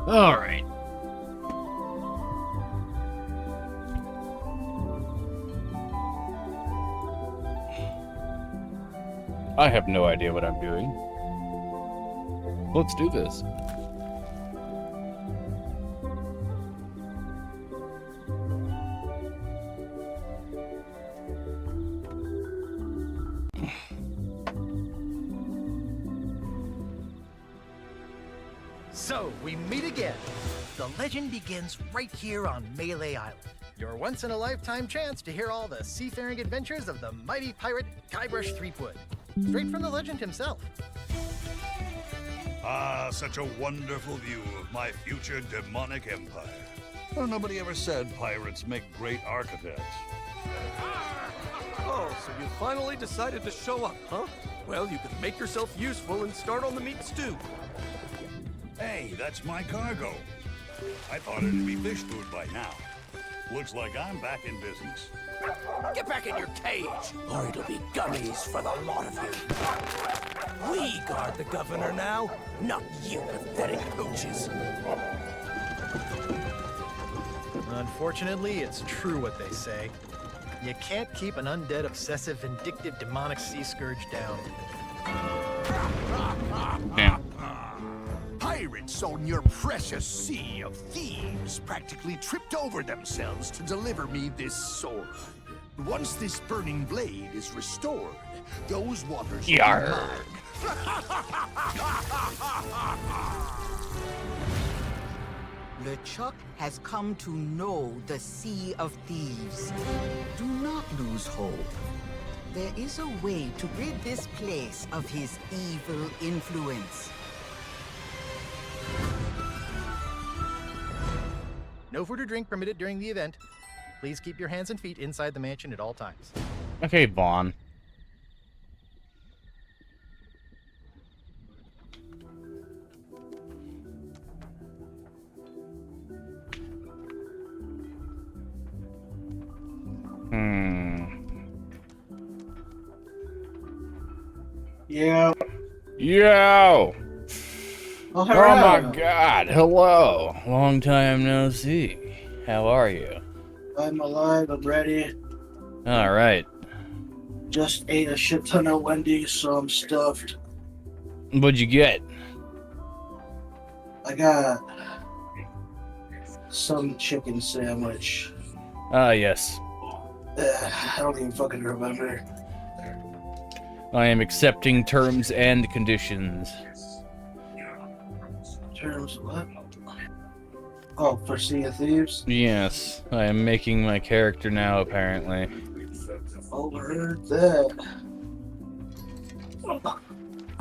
All right. I have no idea what I'm doing. Let's do this. So, we meet again. The legend begins right here on Melee Island. Your once-in-a-lifetime chance to hear all the seafaring adventures of the mighty pirate Guybrush Threepwood. Straight from the legend himself. Ah, such a wonderful view of my future demonic empire. Oh, nobody ever said pirates make great architects. Oh, so you finally decided to show up, huh? Well, you can make yourself useful and start on the meat stew. Hey, that's my cargo. I thought it'd be fish food by now. Looks like I'm back in business. Get back in your cage, or it'll be gummies for the lot of you. We guard the governor now, not you pathetic pooches. Unfortunately, it's true what they say. You can't keep an undead, obsessive, vindictive, demonic sea scourge down. Damn. Pirates on your precious sea of thieves practically tripped over themselves to deliver me this sword. Once this burning blade is restored, those waters will be Yarr. mine. LeChuck has come to know the Sea of Thieves. Do not lose hope. There is a way to rid this place of his evil influence. No food or drink permitted during the event. Please keep your hands and feet inside the mansion at all times. Okay, Vaughn. Yeah. Yo! Oh, Oh hello. my god, hello. Long time no see. How are you? I'm alive. I'm ready. Alright. Just ate a shit ton of Wendy's, so I'm stuffed. What'd you get? I got some chicken sandwich. Ah, yes. I don't even fucking remember. I am accepting terms and conditions. Terms of what? Oh, for Sea of Thieves? Yes, I am making my character now, apparently. Overheard that.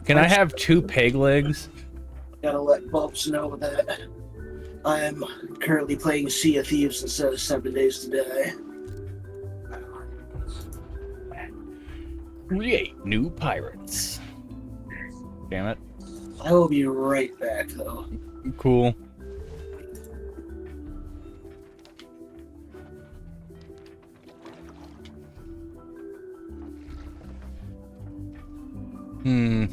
Can I have 2 peg legs? Gotta let Bubs know that I am currently playing Sea of Thieves instead of 7 Days to Die. Create new pirates. Damn it. I will be right back, though. Cool. Hmm.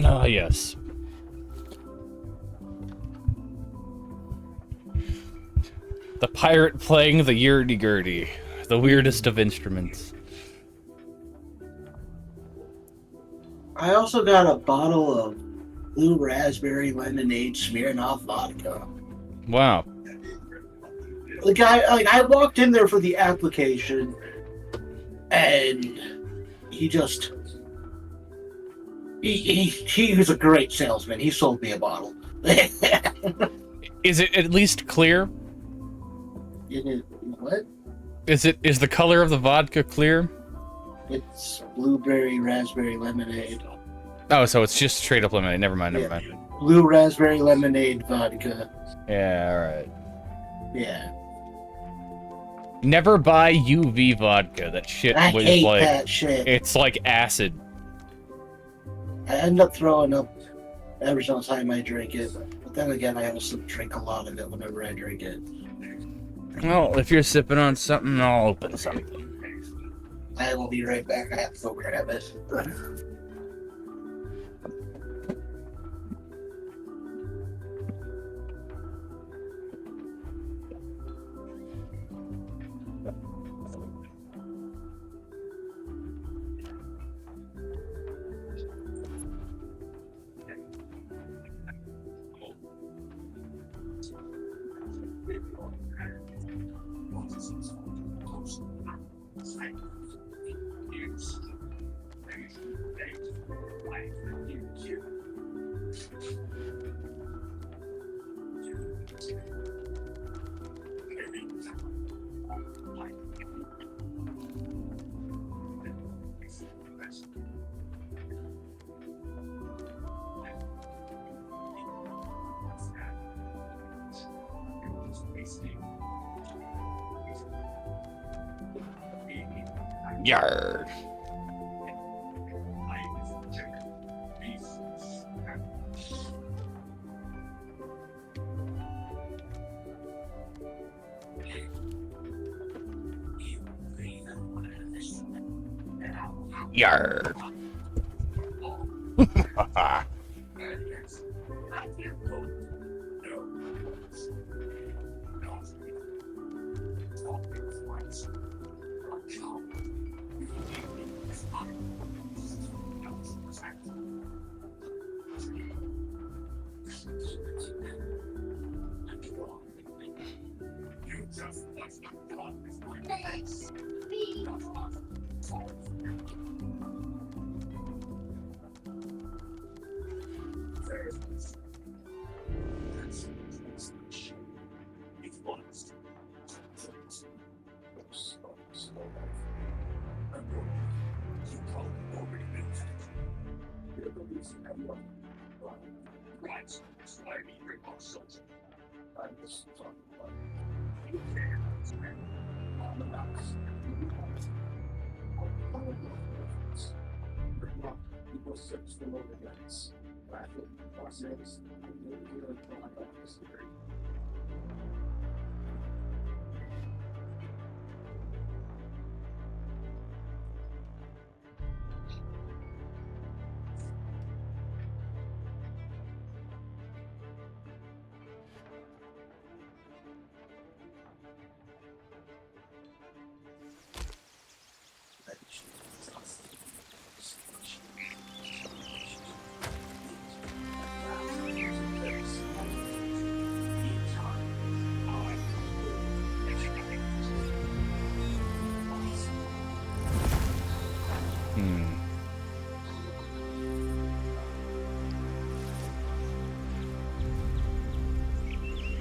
Ah, yes. The pirate playing the yurdy-gurdy, the weirdest of instruments. I also got a bottle of blue raspberry lemonade Smirnoff vodka. Wow. The guy, like, I walked in there for the application, and he just he was a great salesman. He sold me a bottle. Is it at least clear? What? Is the color of the vodka clear? It's blueberry raspberry lemonade. Oh, so it's just straight up lemonade. Never mind. Never mind. Blue raspberry lemonade vodka. Yeah. All right. Yeah. Never buy UV vodka. That shit I was hate like that shit. it's like acid. I end up throwing up every single time I drink it. But then again, I also drink a lot of it whenever I drink it. Well, if you're sipping on something, I'll open something. I will be right back. I have to go grab it. Yarr. Yarr.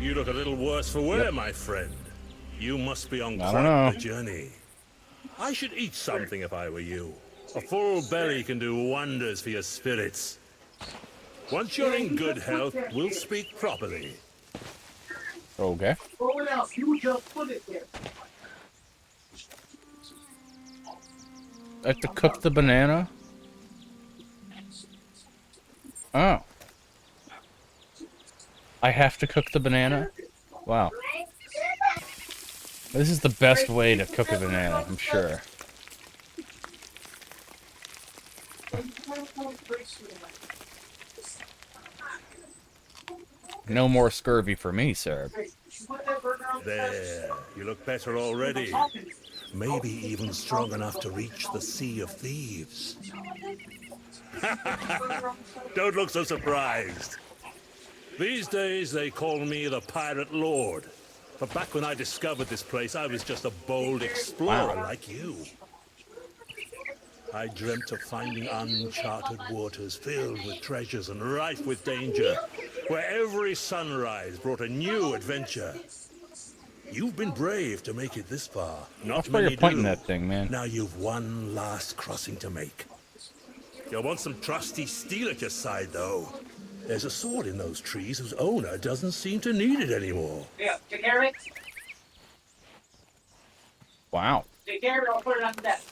You look a little worse for wear, my friend. You must be on I don't quite know. the journey. I should eat something if I were you. A full belly can do wonders for your spirits. Once you're in good health, we'll speak properly. Okay. Throw it out. You just put it there. I have to cook the banana? Oh. I have to cook the banana? Wow. This is the best way to cook a banana, I'm sure. No more scurvy for me, sir. There, you look better already. Maybe even strong enough to reach the Sea of Thieves. Don't look so surprised. These days, they call me the Pirate Lord. But back when I discovered this place, I was just a bold explorer like you. I dreamt of finding uncharted waters filled with treasures and rife with danger, where every sunrise brought a new adventure. You've been brave to make it this far. Not That's where many you're pointing do. that thing, man. Now you've one last crossing to make. You'll want some trusty steel at your side, though. There's a sword in those trees whose owner doesn't seem to need it anymore. Yeah, take care of it. Wow. Take care of it, I'll put it on the desk.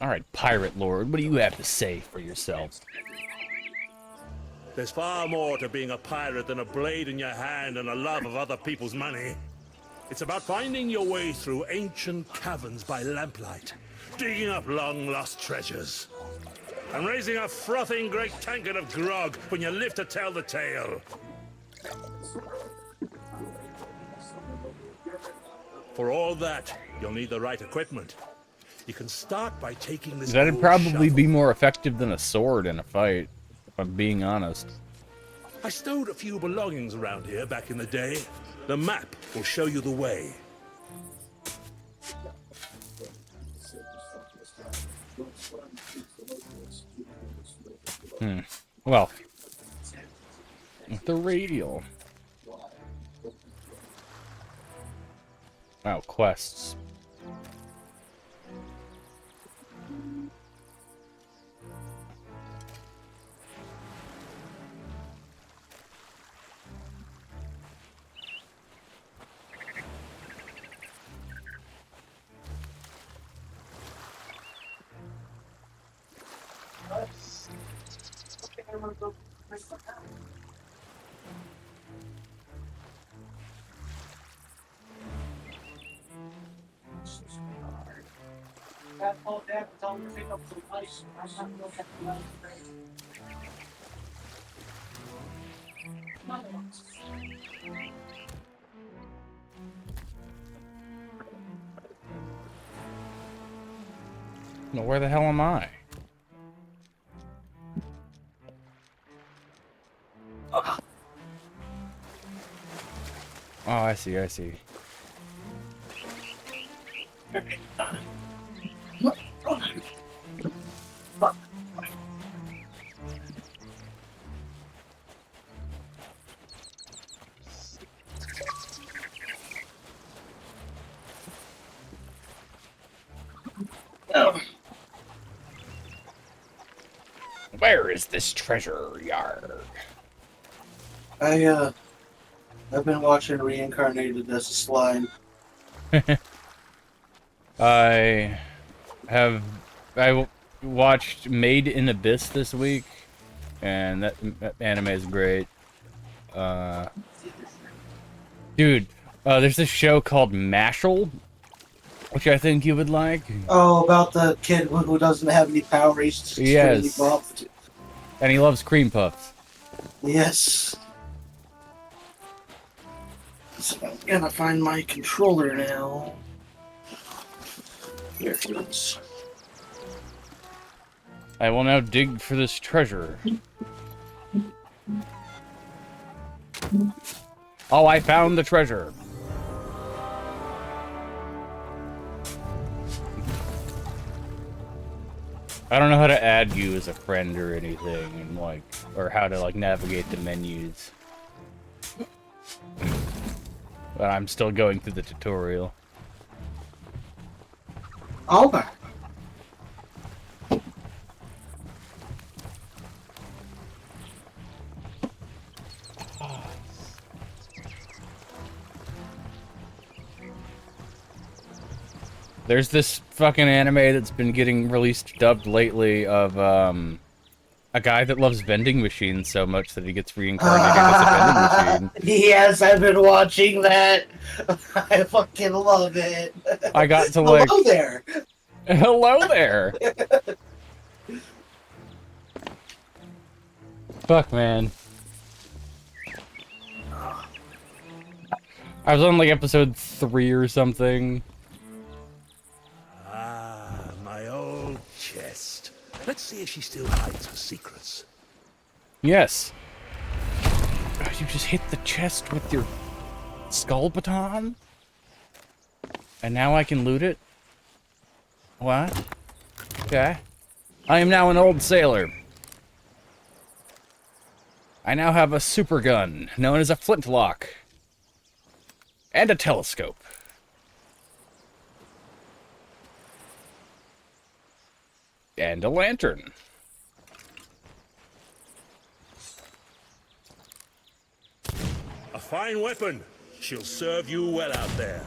All right, Pirate Lord, what do you have to say for yourself? There's far more to being a pirate than a blade in your hand and a love of other people's money. It's about finding your way through ancient caverns by lamplight, digging up long-lost treasures, and raising a frothing great tankard of grog when you live to tell the tale. For all that, you'll need the right equipment. You can start by taking this. That'd old probably shovel. be more effective than a sword in a fight, if I'm being honest. I stowed a few belongings around here back in the day. The map will show you the way. Well, the radial. Oh, quests. No, where the hell am I? Oh, I see, I see. Oh. Where is this treasure yard? I've been watching Reincarnated as a Slime. I watched Made in Abyss this week, and that anime is great. Dude, there's this show called Mashal, which I think you would like. Oh, about the kid who doesn't have any power, he's just extremely Yes. buffed. And he loves cream puffs. Yes. So I'm gonna find my controller now. Here it is. I will now dig for this treasure. Oh, I found the treasure. I don't know how to add you as a friend or anything, and like, or how to like navigate the menus. But I'm still going through the tutorial. Okay. There's this fucking anime that's been getting released dubbed lately of a guy that loves vending machines so much that he gets reincarnated as a vending machine. Yes, I've been watching that. I fucking love it. I got to like, Hello there. hello there. Fuck, man. I was on like episode 3 or something. Ah, my old chest. Let's see if she still hides her secrets. Yes. Oh, you just hit the chest with your skull baton? And now I can loot it? What? Okay. I am now an old sailor. I now have a super gun, known as a flintlock. And a telescope. And a lantern. A fine weapon. She'll serve you well out there.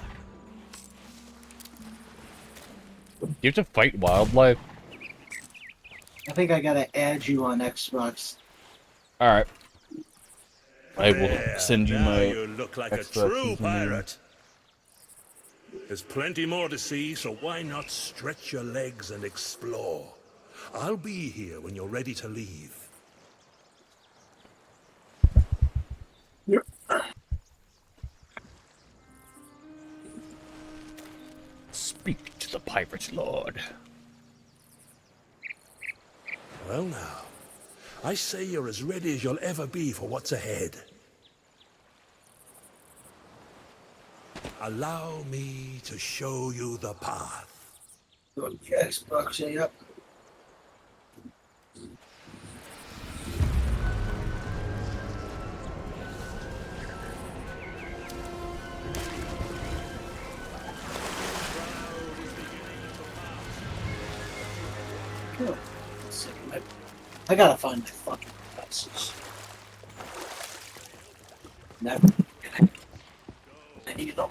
Do you have to fight wildlife? I think I gotta add you on Xbox. Alright. I will There, send you now my you look like a Xbox true username. pirate. There's plenty more to see, so why not stretch your legs and explore? I'll be here when you're ready to leave. Speak to the pirate lord. Well now, I say you're as ready as you'll ever be for what's ahead. Allow me to show you the path. On the Xbox, yep. Cool. I gotta find my fucking devices. Never. I need them.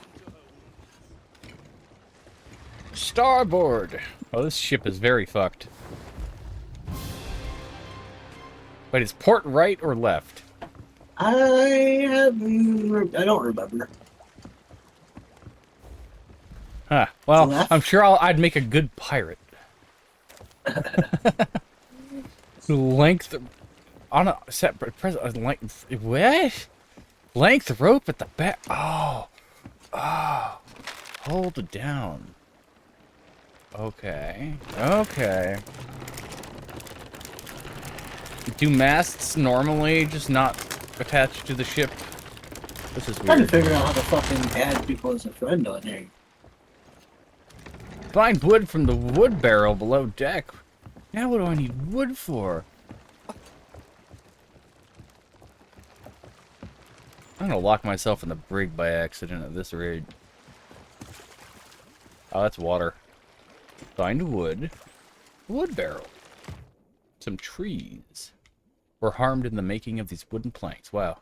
Starboard! Oh, this ship is very fucked. But is port right or left? I don't remember. Huh. Well, Left? I'm sure I'd make a good pirate. Length on a separate present length. What? Length rope at the back. Oh, hold it down. Okay. Okay. Do masts normally just not attach to the ship? This is Trying to weird. figure out how to fucking add people as a friend on here. Find wood from the wood barrel below deck. Now what do I need wood for? I'm gonna lock myself in the brig by accident at this rate. Oh, that's water. Find wood. Wood barrel. Some trees. Were harmed in the making of these wooden planks. Wow.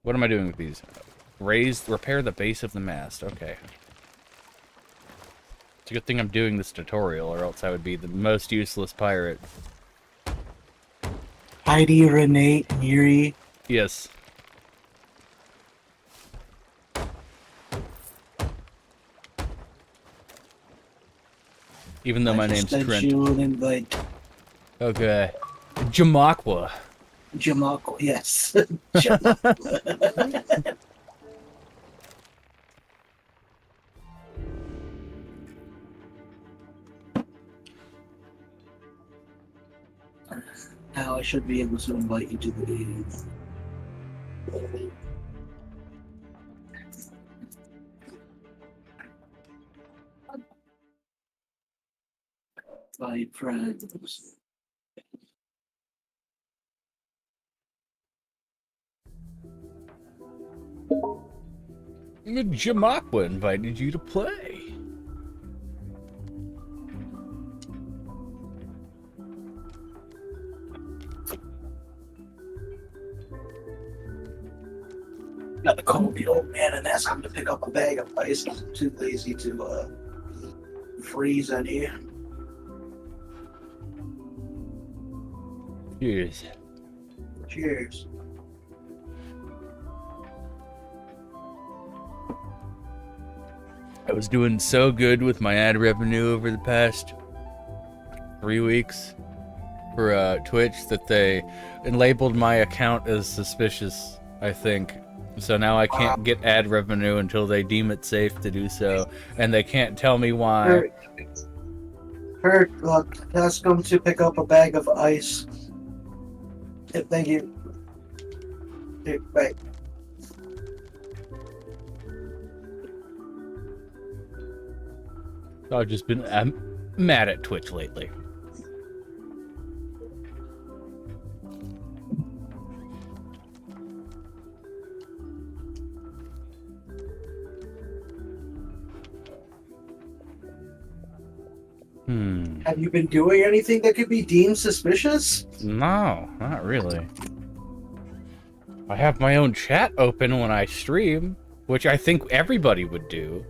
What am I doing with these? Repair the base of the mast. Okay. It's a good thing I'm doing this tutorial, or else I would be the most useless pirate. Heidi, Renee, Yuri. Yes. Even though my name's Said Trent. she would invite Okay. Jamakwa. Jamako. Yes. Jamako. Now I should be able to invite you to the meeting. My friends. Jamakwa invited you to play. Got to call the old man and ask him to pick up a bag of ice. I'm too lazy to freeze any. Cheers. Cheers. I was doing so good with my ad revenue over the past 3 weeks. for Twitch that they labeled my account as suspicious, I think. So now I can't get ad revenue until they deem it safe to do so, and they can't tell me why. Kurt, ask him to pick up a bag of ice. Yeah, thank you. Okay, bye. I've just been mad at Twitch lately. Have you been doing anything that could be deemed suspicious? No, not really. I have my own chat open when I stream, which I think everybody would do.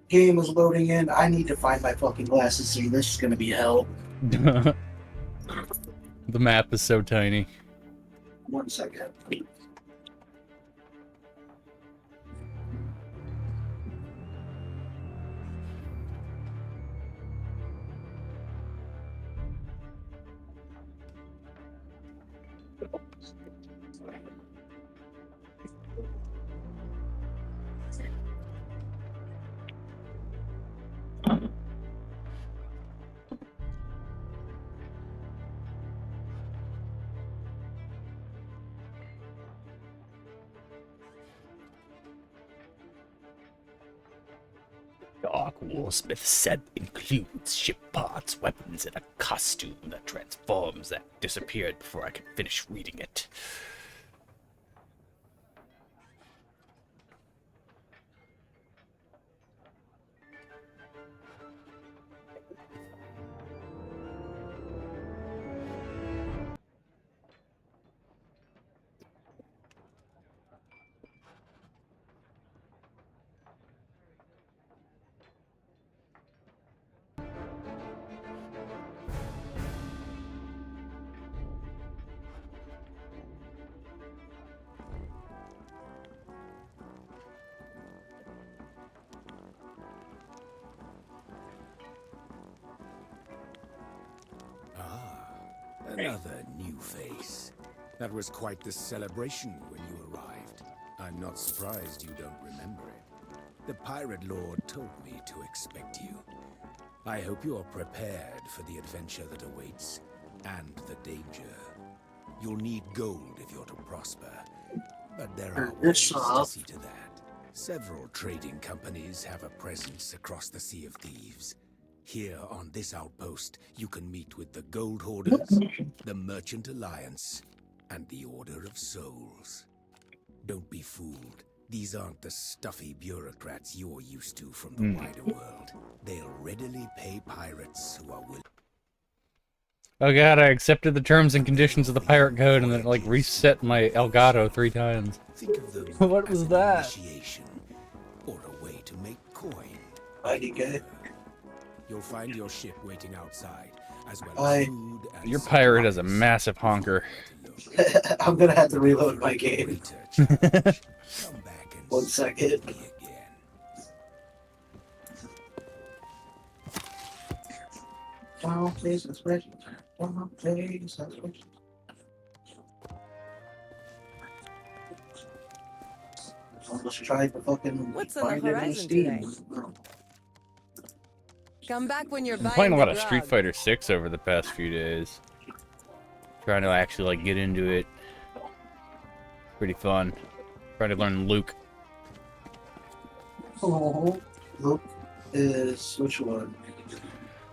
Game is loading in. I need to find my fucking glasses soon. This is gonna be hell. The map is so tiny. 1 second. Dark Warsmith set includes ship parts, weapons, and a costume that transforms that disappeared before I could finish reading it. Another new face. That was quite the celebration when you arrived. I'm not surprised you don't remember it. The Pirate Lord told me to expect you. I hope you're prepared for the adventure that awaits, and the danger. You'll need gold if you're to prosper, but there are ways to see to that. Several trading companies have a presence across the Sea of Thieves. Here on this outpost, you can meet with the Gold Hoarders, the Merchant Alliance, and the Order of Souls. Don't be fooled. These aren't the stuffy bureaucrats you're used to from the wider world. They'll readily pay pirates who are willing. Oh god, I accepted the terms and conditions of the pirate code and then it like reset my Elgato 3 times. Think of them What was as that? An initiation, or a way to make coin. IDK. You'll find your ship waiting outside, as well as food and Your pirate is a massive honker. I'm gonna have to reload my game. Come back and 1 second. see me again. Oh, please, that's right. Oh, please, that's right. Let's try the fucking. What's on the find it horizon Steam. Come back when you're I'm buying playing a the lot of grog. Street Fighter 6 over the past few days. Trying to actually like get into it. Pretty fun. Trying to learn Luke. Oh, Luke is which one?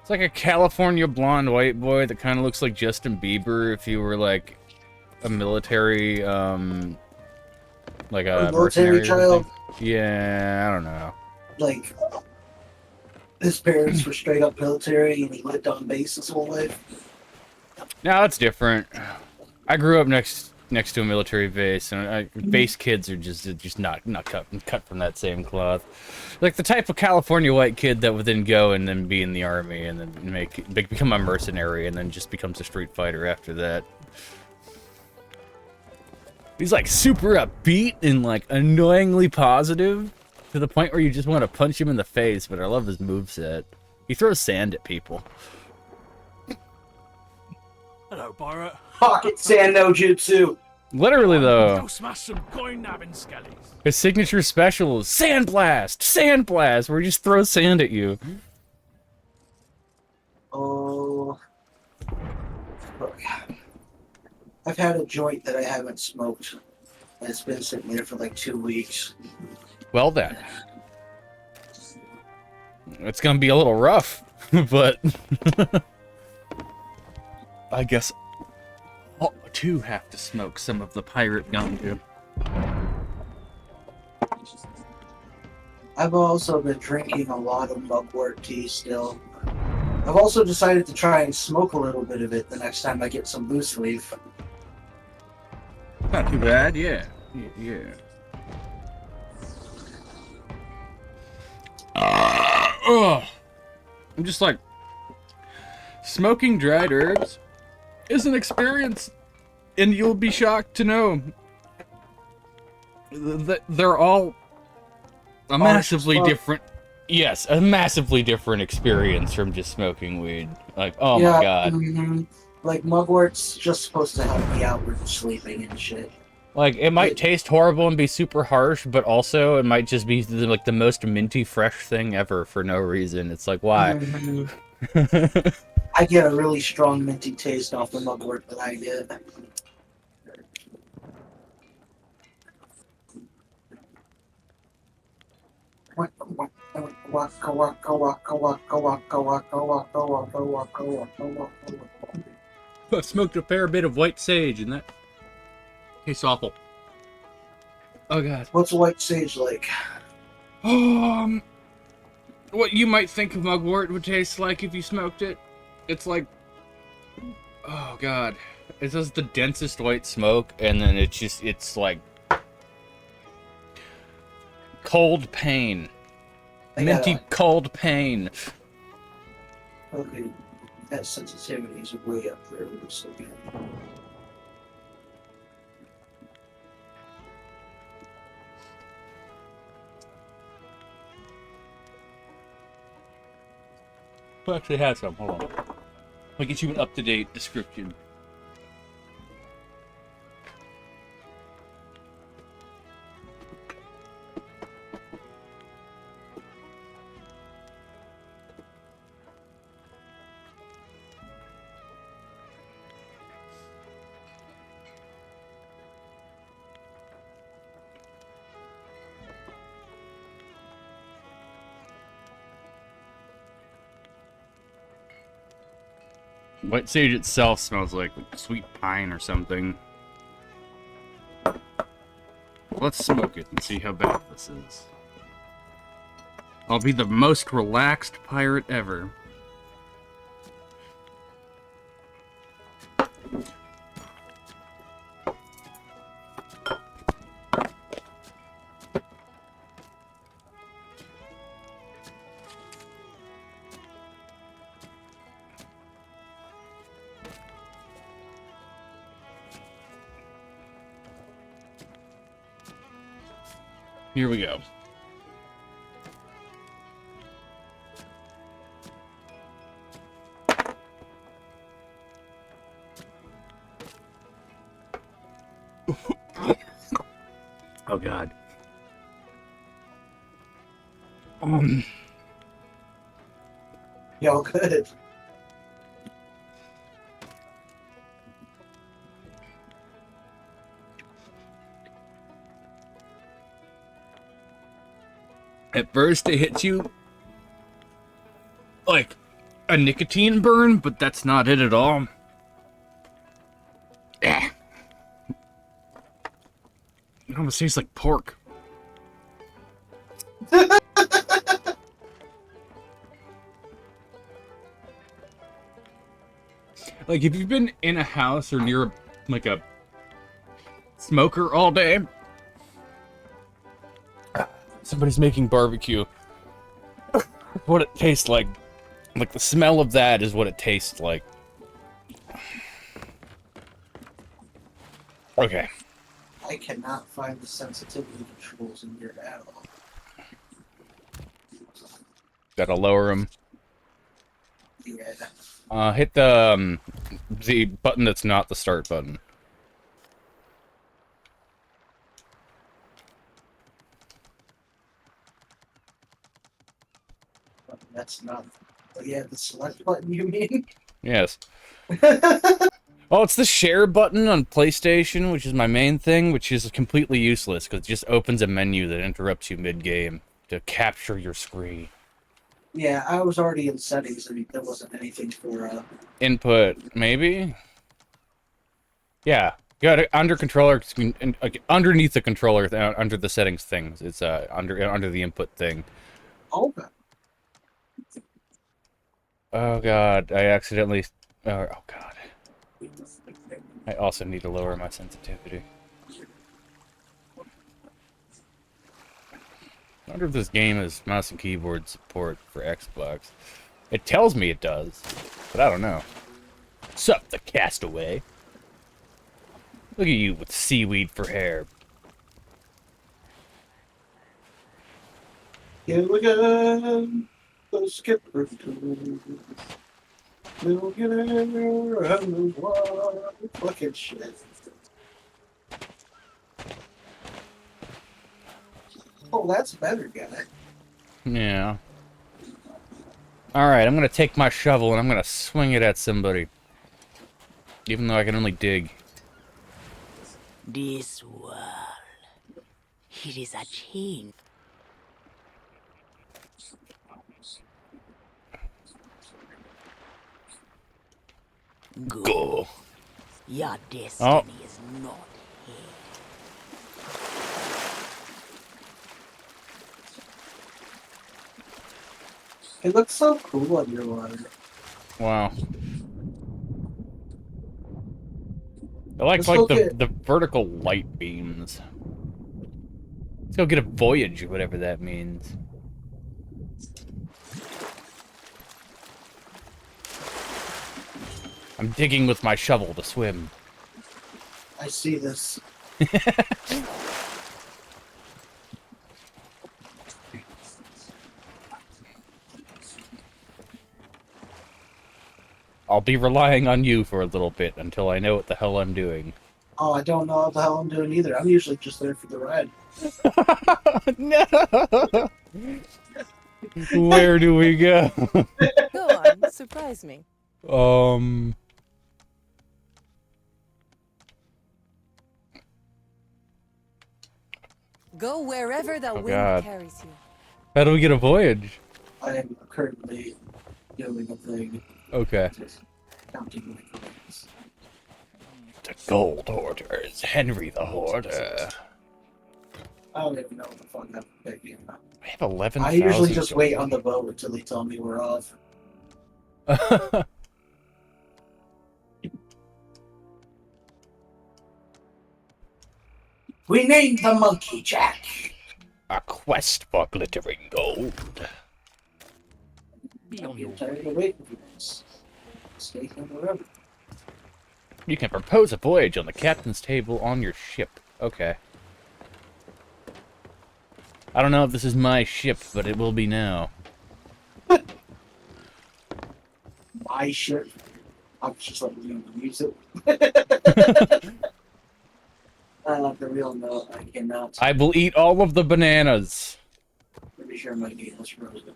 It's like a California blonde white boy that kind of looks like Justin Bieber if he were like a military, like a military mercenary or child. something. Yeah, I don't know. Like his parents were straight up military, and he lived on base his whole life. No, it's different. I grew up next next to a military base, and base kids are just not cut from that same cloth. Like the type of California white kid that would then go and then be in the army and then become a mercenary and then just becomes a street fighter after that. He's like super upbeat and like annoyingly positive to the point where you just want to punch him in the face, but I love his moveset. He throws sand at people. Hello, pirate. Pocket sand no jutsu. Literally, though. Go smash some coin nabbing skellies. His signature special is Sandblast! Sandblast! Where he just throws sand at you. Oh. Look. I've had a joint that I haven't smoked. And it's been sitting there for like 2 weeks. Well then. It's gonna be a little rough, but... I guess I'll too have to smoke some of the pirate ganja. I've also been drinking a lot of mugwort tea still. I've also decided to try and smoke a little bit of it the next time I get some loose leaf. Not too bad, yeah. Yeah. I'm just like, smoking dried herbs is an experience, and you'll be shocked to know that they're all a massively different. Yes, a massively different experience from just smoking weed. Like, oh my god. Mm-hmm. Like, mugwort's just supposed to help me out with sleeping and shit. Like, it might taste horrible and be super harsh, but also it might just be like the most minty fresh thing ever for no reason. It's like, why? Mm-hmm. I get a really strong minty taste off the mugwort that I get. I smoked a fair bit of white sage, and that tastes awful. Oh god. What's white sage like? What you might think of mugwort would taste like if you smoked it. It's like, oh god, it's just the densest white smoke, and then it's like cold pain, minty cold pain. Okay, that sensitivity is way up there with this again. Who actually has some? Hold on. I'll get you an up-to-date description. White sage itself smells like sweet pine or something. Let's smoke it and see how bad this is. I'll be the most relaxed pirate ever. Here we go. Oh god. Y'all good. At first it hits you like a nicotine burn, but that's not it at all. It almost tastes like pork. Like if you've been in a house or near like a Smoker all day. Somebody's making barbecue. What it tastes like. Like, the smell of that is what it tastes like. Okay. I cannot find the sensitivity controls in here at all. Gotta lower them. Yeah. Hit the button that's not the start button. That's not. Oh, yeah, the select button, you mean? Yes. Oh, it's the share button on PlayStation, which is my main thing, which is completely useless, because it just opens a menu that interrupts you mid-game to capture your screen. Yeah, I was already in settings, and there wasn't anything for, Input, maybe? Yeah. Got it under controller, underneath the controller, under the settings things. It's under the input thing. Okay. Oh god, I accidentally... oh god. I also need to lower my sensitivity. I wonder if this game has mouse and keyboard support for Xbox. It tells me it does, but I don't know. Sup, the castaway? Look at you with seaweed for hair. Here we go. The skipper too. We'll get her and the water. Fucking shit. Oh, that's better, guy. Yeah. Alright, I'm gonna take my shovel and I'm gonna swing it at somebody. Even though I can only dig. This world, it is a chain. Go. Your destiny is not here. It looks so cool underwater. Wow. I like Let's go the vertical light beams. Let's go get a voyage, whatever that means. I'm digging with my shovel to swim. I see this. I'll be relying on you for a little bit until I know what the hell I'm doing. Oh, I don't know what the hell I'm doing either. I'm usually just there for the ride. No! Where do we go? Go on, surprise me. Go wherever the wind God. carries you. How do we get a voyage? I am currently doing a thing. Okay. Just counting my coins. The gold hoarders. Henry the Hoarder. I don't even know what the fuck I'm thinking about. I have 11,000. I usually just wait on the boat until they tell me we're off. We named the monkey Jack. A quest for glittering gold. I'm tired of waiting for this. Stay on the river. You can propose a voyage on the captain's table on your ship. Okay. I don't know if this is my ship, but it will be now. My ship. I'm just letting you use it. The real note, I cannot. I will eat all of the bananas. Pretty sure my game was frozen.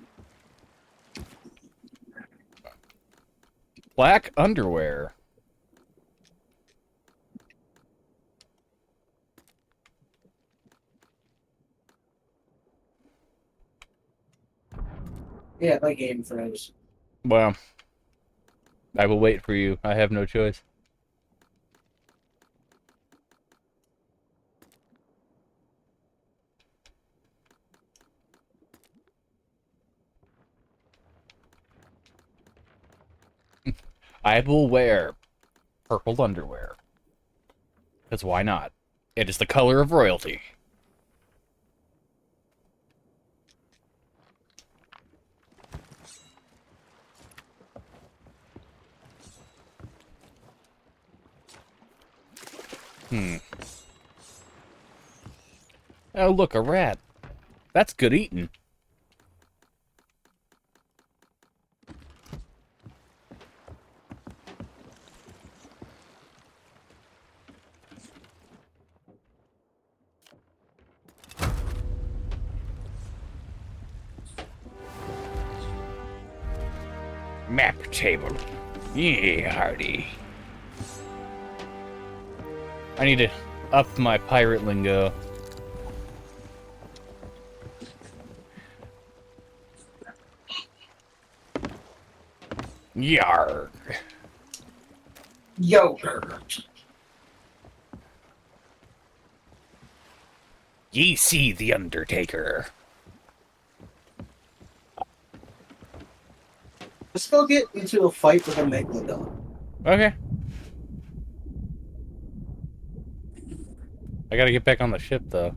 Black underwear. Yeah, my game froze. Well, I will wait for you. I have no choice. I will wear purple underwear. Because why not? It is the color of royalty. Oh, look, a rat. That's good eating. Map table. Yeah, Hardy. I need to up my pirate lingo. Yarg. Yogurt. Ye see the Undertaker. Let's go get into a fight with a megalodon. Okay. I gotta get back on the ship, though.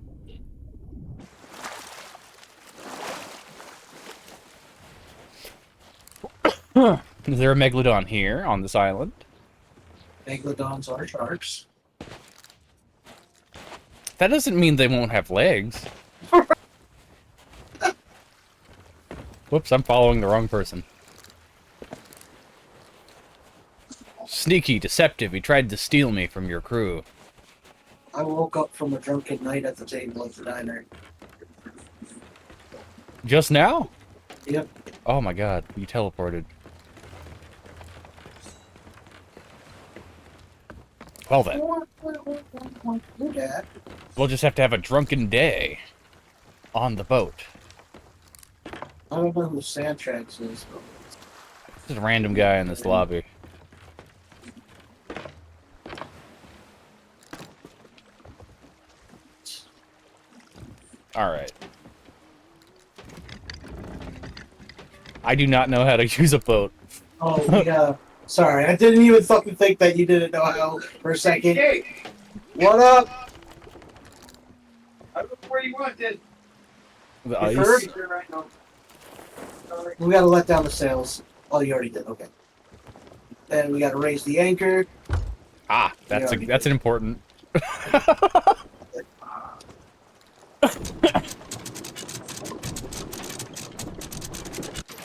Is there a megalodon here on this island? Megalodons are sharks. That doesn't mean they won't have legs. Whoops, I'm following the wrong person. Sneaky, deceptive, he tried to steal me from your crew. I woke up from a drunken night at the table of the diner. Just now? Yep. Oh my god, you teleported. Well then, Do that. we'll just have to have a drunken day on the boat. I don't know who Sandtrax is, but Just a random guy in this lobby. Alright. I do not know how to use a boat. oh yeah. Sorry, I didn't even fucking think that you didn't know how for a second. Hey, What up? I look where you wanted. The You ice. heard? Right now. Sorry. We gotta let down the sails. Oh, you already did. Okay. Then we gotta raise the anchor. Ah, that's Yeah, that's an important.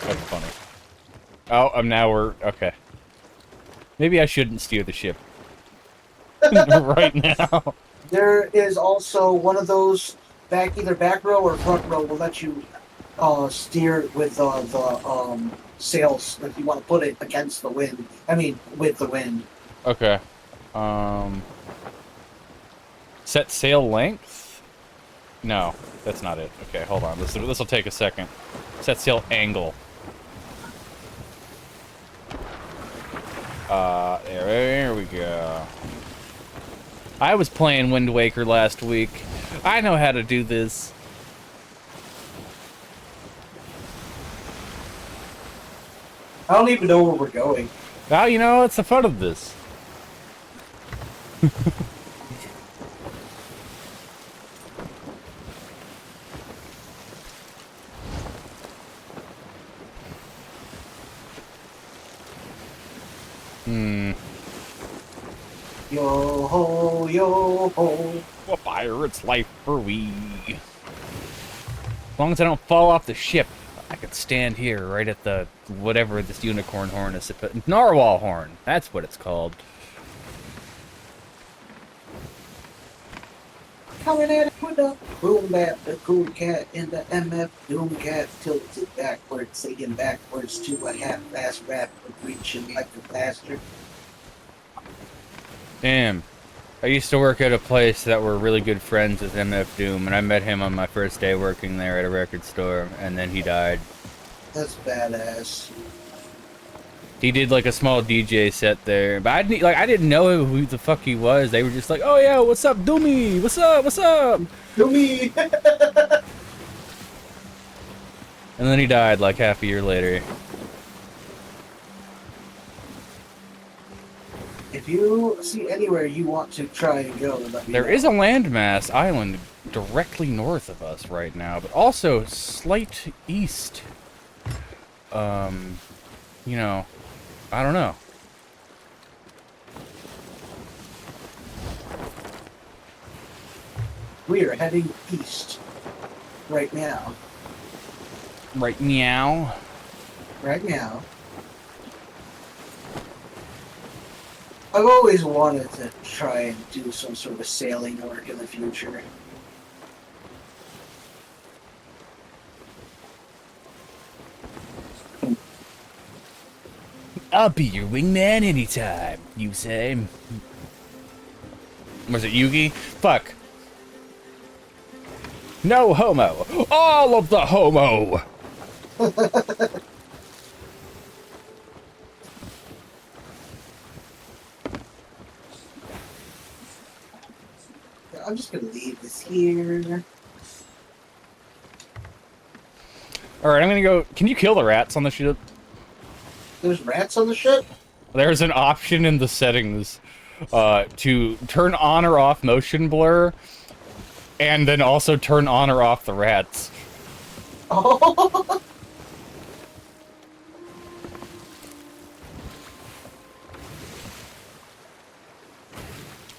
That's funny. Oh, now we're okay. Maybe I shouldn't steer the ship right now. There is also one of those either back row or front row will let you steer with the sails if you want to put it against the wind. I mean, with the wind. Okay. Set sail length? No, that's not it. Okay, hold on. This will take a second. Set sail angle. There we go. I was playing Wind Waker last week. I know how to do this. I don't even know where we're going. Well, you know, it's the fun of this. Yo ho, yo ho. A pirate's life for we. As long as I don't fall off the ship, I could stand here right at the whatever this unicorn horn is. Narwhal horn. That's what it's called. Coming at it with a boom bap, the cool cat in the MF Doom cat tilted backwards, singing backwards to a half-fast rap, reaching like a bastard. Damn. I used to work at a place that were really good friends with MF Doom, and I met him on my first day working there at a record store, and then he died. That's badass. He did like a small DJ set there, but I didn't know who the fuck he was. They were just like, "Oh yeah, what's up, Doomy? What's up? What's up?" Doomy! And then he died like half a year later. If you see anywhere you want to try and go, let me know. There is a landmass island directly north of us right now, but also slight east. You know, I don't know. We are heading east right now. Right meow. Right now. I've always wanted to try and do some sort of sailing work in the future. I'll be your wingman anytime, you say. Was it Yugi? Fuck. No homo. All of the homo. I'm just gonna leave this here. Alright, I'm gonna go. Can you kill the rats on the ship? There's rats on the ship? There's an option in the settings to turn on or off motion blur, and then also turn on or off the rats. Oh.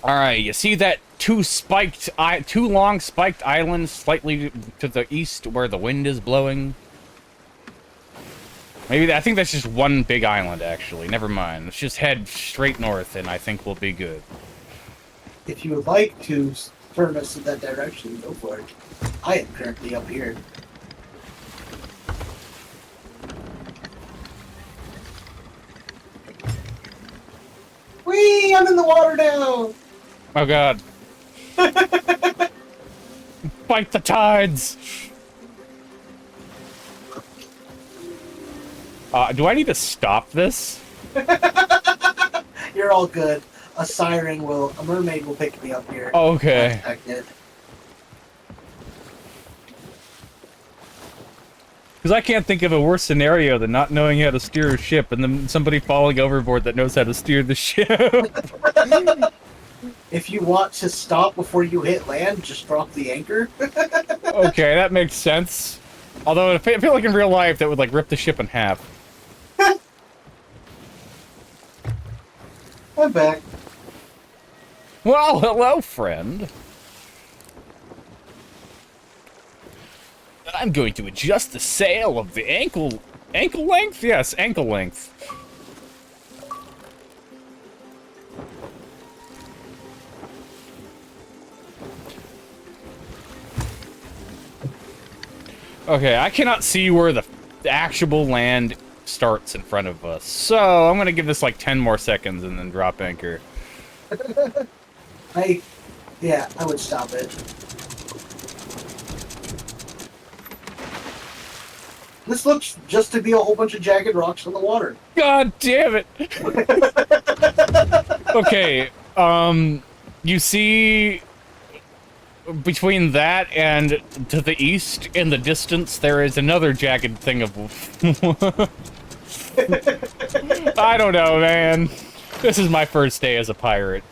Alright, you see that two long spiked islands slightly to the east where the wind is blowing? Maybe, I think that's just one big island, actually. Never mind. Let's just head straight north, and I think we'll be good. If you would like to turn us in that direction, go for it. I am currently up here. Whee! I'm in the water now! Oh god. Fight the tides! Do I need to stop this? You're all good. A mermaid will pick me up here. Oh, okay. Protected. Because I can't think of a worse scenario than not knowing how to steer a ship and then somebody falling overboard that knows how to steer the ship. If you want to stop before you hit land, just drop the anchor. Okay, that makes sense. Although I feel like in real life that would like rip the ship in half. I'm back. Well, hello, friend. I'm going to adjust the sail of the ankle length? Yes, ankle length. Okay, I cannot see where the actual land starts in front of us. So, I'm gonna give this like 10 more seconds and then drop anchor. Yeah, I would stop it. This looks just to be a whole bunch of jagged rocks in the water. God damn it! Okay, you see between that and to the east in the distance there is another jagged thing of I don't know, man. This is my first day as a pirate.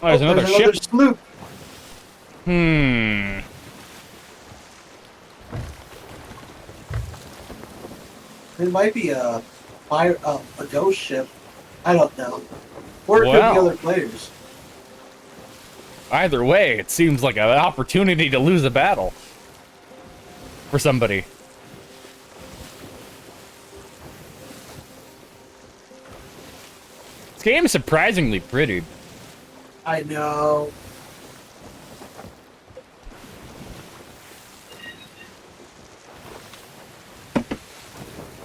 Oh, there's another ship. Sloop. It might be a ghost ship. I don't know. Or it could be Wow. other players. Either way, it seems like an opportunity to lose a battle for somebody. This game is surprisingly pretty. I know.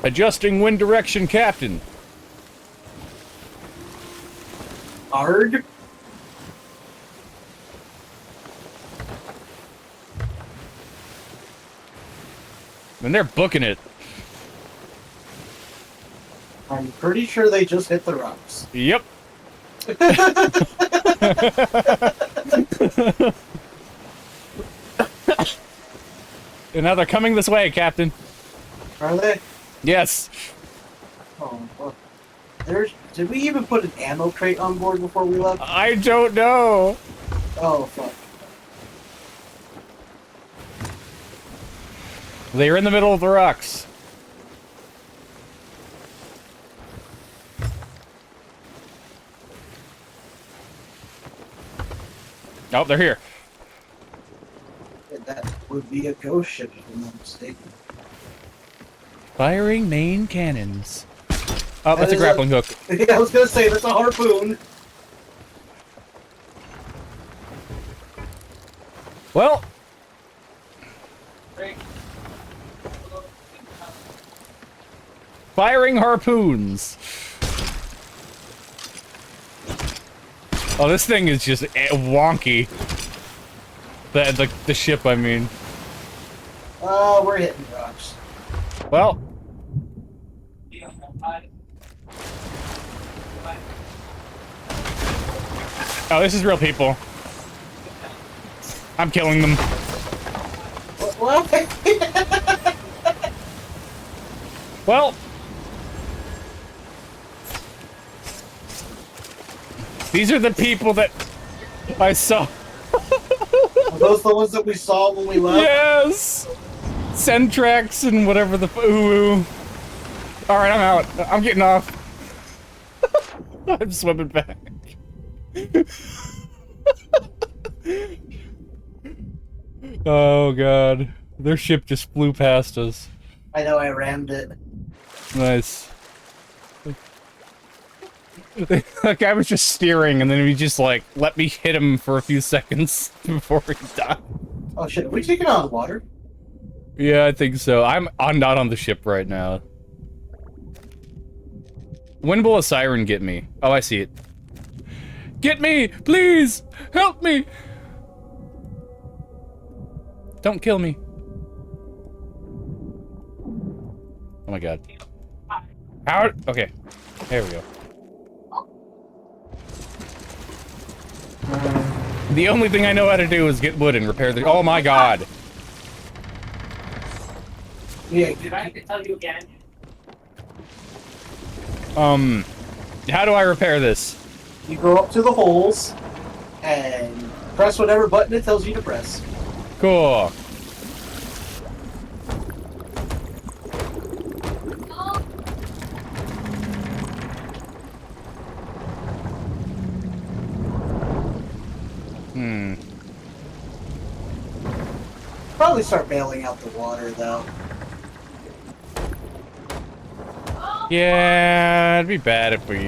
Adjusting wind direction, Captain. Arg? And they're booking it. I'm pretty sure they just hit the rocks. Yep. And now they're coming this way, Captain. Are they? Yes. Oh, fuck. Did we even put an ammo crate on board before we left? I don't know. Oh, fuck. They're in the middle of the rocks. Oh, they're here. That would be a ghost ship, if I'm not mistaken. Firing main cannons. Oh, that's That a is grappling hook. Yeah, I was gonna say, that's a harpoon. Well. Firing harpoons. Oh, this thing is just wonky. The ship, I mean. We're hitting rocks. Well. Oh, this is real people. I'm killing them. What? Well. These are the people that I saw. Are those the ones that we saw when we left? Yes! Centrax and whatever the ooh. Alright, I'm out. I'm getting off. I'm swimming back. Oh god. Their ship just flew past us. I know, I rammed it. Nice. That guy was just steering, and then he just, like, let me hit him for a few seconds before he died. Oh shit, are we taking on water? Yeah, I think so. I'm not on the ship right now. When will a siren get me? Oh, I see it. Get me! Please! Help me! Don't kill me. Oh my god. How? Okay. There we go. The only thing I know how to do is get wood and repair the- Oh my god! Yeah. Did I tell you again? How do I repair this? You go up to the holes and press whatever button it tells you to press. Cool. Probably start bailing out the water though. Yeah, it'd be bad if we,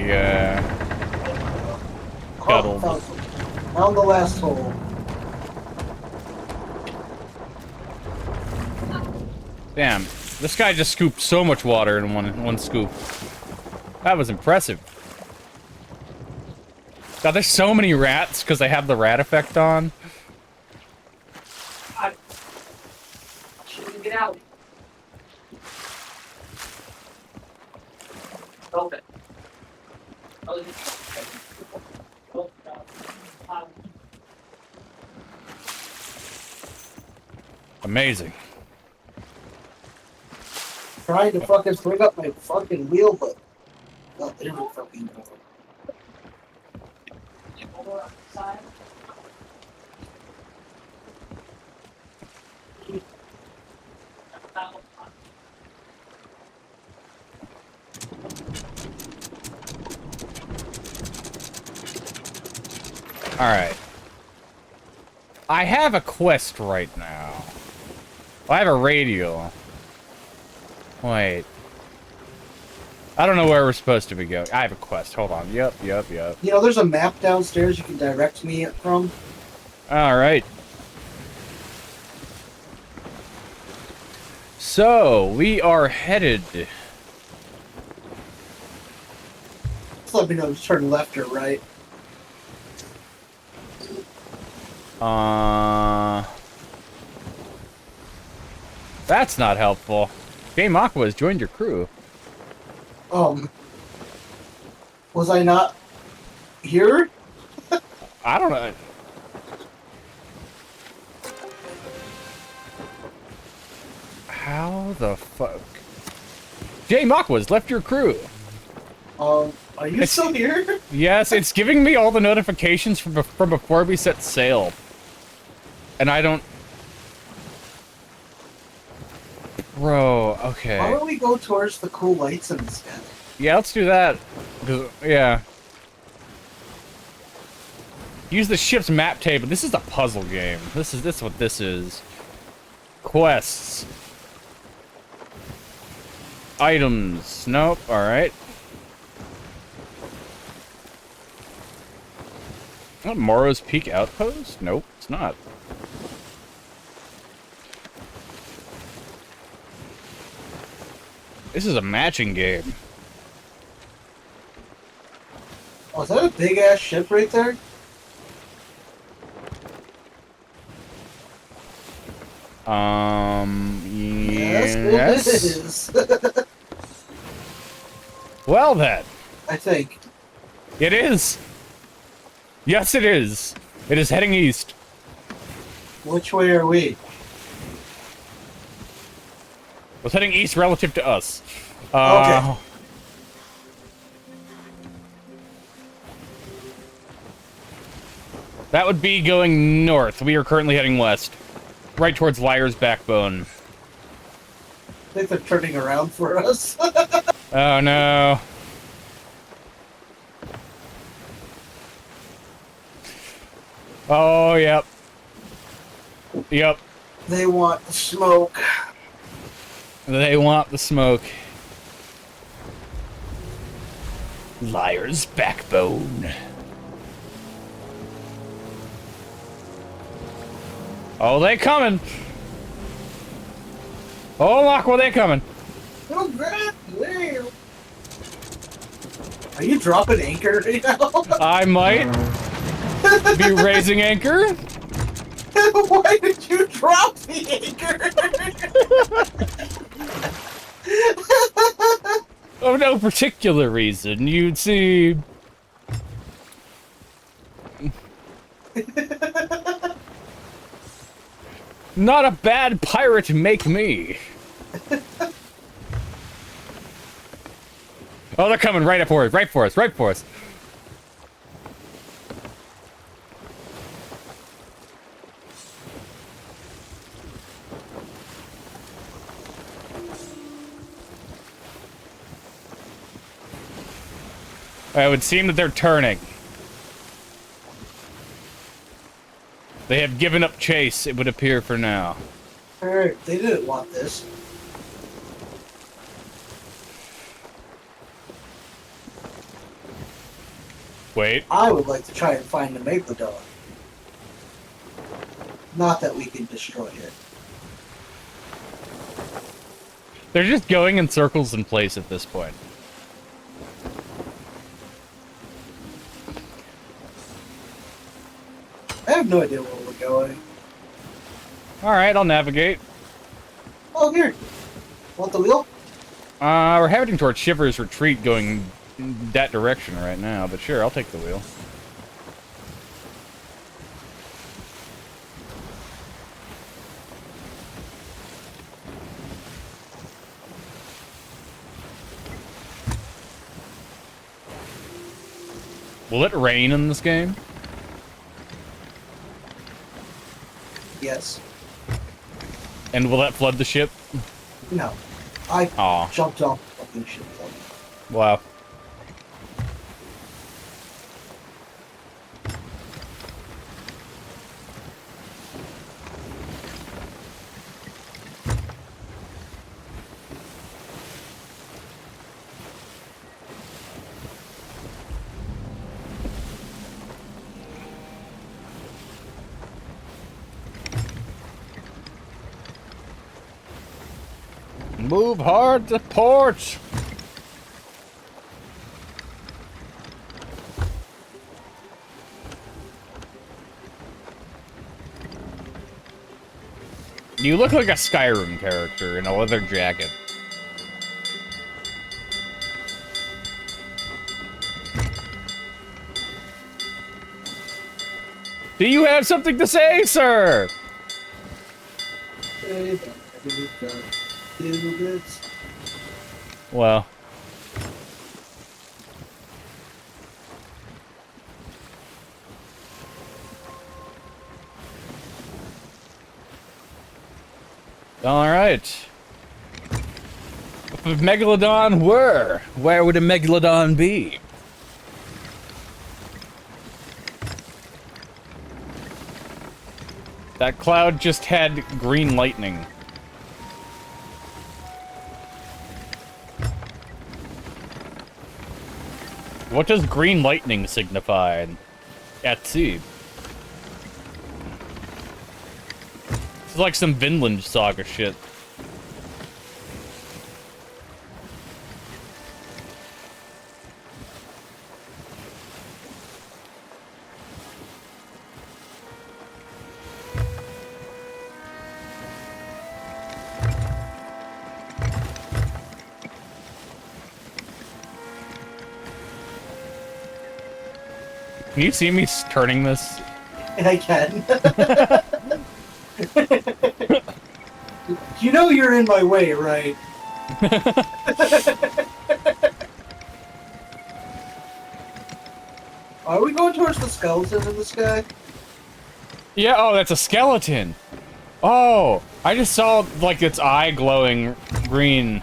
scuttled. On the last hole. Damn, this guy just scooped so much water in one scoop. That was impressive. God, there's so many rats because they have the rat effect on. Get out. Open. Amazing. Trying to fucking bring up my fucking wheel, but not there we fucking go. Alright. I have a quest right now. I have a radio. Wait. I don't know where we're supposed to be going. I have a quest. Hold on. Yep. You know, there's a map downstairs you can direct me from. Alright. So, we are headed... Just let me know to turn left or right. That's not helpful. Game Aqua has joined your crew. Was I not here? I don't know. How the fuck? Jay Makwas left your crew. Are you still here? Yes, it's giving me all the notifications from before we set sail. And I don't... Bro, okay. Why don't we go towards the cool lights instead? Yeah, let's do that. Yeah. Use the ship's map table. This is a puzzle game. This is what this is. Quests. Items. Nope. Alright. What, Morrow's Peak Outpost? Nope, it's not. This is a matching game. Oh, is that a big ass ship right there? Yes. Yes, it is. Well then. I think. It is. Yes, it is. It is heading east. Which way are we? It's heading east relative to us. Okay. That would be going north. We are currently heading west. Right towards Liar's Backbone. I think they're turning around for us. Oh no. Oh, yep. Yep. They want the smoke. They want the smoke. Liar's Backbone. Oh, they coming. Oh, Lockwell, they coming. Oh, crap. Where? Are you dropping anchor right now? I might be raising anchor. Why did you drop the anchor? Oh, no particular reason. You'd see... Not a bad pirate make me. Oh, they're coming right up for us, right for us, right for us. It would seem that they're turning. They have given up chase, it would appear for now. Alright, they didn't want this. Wait. I would like to try and find the Megalodon. Not that we can destroy it. They're just going in circles in place at this point. I have no idea where we're going. Alright, I'll navigate. Oh, here. Want the wheel? We're heading towards Shiver's Retreat, going in that direction right now, but sure, I'll take the wheel. Will it rain in this game? Yes. And will that flood the ship? No. I Aw. jumped off the fucking ship. Wow. Move hard to port! You look like a Skyrim character in a leather jacket. Do you have something to say, sir? Well. Alright. If Megalodon were, where would a Megalodon be? That cloud just had green lightning. What does green lightning signify at sea? It's like some Vinland Saga shit. Can you see me turning this? And I can. You know you're in my way, right? Are we going towards the skeleton in the sky? Yeah, oh, that's a skeleton. Oh, I just saw, like, its eye glowing green.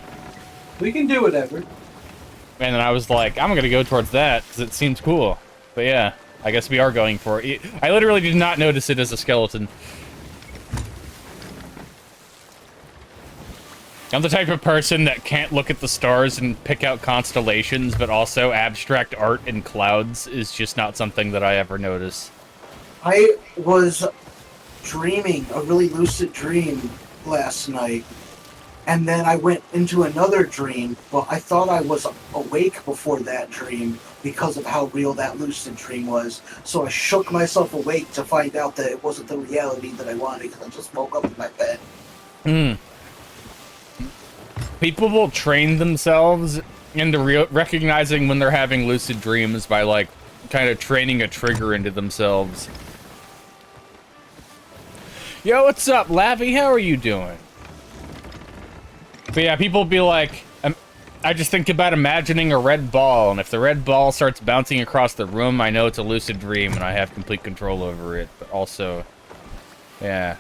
We can do whatever. And then I was like, I'm gonna go towards that, because it seems cool. But yeah, I guess we are going for it. I literally did not notice it as a skeleton. I'm the type of person that can't look at the stars and pick out constellations, but also abstract art in clouds is just not something that I ever notice. I was dreaming a really lucid dream last night, and then I went into another dream, but I thought I was awake before that dream because of how real that lucid dream was. So I shook myself awake to find out that it wasn't the reality that I wanted, because I just woke up in my bed. People will train themselves into recognizing when they're having lucid dreams by, like, kind of training a trigger into themselves. Yo, what's up, Laffy? How are you doing? But yeah, people be like, I just think about imagining a red ball, and if the red ball starts bouncing across the room, I know it's a lucid dream, and I have complete control over it. But also, yeah.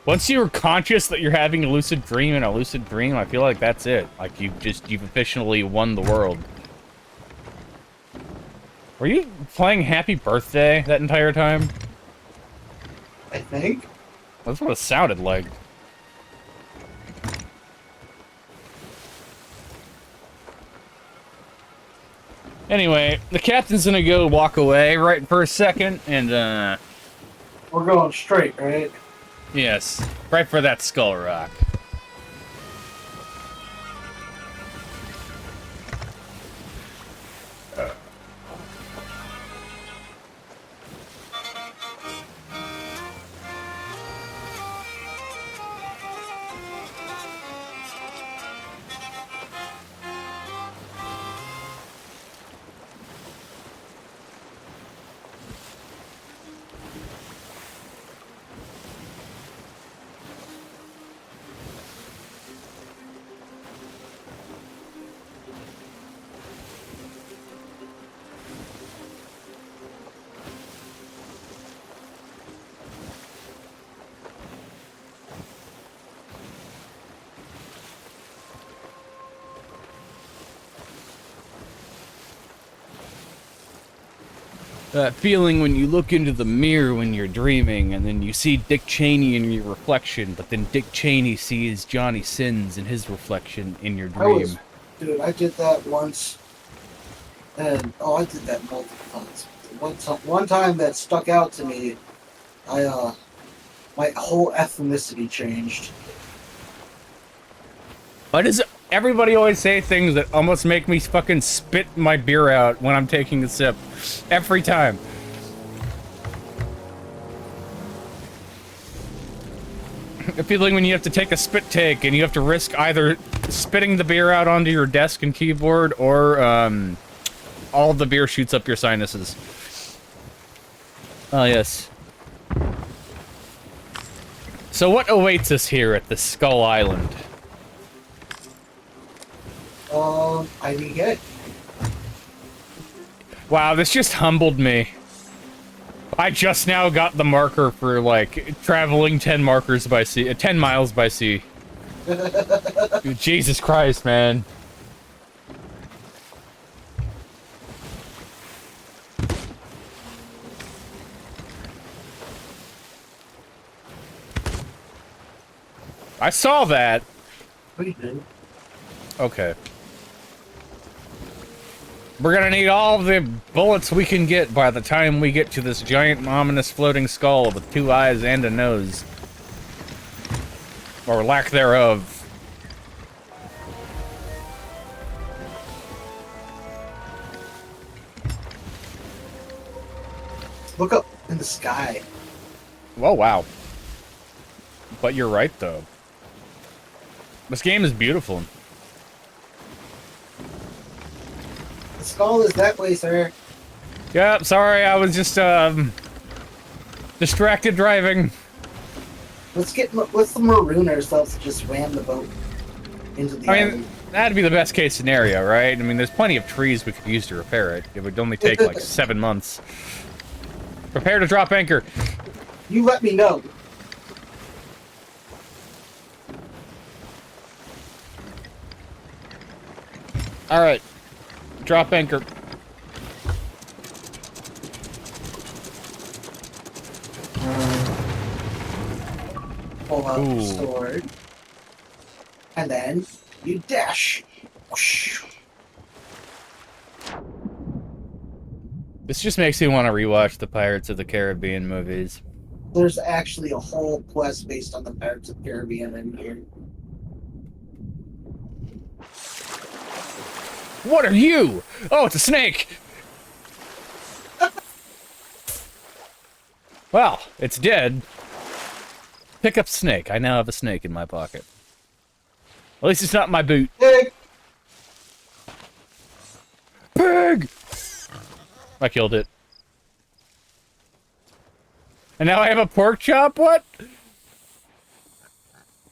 Once you're conscious that you're having a lucid dream and a lucid dream, I feel like that's it. Like, you've officially won the world. Were you playing Happy Birthday that entire time? I think. That's what it sounded like. Anyway, the captain's gonna go walk away right for a second, and, We're going straight, right? yes, right for that skull rock. That feeling when you look into the mirror when you're dreaming, and then you see Dick Cheney in your reflection, but then Dick Cheney sees Johnny Sins in his reflection in your dream. Dude, I did that once, and I did that multiple times. One time that stuck out to me, my whole ethnicity changed. Why does everybody always say things that almost make me fucking spit my beer out when I'm taking a sip? Every time. A feeling when you have to take a spit take and you have to risk either spitting the beer out onto your desk and keyboard or all the beer shoots up your sinuses. Oh, yes. So what awaits us here at the Skull Island? I didn't get it. Wow, this just humbled me. I just now got the marker for, like, traveling 10 markers by sea, 10 miles by sea. Jesus Christ, man. I saw that. What you did? Okay. We're gonna need all the bullets we can get by the time we get to this giant, ominous floating skull with 2 eyes and a nose. Or lack thereof. Look up in the sky. Oh, wow. But you're right, though. This game is beautiful. The skull is that way, sir. Yep, sorry, I was just, distracted driving. Let's the maroon ourselves and just ram the boat into the I mean, island. that'd be the best case scenario, right? I mean, there's plenty of trees we could use to repair it. It would only take, like, 7 months. Prepare to drop anchor. You let me know. Alright. Drop anchor. Pull out Ooh. your sword. And then you dash. Whoosh. This just makes me want to rewatch the Pirates of the Caribbean movies. There's actually a whole quest based on the Pirates of the Caribbean in here. What are you? Oh, it's a snake! Well, it's dead. Pick up snake. I now have a snake in my pocket. At least it's not in my boot. Pig! Pig! I killed it. And now I have a pork chop? What?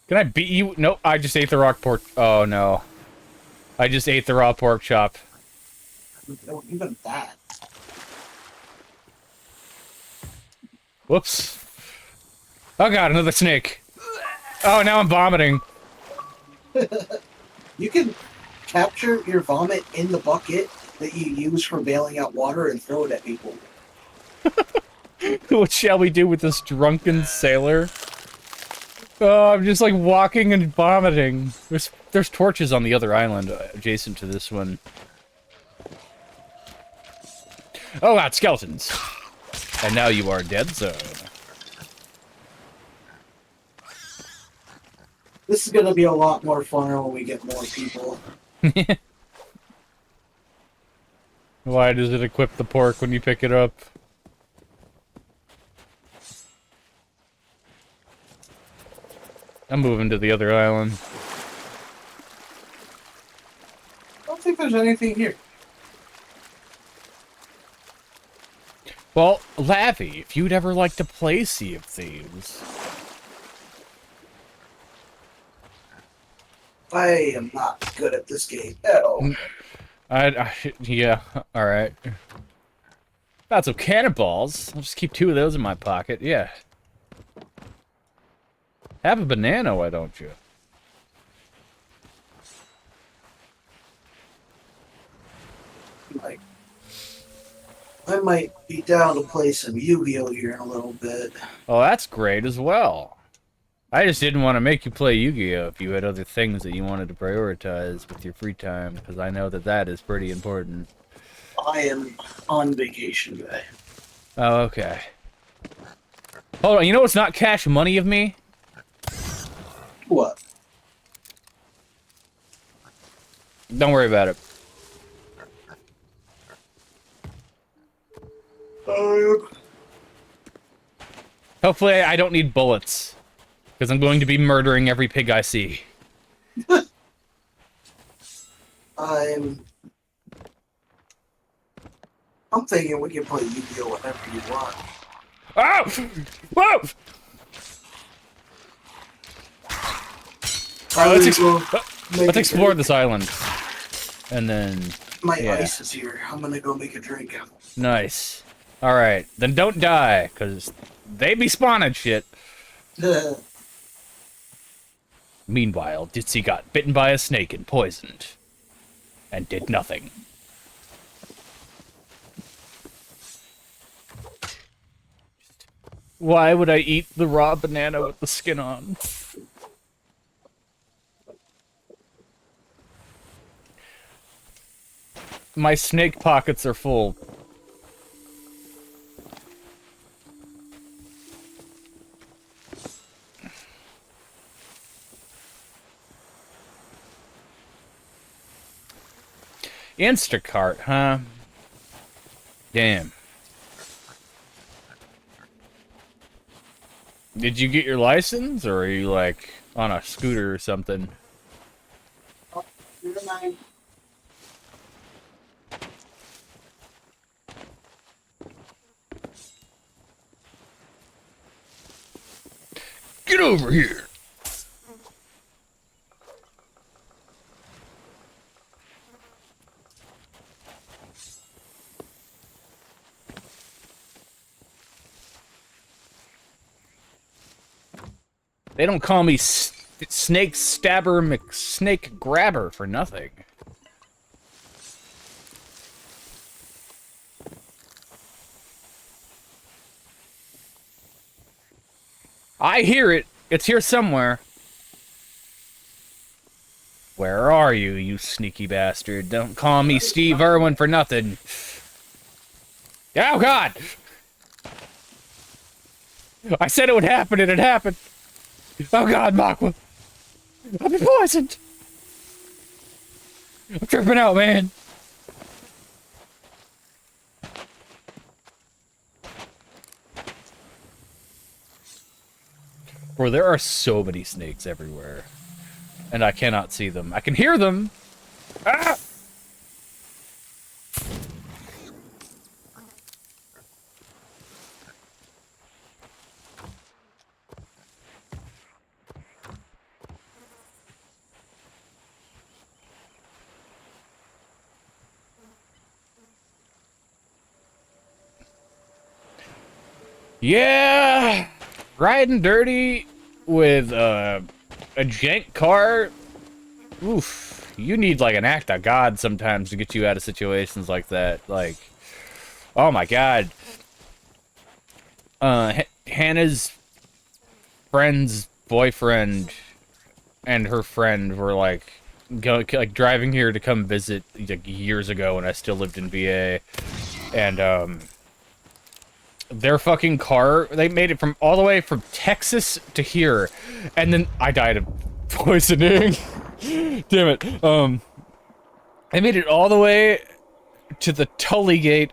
Can I beat you? Nope, I just ate the raw pork. Oh, no. I just ate the raw pork chop. Oh, even that. Whoops. Oh god, another snake. Oh, now I'm vomiting. You can capture your vomit in the bucket that you use for bailing out water and throw it at people. What shall we do with this drunken sailor? Oh, I'm just like walking and vomiting. There's torches on the other island adjacent to this one. Oh, God, skeletons. And now you are dead zone. This is gonna be a lot more fun when we get more people. Why does it equip the pork when you pick it up? I'm moving to the other island. I don't think there's anything here. Well, Lavi, if you'd ever like to play Sea of Thieves... I am not good at this game at all. Yeah, alright. Got some cannonballs. I'll just keep 2 of those in my pocket, yeah. Have a banana, why don't you? Like, I might be down to play some Yu-Gi-Oh! Here in a little bit. Oh, that's great as well. I just didn't want to make you play Yu-Gi-Oh! If you had other things that you wanted to prioritize with your free time, because I know that that is pretty important. I am on vacation, guy. Oh, okay. Hold on, you know what's not cash money of me? What? Don't worry about it. Hopefully I don't need bullets. Because I'm going to be murdering every pig I see. I'm thinking we can play Yu-Gi-Oh! Whenever you want. Oh! Whoa! Alright, let's explore this island. And then... My yeah. ice is here. I'm gonna go make a drink. Nice. Alright, then don't die, because they be spawning shit. Meanwhile, Ditzy got bitten by a snake and poisoned. And did nothing. Why would I eat the raw banana with the skin on? My snake pockets are full. Instacart, huh? Damn. Did you get your license, or are you, like, on a scooter or something? Never mind. Get over here! They don't call me Snake Stabber McSnake Grabber for nothing. I hear it. It's here somewhere. Where are you, you sneaky bastard? Don't call me Steve Irwin for nothing. Oh, God! I said it would happen, and it happened. Oh, God, Makwa. I've been poisoned. I'm tripping out, man. Bro, there are so many snakes everywhere. And I cannot see them. I can hear them! Ah! Yeah! Riding dirty with a jank car. Oof. You need like an act of God sometimes to get you out of situations like that. Like, oh my God. Hannah's friend's boyfriend and her friend were like driving here to come visit like years ago when I still lived in VA, and their fucking car, they made it from all the way from Texas to here, and then I died of poisoning. Damn it. They made it all the way to the Tully Gate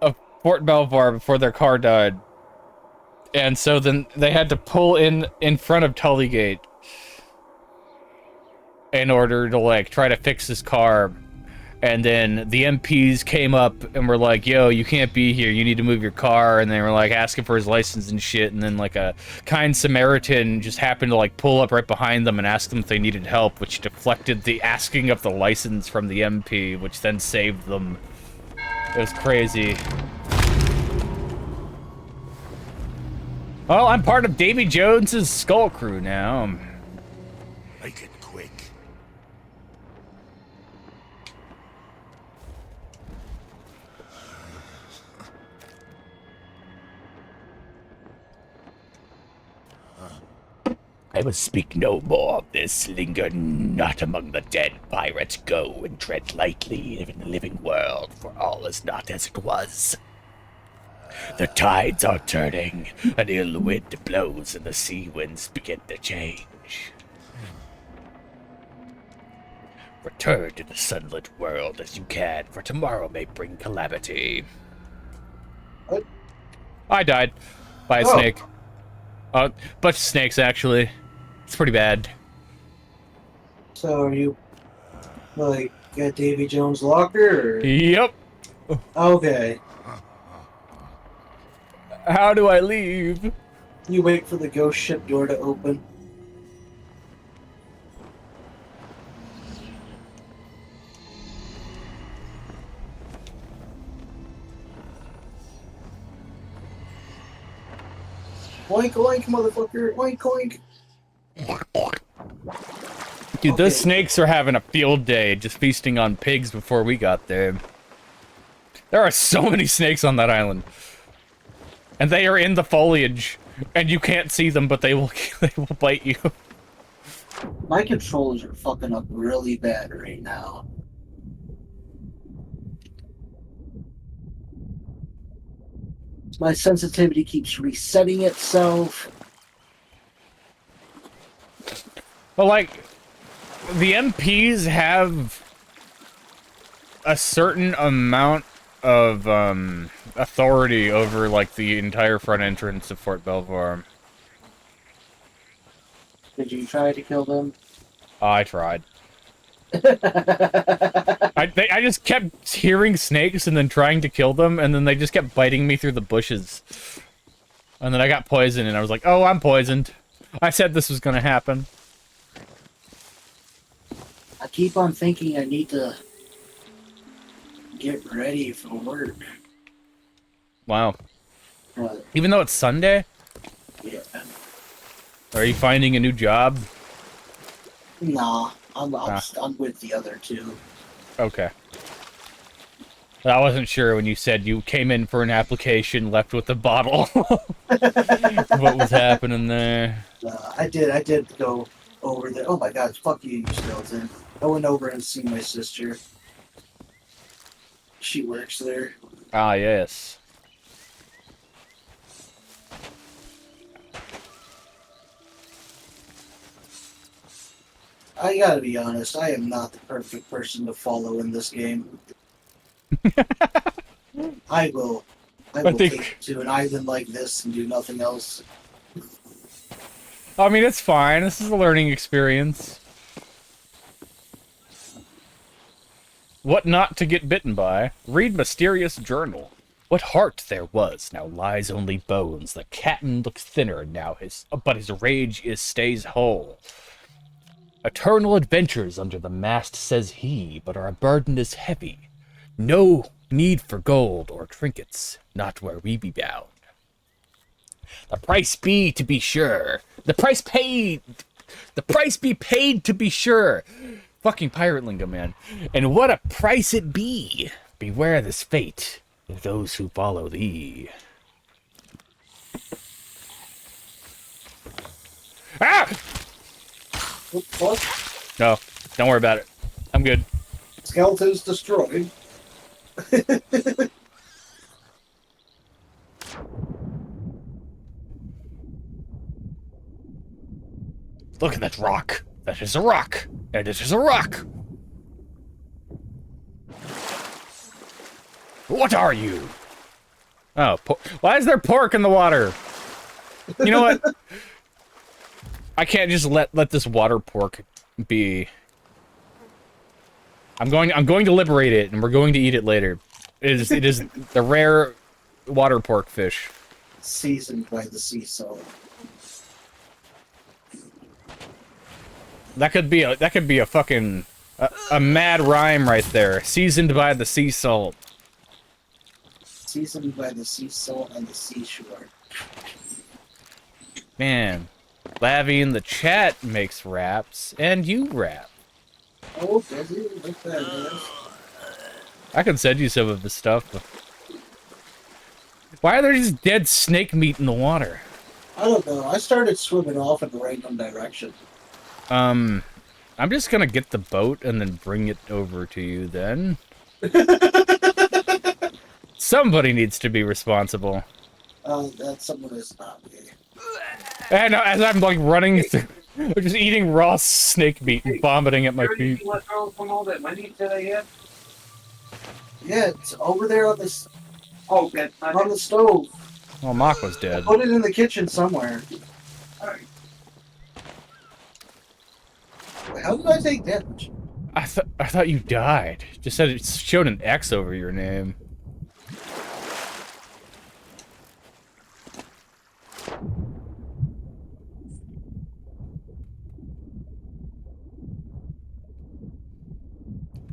of Fort Belvoir before their car died. And so then they had to pull in front of Tully Gate in order to like try to fix this car. And then the MPs came up and were like, yo, you can't be here, you need to move your car. And they were like asking for his license and shit. And then like a kind Samaritan just happened to like pull up right behind them and ask them if they needed help, which deflected the asking of the license from the MP, which then saved them. It was crazy. Well, I'm part of Davy Jones's Skull Crew now. Make it quick. I will speak no more of this. Linger not among the dead, pirates. Go and tread lightly in the living world, for all is not as it was. The tides are turning, an ill wind blows, and the sea winds begin to change. Return to the sunlit world as you can, for tomorrow may bring calamity. What? I died by a snake. Bunch of snakes, actually. It's pretty bad. So are you, like, at Davy Jones' locker, or? Yep. Okay. How do I leave? You wait for the ghost ship door to open. Oink oink, motherfucker! Oink oink! Dude, those Okay. snakes are having a field day, just feasting on pigs before we got there. There are so many snakes on that island. And they are in the foliage. And you can't see them, but they will they will bite you. My controllers are fucking up really bad right now. My sensitivity keeps resetting itself. But like, the MPs have a certain amount of authority over like the entire front entrance of Fort Belvoir. Did you try to kill them? I tried. I just kept hearing snakes and then trying to kill them, and then they just kept biting me through the bushes. And then I got poisoned, and I was like, oh, I'm poisoned. I said this was gonna happen. I keep on thinking I need to get ready for work. Wow. But, Even though it's Sunday? yeah. Are you finding a new job? Nah, I'm with the other two. Okay. I wasn't sure when you said you came in for an application, left with a bottle. What was happening there? I did go over there. Oh my god, fuck you, you skeleton. I went over and seen my sister. She works there. Ah, yes. I gotta be honest, I am not the perfect person to follow in this game. I will think- take you to an island like this and do nothing else. I mean, it's fine. This is a learning experience. What not to get bitten by? Read mysterious journal. What heart there was, now lies only bones. The captain looks thinner now, but his rage stays whole. Eternal adventures under the mast, says he, but our burden is heavy. No need for gold or trinkets, not where we be bound. The price be to be sure. The price paid. The price be paid to be sure. Fucking pirate lingo, man. And what a price it be. Beware this fate of those who follow thee. Ah! What? No, don't worry about it. I'm good. Skeletons destroyed. Look at that rock. That is a rock. And it is a rock. What are you? Oh, why is there pork in the water? You know what? I can't just let this water pork be. I'm going to liberate it, and we're going to eat it later. It is the rare water pork fish. Seasoned by the sea salt. That could be a fucking a mad rhyme right there. Seasoned by the sea salt. Seasoned by the sea salt and the seashore. Man, Lavi in the chat makes raps, and you rap. Oh, does it? Look at that, I can send you some of this stuff. But why are there just dead snake meat in the water? I don't know. I started swimming off in the random direction. I'm just gonna get the boat and then bring it over to you then. Somebody needs to be responsible. That someone is not me. And as I'm like running through, just eating raw snake meat and vomiting at my feet. Let go from all that money that I had? Yeah, it's over there on this Oh, okay. on the stove. Well, Mock was dead. Put it in the kitchen somewhere. Alright. How did I take damage? I thought you died. Just said it showed an X over your name.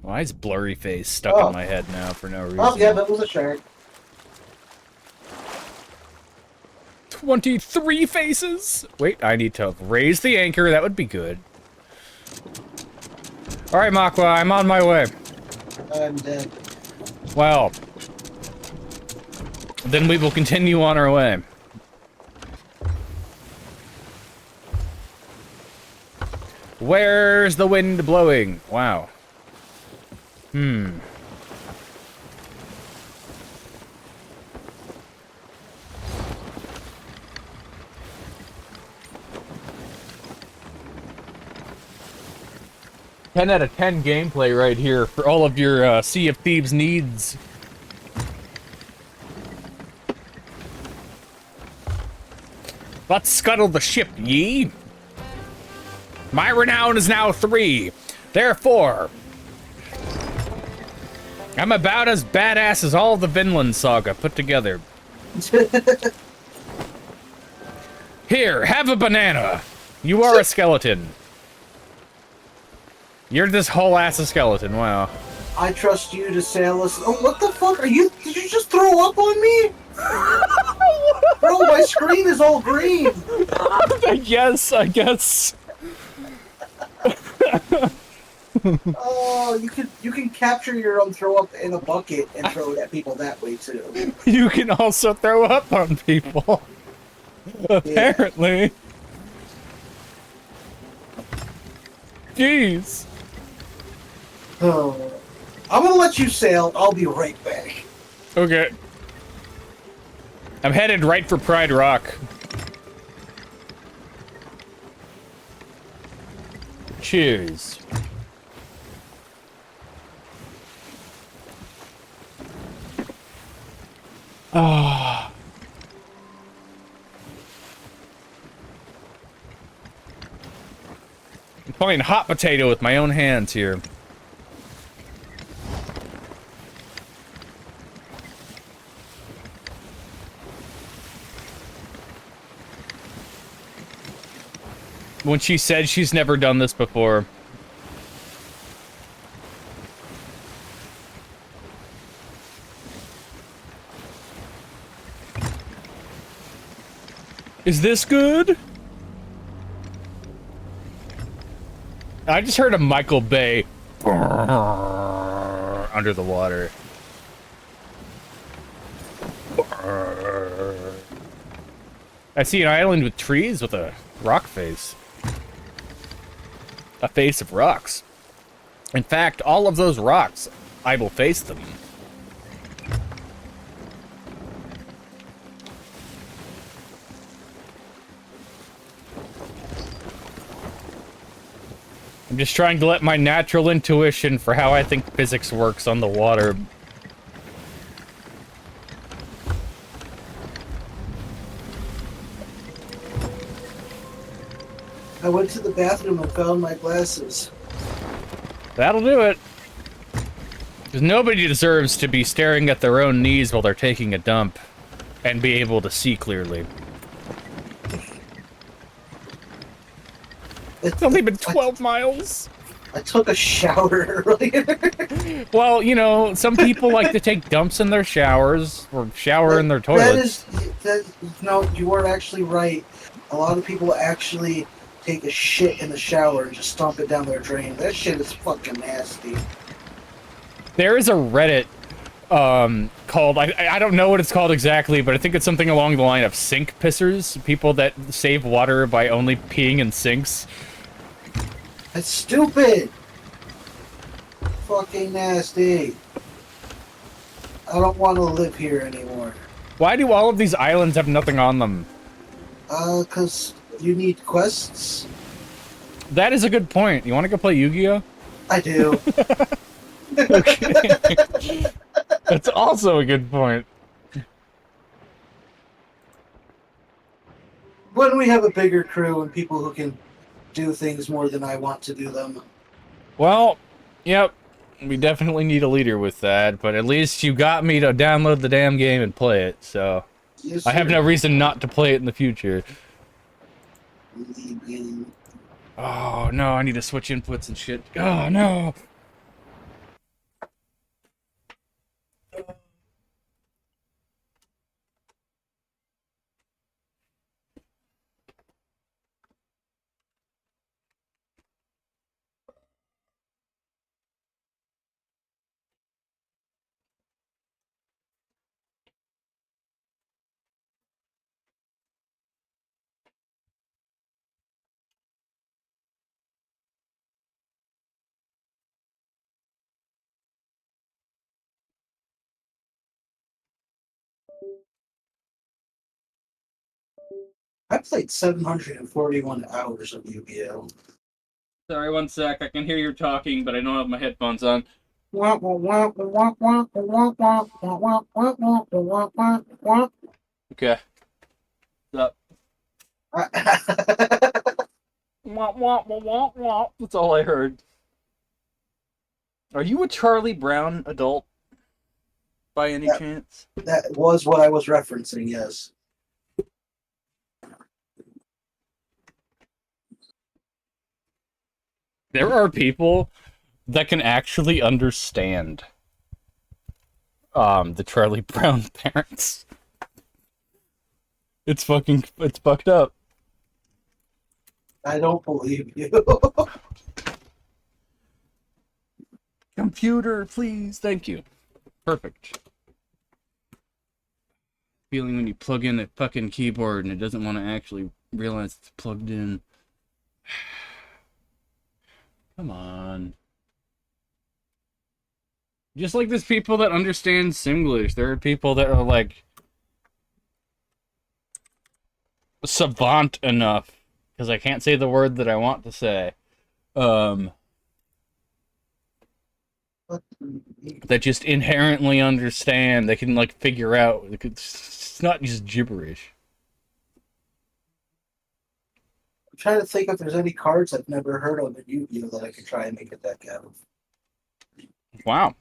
Why is blurry face stuck in my head now for no reason? Oh, yeah, that was a shark. 23 faces? Wait, I need to raise the anchor. That would be good. Alright, Makwa, I'm on my way. I'm dead. Well, then we will continue on our way. Where's the wind blowing? Wow. Ten out of 10 gameplay right here for all of your Sea of Thieves needs. Let's scuttle the ship, ye. My renown is now 3. Therefore, I'm about as badass as all the Vinland Saga put together. Here, have a banana. You are a skeleton. You're this whole ass a skeleton, wow. I trust you to sail us. Oh, what the fuck? Did you just throw up on me? Bro, my screen is all green. Yes, I guess. Oh, you can capture your own throw up in a bucket and throw it at people that way too. You can also throw up on people. Apparently. Jeez. Oh, I'm gonna let you sail. I'll be right back. Okay. I'm headed right for Pride Rock. Cheers. Ah. I'm playing hot potato with my own hands here. When she said she's never done this before. Is this good? I just heard a Michael Bay under the water. I see an island with trees with a rock face. A face of rocks. In fact, all of those rocks, I will face them. I'm just trying to let my natural intuition for how I think physics works on the water. I went to the bathroom and found my glasses. That'll do it. Because nobody deserves to be staring at their own knees while they're taking a dump and be able to see clearly. It's only been 12 miles. I took a shower earlier. Well, you know, some people like to take dumps in their showers or shower in their toilets. No, you are actually right. A lot of people actually take a shit in the shower and just stomp it down their drain. That shit is fucking nasty. There is a Reddit called, I don't know what it's called exactly, but I think it's something along the line of sink pissers. People that save water by only peeing in sinks. That's stupid. Fucking nasty. I don't want to live here anymore. Why do all of these islands have nothing on them? 'Cause you need quests. That is a good point. You want to go play Yu-Gi-Oh? I do. Okay. That's also a good point. When we have a bigger crew and people who can do things more than I want to do them. Well, yep. We definitely need a leader with that, but at least you got me to download the damn game and play it, so Yes, I have sir. no reason not to play it in the future. Leaving. Oh, no, I need to switch inputs and shit. Oh, no. I played 741 hours of Yu-Gi-Oh. Sorry, one sec. I can hear you talking, but I don't have my headphones on. Okay. What's up? Wah, wah, wah, wah, wah. That's all I heard. Are you a Charlie Brown adult by any chance? That was what I was referencing, yes. There are people that can actually understand the Charlie Brown parents. It's fucked up. I don't believe you. Computer, please. Thank you. Perfect. Feeling when you plug in a fucking keyboard and it doesn't want to actually realize it's plugged in. Come on. Just like there's people that understand Simglish, there are people that are like savant enough, because I can't say the word that I want to say, that just inherently understand. They can like figure out. It's not just gibberish. I'm trying to think if there's any cards I've never heard of in Yu-Gi-Oh that I could try and make a deck out of. Wow.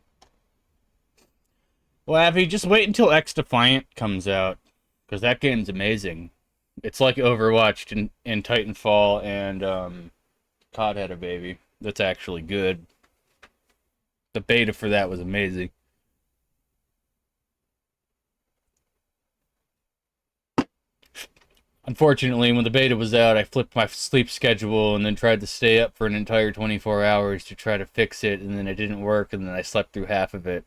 Well, Abby, just wait until X Defiant comes out, because that game's amazing. It's like Overwatch and Titanfall and COD had a baby. That's actually good. The beta for that was amazing. Unfortunately, when the beta was out, I flipped my sleep schedule and then tried to stay up for an entire 24 hours to try to fix it, and then it didn't work, and then I slept through half of it.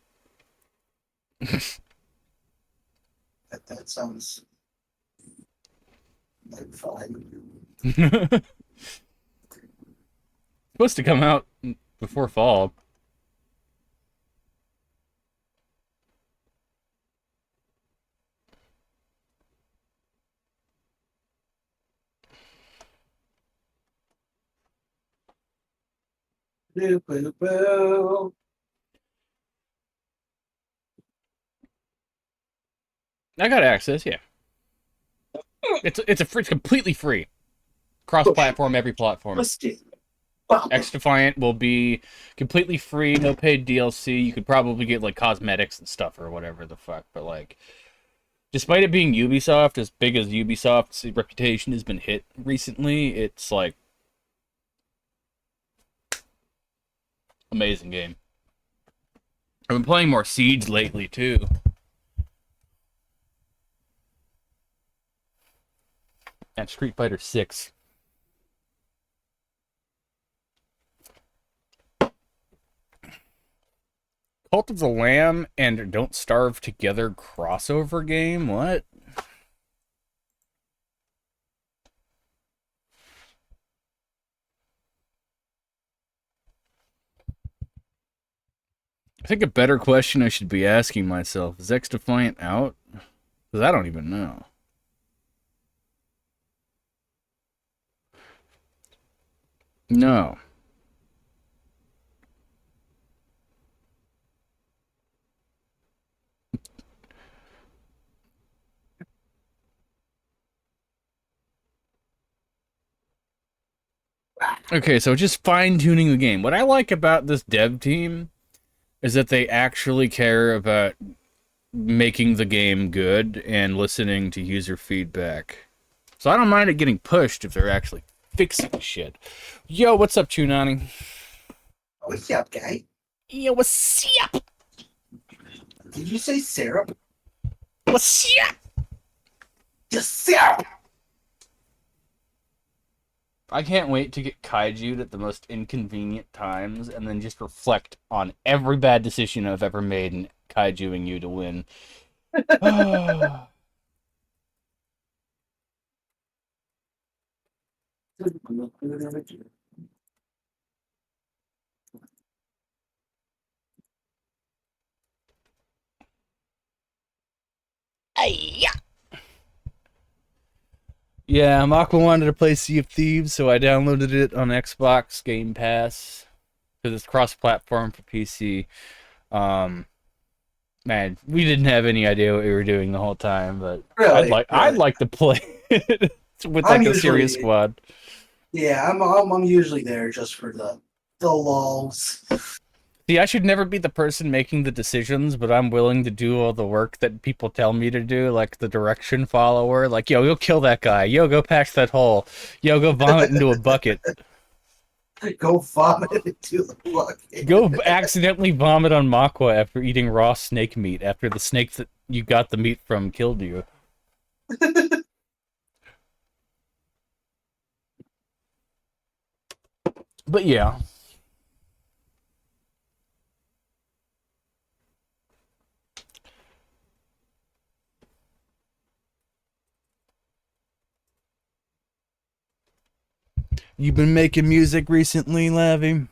That sounds like fine. Supposed to come out before fall. Boo, boo, boo. I got access, yeah. It's completely free. Cross-platform, every platform. X Defiant will be completely free, no paid DLC. You could probably get like cosmetics and stuff or whatever the fuck, but like, despite it being Ubisoft, as big as Ubisoft's reputation has been hit recently, it's like amazing game. I've been playing more Siege lately too. And Street Fighter 6. Cult of the Lamb and Don't Starve Together crossover game? What? I think a better question I should be asking myself, is X Defiant out? Because I don't even know. No. Okay, so just fine-tuning the game. What I like about this dev team is that they actually care about making the game good and listening to user feedback. So I don't mind it getting pushed if they're actually fixing shit. Yo, what's up, Chunani? What's up, guy? Yo, what's up? Did you say syrup? What's up? Just syrup! I can't wait to get kaiju'd at the most inconvenient times and then just reflect on every bad decision I've ever made in kaijuing you to win. Yeah. Yeah, Mako wanted to play Sea of Thieves, so I downloaded it on Xbox Game Pass because it's cross-platform for PC. Um, man, we didn't have any idea what we were doing the whole time, but Really, I'd really. like to play it with I'm like a serious usually, squad. yeah, I'm usually there just for the lulls. See, I should never be the person making the decisions, but I'm willing to do all the work that people tell me to do, like the direction follower. Like, yo, go kill that guy. Yo, go patch that hole. Yo, go vomit into a bucket. Go vomit into the bucket. Go accidentally vomit on Makwa after eating raw snake meat, after the snake that you got the meat from killed you. But yeah. You been making music recently, Lavi?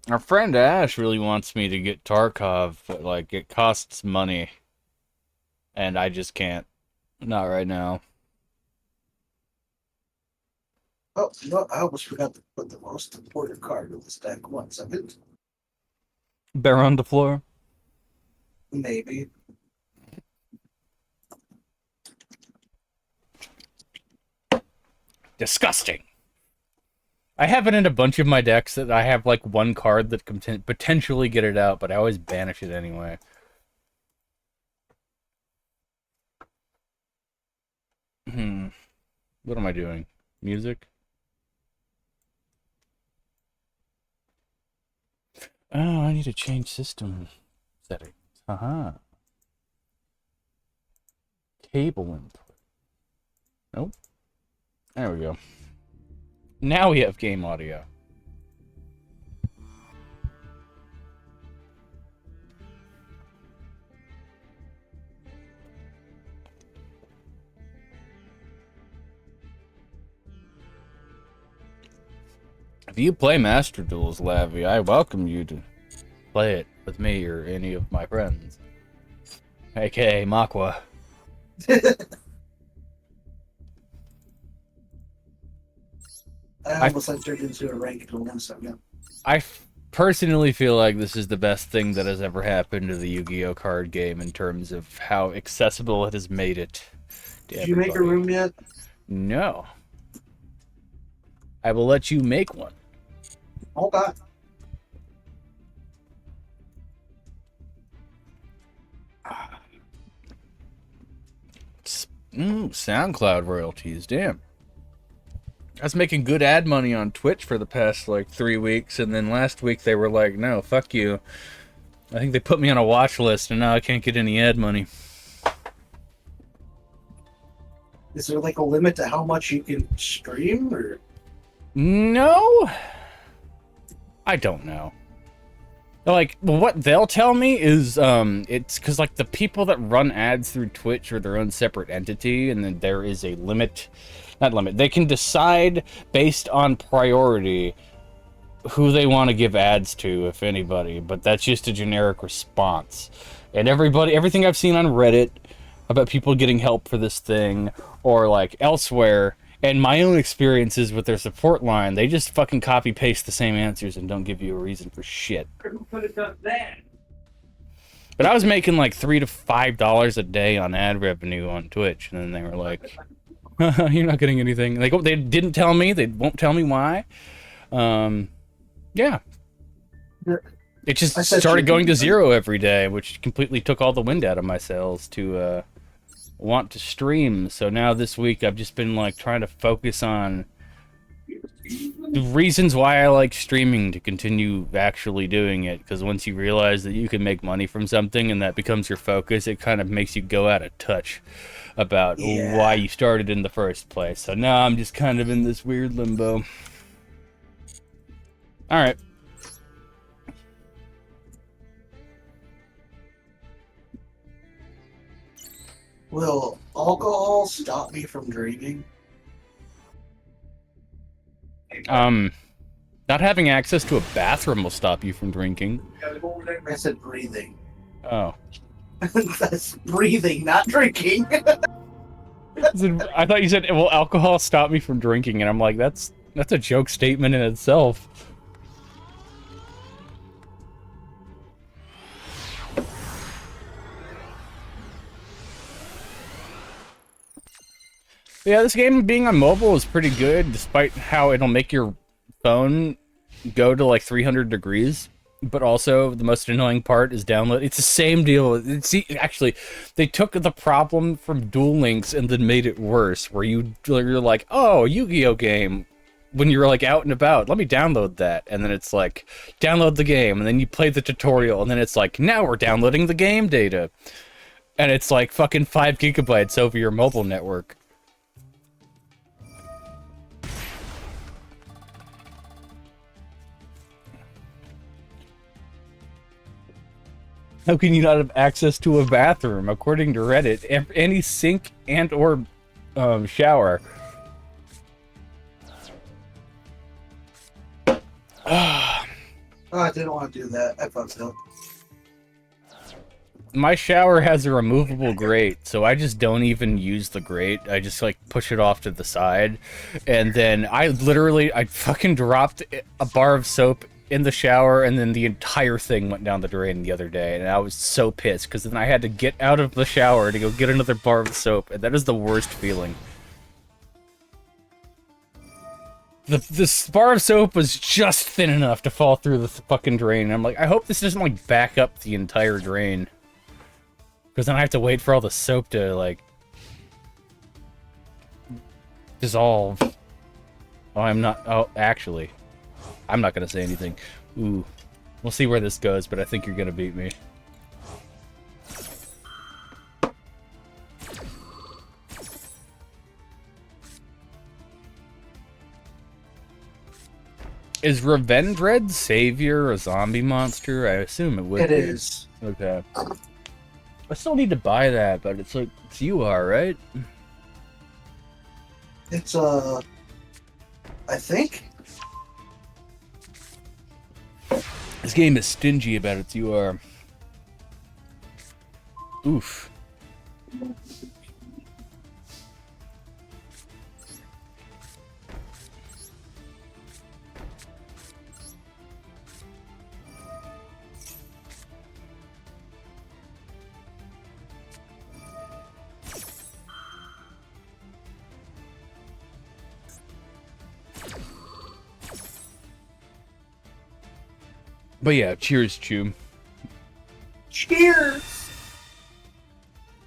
Our friend Ash really wants me to get Tarkov, but like it costs money. And I just can't. Not right now. Oh, no, I almost forgot to put the most important card in the stack. 1 second. Baron de Fleur? Maybe. Disgusting. I have it in a bunch of my decks that I have like one card that can potentially get it out, but I always banish it anyway. What am I doing? Music? Oh, I need to change system settings. Cable input. Nope. There we go. Now we have game audio. If you play Master Duels, Lavi, I welcome you to play it with me or any of my friends. AKA Makwa. I almost entered into a ranked one, so yeah. I personally feel like this is the best thing that has ever happened to the Yu-Gi-Oh card game in terms of how accessible it has made it to Did you make a everybody. room yet? No. I will let you make one. Oh, God. SoundCloud royalties, damn. I was making good ad money on Twitch for the past, like, 3 weeks, and then last week they were like, no, fuck you. I think they put me on a watch list, and now I can't get any ad money. Is there, like, a limit to how much you can stream, or...? No? I don't know. Like, what they'll tell me is, it's because, like, the people that run ads through Twitch are their own separate entity, and then there is a limit. Not limit. They can decide based on priority who they want to give ads to, if anybody, but that's just a generic response. And everything I've seen on Reddit about people getting help for this thing, or, like, elsewhere, and my own experiences with their support line, they just fucking copy-paste the same answers and don't give you a reason for shit. Who could have done that? But I was making like $3 to $5 a day on ad revenue on Twitch, and then they were like, "You're not getting anything." Like, they didn't tell me. They won't tell me why. Yeah. It just started going to zero every day, which completely took all the wind out of my sails to want to stream. So now this week I've just been like trying to focus on the reasons why I like streaming to continue actually doing it, because once you realize that you can make money from something and that becomes your focus, it kind of makes you go out of touch about why you started in the first place. So now I'm just kind of in this weird limbo. Alright. Will alcohol stop me from dreaming? Not having access to a bathroom will stop you from drinking. I said breathing. Oh. That's breathing, not drinking. I thought you said, well, alcohol stopped me from drinking, and I'm like, that's a joke statement in itself. Yeah, this game being on mobile is pretty good, despite how it'll make your phone go to like 300 degrees. But also, the most annoying part is download. It's the same deal. Actually, they took the problem from Duel Links and then made it worse, where you're like, oh, Yu-Gi-Oh game, when you're like out and about, let me download that. And then it's like, download the game, and then you play the tutorial, and then it's like, now we're downloading the game data. And it's like fucking 5 gigabytes over your mobile network. How can you not have access to a bathroom? According to Reddit, any sink and or shower. Oh, I didn't want to do that. I fucked up. My shower has a removable grate, so I just don't even use the grate. I just like push it off to the side, and then I fucking dropped a bar of soap in the shower, and then the entire thing went down the drain the other day, and I was so pissed because then I had to get out of the shower to go get another bar of soap, and that is the worst feeling. This bar of soap was just thin enough to fall through the fucking drain. I'm like, I hope this doesn't like back up the entire drain, because then I have to wait for all the soap to like dissolve. Oh, I'm not. Oh, actually, I'm not gonna say anything. Ooh, we'll see where this goes, but I think you're gonna beat me. Is Revendred Savior a zombie monster? I assume it would It be. is. Okay. I still need to buy that, but it's like, it's you are, right? It's, I think. This game is stingy about its UR. Oof. But yeah, cheers, Chew. Cheers!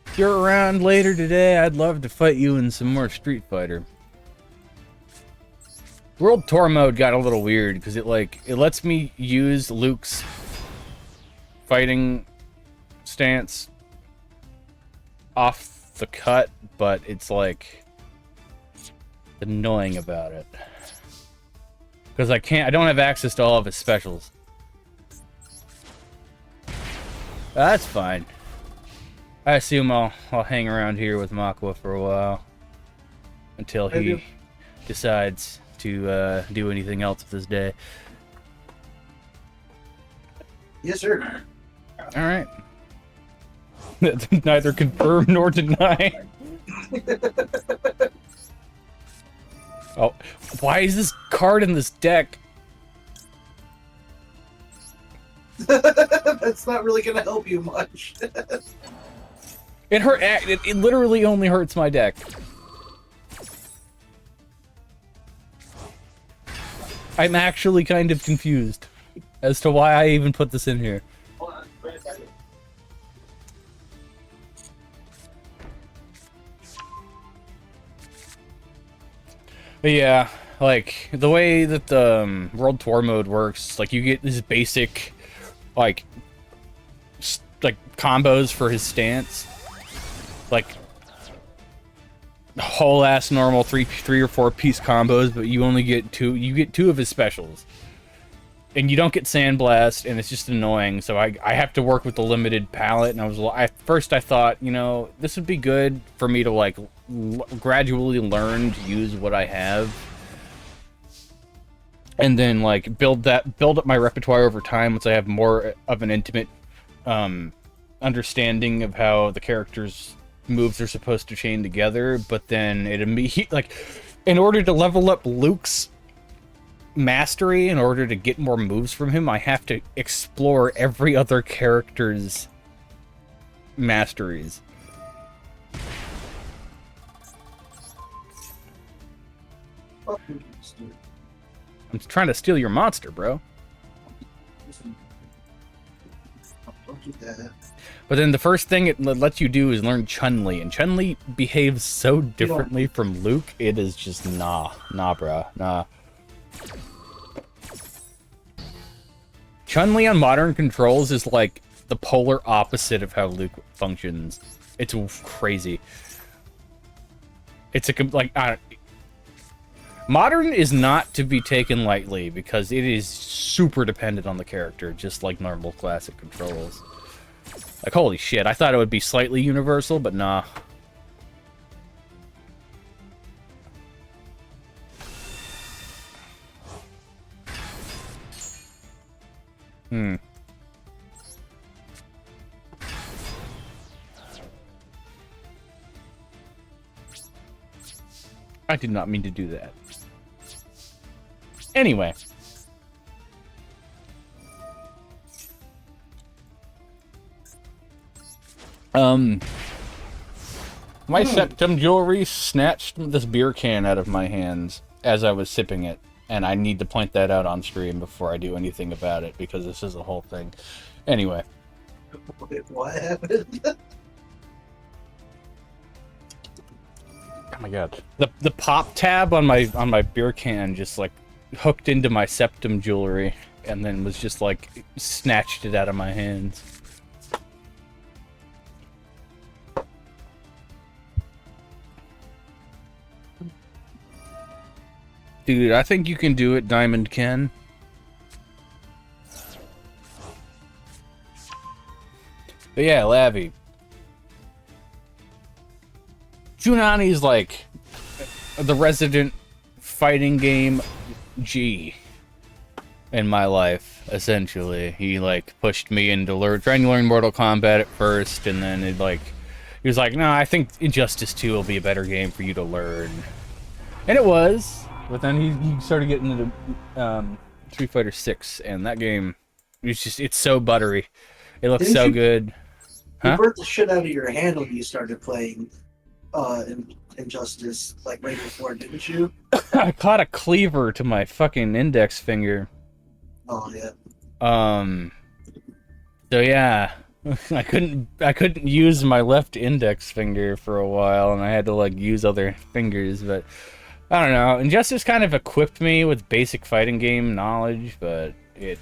If you're around later today, I'd love to fight you in some more Street Fighter. World Tour mode got a little weird because it lets me use Luke's fighting stance off the cut, but it's like annoying about it because I don't have access to all of his specials. That's fine. I assume I'll hang around here with Makwa for a while until he decides to do anything else with his day. Yes, sir. All right. Neither confirm nor deny. Oh, why is this card in this deck? That's not really gonna help you much. It hurt. It literally only hurts my deck. I'm actually kind of confused as to why I even put this in here. But yeah, like the way that the World Tour mode works, like you get this basic, like combos for his stance, like whole ass normal three or four piece combos, but you only get two. You get two of his specials, and you don't get Sandblast, and it's just annoying. So I have to work with the limited palette. And at first I thought, you know, this would be good for me to like gradually learn to use what I have. and then like build up my repertoire over time once I have more of an intimate understanding of how the characters' moves are supposed to chain together. But then it immediately, like, in order to level up Luke's mastery, in order to get more moves from him, I have to explore every other character's masteries. I'm trying to steal your monster, bro. Don't do that. But then the first thing it lets you do is learn Chun-Li, and Chun-Li behaves so differently from Luke, it is just nah, bro, nah. Chun-Li on modern controls is like the polar opposite of how Luke functions. It's crazy. It's modern is not to be taken lightly because it is super dependent on the character, just like normal classic controls. Like, holy shit, I thought it would be slightly universal, but nah. I did not mean to do that. Anyway. My septum jewelry snatched this beer can out of my hands as I was sipping it, and I need to point that out on stream before I do anything about it, because this is a whole thing. Anyway. What happened? Oh my god. The pop tab on my beer can just like hooked into my septum jewelry and then was just like snatched it out of my hands. Dude, I think you can do it, Diamond Ken. But yeah, Lavi. Junani's like the resident fighting game G in my life, essentially. He like pushed me into trying to learn Mortal Kombat at first, and then he was like, no, I think Injustice 2 will be a better game for you to learn. And it was, but then he started getting into Street Fighter 6, and that game, it's so buttery. It looks so good. You burnt the shit out of your hand when you started playing Injustice, like right before, didn't you? I caught a cleaver to my fucking index finger. Oh yeah. So yeah, I couldn't use my left index finger for a while, and I had to like use other fingers. But I don't know. Injustice kind of equipped me with basic fighting game knowledge, but it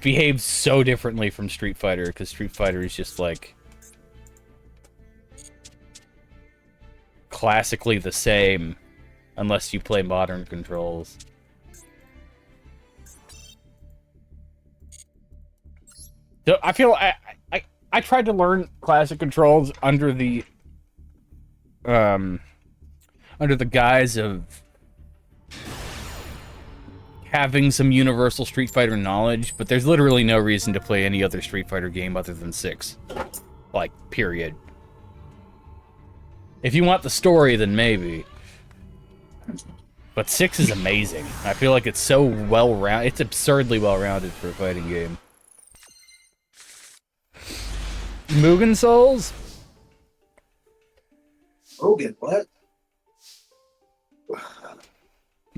behaves so differently from Street Fighter, because Street Fighter is just like classically the same unless you play modern controls. So I feel I tried to learn classic controls under the guise of having some universal Street Fighter knowledge, but there's literally no reason to play any other Street Fighter game other than 6. Like, period. If you want the story, then maybe. But 6 is amazing. I feel like it's so well-rounded. It's absurdly well-rounded for a fighting game. Mugen Souls? Mugen, what?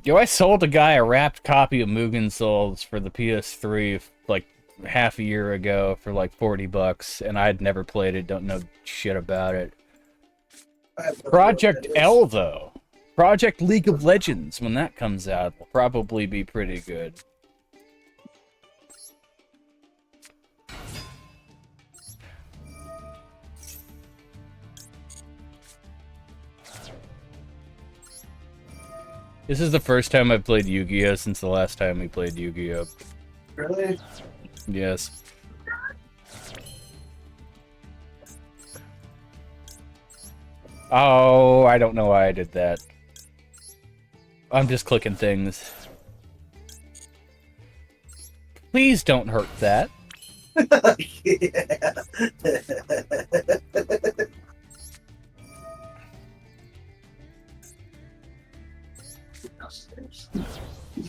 Yo, I sold a guy a wrapped copy of Mugen Souls for the PS3 like half a year ago for like $40, and I'd never played it, don't know shit about it. Project L, though. Project League of Legends, when that comes out, will probably be pretty good. This is the first time I've played Yu-Gi-Oh! Since the last time we played Yu-Gi-Oh! Really? Yes. Oh, I don't know why I did that. I'm just clicking things. Please don't hurt that.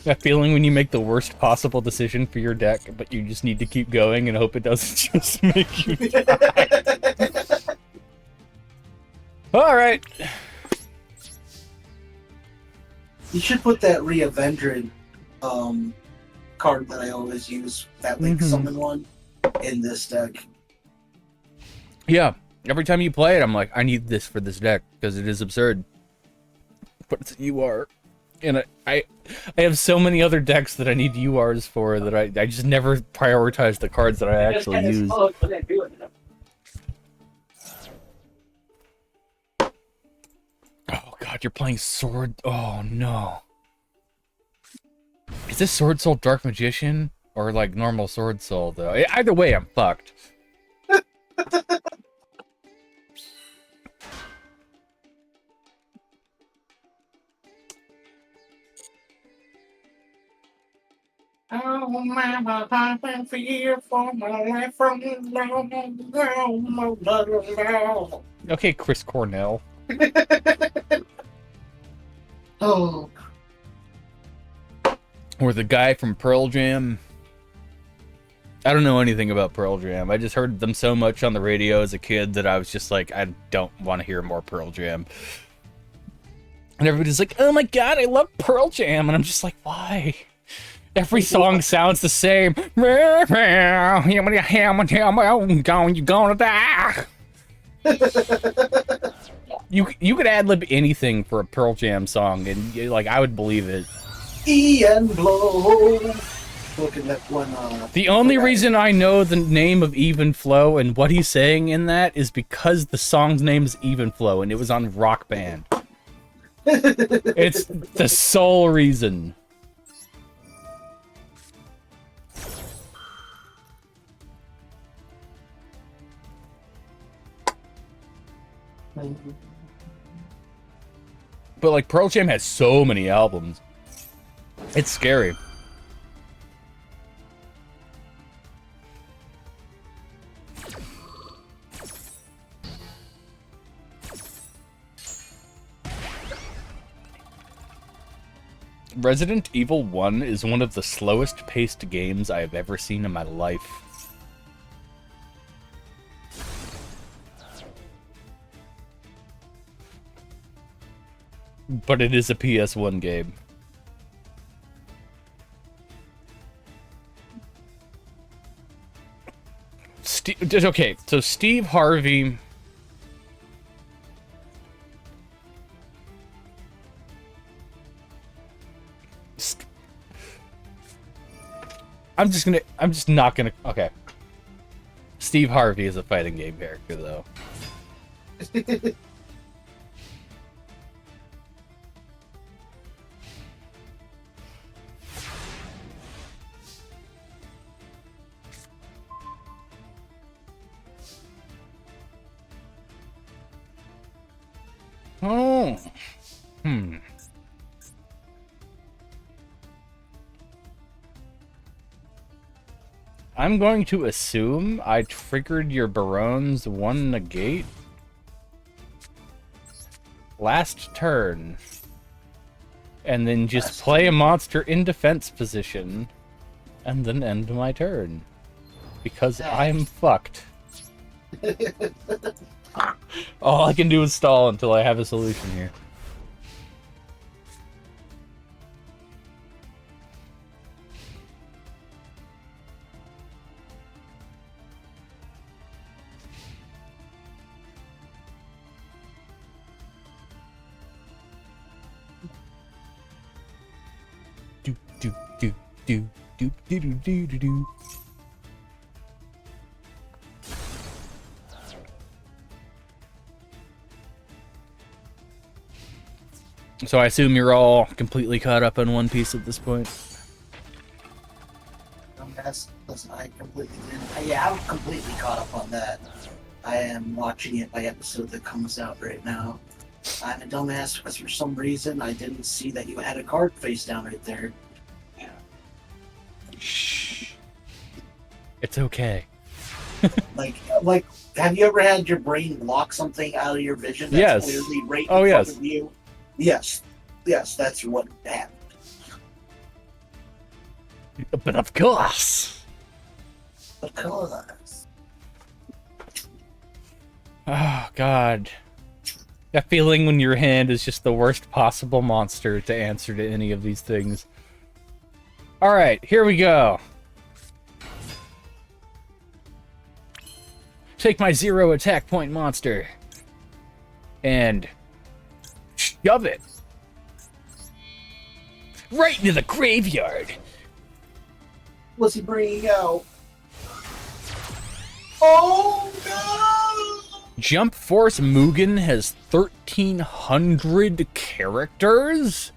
That feeling when you make the worst possible decision for your deck, but you just need to keep going and hope it doesn't just make you die. Alright. You should put that Re-Avenged card that I always use, that Link Summon one, in this deck. Yeah. Every time you play it, I'm like, I need this for this deck, because it is absurd. But it's UR. And I have so many other decks that I need URs for that I just never prioritize the cards that I actually use. Oh god, you're playing Sword... Oh no. Is this Sword Soul Dark Magician? Or like normal Sword Soul though? Either way, I'm fucked. Oh, mama, I fear for my life from now. Okay, Chris Cornell. Oh. Or the guy from Pearl Jam. I don't know anything about Pearl Jam. I just heard them so much on the radio as a kid that I was just like, I don't want to hear more Pearl Jam. And everybody's like, oh my god, I love Pearl Jam. And I'm just like, why? Every song sounds the same. You're gonna die. You could ad-lib anything for a Pearl Jam song, and like I would believe it. Ian Blow. Looking at one. The only reason I know the name of Even Flow and what he's saying in that is because the song's name is Even Flow, and it was on Rock Band. It's the sole reason. But like Pearl Jam has so many albums. It's scary. Resident Evil 1 is one of the slowest paced games I have ever seen in my life. But it is a PS1 game. Okay, so Steve Harvey... I'm just not gonna... Okay. Steve Harvey is a fighting game character, though. Oh. I'm going to assume I triggered your Baron's one negate last turn. And then just play a monster in defense position. And then end my turn. Because I'm fucked. All I can do is stall until I have a solution here. Do do do do do do do do do. So I assume you're all completely caught up on One Piece at this point? Listen, I completely didn't. Yeah, I'm completely caught up on that. I am watching it by episode that comes out right now. I'm a dumbass because for some reason I didn't see that you had a card face down right there. Shh. It's okay. Like, have you ever had your brain block something out of your vision that's Yes. clearly right Oh, in front yes. of you? Yes. Yes, that's what happened. But of course. Of course. Oh, God. That feeling when your hand is just the worst possible monster to answer to any of these things. Alright, here we go. Take my 0 attack point monster. And shove it. Right into the graveyard. What's he bringing out? Oh, no! Jump Force Mugen has 1,300 characters?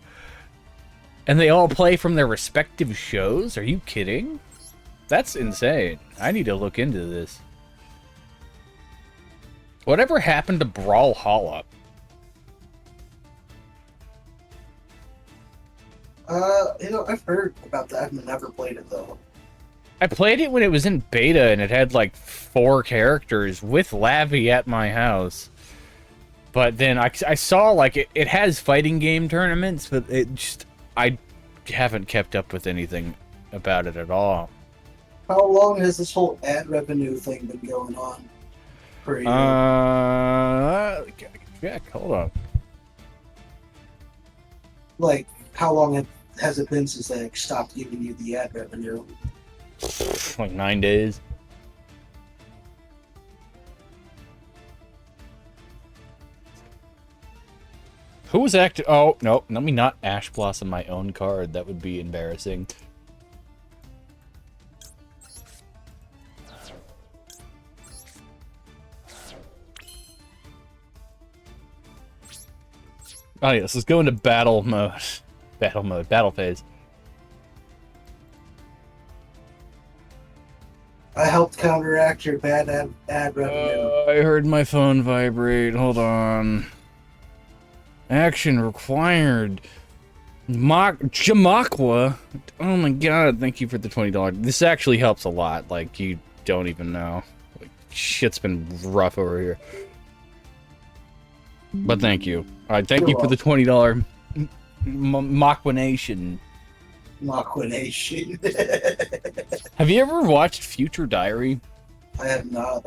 And they all play from their respective shows? Are you kidding? That's insane. I need to look into this. Whatever happened to Brawlhalla? I've heard about that. I've never played it, though. I played it when it was in beta, and it had like 4 characters with Lavi at my house. But then I saw like it has fighting game tournaments, but I haven't kept up with anything about it at all. How long has this whole ad revenue thing been going on? For you? Yeah, hold on. Like, how long has it been since they stopped giving you the ad revenue? Like 9 days. Who was acting? Oh, no. Let me not Ash Blossom my own card. That would be embarrassing. Oh, yes. Let's go into battle mode. Battle phase. I helped counteract your bad ad revenue. I heard my phone vibrate. Hold on. Action required. Jamakwa. Oh my god, thank you for the $20. This actually helps a lot. Like, you don't even know. Like, shit's been rough over here. But thank you. Alright, thank you for the $20 Machwination. Machwination. Have you ever watched Future Diary? I have not.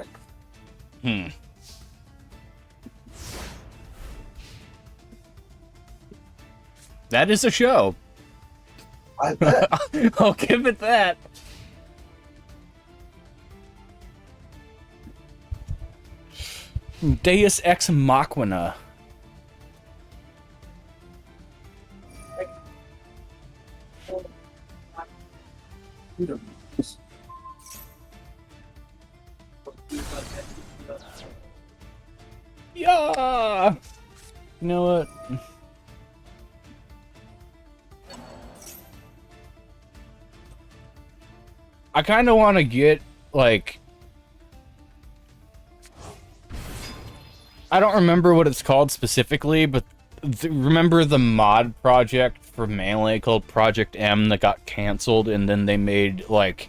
That is a show. I bet. I'll give it that. Deus Ex Machina. Yeah. You know what? I kind of want to get, like... I don't remember what it's called specifically, but remember the mod project for Melee called Project M that got canceled, and then they made, like...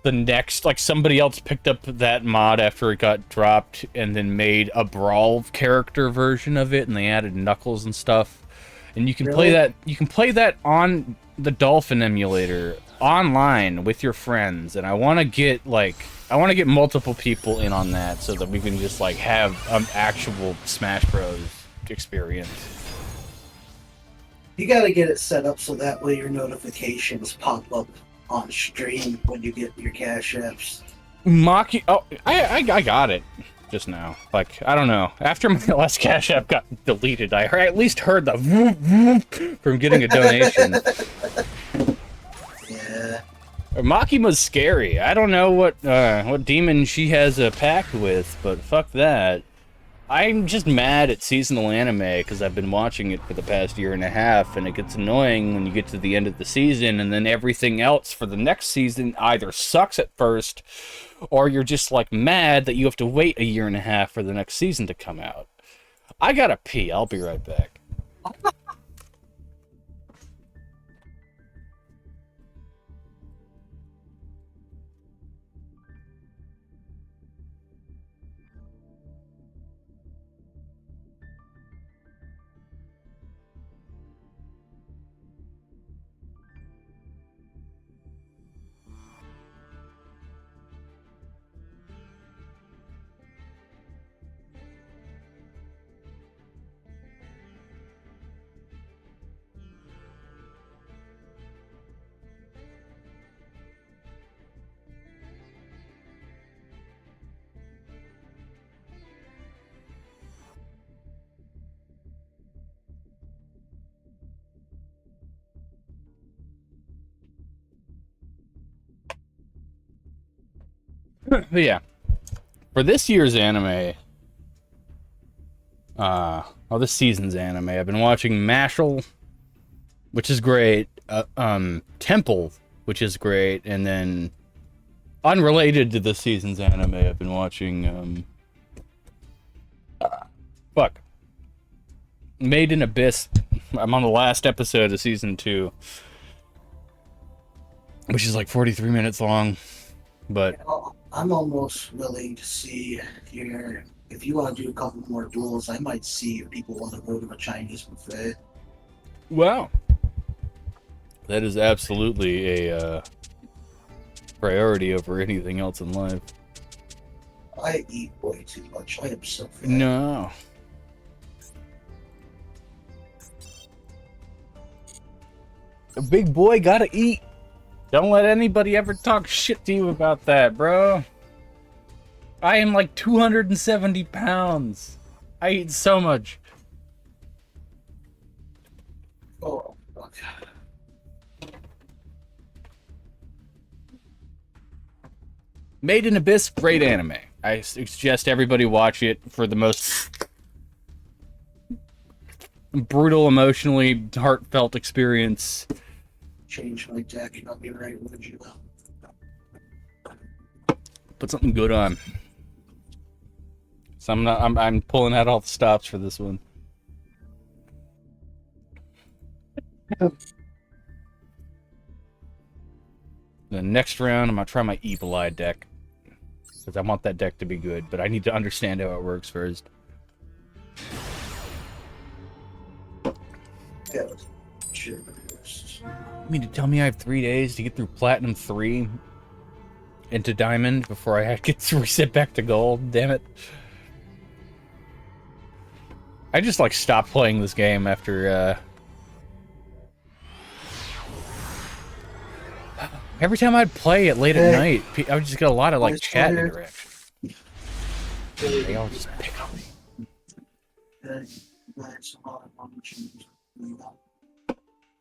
the next, like, somebody else picked up that mod after it got dropped, and then made a Brawl character version of it, and they added Knuckles and stuff. And you can play that, on the Dolphin emulator, online, with your friends, and I want to get, like, multiple people in on that, so that we can just, like, have an actual Smash Bros. Experience. You gotta get it set up so that way your notifications pop up on stream when you get your cash apps. Oh, I got it just now. Like, I don't know. After my last cash app got deleted, I at least heard the whoop whoop from getting a donation. Yeah. Makima's scary. I don't know what demon she has a pact with, but fuck that. I'm just mad at seasonal anime because I've been watching it for the past year and a half, and it gets annoying when you get to the end of the season, and then everything else for the next season either sucks at first, or you're just, like, mad that you have to wait a year and a half for the next season to come out. I gotta pee. I'll be right back. But yeah, for this year's anime, this season's anime, I've been watching Mashal, which is great, Temple, which is great, and then unrelated to this season's anime, I've been watching, Made in Abyss. I'm on the last episode of season 2, which is like 43 minutes long, but... I'm almost willing to see here. If you want to do a couple more duels, I might see if people want to go to a Chinese buffet. Wow. That is absolutely a priority over anything else in life. I eat way too much. I am so fat. No. A big boy gotta eat. Don't let anybody ever talk shit to you about that, bro. I am like 270 pounds. I eat so much. Oh, fuck. Made in Abyss, great anime. I suggest everybody watch it for the most brutal, emotionally heartfelt experience. Change my deck. I'll be right with you. Put something good on. So I'm pulling out all the stops for this one. The next round, I'm gonna try my Evil Eye deck. Because I want that deck to be good, but I need to understand how it works first. Yeah, sure. You mean to tell me I have 3 days to get through Platinum 3 into Diamond before I get to reset back to Gold? Damn it. I just, like, stopped playing this game after, every time I'd play it late at night, I would just get a lot of, like, chat interaction. They all just pick on me.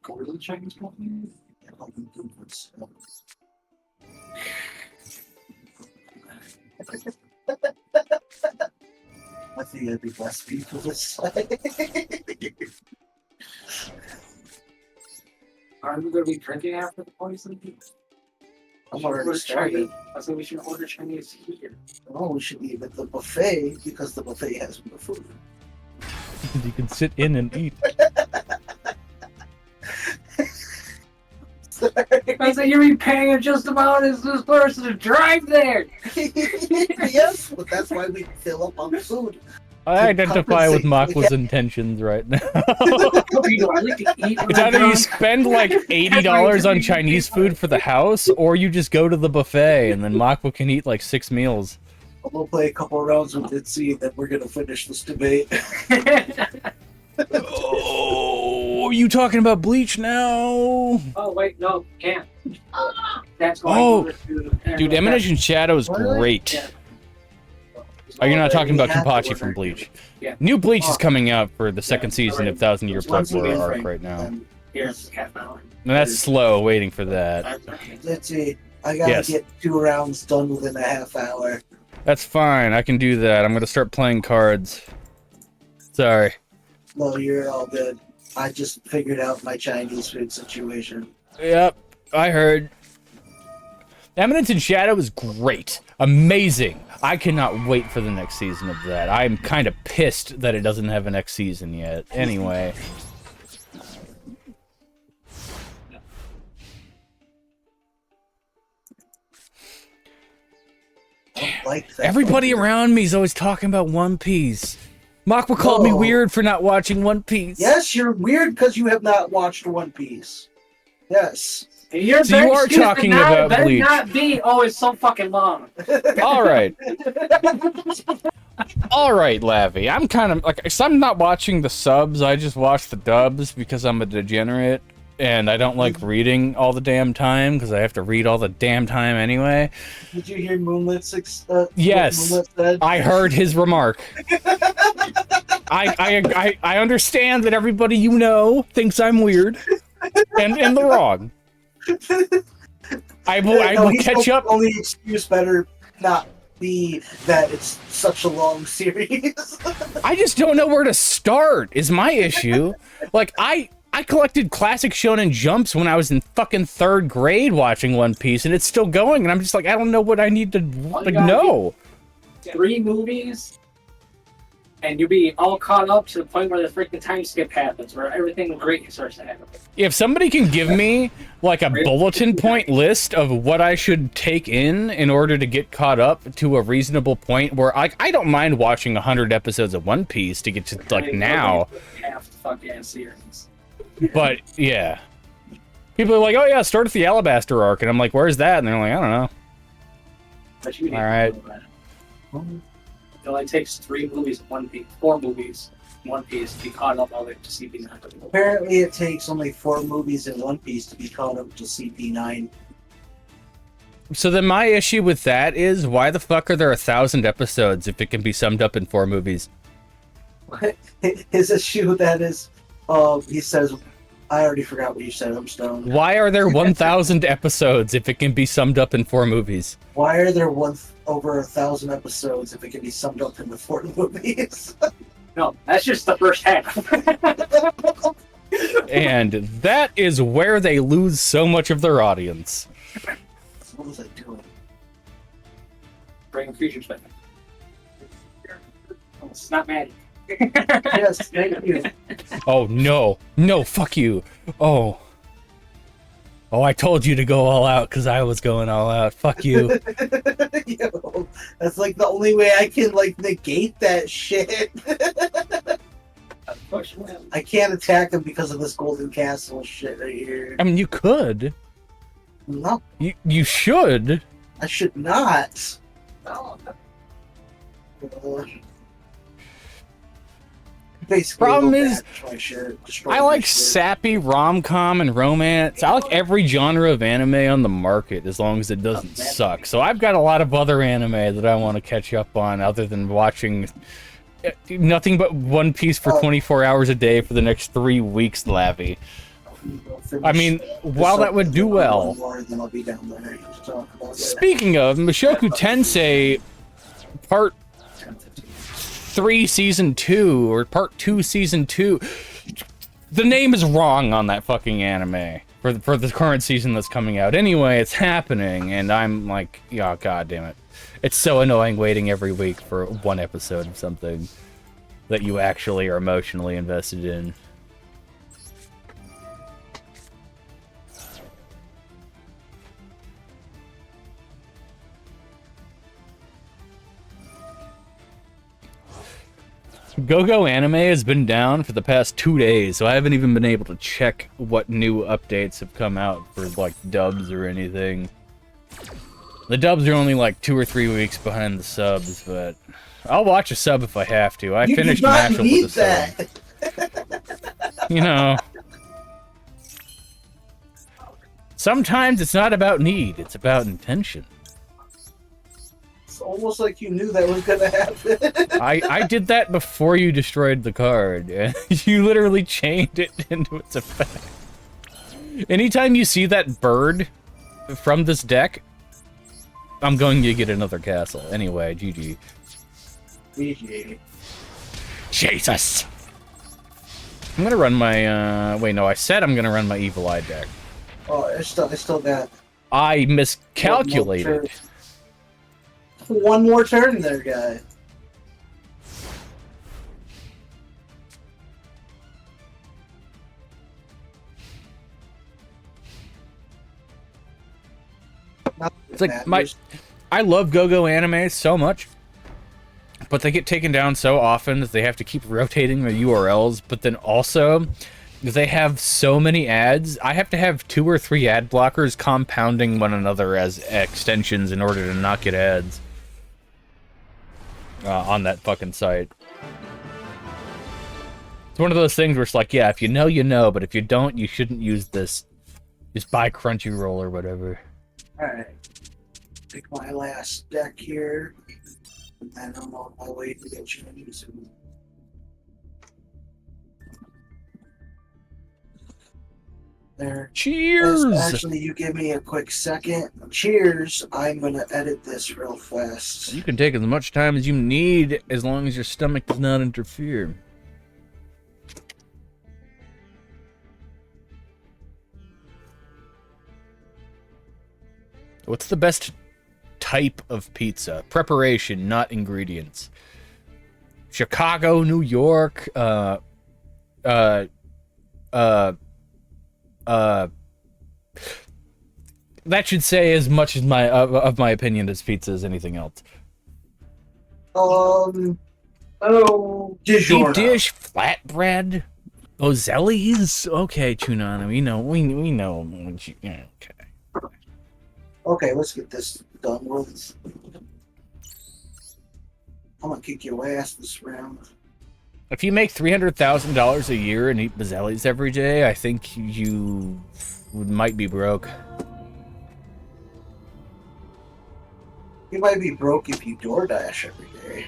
Go to the Chinese company? Yeah, like improvements. I think I'd be best people this Are we going to be drinking after the poison? I'm already started. I think we should order Chinese here. Oh, we should eat at the buffet because the buffet has more food. You can sit in and eat. I said you're paying just about as this person to drive there. Yes, but that's why we fill up on food. I identify with Makwa's intentions right now. It's either you spend like $80 on Chinese food for the house, or you just go to the buffet, and then Makwa can eat like 6 meals. We'll play a couple rounds with Itzy, and then we're gonna finish this debate. Oh, are you talking about Bleach now? Oh wait, no, can't. That's going dude, Emanation Shadow is great. Yeah. Oh, you're not talking about Kenpachi from Bleach. Yeah. New Bleach is coming out for the second season of 1,000 Year Blood War arc right now. Here's half an hour. And that's slow waiting for that. Let's see. I gotta get 2 rounds done within a half hour. That's fine. I can do that. I'm gonna start playing cards. Sorry. No, you're all good. I just figured out my Chinese food situation. Yep, I heard. Eminence in Shadow is great. Amazing. I cannot wait for the next season of that. I'm kind of pissed that it doesn't have a next season yet. Anyway. Like that. Everybody around me is always talking about One Piece. Makwa called me weird for not watching One Piece. Yes, you're weird because you have not watched One Piece. Yes. You're So you are talking about Bleach. Not be. Oh, it's so fucking long. All right. All right, Lavi. I'm kind of like, so I'm not watching the subs. I just watch the dubs because I'm a degenerate and I don't like reading all the damn time because I have to read all the damn time anyway. Did you hear Moonlit? Yes, Moonlit said? I heard his remark. I understand that everybody you know thinks I'm weird and in the wrong. I will catch up. Only excuse better not be that it's such a long series. I just don't know where to start is my issue. Like, I collected classic Shonen Jumps when I was in fucking 3rd grade watching One Piece, and it's still going, and I'm just like, I don't know what I need to know. 3 movies, and you'll be all caught up to the point where the freaking time skip happens, where everything great starts to happen. If somebody can give me, like, a bulletin point list of what I should take in order to get caught up to a reasonable point where I don't mind watching 100 episodes of One Piece to get to, like, now. Half the fucking series. But, yeah. People are like, oh, yeah, start at the Alabaster arc. And I'm like, where's that? And they're like, I don't know. But you all right. It only takes 3 movies, 1 Piece, 4 movies, 1 Piece to be caught up all the way to CP9. Apparently, it takes only 4 movies in One Piece to be caught up to CP9. So then my issue with that is, why the fuck are there 1,000 episodes if it can be summed up in 4 movies? His issue with that is, he says, I already forgot what you said, I'm stoned. Why are there 1,000 episodes if it can be summed up in 4 movies? Why are there over 1,000 episodes if it can be summed up in the 4 movies? No, that's just the first half. And that is where they lose so much of their audience. What was I doing? Bringing creatures back. Oh, it's not Maddie. Yes, thank you. Oh, no. No, fuck you. Oh. Oh, I told you to go all out because I was going all out. Fuck you. Yo, that's like the only way I can like negate that shit. I can't attack him because of this golden castle shit right here. I mean, you could. No. You should. I should not. Basically, Problem is, destroy I my like shit. sappy rom-com and romance. I like every genre of anime on the market as long as it doesn't suck. So I've got a lot of other anime that I want to catch up on other than watching nothing but One Piece for 24 hours a day for the next 3 weeks, Lavi. I mean, while that would do well. Speaking of, Mushoku Tensei Part 3 Season 2, or Part 2 Season 2, the name is wrong on that fucking anime for the current season that's coming out. Anyway, it's happening, and I'm like, oh, god damn it. It's so annoying waiting every week for 1 episode of something that you actually are emotionally invested in. Go-Go Anime has been down for the past 2 days, so I haven't even been able to check what new updates have come out for, like, dubs or anything. The dubs are only, like, 2 or 3 weeks behind the subs, but I'll watch a sub if I have to. I finished Mashle with a sub. You know. Sometimes it's not about need, it's about intention. It's almost like you knew that was gonna happen. I did that before you destroyed the card. You literally chained it into its effect. Anytime you see that bird from this deck, I'm going to get another castle. Anyway, GG. GG. Jesus! I'm gonna run my, wait, no, I said I'm gonna run my Evil Eye deck. Oh, I still got... I miscalculated. one more turn there, guy. It's like I love go-go anime so much, but they get taken down so often that they have to keep rotating the URLs, but then also they have so many ads. I have to have 2 or 3 ad blockers compounding one another as extensions in order to not get ads on that fucking site. It's one of those things where it's like, yeah, if you know, you know, but if you don't, you shouldn't use this. Just buy Crunchyroll or whatever. Alright. Pick my last deck here. And I'm on my way to get Chinese. There. Cheers! Actually, you give me a quick second. Cheers. I'm going to edit this real fast. You can take as much time as you need as long as your stomach does not interfere. What's the best type of pizza? Preparation, not ingredients. Chicago, New York, that should say as much as of my opinion as pizza as anything else. Deep dish, flatbread, Ozelli's. Okay, Chunana, we know. Okay. Okay, let's get this done with. I'm gonna kick your ass this round. If you make $300,000 a year and eat Bazzelli's every day, I think you might be broke. You might be broke if you DoorDash every day.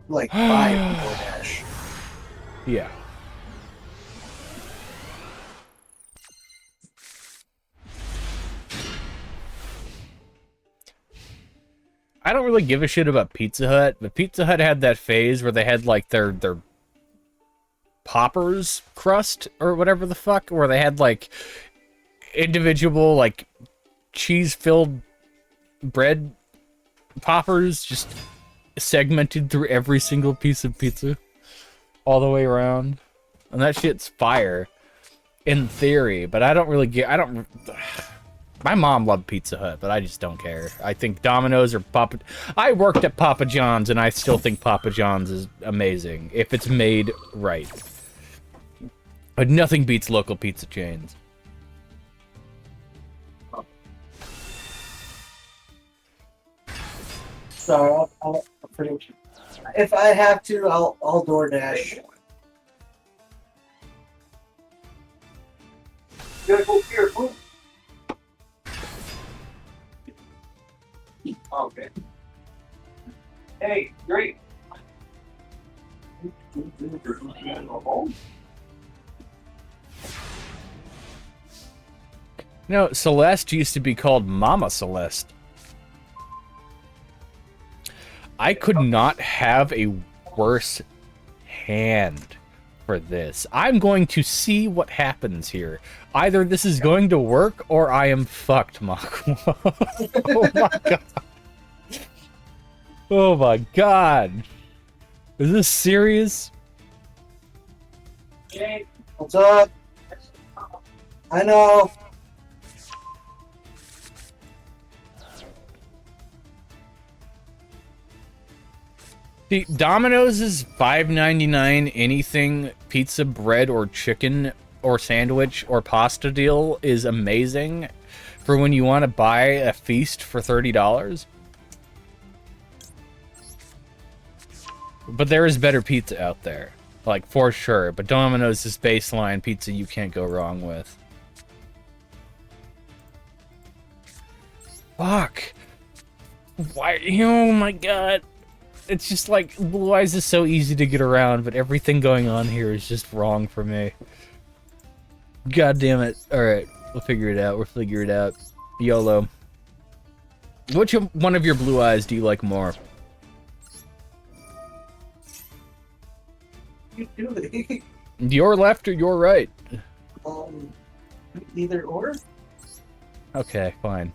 Like 5 DoorDash. Yeah. I don't really give a shit about Pizza Hut, but Pizza Hut had that phase where they had like their poppers crust or whatever the fuck, where they had like individual like cheese-filled bread poppers just segmented through every single piece of pizza all the way around. And that shit's fire in theory, but I don't really get my mom loved Pizza Hut, but I just don't care. I think Domino's or Papa... I worked at Papa John's, and I still think Papa John's is amazing, if it's made right. But nothing beats local pizza chains. So, I'll pretty much... If I have to, I'll DoorDash. You gotta go here, food. Okay. Hey, great. No, Celeste used to be called Mama Celeste. I could not have a worse hand for this. I'm going to see what happens here. Either this is going to work or I am fucked, Mako. Oh my god. Oh my god. Is this serious? Hey, what's up? I know. See, Domino's is $5.99 anything pizza, bread, or chicken, or sandwich, or pasta deal is amazing for when you want to buy a feast for $30. But there is better pizza out there, like, for sure. But Domino's is baseline pizza you can't go wrong with. Fuck. Why? Oh my god. It's just like, Blue Eyes is so easy to get around, but everything going on here is just wrong for me. God damn it. Alright, we'll figure it out. We'll figure it out. YOLO. Which one of your Blue Eyes do you like more? You do it. Your left or your right? Either or. Okay, fine.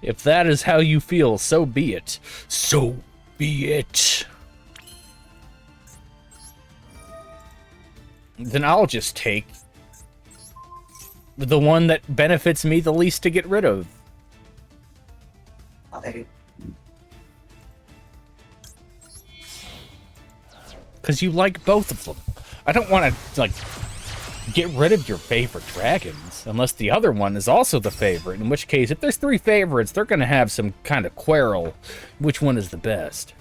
If that is how you feel, so be it. So be it. Then I'll just take the one that benefits me the least to get rid of. I'll take it. Because you like both of them. I don't want to, like, get rid of your favorite dragons, unless the other one is also the favorite, in which case, if there's 3 favorites, they're going to have some kind of quarrel. Which one is the best?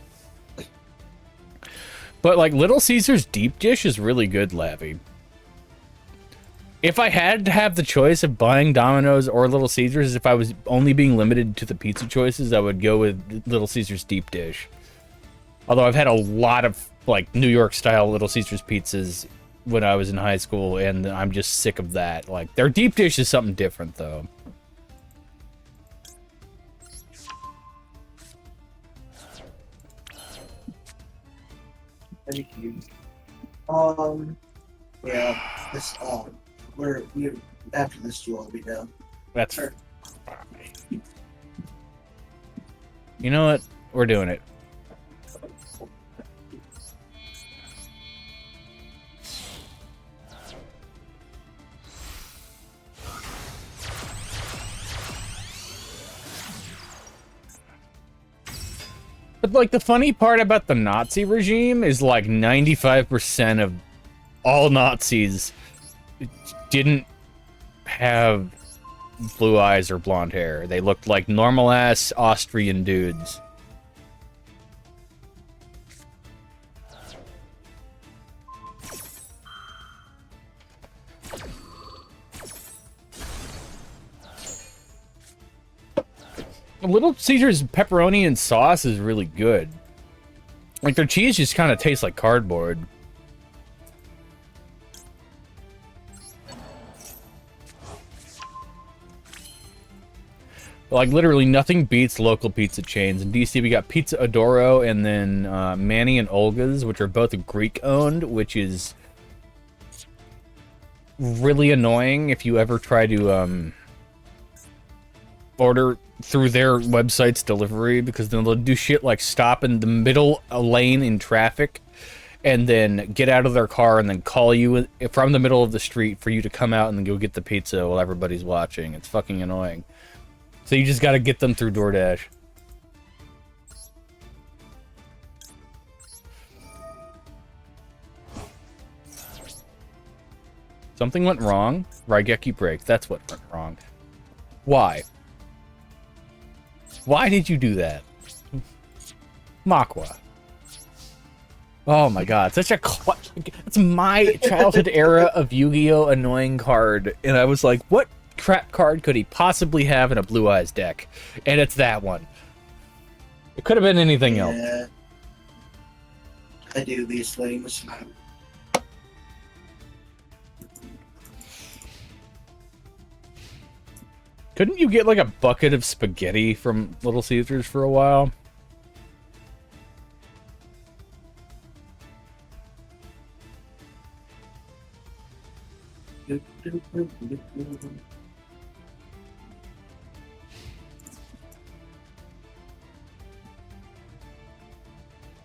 But, like, Little Caesar's deep dish is really good, Lavi. If I had to have the choice of buying Domino's or Little Caesar's, if I was only being limited to the pizza choices, I would go with Little Caesar's deep dish. Although I've had a lot of, like, New York-style Little Caesar's pizzas when I was in high school, and I'm just sick of that. Like, their deep dish is something different, though. Thank you. Yeah, this, we're after this duel, will be done. That's fair. You know what? We're doing it. But, like, the funny part about the Nazi regime is, like, 95% of all Nazis didn't have blue eyes or blonde hair. They looked like normal-ass Austrian dudes. Little Caesar's pepperoni and sauce is really good. Like, their cheese just kind of tastes like cardboard. Like, literally nothing beats local pizza chains. In DC, we got Pizza Adoro and then Manny and Olga's, which are both Greek-owned, which is really annoying if you ever try to order through their website's delivery, because then they'll do shit like stop in the middle lane in traffic and then get out of their car and then call you from the middle of the street for you to come out and then go get the pizza while everybody's watching. It's fucking annoying. So you just gotta get them through DoorDash. Something went wrong. Raigeki break. That's what went wrong. Why? Why did you do that? Makwa. Oh my god, such a... It's my childhood era of Yu-Gi-Oh! Annoying card. And I was like, what crap card could he possibly have in a Blue Eyes deck? And it's that one. It could have been anything else. I do these things. Couldn't you get like a bucket of spaghetti from Little Caesars for a while?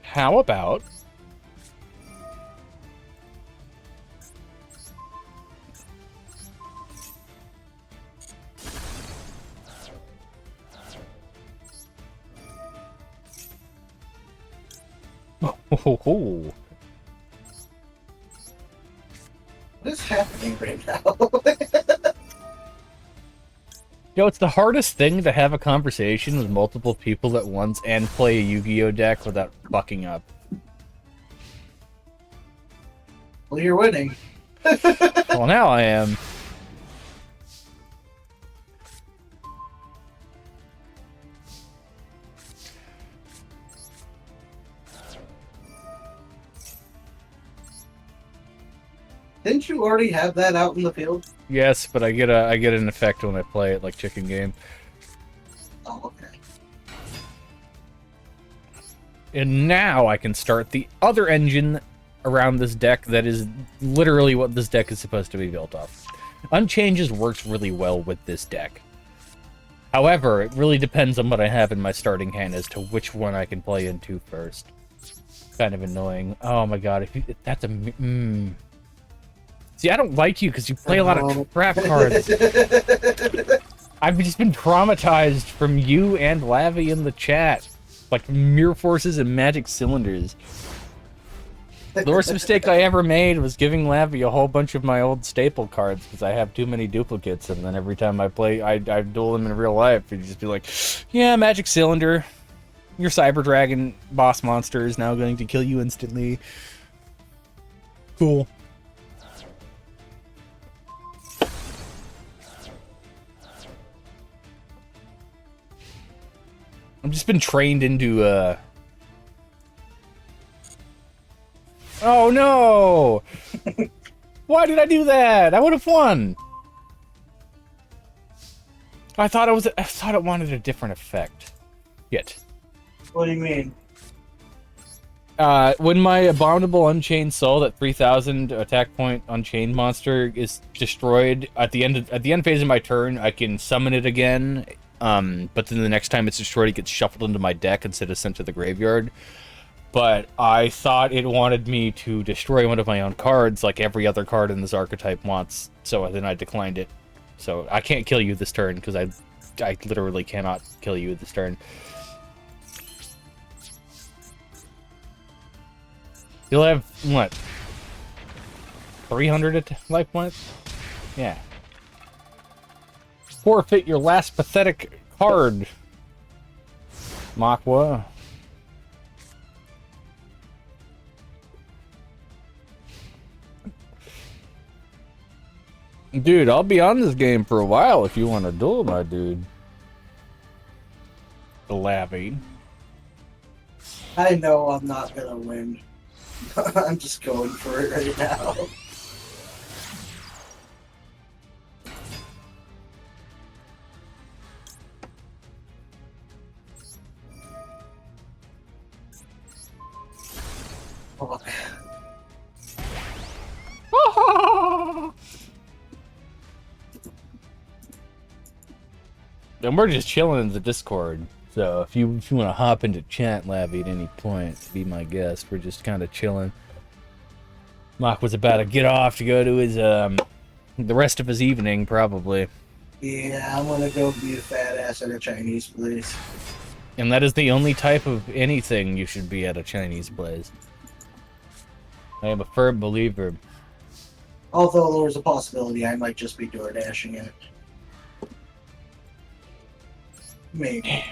How about... What is happening right now? Yo, it's the hardest thing to have a conversation with multiple people at once and play a Yu-Gi-Oh! Deck without fucking up. Well, you're winning. Well, now I am. Didn't you already have that out in the field? Yes, but I get an effect when I play it, like Chicken Game. Oh, okay. And now I can start the other engine around this deck that is literally what this deck is supposed to be built off. Unchanges works really well with this deck. However, it really depends on what I have in my starting hand as to which one I can play into first. Kind of annoying. Oh my god, if that's a... See, I don't like you because you play a lot of crap cards. I've just been traumatized from you and Lavi in the chat. Like Mirror Forces and Magic Cylinders. The worst mistake I ever made was giving Lavi a whole bunch of my old staple cards because I have too many duplicates, and then every time I play, I duel them in real life, he'd just be like, yeah, Magic Cylinder, your Cyber Dragon boss monster is now going to kill you instantly. Cool. I've just been trained into, Oh no! Why did I do that? I would have won. I thought it wanted a different effect. Yet. What do you mean? When my Abominable Unchained Soul, that 3000 attack point Unchained monster, is destroyed at the end phase of my turn, I can summon it again. But then the next time it's destroyed, it gets shuffled into my deck instead of sent to the graveyard. But I thought it wanted me to destroy one of my own cards, like every other card in this archetype wants, so then I declined it. So I can't kill you this turn, because I literally cannot kill you this turn. You'll have, what, 300 life points? Yeah. Forfeit your last pathetic card, Makwa. Dude, I'll be on this game for a while if you want to duel, my dude. The Lavi. I know I'm not gonna win. I'm just going for it right now. Fuck. And we're just chilling in the Discord. So if you want to hop into chat, Lavi, at any point, be my guest. We're just kind of chilling. Mock was about to get off to go to his the rest of his evening, probably. Yeah, I'm gonna go be a fat ass at a Chinese place. And that is the only type of anything you should be at a Chinese place. I am a firm believer. Although there's a possibility I might just be door dashing it. Maybe.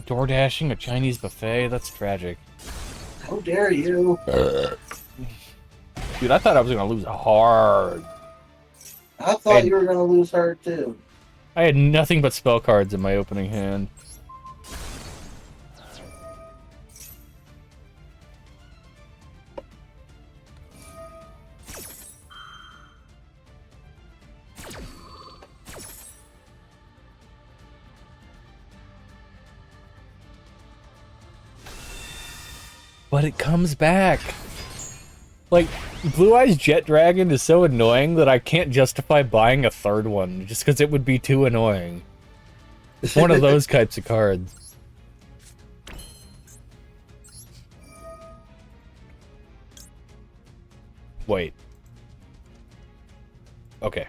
Door dashing a Chinese buffet? That's tragic. How dare you? Dude, I thought I was gonna lose hard. I thought you were gonna lose hard too. I had nothing but spell cards in my opening hand. But it comes back. Like, Blue Eyes Jet Dragon is so annoying that I can't justify buying a third one, just because it would be too annoying. It's one of those types of cards. Wait. Okay.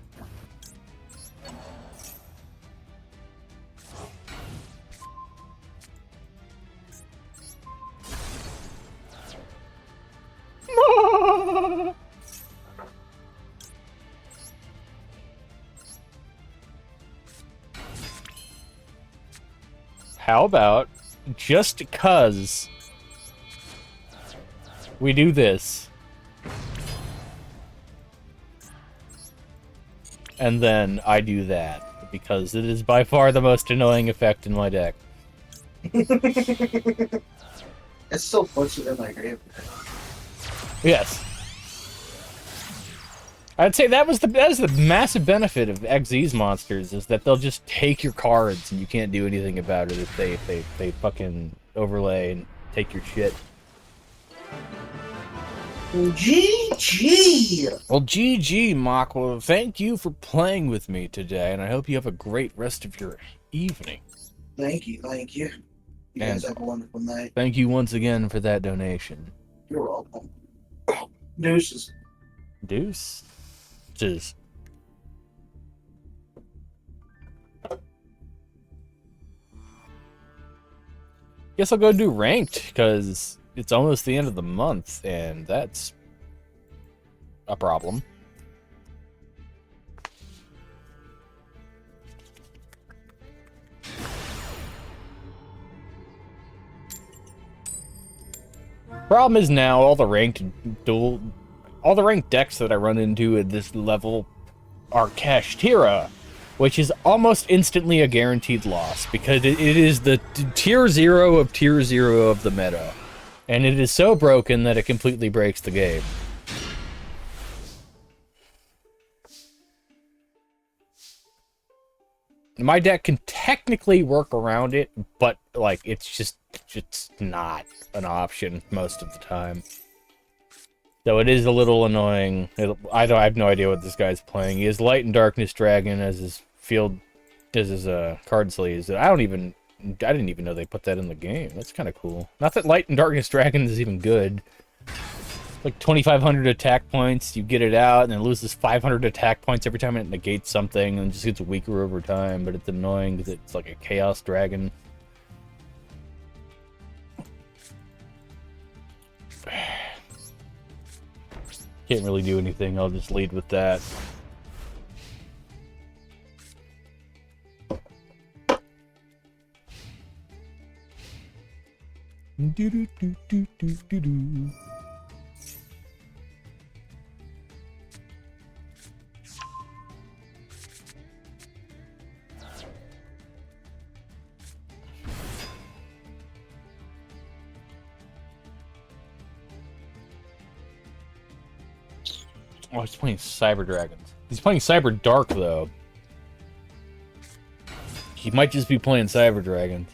How about, just 'cause we do this, and then I do that, because it is by far the most annoying effect in my deck. It still puts it in my grave. Yes. I'd say that is the massive benefit of XZ's monsters, is that they'll just take your cards and you can't do anything about it if they fucking overlay and take your shit. GG! Well, GG, Mock. Well, thank you for playing with me today, and I hope you have a great rest of your evening. Thank you, thank you. You guys have a wonderful night. Thank you once again for that donation. You're welcome. Deuces. Deuce. Cheers. Guess I'll go do ranked, because it's almost the end of the month, and that's a problem. Problem is now all the ranked decks that I run into at this level are Kashtira, which is almost instantly a guaranteed loss because it is the tier 0 of the meta, and it is so broken that it completely breaks the game. My deck can technically work around it, but like it's not an option most of the time. So it is a little annoying. I have no idea what this guy's playing. He has Light and Darkness Dragon as his field, as his card sleeves. I didn't even know they put that in the game. That's kind of cool. Not that Light and Darkness Dragon is even good. Like 2,500 attack points, you get it out, and it loses 500 attack points every time it negates something, and it just gets weaker over time, but it's annoying because it's like a Chaos Dragon. Can't really do anything, I'll just lead with that. Do-do-do-do-do-do-do. Oh, he's playing Cyber Dragons. He's playing Cyber Dark, though. He might just be playing Cyber Dragons.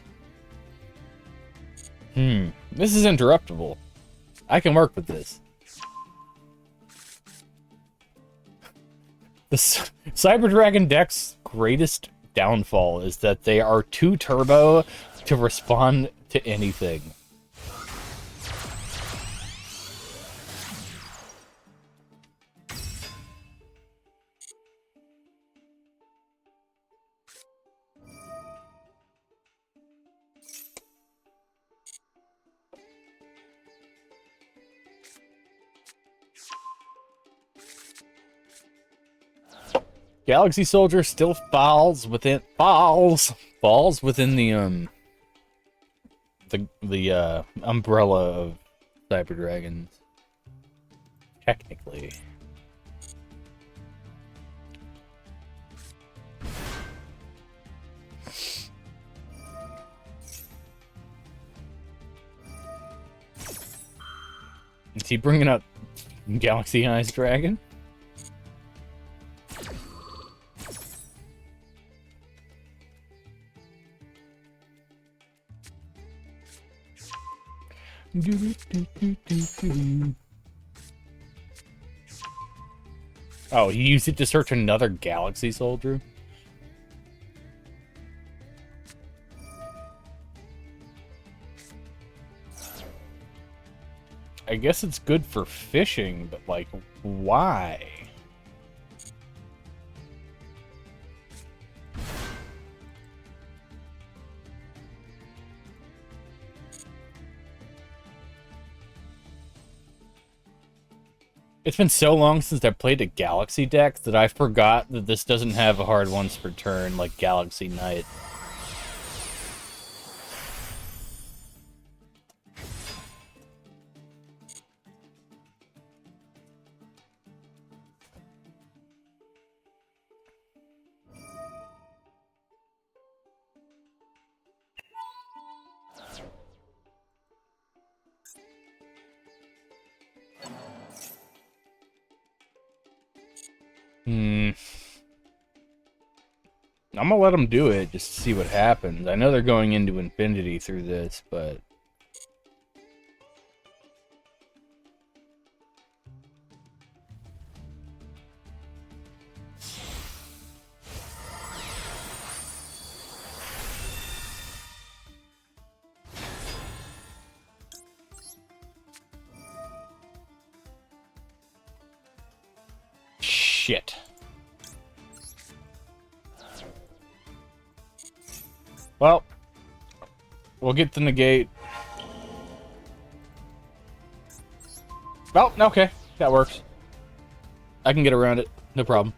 This is interruptible. I can work with this. The Cyber Dragon deck's greatest downfall is that they are too turbo to respond to anything. Galaxy Soldier still falls within the umbrella of Cyber Dragons. Technically. Is he bringing up Galaxy Eyes Dragon? Oh, you used it to search another Galaxy Soldier? I guess it's good for fishing, but like, why? It's been so long since I played a Galaxy deck that I forgot that this doesn't have a hard once per turn like Galaxy Knight. I'm gonna let them do it just to see what happens. I know they're going into infinity through this, but Well, we'll get the negate. Oh, okay. That works. I can get around it. No problem.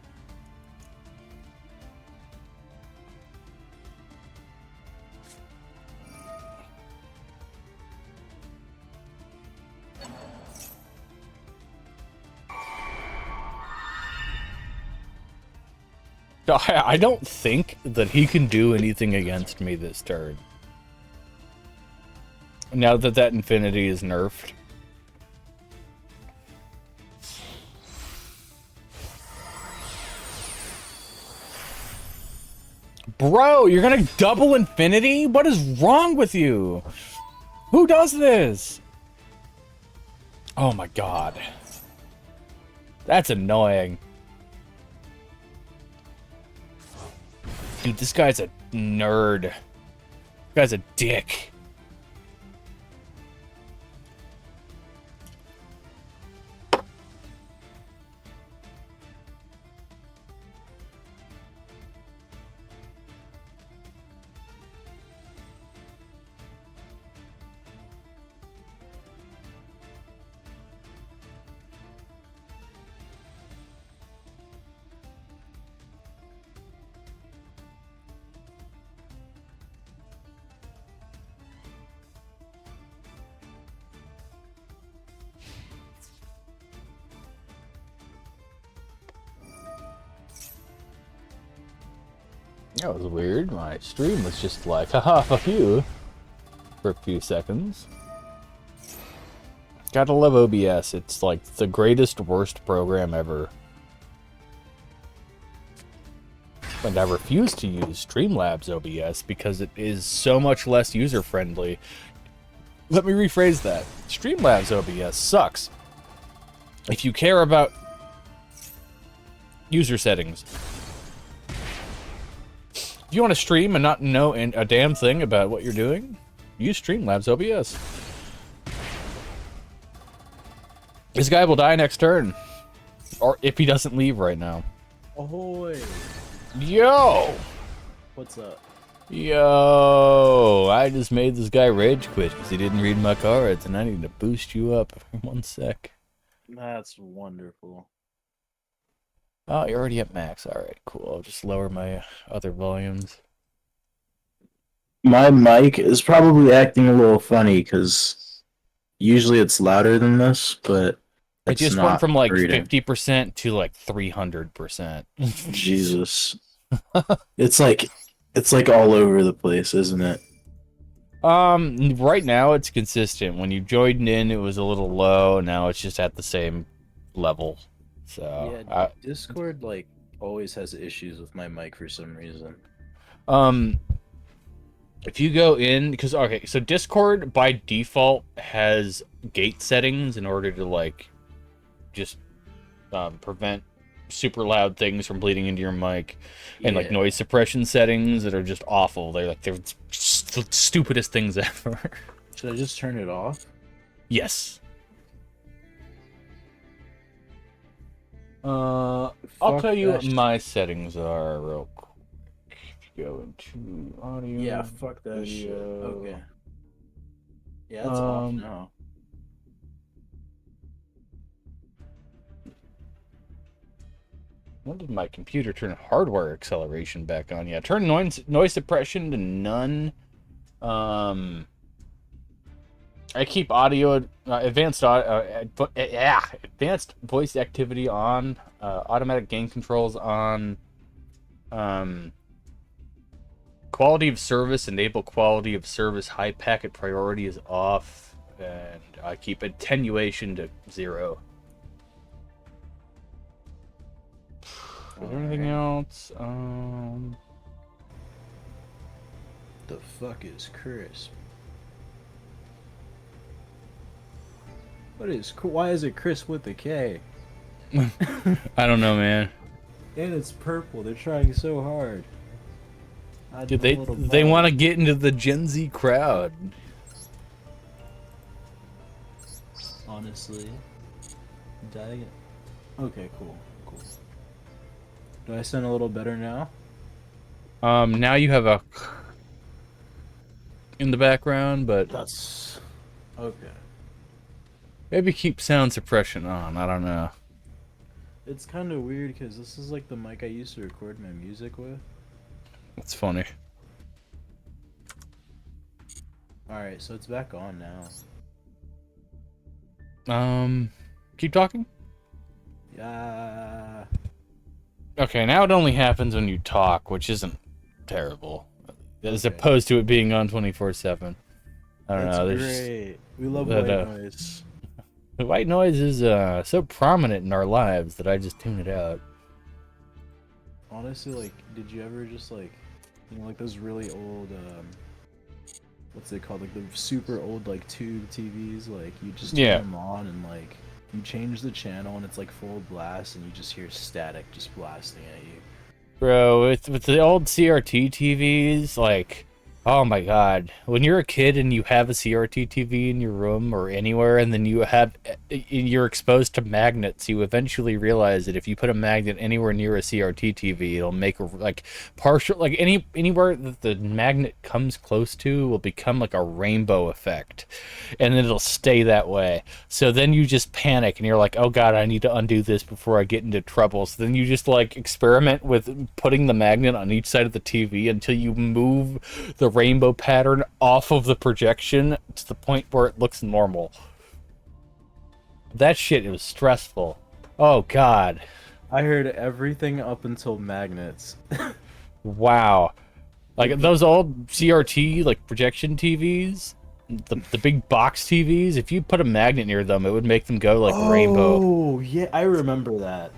I don't think that he can do anything against me this turn. Now that that infinity is nerfed. Bro, you're gonna double infinity? What is wrong with you? Who does this? Oh my god. That's annoying. Dude, this guy's a nerd. This guy's a dick. That was weird. My stream was just like, haha, fuck you, for a few seconds. Gotta love OBS. It's like the greatest, worst program ever. And I refuse to use Streamlabs OBS because it is so much less user-friendly. Let me rephrase that. Streamlabs OBS sucks. If you care about user settings. If you want to stream and not know a damn thing about what you're doing, use Streamlabs OBS. This guy will die next turn. Or if he doesn't leave right now. Ahoy! Yo! What's up? Yo! I just made this guy rage quit because he didn't read my cards, and I need to boost you up. 1 sec. That's wonderful. Oh, you're already at max. Alright, cool. I'll just lower my other volumes. My mic is probably acting a little funny because usually it's louder than this, but It just went from like reading. 50% to like 300%. Jesus. It's like all over the place, isn't it? Right now it's consistent. When you joined in, it was a little low. Now it's just at the same level. So Yeah, Discord like always has issues with my mic for some reason. If you go in, because okay, so Discord by default has gate settings in order to like just prevent super loud things from bleeding into your mic, and like noise suppression settings that are just awful. They're just the stupidest things ever. Should I just turn it off? Yes. I'll tell you what my settings are real quick. Go into audio. Yeah, fuck that video. shit. Okay. Yeah, it's off now. When did my computer turn hardware acceleration back on? Yeah, turn noise suppression to none. I keep audio advanced voice activity on, automatic gain controls on, quality of service, enable quality of service, high packet priority is off, and I keep attenuation to 0. Is there anything else? The fuck is crisp? Why is it crisp with a K? I don't know, man. And it's purple. They're trying so hard. Dude, they want to get into the Gen Z crowd. Honestly. Okay, cool. Do I sound a little better now? Now you have a in the background, but That's okay. maybe keep sound suppression on. I don't know. It's kind of weird because this is like the mic I used to record my music with. It's funny. Alright, so it's back on now. Keep talking? Yeah. Okay, now it only happens when you talk, which isn't terrible. As Okay. opposed to it being on 24/7. I don't That's know. great. We love that, white noise. The white noise is so prominent in our lives that I just tune it out. Honestly, like, did you ever just like, you know, like those really old, what's it called? Like the super old like tube TVs. Like you just turn them on and like you change the channel and it's like full blast and you just hear static just blasting at you. Bro, with the old CRT TVs, like, oh my god. When you're a kid and you have a CRT TV in your room or anywhere, and then you're exposed to magnets, you eventually realize that if you put a magnet anywhere near a CRT TV, it'll make like partial, like anywhere that the magnet comes close to will become like a rainbow effect, and then it'll stay that way. So then you just panic and you're like, oh god, I need to undo this before I get into trouble. So then you just like experiment with putting the magnet on each side of the TV until you move the rainbow pattern off of the projection to the point where it looks normal. That shit, it was stressful. Oh god. I heard everything up until magnets. Wow. Like those old CRT like projection TVs, the big box TVs, if you put a magnet near them, it would make them go like rainbow. Oh, yeah, I remember that.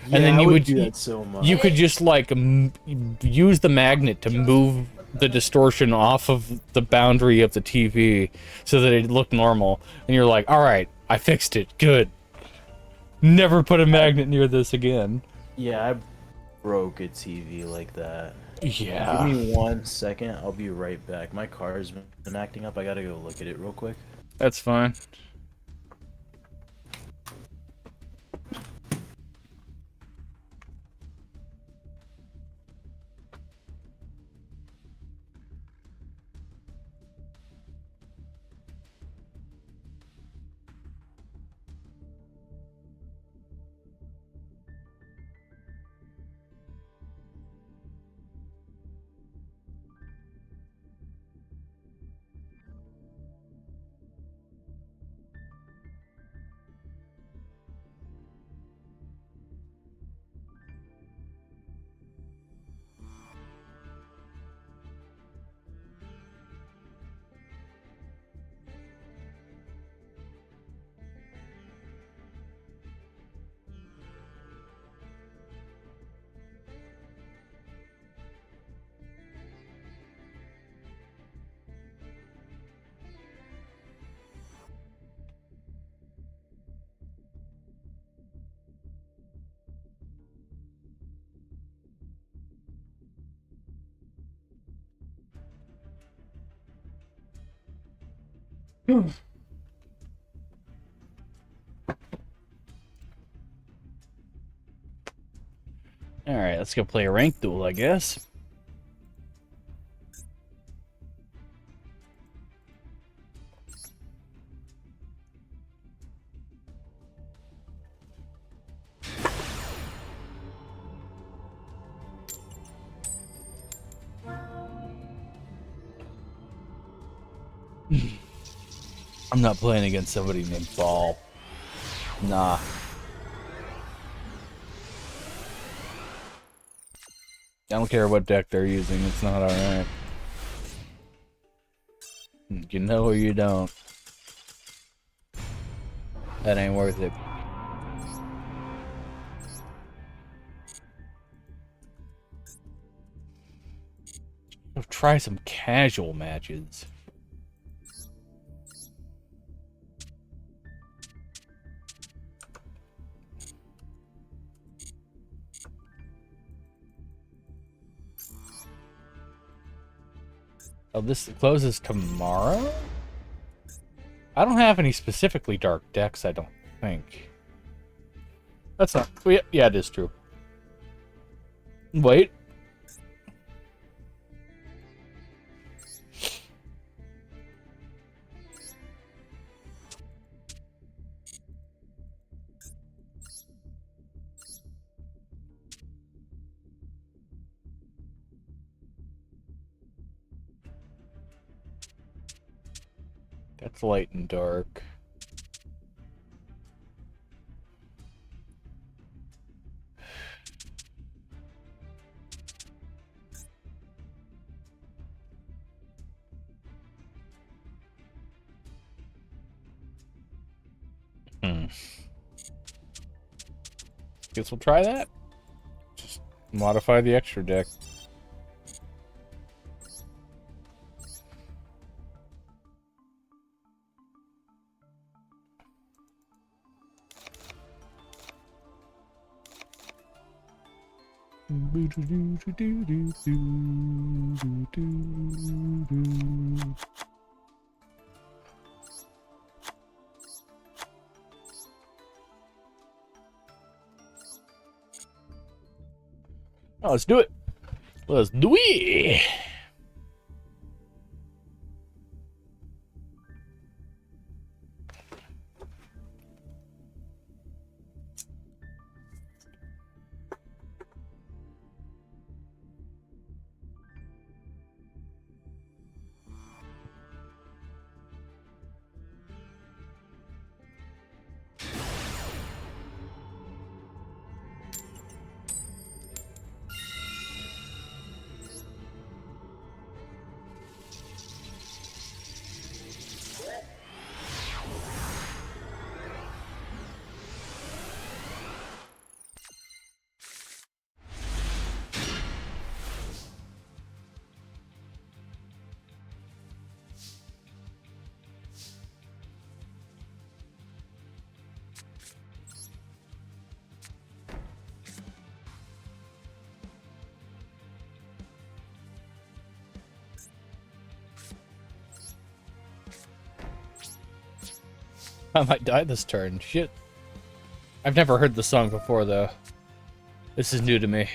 Yeah, And then you would do that so much. You could just like use the magnet to move the distortion off of the boundary of the TV so that it looked normal. And you're like, all right, I fixed it. Good. Never put a magnet near this again. Yeah, I broke a TV like that. Yeah. Give me 1 second. I'll be right back. My car's been acting up. I gotta go look at it real quick. That's fine. Alright, let's go play a rank duel, I guess. I'm not playing against somebody named Ball. Nah. I don't care what deck they're using, it's not alright. You know or you don't. That ain't worth it. Let's try some casual matches. Oh, this closes tomorrow? I don't have any specifically dark decks, I don't think. That's not... Yeah, it is true. Wait. That's light and dark. Guess we'll try that. Just modify the extra deck. Oh, let's do it. Let's do it. I might die this turn. Shit. I've never heard the song before, though. This is new to me.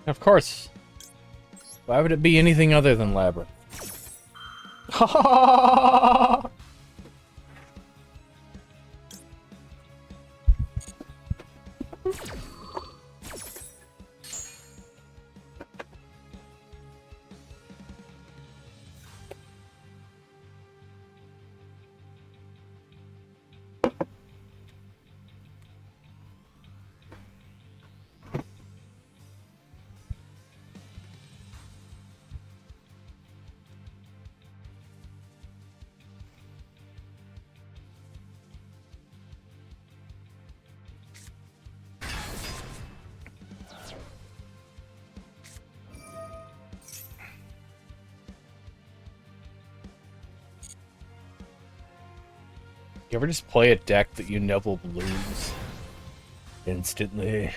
Of course. Why would it be anything other than Labyrinth? You ever just play a deck that you know will lose instantly?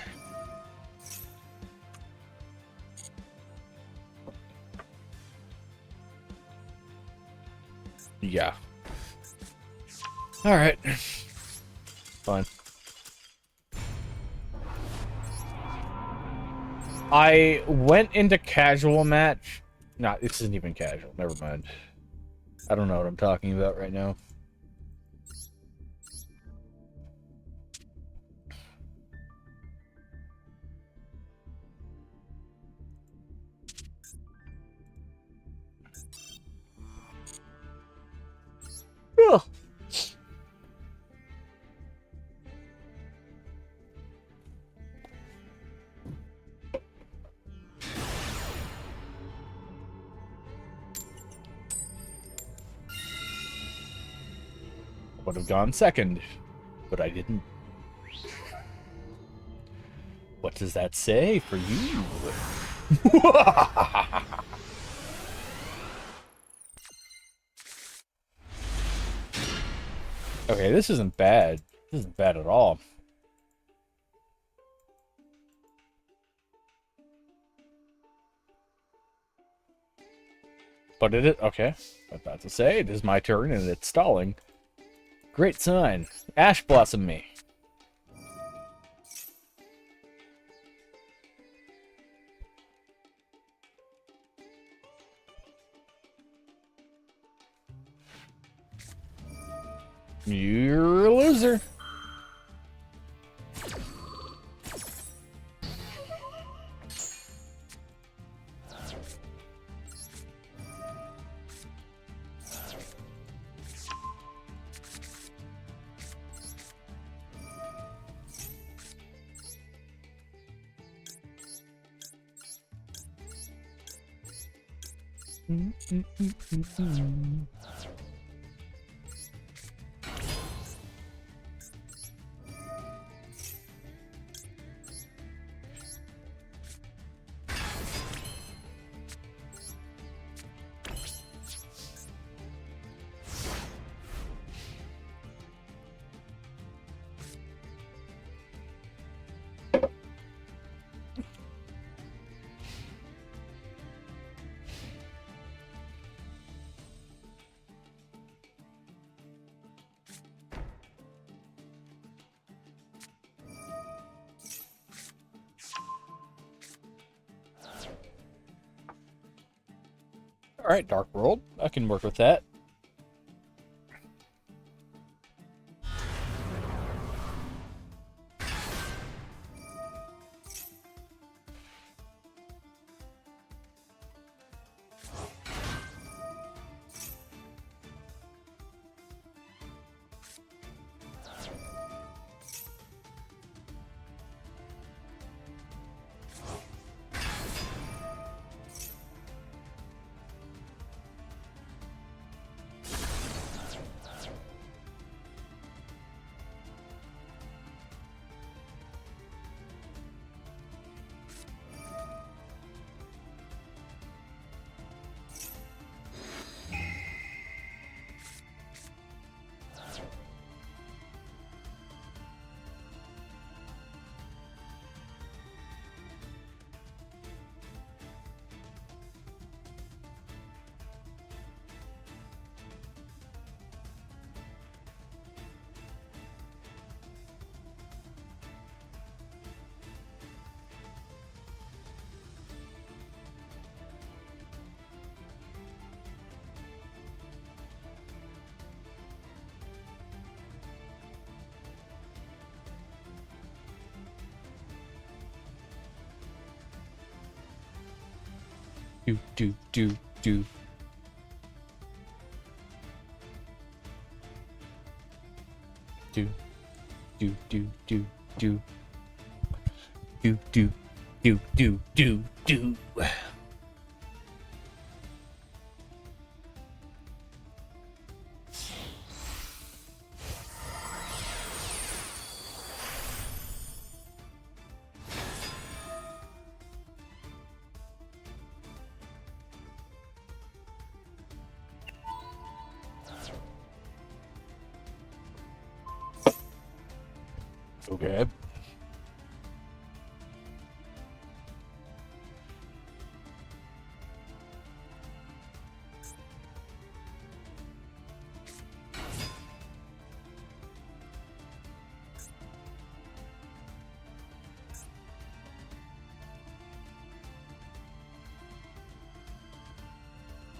Yeah. Alright. Fine. I went into casual match. Nah, this isn't even casual. Never mind. I don't know what I'm talking about right now. Ugh. Would have gone second, but I didn't. What does that say for you? Okay, this isn't bad. This isn't bad at all. But it is okay. I'm about to say it is my turn and it's stalling. Great sign. Ash blossom me. You're a loser. All right, Dark World. I can work with that. Do, do, do, do. Do, do, do, do, do. Do, do, do, do, do, do. Okay.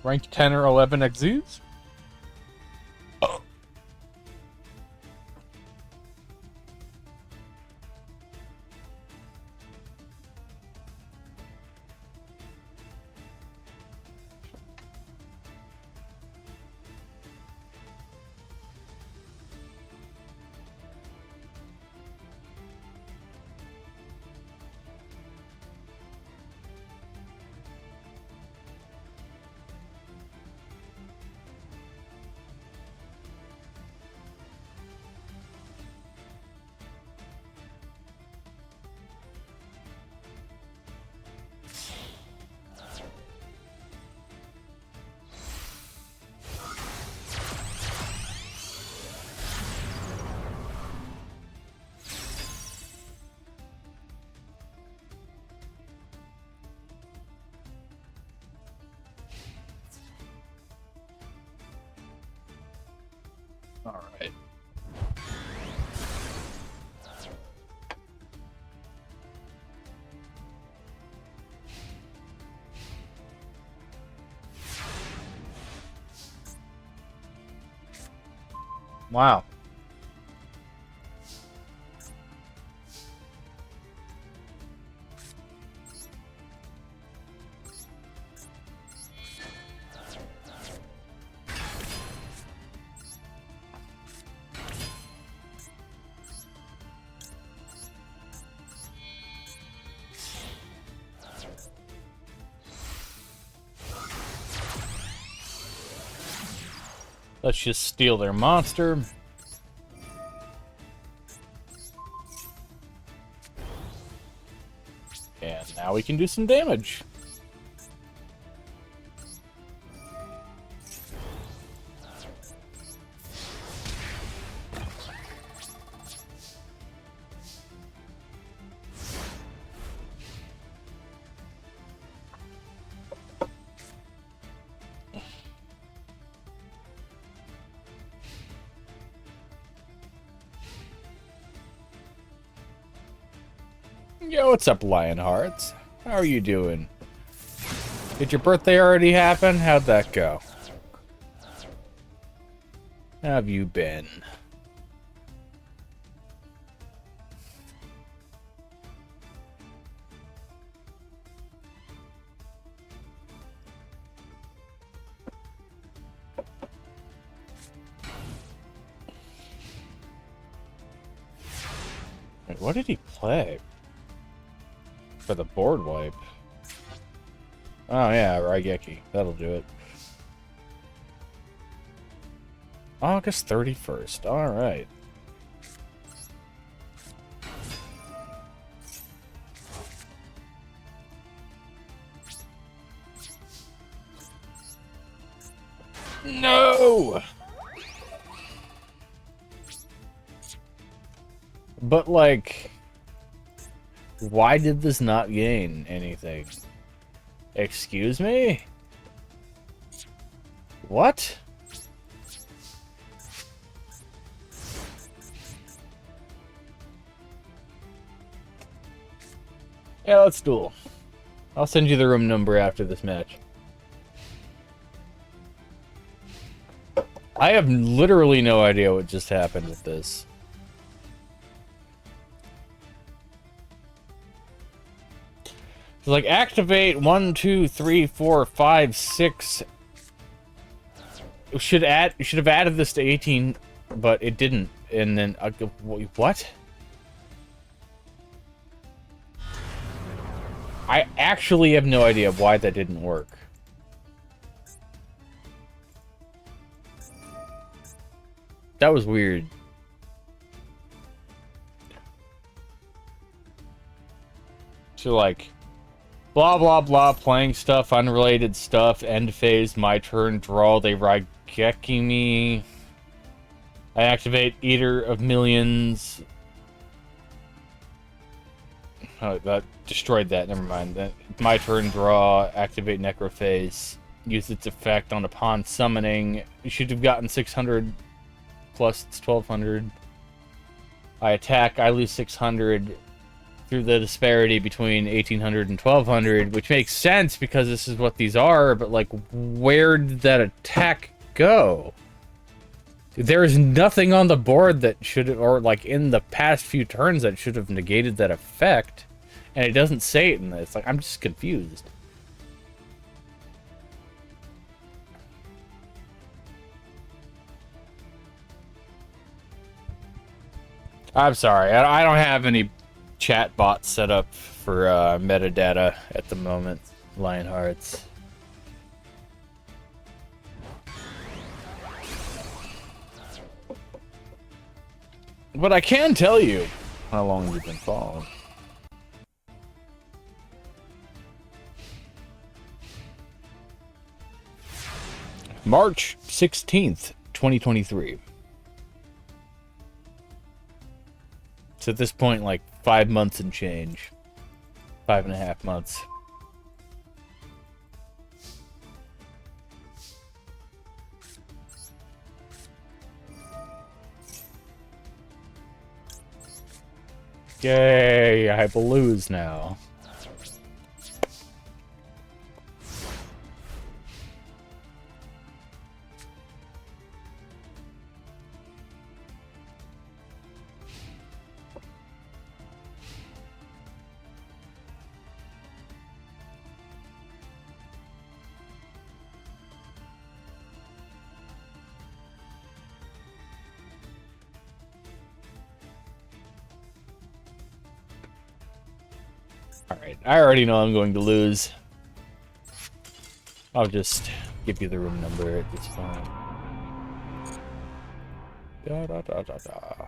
Rank 10 or 11 exes? All right. Wow. Let's just steal their monster. And now we can do some damage. Yo, what's up, Lionhearts? How are you doing? Did your birthday already happen? How'd that go? How have you been? Wait, what did he play? For the board wipe. Oh yeah, Raigeki. That'll do it. August 31st. Alright. No! But like, why did this not gain anything? Excuse me? What? Yeah, let's duel. I'll send you the room number after this match. I have literally no idea what just happened with this. Like, activate 1, 2, 3, 4, 5, 6. You should have added this to 18, but it didn't. And then what? I actually have no idea why that didn't work. That was weird. So like, blah, blah, blah, playing stuff, unrelated stuff, end phase, my turn, draw, they Raigeki me. I activate Eater of Millions. Oh, that destroyed that, never mind. That, my turn, draw, activate Necrophase, use its effect on upon summoning. You should have gotten 600, plus it's 1200. I attack, I lose 600. Through the disparity between 1800 and 1200, which makes sense because this is what these are, but like, where did that attack go? There is nothing on the board that should have, or like in the past few turns that should have negated that effect, and it doesn't say it in this. Like, I'm just confused. I'm sorry, I don't have any chat bots set up for metadata at the moment, Lionhearts. But I can tell you how long you've been following. March 16th, 2023. So at this point, like, 5 months and change. 5.5 months. Yay, I lose now. Alright, I already know I'm going to lose. I'll just give you the room number at this point. Da da da da da.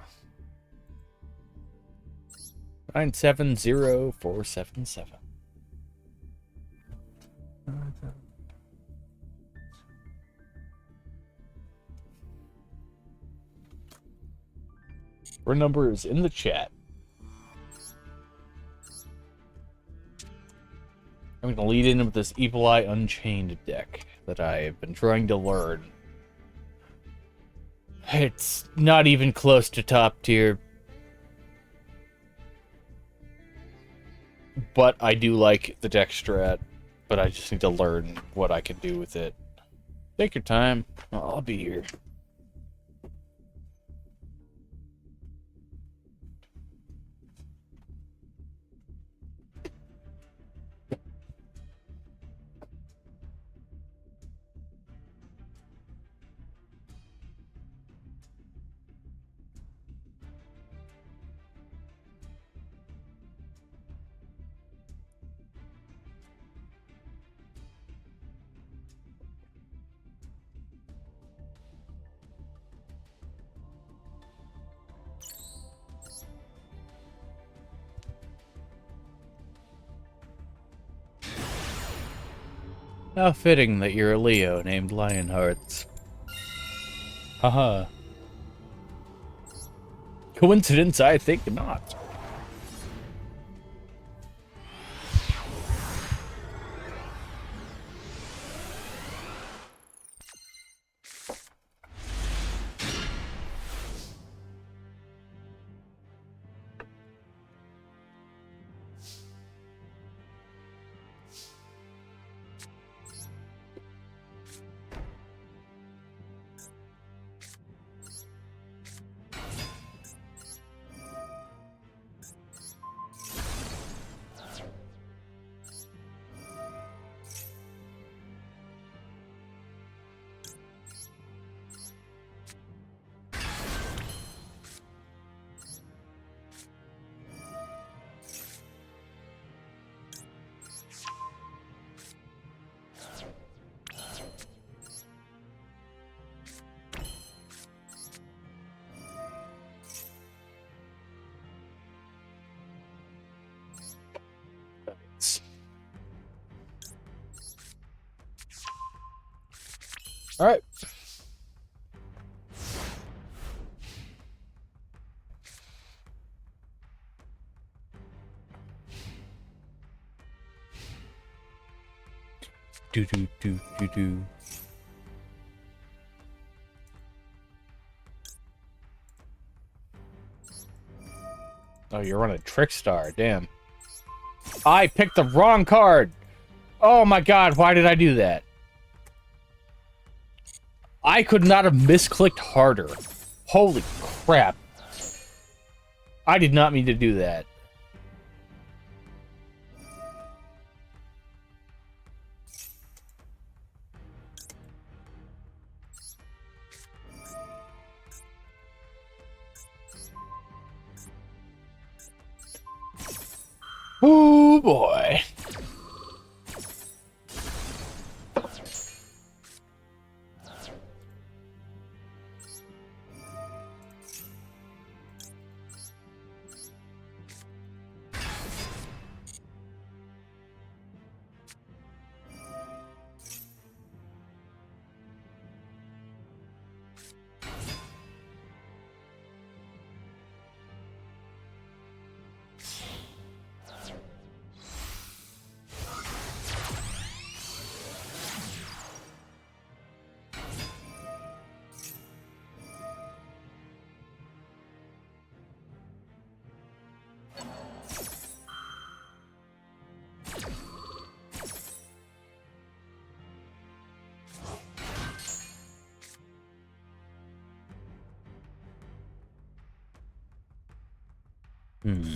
970477. Room number is in the chat. I'm going to lead in with this Evil Eye Unchained deck that I've been trying to learn. It's not even close to top tier. But I do like the deck strat. But I just need to learn what I can do with it. Take your time. I'll be here. How fitting that you're a Leo named Lionhearts. Haha. Coincidence? I think not. All right. Do do do do do. Oh, you're running Trickstar. Damn. I picked the wrong card. Oh my god, why did I do that? I could not have misclicked harder. Holy crap. I did not mean to do that. Oh boy. Hmm.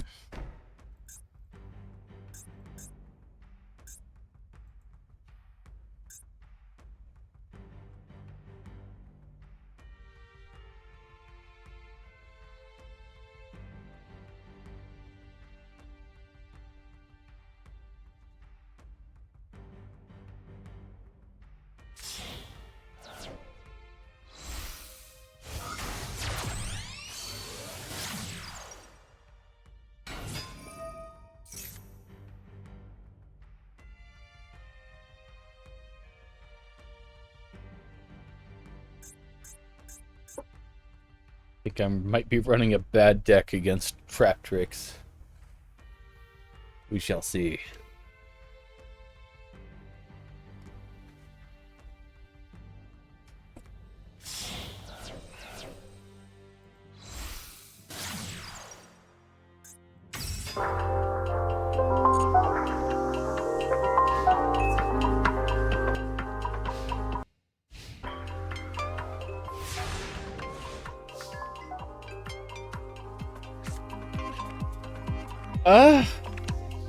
think I might be running a bad deck against trap tricks. We shall see.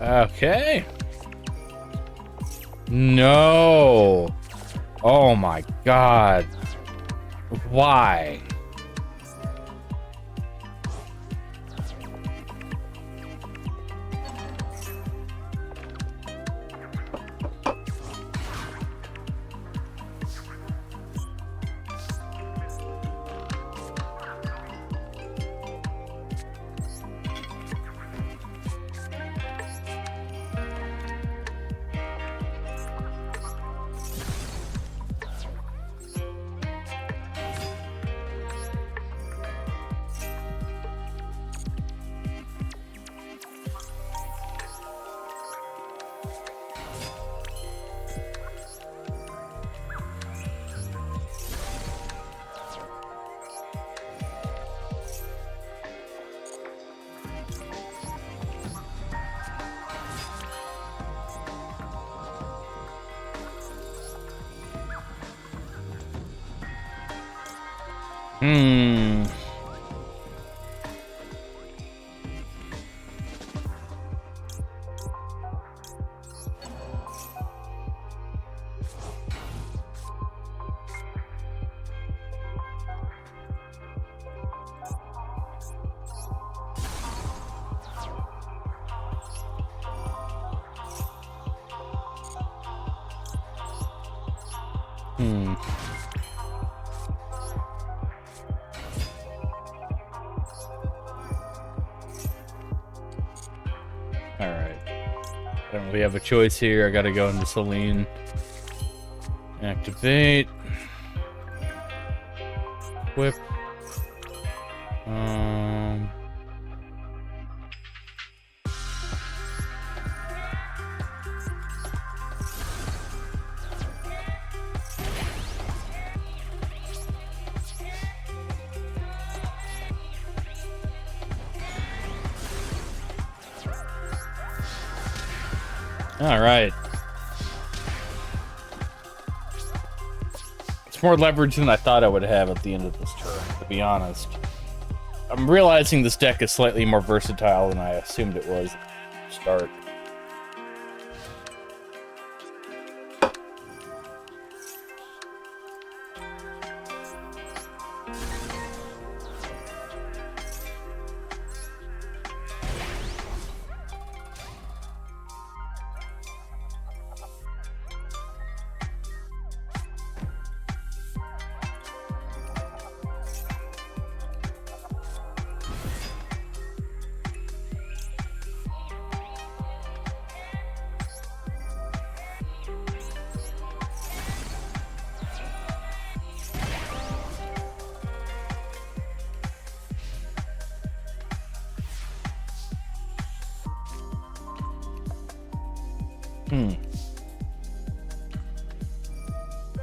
Okay. No. Oh my god. Why? Hmm. Hmm. Alright. I don't really have a choice here. I gotta go into Celine. Activate. Whip. Alright. It's more leverage than I thought I would have at the end of this turn, to be honest. I'm realizing this deck is slightly more versatile than I assumed it was at the start.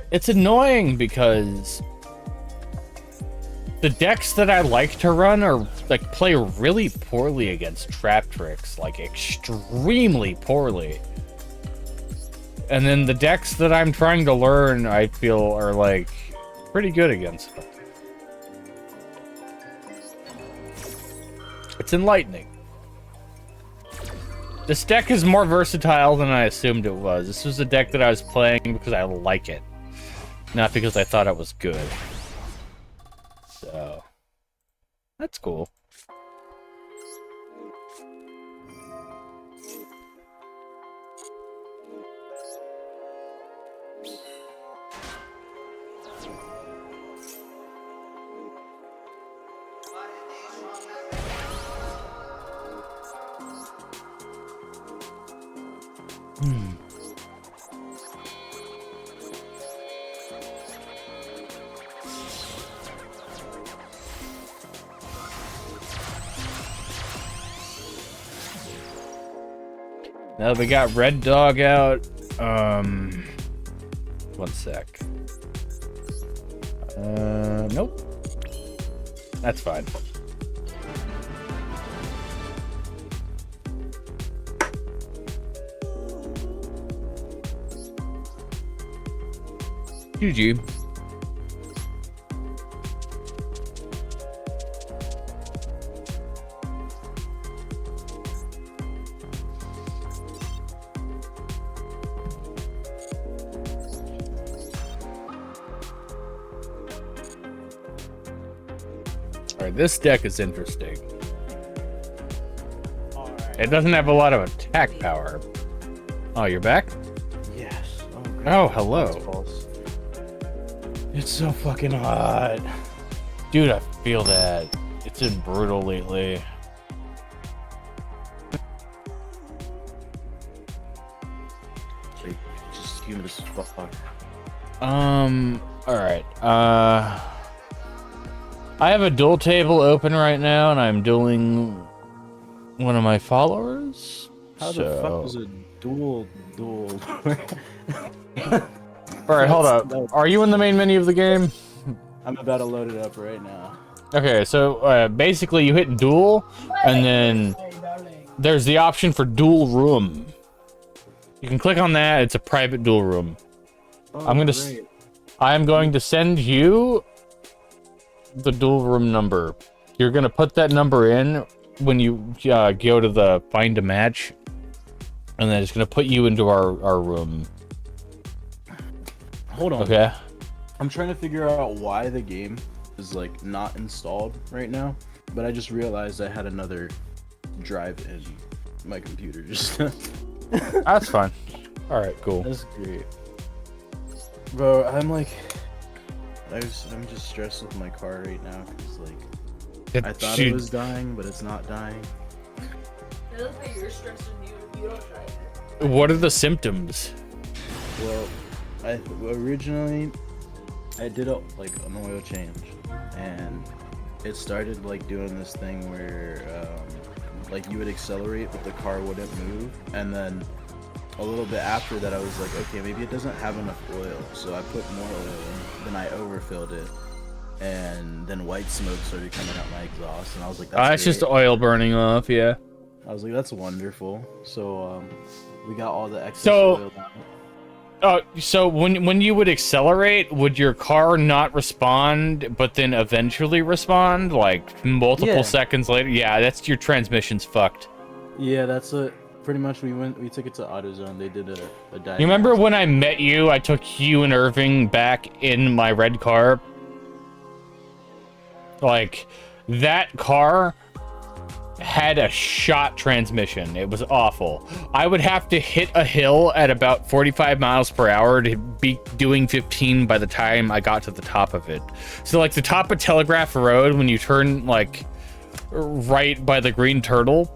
It's annoying because the decks that I like to run are like play really poorly against trap tricks, like extremely poorly. And then the decks that I'm trying to learn, I feel, are like pretty good against them. It's enlightening. This deck is more versatile than I assumed it was. This was a deck that I was playing because I like it, not because I thought it was good. So, that's cool. Now that we got Red Dog out, one sec. Nope. That's fine. GG. Alright, this deck is interesting. It doesn't have a lot of attack power. Oh, you're back? Yes. Oh, hello. It's so fucking hot. Dude, I feel that. It's been brutal lately. Just humid as fuck. Alright. I have a duel table open right now, and I'm dueling one of my followers. How the fuck was a duel? Alright, hold up. Are you in the main menu of the game? I'm about to load it up right now. Okay, so basically you hit duel, and then there's the option for duel room. You can click on that. It's a private duel room. Oh, I'm going to send you the duel room number. You're gonna put that number in when you go to the find a match, and then it's gonna put you into our room. Hold on. Okay. I'm trying to figure out why the game is like not installed right now, but I just realized I had another drive in my computer just That's fine. All right, cool. That's great. Bro, I'm just stressed with my car right now because like I thought it was dying, but it's not dying. It looks like you're stressed and you don't drive it. What are the symptoms? Well, originally I did an oil change, and it started like doing this thing where like you would accelerate but the car wouldn't move, and then a little bit after that I was like, okay, maybe it doesn't have enough oil, so I put more oil in, then I overfilled it, and then white smoke started coming out my exhaust, and I was like, It's just oil burning off, yeah. I was like, that's wonderful. So we got all the excess oil down. So when you would accelerate, would your car not respond, but then eventually respond, like multiple seconds later? Yeah, that's your transmission's fucked. Yeah, that's it. Pretty much, we took it to AutoZone. They did a diagnostic. You remember when I met you? I took you and Irving back in my red car. Like that car had a shot transmission. It was awful. I would have to hit a hill at about 45 miles per hour to be doing 15 by the time I got to the top of it. So like the top of Telegraph Road, when you turn like right by the green turtle,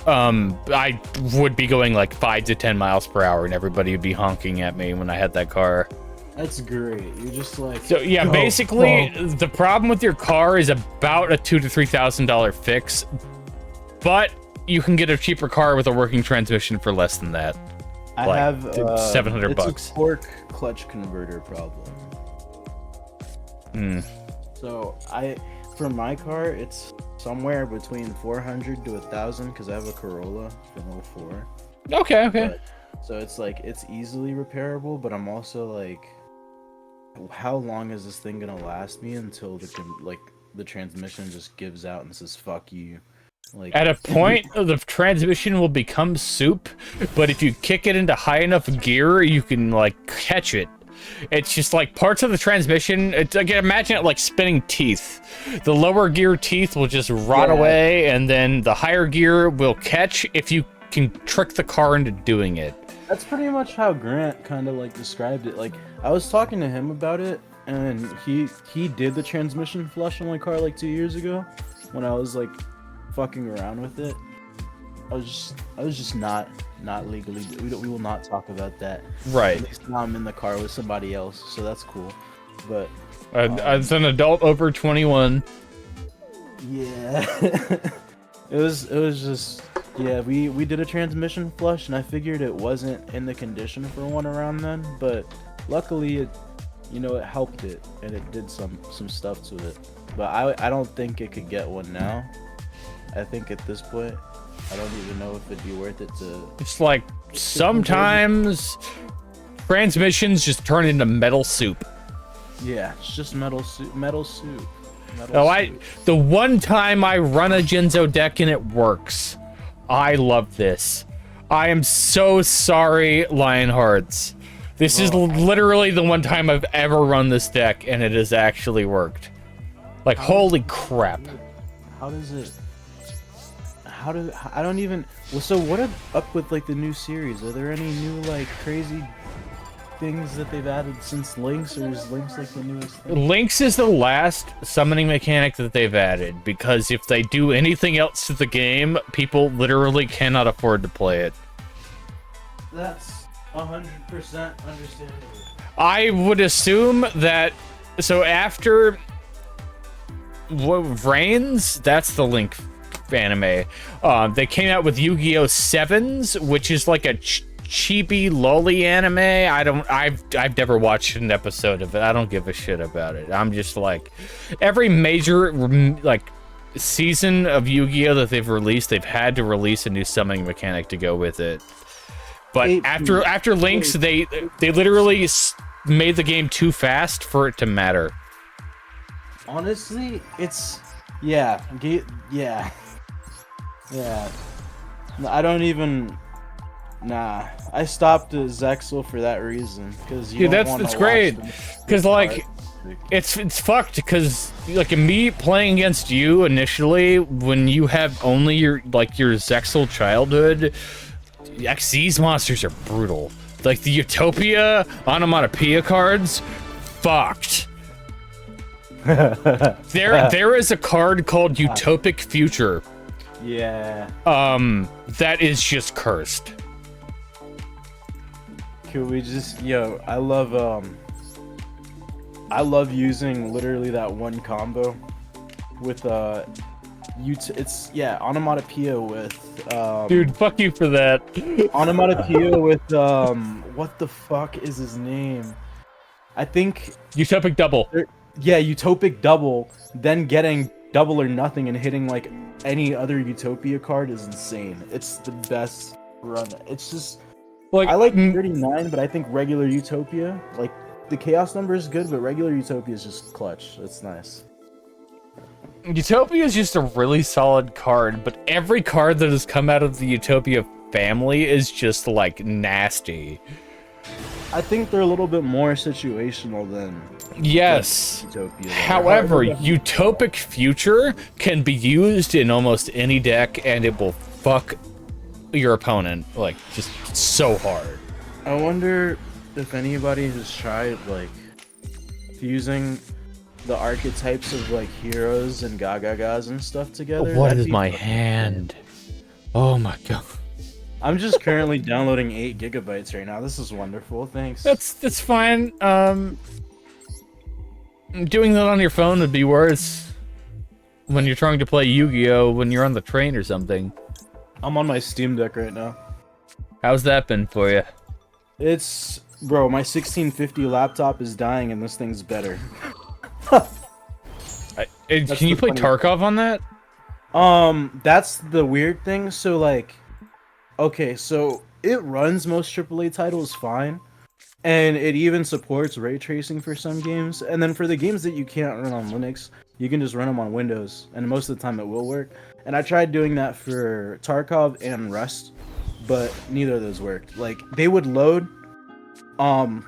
I would be going like 5 to 10 miles per hour, and everybody would be honking at me when I had that car. That's great. You're just like... So yeah, basically the problem with your car is about a $2,000 to $3,000 fix, but you can get a cheaper car with a working transmission for less than that. I have $700 bucks. It's a torque clutch converter problem. So for my car, it's somewhere between 400 to 1,000 because I have a Corolla from 04. Okay. So it's like it's easily repairable, but I'm also like, how long is this thing gonna last me until the transmission just gives out and says fuck you? Like at a point, the transmission will become soup, but if you kick it into high enough gear, you can like catch it. It's just like parts of the transmission. Imagine it like spinning teeth. The lower gear teeth will just rot away, and then the higher gear will catch if you can trick the car into doing it. That's pretty much how Grant kind of like described it. Like I was talking to him about it, and he did the transmission flush on my car like 2 years ago when I was like fucking around with it. I was just not legally. We will not talk about that. Right. At least now I'm in the car with somebody else, so that's cool. But as an adult over 21. Yeah. it was just Yeah, we did a transmission flush, and I figured it wasn't in the condition for one around then, but luckily it, it helped it, and it did some stuff to it. But I don't think it could get one now. I think at this point, I don't even know if it'd be worth it to... It's like, sometimes transmissions just turn into metal soup. Yeah, it's just metal soup. The one time I run a Genzo deck and it works. I love this. I am so sorry, Lionhearts. This is literally the one time I've ever run this deck and it has actually worked. Like, holy crap. How does it... I don't even... Well, so what up with, like, the new series? Are there any new, like, crazy things that they've added since Lynx, or is Lynx, like, the newest thing? Lynx is the last summoning mechanic that they've added, because if they do anything else to the game, people literally cannot afford to play it. That's 100% understandable. I would assume that... So after... Reigns? That's the Link anime. They came out with Yu-Gi-Oh! 7s, which is like a cheapy lolly anime. I've never watched an episode of it. I don't give a shit about it. I'm just like, every major like season of Yu-Gi-Oh! That they've released, they've had to release a new summoning mechanic to go with it. But after Lynx, they literally made the game too fast for it to matter. Honestly, it's... Yeah. No, I don't even... Nah. I stopped Zexel for that reason. Because that's great. Because, like, it's fucked. Because, like, me playing against you initially, when you have only your Zexel childhood, Xyz monsters are brutal. Like, the Utopia Onomatopoeia cards, fucked. There is a card called Utopic Future. Yeah. That is just cursed. Could we just... Yo, I love using literally that one combo with it's onomatopoeia with dude, fuck you for that. Onomatopoeia with what the fuck is his name? I think Utopic Double. Yeah, Utopic Double, then getting double or nothing and hitting like any other Utopia card is insane. It's the best run. It's just like, I like 39, but I think regular Utopia, like, the chaos number is good, but regular Utopia is just clutch. It's nice. Utopia is just a really solid card, but every card that has come out of the Utopia family is just like nasty. I think they're a little bit more situational than... Yes. Utopia. However, Utopic Future can be used in almost any deck, and it will fuck your opponent, like, just so hard. I wonder if anybody has tried, like, fusing the archetypes of, like, heroes and Gagagas and stuff together. What is my hand? Oh my god. I'm just currently downloading 8 gigabytes right now. This is wonderful. Thanks. That's fine. Doing that on your phone would be worse when you're trying to play Yu-Gi-Oh! When you're on the train or something. I'm on my Steam Deck right now. How's that been for you? It's... Bro, my 1650 laptop is dying and this thing's better. Can you play Tarkov on that? That's the weird thing. So, like... Okay, so it runs most AAA titles fine, and it even supports ray tracing for some games. And then for the games that you can't run on Linux, you can just run them on Windows, and most of the time it will work. And I tried doing that for Tarkov and Rust, but neither of those worked. Like, they would load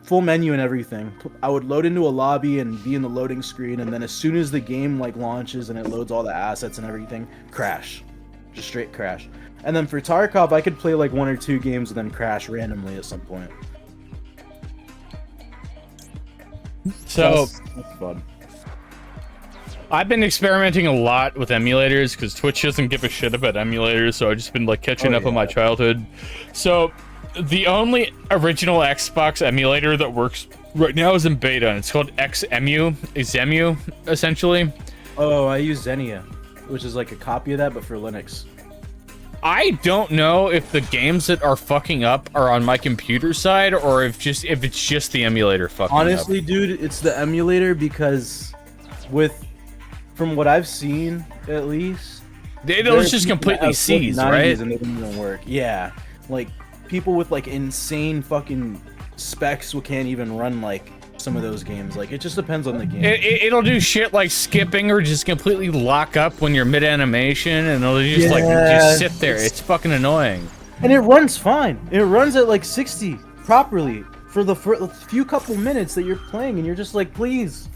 full menu and everything. I would load into a lobby and be in the loading screen, and then as soon as the game like launches and it loads all the assets and everything, crash. Just straight crash. And then for Tarkov, I could play like 1 or 2 games and then crash randomly at some point. So, that's fun. I've been experimenting a lot with emulators because Twitch doesn't give a shit about emulators, so I've just been like catching up on my childhood. So, the only original Xbox emulator that works right now is in beta, and it's called Xemu, essentially. Oh, I use Xenia, which is like a copy of that, but for Linux. I don't know if the games that are fucking up are on my computer side or if it's just the emulator fucking Honestly, up. dude, it's the emulator because from what I've seen, at least, Those just completely seized, right? And they didn't even work. Yeah, like people with like insane fucking specs can't even run like some of those games. Like it just depends on the game. It'll do shit like skipping or just completely lock up when you're mid animation, and it'll just just sit there. It's fucking annoying. And it runs fine. It runs at like 60 properly for the few couple minutes that you're playing, and you're just like, please.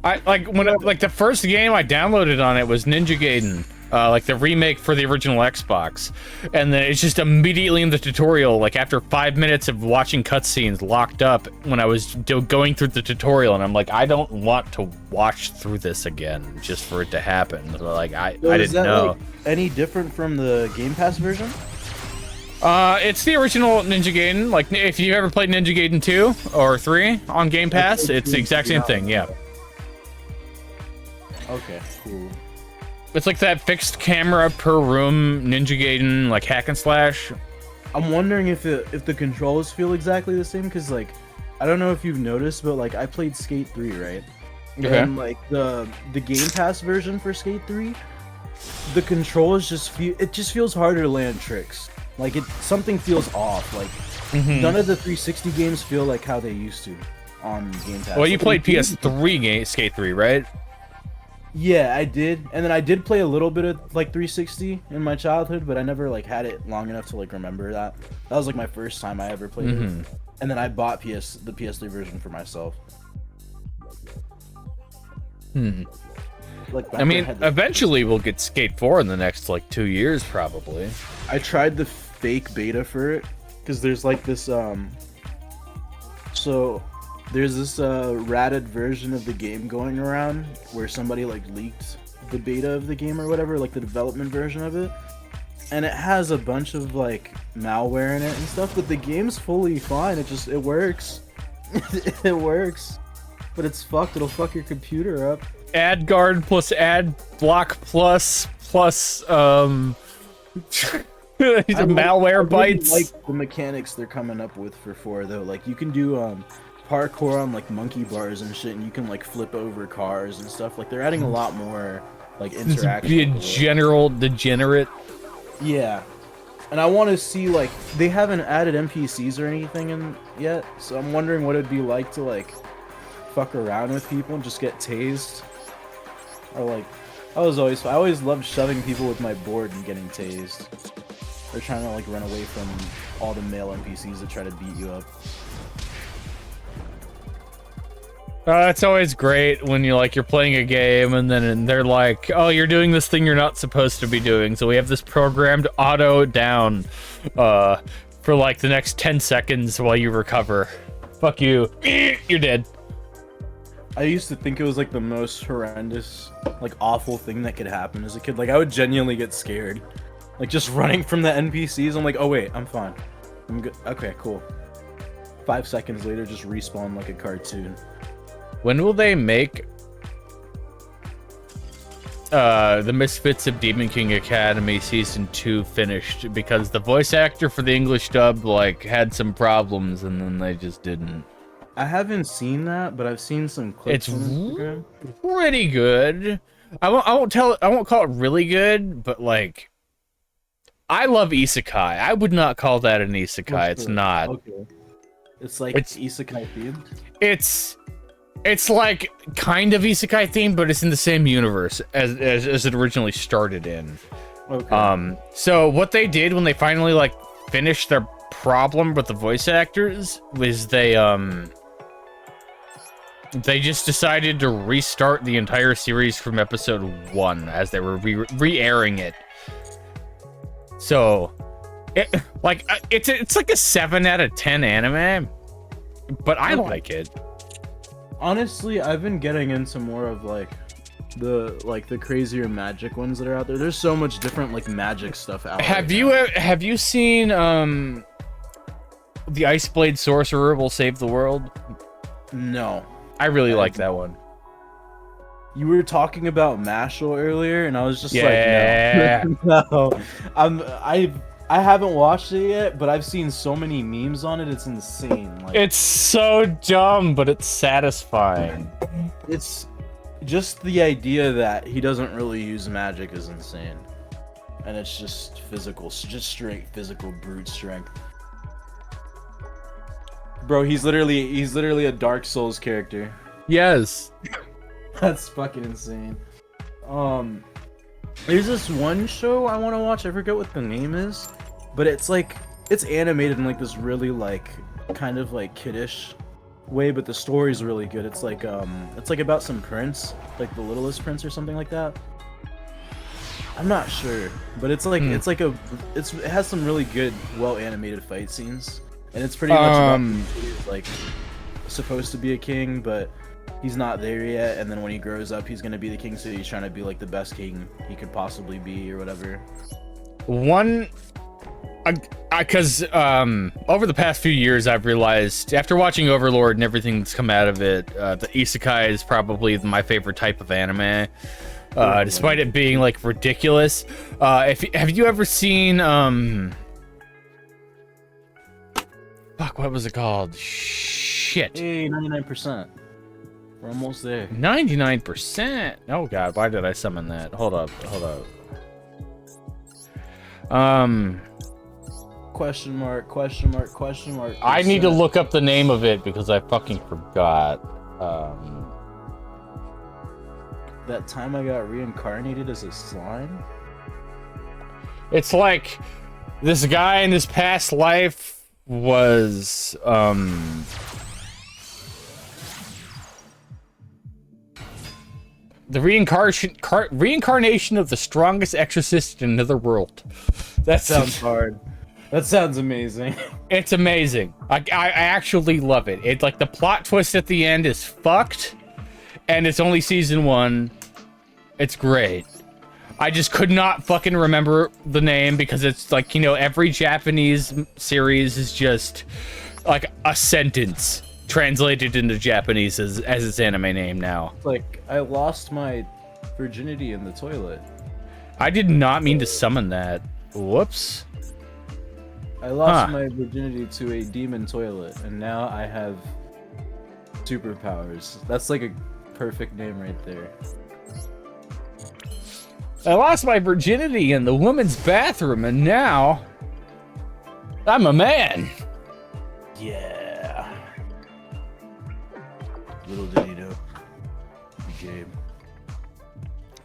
I like the first game I downloaded on it was Ninja Gaiden, like the remake for the original Xbox, and then it's just immediately in the tutorial, like after 5 minutes of watching cutscenes, locked up when I was going through the tutorial, and I'm like, I don't want to watch through this again just for it to happen. So, like I didn't know. Like, any different from the Game Pass version? It's the original Ninja Gaiden. Like, if you ever played Ninja Gaiden 2 or 3 on Game Pass, it's the exact same thing, yeah. Okay, cool. It's like that fixed camera per room Ninja Gaiden, like hack and slash. I'm wondering if the controls feel exactly the same, because like, I don't know if you've noticed, but like I played Skate 3, right? Okay. And like the Game Pass version for Skate 3, the controls just feels harder to land tricks. Like something feels off. Like none of the 360 games feel like how they used to on Game Pass. Well, you played PS3 Skate 3, right? Yeah, I did, and then I did play a little bit of like 360 in my childhood, but I never like had it long enough to like remember that. That was like my first time I ever played it, and then I bought the PS3 version for myself. Like, I mean, eventually we'll get Skate 4 in the next like 2 years, probably. I tried the fake beta for it because there's like this there's this ratted version of the game going around where somebody like leaked the beta of the game or whatever, like the development version of it, and it has a bunch of like malware in it and stuff, but the game's fully fine. It works. It works, but it's fucked. It'll fuck your computer up. Ad guard plus ad block plus malware bites. I like the mechanics they're coming up with for 4 though. Like you can do parkour on like monkey bars and shit, and you can like flip over cars and stuff. Like they're adding a lot more like interaction. Be a general degenerate. Yeah, and I want to see like they haven't added NPCs or anything in yet, so I'm wondering what it'd be like to like fuck around with people and just get tased. Or like, I always loved shoving people with my board and getting tased. Or trying to like run away from all the male NPCs that try to beat you up. It's always great when you're playing a game and then they're like, oh, you're doing this thing you're not supposed to be doing, so we have this programmed auto down for like the next 10 seconds while you recover. Fuck you. You're dead. I used to think it was like the most horrendous, like awful thing that could happen as a kid. Like I would genuinely get scared. Like just running from the NPCs, I'm like, oh wait, I'm fine. I'm good. Okay, cool. 5 seconds later, just respawn like a cartoon. When will they make the Misfits of Demon King Academy Season 2 finished? Because the voice actor for the English dub like had some problems and then they just didn't. I haven't seen that, but I've seen some clips on Instagram. Pretty good. I won't call it really good, but like I love isekai. I would not call that an isekai. It's not. Okay. It's like isekai themed. It's like kind of isekai themed, but it's in the same universe as it originally started in. Okay. So what they did when they finally like finished their problem with the voice actors was they just decided to restart the entire series from episode 1 as they were re-airing it. So, it's like a 7 out of 10 anime, but I like it. Honestly, I've been getting into more of like the crazier magic ones that are out there. There's so much different like magic stuff out there. Have you seen the Ice Blade Sorcerer Will Save the World? No. I really like that one. You were talking about Mashal earlier, and I was just Yeah. like, no, I haven't watched it yet, but I've seen so many memes on it. It's insane. Like, It's so dumb, but it's satisfying. it's just the idea that he doesn't really use magic is insane, and it's just physical, just straight physical brute strength. Bro, he's literally a Dark Souls character. Yes. That's fucking insane. There's this one show I want to watch. I forget what the name is, but it's like it's animated in like this really like kind of like kiddish way, but the story's really good. It's like about some prince, like the Littlest Prince or something like that. I'm not sure, but it's like it has some really good, well animated fight scenes, and it's pretty much about he's like supposed to be a king, but he's not there yet, and then when he grows up, he's gonna be the king, so he's trying to be like the best king he could possibly be, or whatever. Because over the past few years, I've realized, after watching Overlord and everything that's come out of it, the isekai is probably my favorite type of anime, despite it being like ridiculous. Have you ever seen fuck, what was it called? Shit. Hey, 99%. We're almost there. 99%. Oh god, why did I summon that? Hold up. Question mark. I need to look up the name of it because I fucking forgot. That time I got reincarnated as a slime? It's like this guy in his past life was the reincarnation of the strongest exorcist in another world. That sounds hard. That sounds amazing. It's amazing. I actually love it. It's like the plot twist at the end is fucked, and it's only season 1. It's great. I just could not fucking remember the name because it's like, you know, every Japanese series is just like a sentence translated into Japanese as its anime name now. Like, I lost my virginity in the toilet. I did not mean to summon that. Whoops. I lost my virginity to a demon toilet, and now I have superpowers. That's like a perfect name right there. I lost my virginity in the women's bathroom, and now I'm a man. Yeah. Little did he know. Game.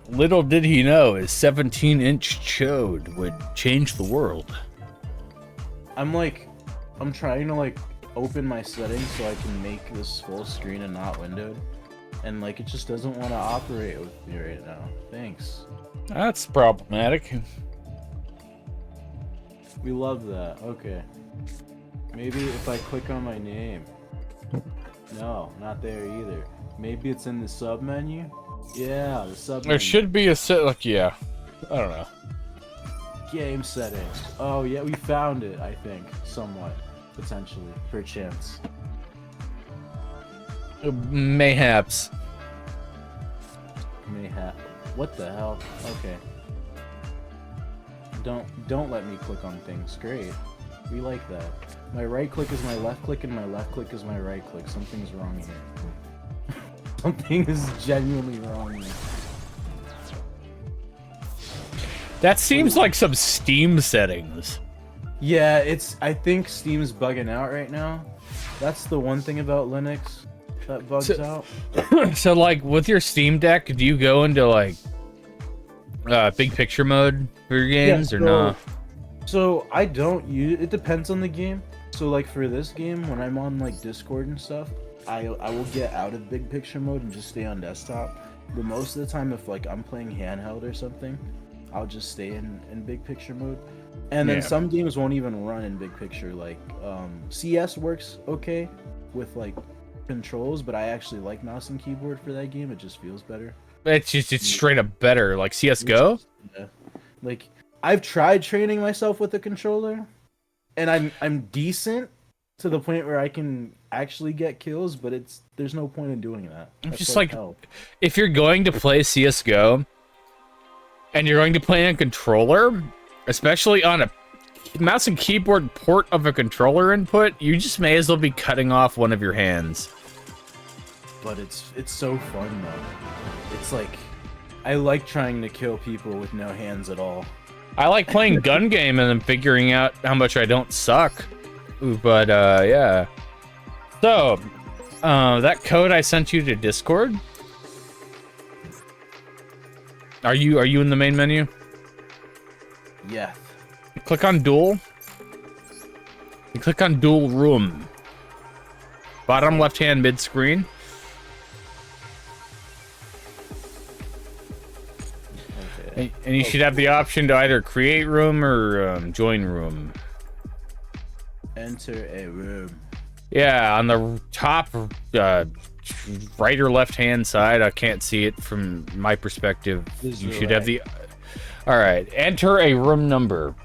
Little did he know his 17-inch chode would change the world. I'm trying to like open my settings so I can make this full screen and not windowed, and like it just doesn't want to operate with me right now. Thanks. That's problematic. We love that. Okay. Maybe if I click on my name. No, not there either. Maybe it's in the sub menu. Yeah, the sub menu. There should be a set, like, yeah. I don't know. Game settings. Oh yeah, we found it, I think. Somewhat. Potentially. Perchance. Mayhaps. Mayhap. What the hell? Okay. Don't let me click on things. Great. We like that. My right click is my left click and my left click is my right click. Something's wrong here. Something is genuinely wrong here. That seems like some Steam settings. Yeah, I think Steam's bugging out right now. That's the one thing about Linux that bugs out. So like with your Steam Deck, do you go into like big picture mode for your games or not? So I don't use it. Depends on the game. So like for this game, when I'm on like Discord and stuff, I will get out of big picture mode and just stay on desktop. But most of the time, if like I'm playing handheld or something, I'll just stay in big picture mode. And then some games won't even run in big picture. Like CS works okay with like controls, but I actually like mouse and keyboard for that game. It just feels better. It's straight up better, like CS:GO. Yeah. Like I've tried training myself with a controller, and I'm decent, to the point where I can actually get kills, but there's no point in doing that. I'm That's just like, hell. if you're going to play CS:GO and you're going to play on controller, especially on a mouse and keyboard port of a controller input, you just may as well be cutting off one of your hands. But it's so fun though. It's like I like trying to kill people with no hands at all. I like playing gun game and then figuring out how much I don't suck. Ooh, but yeah. So, that code I sent you to Discord. Are you in the main menu? Yeah. Click on duel. You click on duel room. Bottom left hand mid screen. And you should have the option to either create room or join room. Enter a room. Yeah, on the top right or left hand side. I can't see it from my perspective. You should have the... Alright, enter a room number.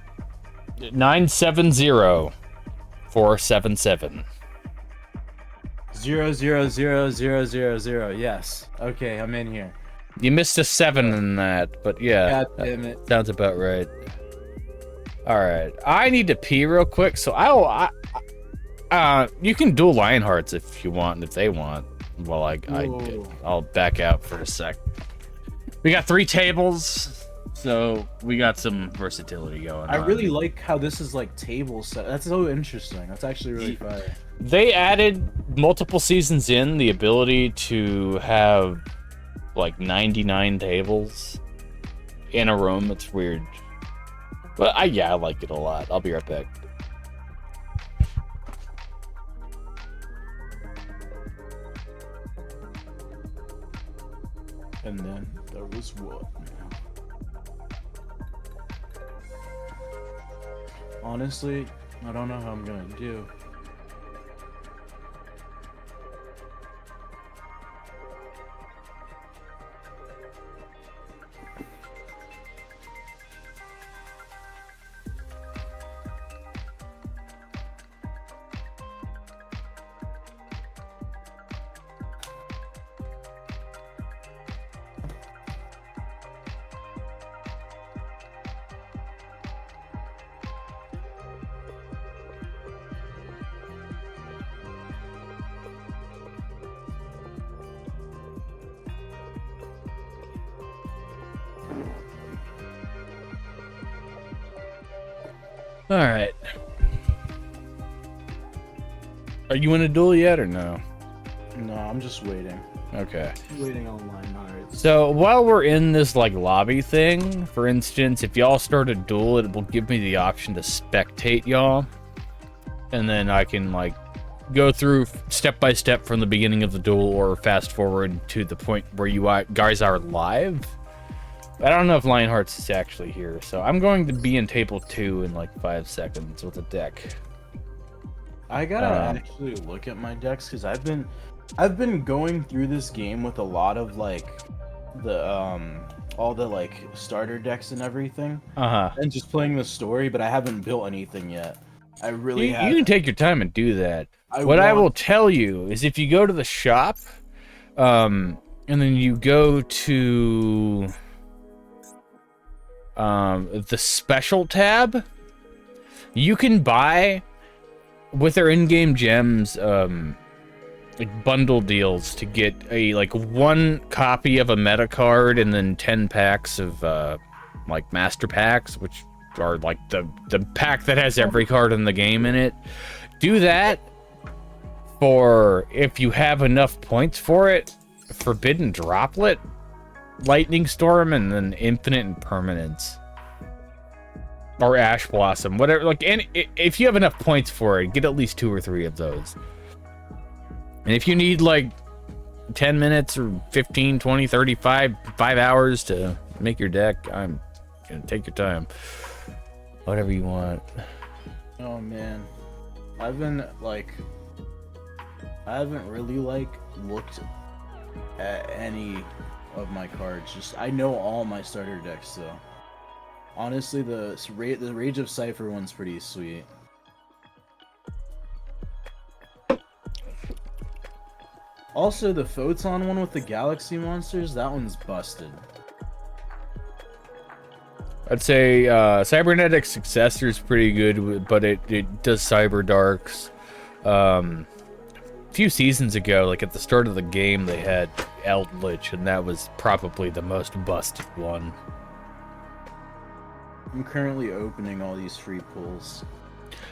970-477. 0000000. Yes. Okay, I'm in here. You missed a 7 in that, but yeah. God damn it. Sounds about right. Alright, I need to pee real quick, so you can duel Lionhearts if you want, if they want. Well, I'll back out for a sec. We got 3 tables, so we got some versatility going on. I really like how this is like table set. That's so interesting. That's actually really fun. They added multiple seasons in the ability to have like 99 tables in a room. It's weird. But I like it a lot. I'll be right back. And then there was what? Honestly, I don't know how I'm gonna do. Alright. Are you in a duel yet or no? No, I'm just waiting. Okay. Waiting online, alright. So while we're in this like lobby thing, for instance, if y'all start a duel, it will give me the option to spectate y'all. And then I can like go through step by step from the beginning of the duel or fast forward to the point where you guys are live. I don't know if Lionhearts is actually here, so I'm going to be in table 2 in like 5 seconds with a deck. I gotta actually look at my decks because I've been going through this game with a lot of like the all the like starter decks and everything. And just playing the story, but I haven't built anything yet. I really you can take your time and do that. I will tell you is if you go to the shop, and then you go to the special tab, you can buy with their in-game gems like bundle deals to get a like 1 copy of a meta card and then 10 packs of like master packs, which are like the pack that has every card in the game in it. Do that for if you have enough points for it. Forbidden Droplet, Lightning Storm, and then Infinite Impermanence. Or Ash Blossom, whatever. Like, and if you have enough points for it, get at least 2 or 3 of those. And if you need like 10 minutes or 15, 20, 35, 5 hours to make your deck, I'm gonna take your time. Whatever you want. Oh man, I haven't really like looked at any of my cards. Just I know all my starter decks though. Honestly, the Rage of Cypher one's pretty sweet. Also, the Photon one with the Galaxy monsters, that one's busted. I'd say Cybernetic Successor is pretty good, but it does Cyber Darks. A few seasons ago, like at the start of the game, they had Eldritch, and that was probably the most busted one. I'm currently opening all these free pulls.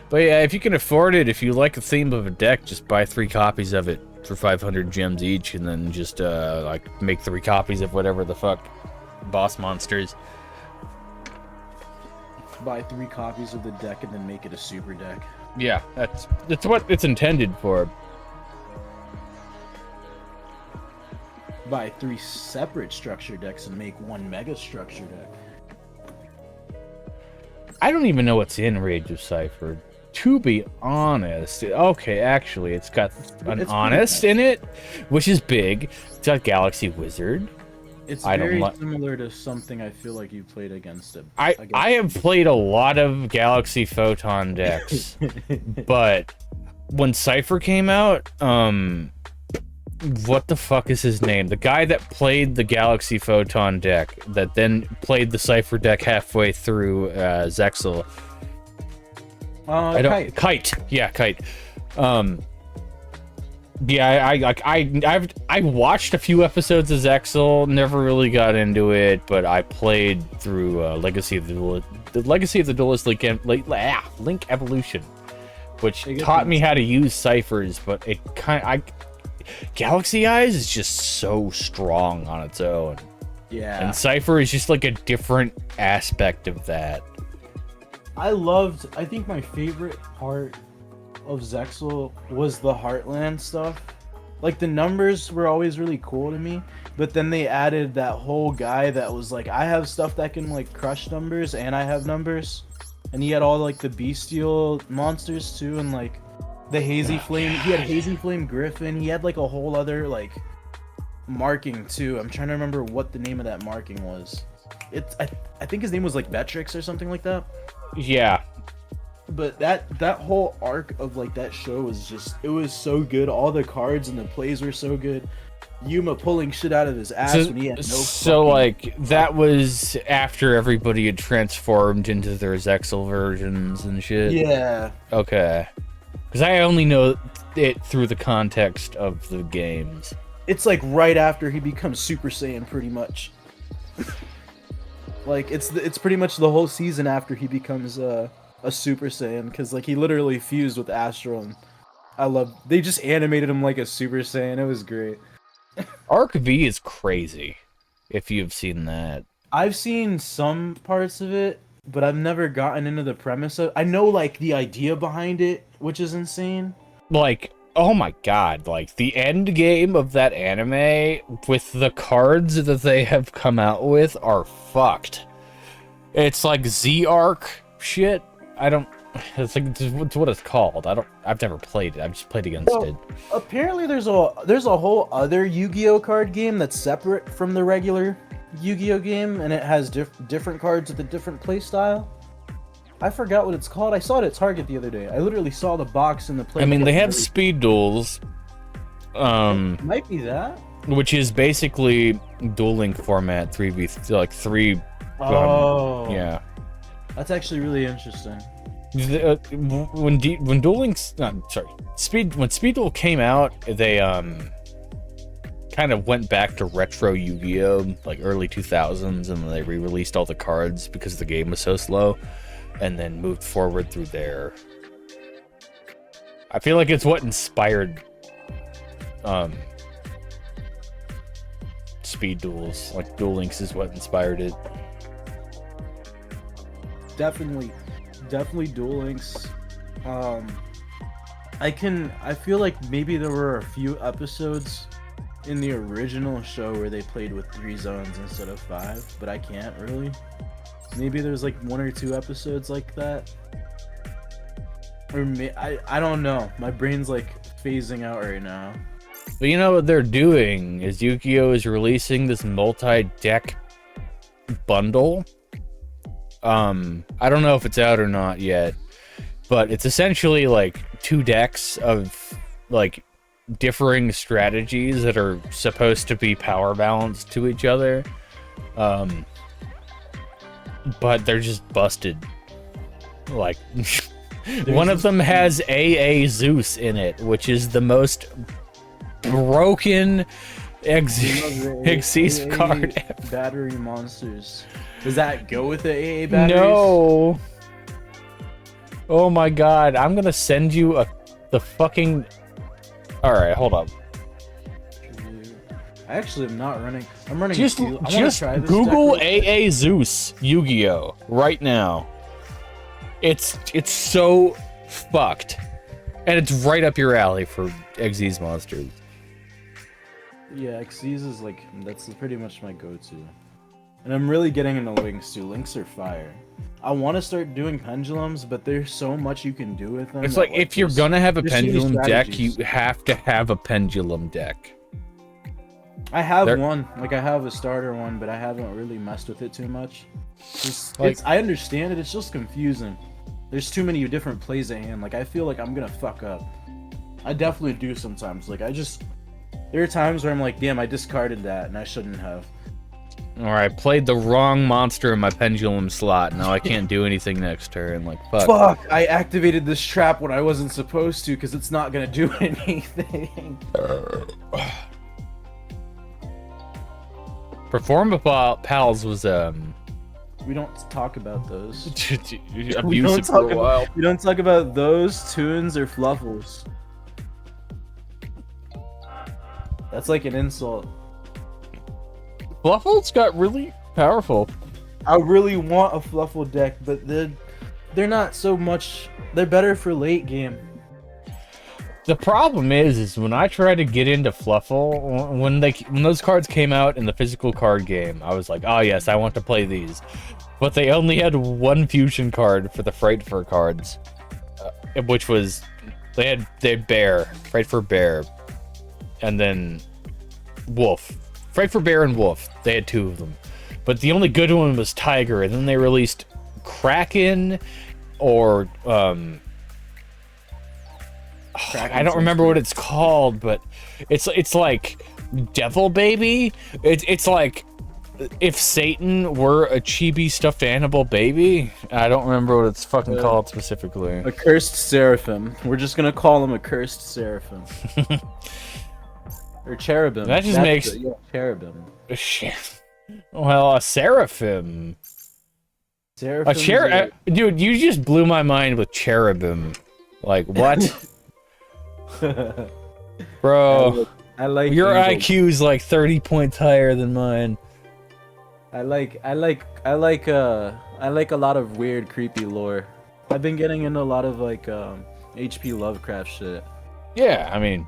But yeah, if you can afford it, if you like the theme of a deck, just buy 3 copies of it for 500 gems each, and then just like make 3 copies of whatever the fuck boss monsters. Buy 3 copies of the deck and then make it a super deck. Yeah, that's what it's intended for. Buy 3 separate structure decks and make 1 mega structure deck. I don't even know what's in Rage of Cypher, to be honest. Okay, actually, it's got an Honest in it, which is big. It's got Galaxy Wizard. It's very similar to something I feel like you played against it. I have played a lot of Galaxy Photon decks, but when Cypher came out, what the fuck is his name? The guy that played the Galaxy Photon deck, that then played the Cypher deck halfway through Zexal. Kite. Yeah, Kite. Yeah, I watched a few episodes of Zexal, never really got into it, but I played through Legacy of the Legacy of the Duelist Link Evolution, which taught me how to use ciphers, but it Galaxy Eyes is just so strong on its own. Yeah. And Cypher is just like a different aspect of that. I think my favorite part of Zexal was the Heartland stuff. Like, the numbers were always really cool to me, but then they added that whole guy that was like, I have stuff that can like crush numbers and I have numbers. And he had all like the bestial monsters too, and like the Hazy Flame. He had Hazy Flame Griffin. He had like a whole other like marking too. I'm trying to remember what the name of that marking was. I think his name was like Betrix or something like that. Yeah. But that whole arc of like that show was just, it was so good. All the cards and the plays were so good. Yuma pulling shit out of his ass when he had no So like that was after everybody had transformed into their Zexal versions and shit. Yeah. Okay. Because I only know it through the context of the games. It's like right after he becomes Super Saiyan, pretty much. Like it's pretty much the whole season after he becomes a Super Saiyan, because like he literally fused with Astro, and they just animated him like a Super Saiyan. It was great. Arc V is crazy, if you've seen that. I've seen some parts of it, but I've never gotten into the premise of. I know like the idea behind it, which is insane. Like, oh my god, like the end game of that anime with the cards that they have come out with are fucked. It's like Z-Arc shit. It's like, it's what it's called. I've never played it. I've just played against it. Apparently there's a whole other Yu-Gi-Oh card game that's separate from the regular Yu-Gi-Oh game, and it has different cards with a different play style. I forgot what it's called. I saw it at Target the other day. I literally saw the box in the play. I mean, they have speed duels. It might be that. Which is basically dueling format, 3v, like 3. Yeah. That's actually really interesting. When Speed Duel came out, they kind of went back to retro Yu-Gi-Oh, like early 2000s, and then they re-released all the cards because the game was so slow, and then moved forward through there. I feel like it's what inspired Speed Duels. Like Duel Links is what inspired it. Definitely Duel Links. I feel like maybe there were a few episodes in the original show where they played with 3 zones instead of 5, but I can't really. Maybe there's like 1 or 2 episodes like that. Or I don't know. My brain's like phasing out right now. But you know what they're doing is Yu-Gi-Oh is releasing this multi-deck bundle. I don't know if it's out or not yet, but it's essentially like 2 decks of like differing strategies that are supposed to be power balanced to each other. But they're just busted. Like, one of them has AA Zeus in it, which is the most broken Xyz card ever. Battery monsters. Does that go with the AA batteries? No. Oh my god, I'm gonna send you the fucking... Alright, hold up. I actually am not running. I'm running. Just Google AA Zeus Yu-Gi-Oh right now. It's so fucked, and it's right up your alley for Xyz monsters. Yeah, Xyz is like, that's pretty much my go-to. And I'm really getting into links too. Links are fire. I want to start doing pendulums, but there's so much you can do with them. It's like if you're gonna have a pendulum deck, you have to have a pendulum deck. I have one, like I have a starter one, but I haven't really messed with it too much. I understand it, it's just confusing. There's too many different plays at hand. Like I feel like I'm gonna fuck up. I definitely do sometimes. Like there are times where I'm like, damn, I discarded that and I shouldn't have. Alright, played the wrong monster in my pendulum slot. Now I can't do anything next turn. Like, fuck. Fuck! I activated this trap when I wasn't supposed to because it's not gonna do anything. Performa Pals was, We don't talk about those. abusive for a while. We don't talk about those, tunes, or fluffles. That's like an insult. Fluffles got really powerful. I really want a Fluffle deck, but they're not so much. They're better for late game. The problem is when I tried to get into Fluffle, when those cards came out in the physical card game, I was like, oh yes, I want to play these. But they only had one fusion card for the Fright Fur cards, which was they had Bear, Fright Fur Bear, and then Wolf. Fright Fur Bear and Wolf. They had two of them. But the only good one was Tiger, and then they released Kraken or I don't remember what it's called, but it's like Devil Baby. It's like if Satan were a chibi stuffed animal baby. I don't remember what it's fucking called specifically. A cursed seraphim. We're just gonna call him a cursed seraphim. Or cherubim. That just makes cherubim. Shit. Well, a seraphim. Dude, you just blew my mind with cherubim. Like what? Bro, I like your IQ's like 30 points higher than mine. I like a lot of weird, creepy lore. I've been getting into a lot of like HP Lovecraft shit. Yeah, I mean,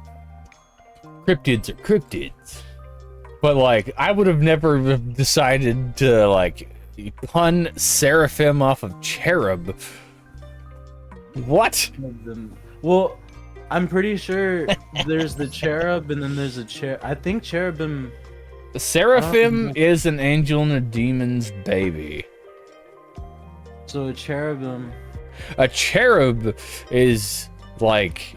cryptids are cryptids, but like I would have never decided to like pun seraphim off of cherub. What? Well, I'm pretty sure there's the cherub and then there's a I think cherubim. The seraphim is an angel and a demon's baby. So a cherubim. A cherub is like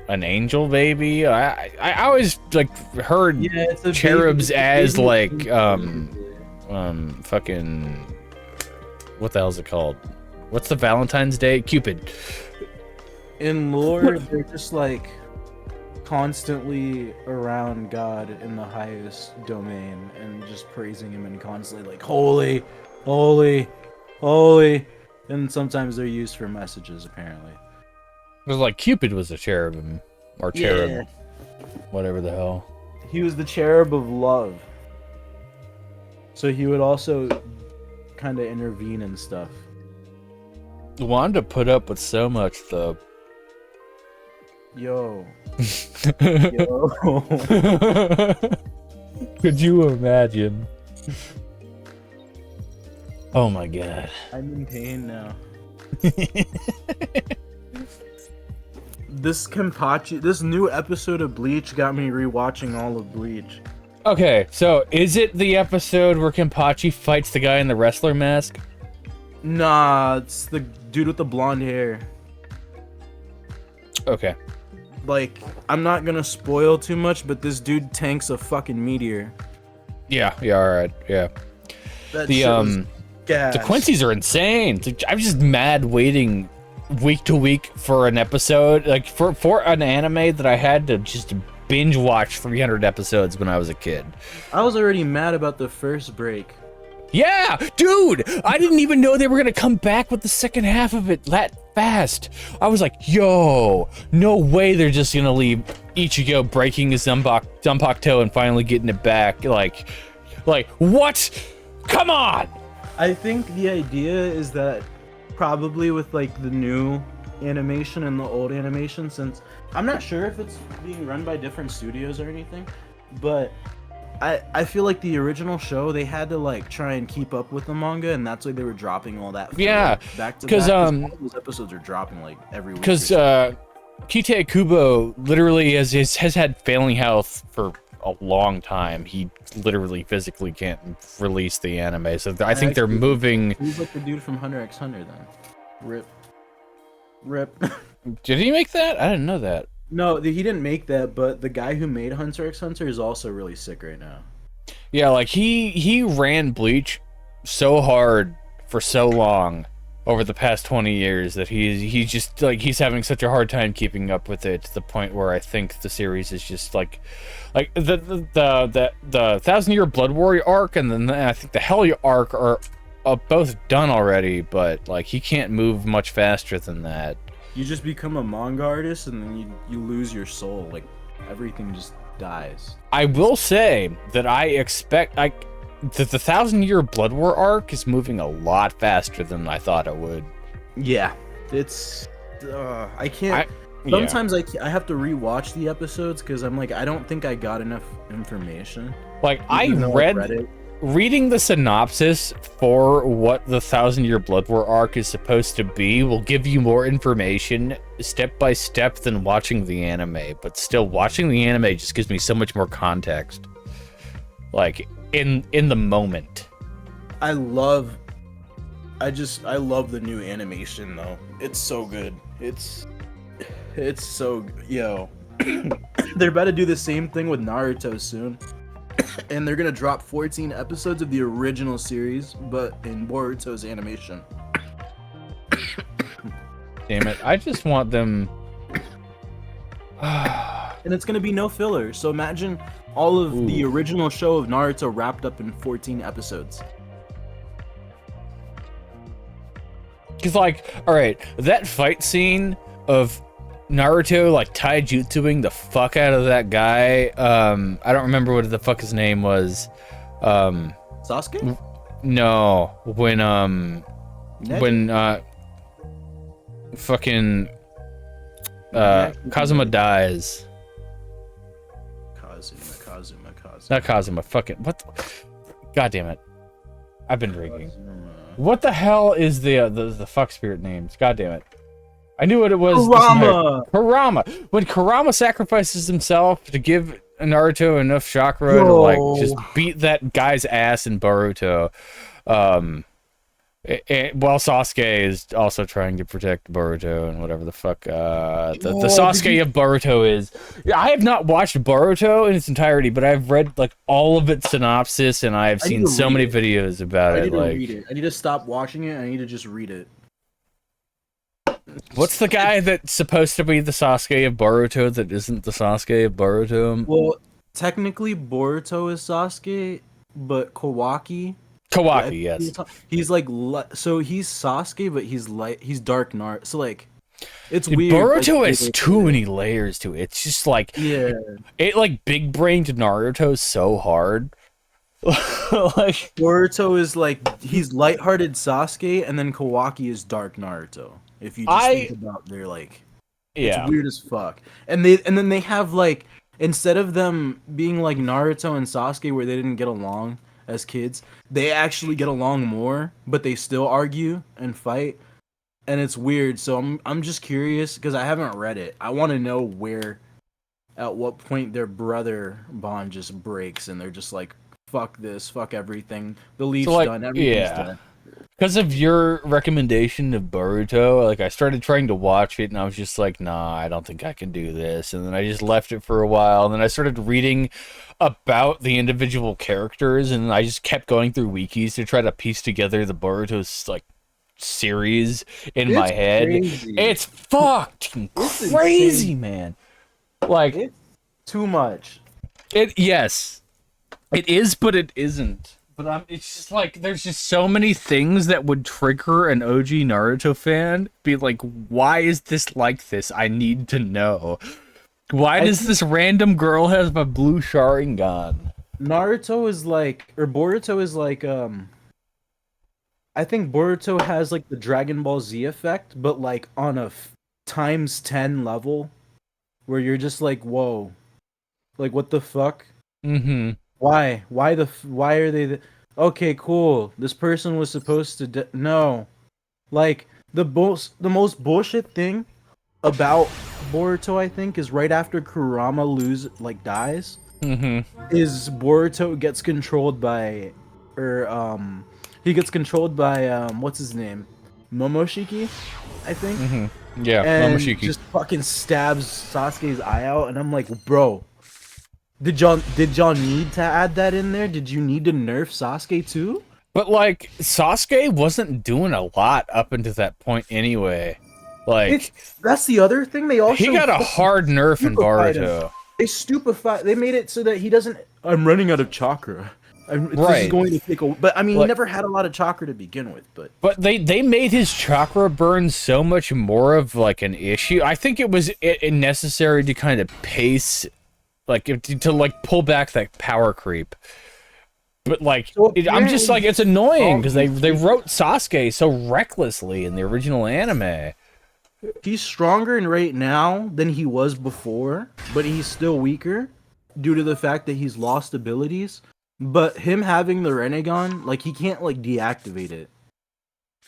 an angel baby. I always like heard cherubs as like fucking what the hell is it called? What's the Valentine's Day? Cupid. In lore, they're just like constantly around God in the highest domain and just praising him and constantly like holy, holy, holy. And sometimes they're used for messages apparently. It was like Cupid was a cherubim or cherub, whatever the hell. He was the cherub of love. So he would also kind of intervene and stuff. Wanted to put up with so much though. Yo. Yo. Could you imagine? Oh my god. I'm in pain now. This new episode of Bleach got me rewatching all of Bleach. Okay, so is it the episode where Kenpachi fights the guy in the wrestler mask? Nah, it's the dude with the blonde hair. Okay. like, I'm not gonna spoil too much, but this dude tanks a fucking meteor. Yeah, all right, yeah. That The shit was the gas. Quincy's are insane. I'm just mad waiting week to week for an episode, like for an anime that I had to just binge watch 300 episodes when I was a kid. I was already mad about the first break. Yeah, dude, I didn't even know they were gonna come back with the second half of it that fast. I was like, yo, no way they're just gonna leave Ichigo breaking his Zanpakuto and finally getting it back. Like, what? Come on! I think the idea is that probably with like the new animation and the old animation, since I'm not sure if it's being run by different studios or anything, but I feel like the original show, they had to like try and keep up with the manga, and that's why they were dropping all that Yeah, back to because back. All those episodes are dropping like every week. Because Kite Kubo literally has had failing health for a long time. He literally physically can't release the anime, so I think they're moving. He's like the dude from Hunter x Hunter then. Rip. Did he make that? I didn't know that. No, he didn't make that, but the guy who made Hunter x Hunter is also really sick right now. Yeah, like he ran Bleach so hard for so long over the past 20 years that he's just like he's having such a hard time keeping up with it to the point where I think the series is just like the 1,000-Year Blood Warrior arc and then I think the Hell arc are both done already, but like he can't move much faster than that. You just become a manga artist and then you lose your soul. Like everything just dies. I will say that I expect that the 1,000-Year Blood War arc is moving a lot faster than I thought it would. Yeah, it's I can't. Sometimes I have to rewatch the episodes because I'm like I don't think I got enough information. Like reading the synopsis for what the 1,000-Year Blood War arc is supposed to be will give you more information step by step than watching the anime, but still watching the anime just gives me so much more context. Like in the moment. I love the new animation though. It's so good. It's so yo. They're about to do the same thing with Naruto soon. And they're gonna drop 14 episodes of the original series, but in Boruto's animation. Damn it! I just want them. And it's gonna be no filler. So imagine all of the original show of Naruto wrapped up in 14 episodes. Cause like, all right, that fight scene of Naruto like taijutsuing the fuck out of that guy. I don't remember what the fuck his name was. Sasuke? No, when fucking Kazuma dies. Kazuma. Not Kazuma. Fucking what? God damn it! I've been drinking. What the hell is the fuck spirit names? God damn it! I knew what it was. Kurama. When Kurama sacrifices himself to give Naruto enough chakra to like just beat that guy's ass in Boruto, while Sasuke is also trying to protect Boruto and whatever the fuck the Sasuke of Boruto is. I have not watched Boruto in its entirety, but I've read like all of its synopsis and I've seen so many videos about it. I need to stop watching it. I need to just read it. What's the guy that's supposed to be the Sasuke of Boruto that isn't the Sasuke of Boruto? Well, technically Boruto is Sasuke, but Kawaki, yes. He's like so he's Sasuke, but he's Dark Naruto. So like, it's Dude, weird. Boruto like, has too many layers to it. It's just like it like big brained Naruto so hard. Like Boruto is like he's lighthearted Sasuke, and then Kawaki is Dark Naruto. If you just think about their like, it's weird as fuck. And then they have like instead of them being like Naruto and Sasuke where they didn't get along as kids, they actually get along more, but they still argue and fight, and it's weird. So I'm just curious because I haven't read it. I want to know at what point their brother bond just breaks and they're just like, fuck this, fuck everything. The leaf's done, everything's done. Because of your recommendation of Boruto, like I started trying to watch it and I was just like, nah, I don't think I can do this. And then I just left it for a while. And then I started reading about the individual characters and I just kept going through wikis to try to piece together the Boruto's like series in my head. Crazy. It's fucking crazy, man. Like it's too much. Yes. It is, but it isn't. But it's just like, there's just so many things that would trigger an OG Naruto fan. Be like, why is this like this? I need to know. Why does this random girl have a blue Sharingan? Naruto is like, or Boruto is like, I think Boruto has like the Dragon Ball Z effect, but like on a times 10 level, where you're just like, whoa. Like, what the fuck? Mm-hmm. Why? Why are they okay, cool. This person was supposed to no. Like the most bullshit thing about Boruto, I think, is right after Kurama dies. Mm-hmm. Is Boruto gets controlled by he gets controlled by what's his name? Momoshiki, I think. Mm-hmm. Yeah, and Momoshiki. Just fucking stabs Sasuke's eye out, and I'm like, bro, did y'all need to add that in there? Did you need to nerf Sasuke too? But like Sasuke wasn't doing a lot up until that point anyway. Like that's the other thing. They also he got a hard nerf in Boruto. They made it so that he doesn't. I'm running out of chakra. This is going to take a. But I mean, he never had a lot of chakra to begin with. But they made his chakra burn so much more of like an issue. I think it was necessary to kind of pace. Like, to like, pull back that power creep. But, like, I'm just like, it's annoying, because they wrote Sasuke so recklessly in the original anime. He's stronger right now than he was before, but he's still weaker due to the fact that he's lost abilities. But him having the Rinnegan, like, he can't, like, deactivate it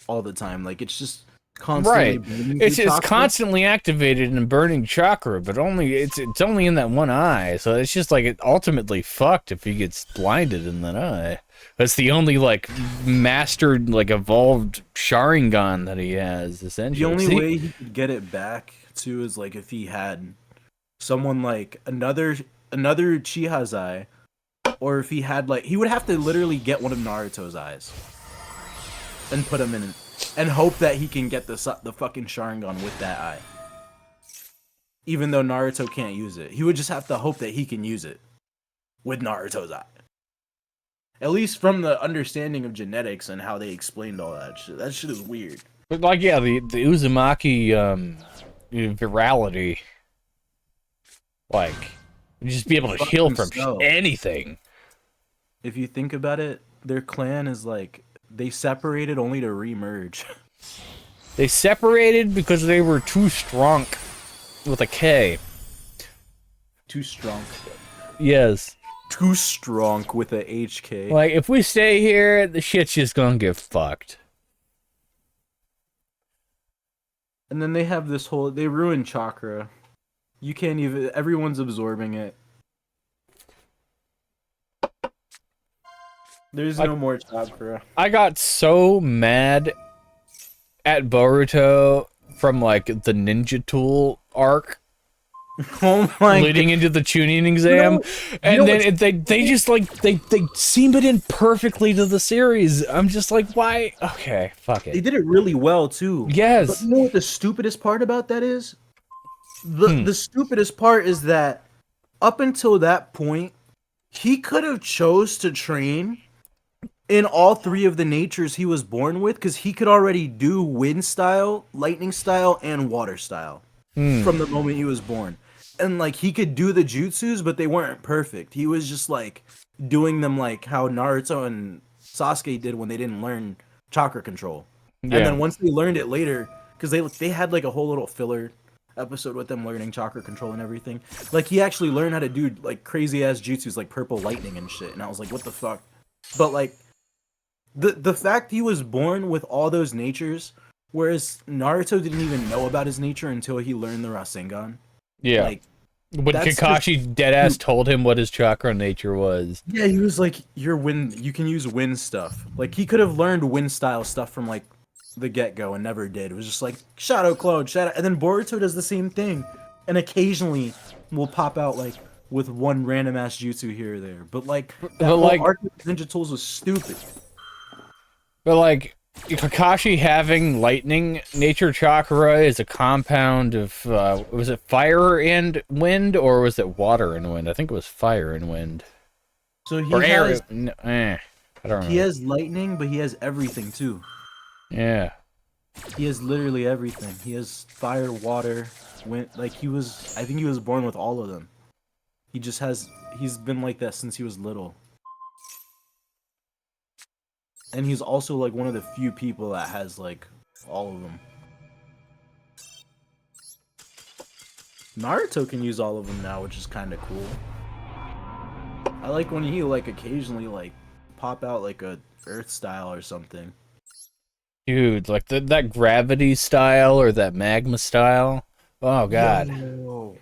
all the time. Like, it's just constantly it's constantly activated and burning chakra, but it's only in that one eye, so it's just like it ultimately fucked if he gets blinded in that eye. That's the only like mastered, like evolved Sharingan that he has, essentially. The only way he could get it back too is like if he had someone like another Chiha's eye, or if he had like he would have to literally get one of Naruto's eyes and put him in and hope that he can get the fucking Sharingan with that eye. Even though Naruto can't use it. He would just have to hope that he can use it with Naruto's eye. At least from the understanding of genetics and how they explained all that shit. That shit is weird. But like, yeah, the Uzumaki virality, like, just be able to heal from anything. If you think about it, their clan is like, they separated only to re-merge. They separated because they were too strong, with a K. Too strong. Yes. Too strong with a HK. Like, if we stay here, the shit's just gonna get fucked. And then they have this whole, they ruin chakra. You can't even, everyone's absorbing it. There's no more chakra. I got so mad at Boruto from like the Ninja Tool arc. Oh my leading into the tuning exam, and then they just like they seam it in perfectly to the series. I'm just like, why? Okay, fuck it. They did it really well too. Yes. But you know what the stupidest part about that is? The stupidest part is that up until that point, he could have chose to train in all three of the natures he was born with, because he could already do wind style, lightning style, and water style from the moment he was born. And like he could do the jutsus, but they weren't perfect. He was just like doing them like how Naruto and Sasuke did when they didn't learn chakra control. Yeah. And then once they learned it later, because they had like a whole little filler episode with them learning chakra control and everything. Like he actually learned how to do like crazy ass jutsus like purple lightning and shit. And I was like, what the fuck? But like the fact he was born with all those natures, whereas Naruto didn't even know about his nature until he learned the Rasengan. Yeah. Like When That's Kakashi deadass told him what his chakra nature was. Yeah, he was like, "Your wind. You can use wind stuff." Like he could have learned wind style stuff from like the get go and never did. It was just like Shadow Clone, Shadow, and then Boruto does the same thing, and occasionally will pop out like with one random ass jutsu here or there. But like that whole like, arc of Ninja Tools was stupid. But like Kakashi having lightning nature chakra is a compound of was it fire and wind or was it water and wind? I think it was fire and wind. So he or air. has, I don't remember. he has lightning, but he has everything too. Yeah. He has literally everything. He has fire, water, wind. Like I think he was born with all of them. He's been like that since he was little. And he's also like one of the few people that has like all of them. Naruto can use all of them now, which is kind of cool. I like when he like occasionally like pop out like a earth style or something. Dude, like that gravity style or that magma style. Oh god. Yo.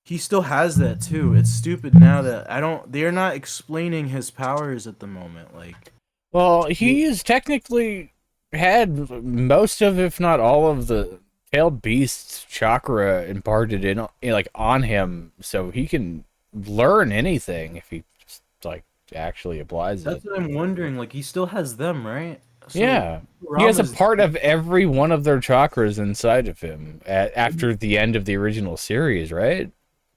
He still has that too. It's stupid now that they're not explaining his powers at the moment. Like, well, he's technically had most of, if not all of the tailed beast's chakra imparted in like on him, so he can learn anything if he just like actually applies it. That's what I'm wondering. Like, he still has them, right? So yeah, he has a part of every one of their chakras inside of him after the end of the original series, right?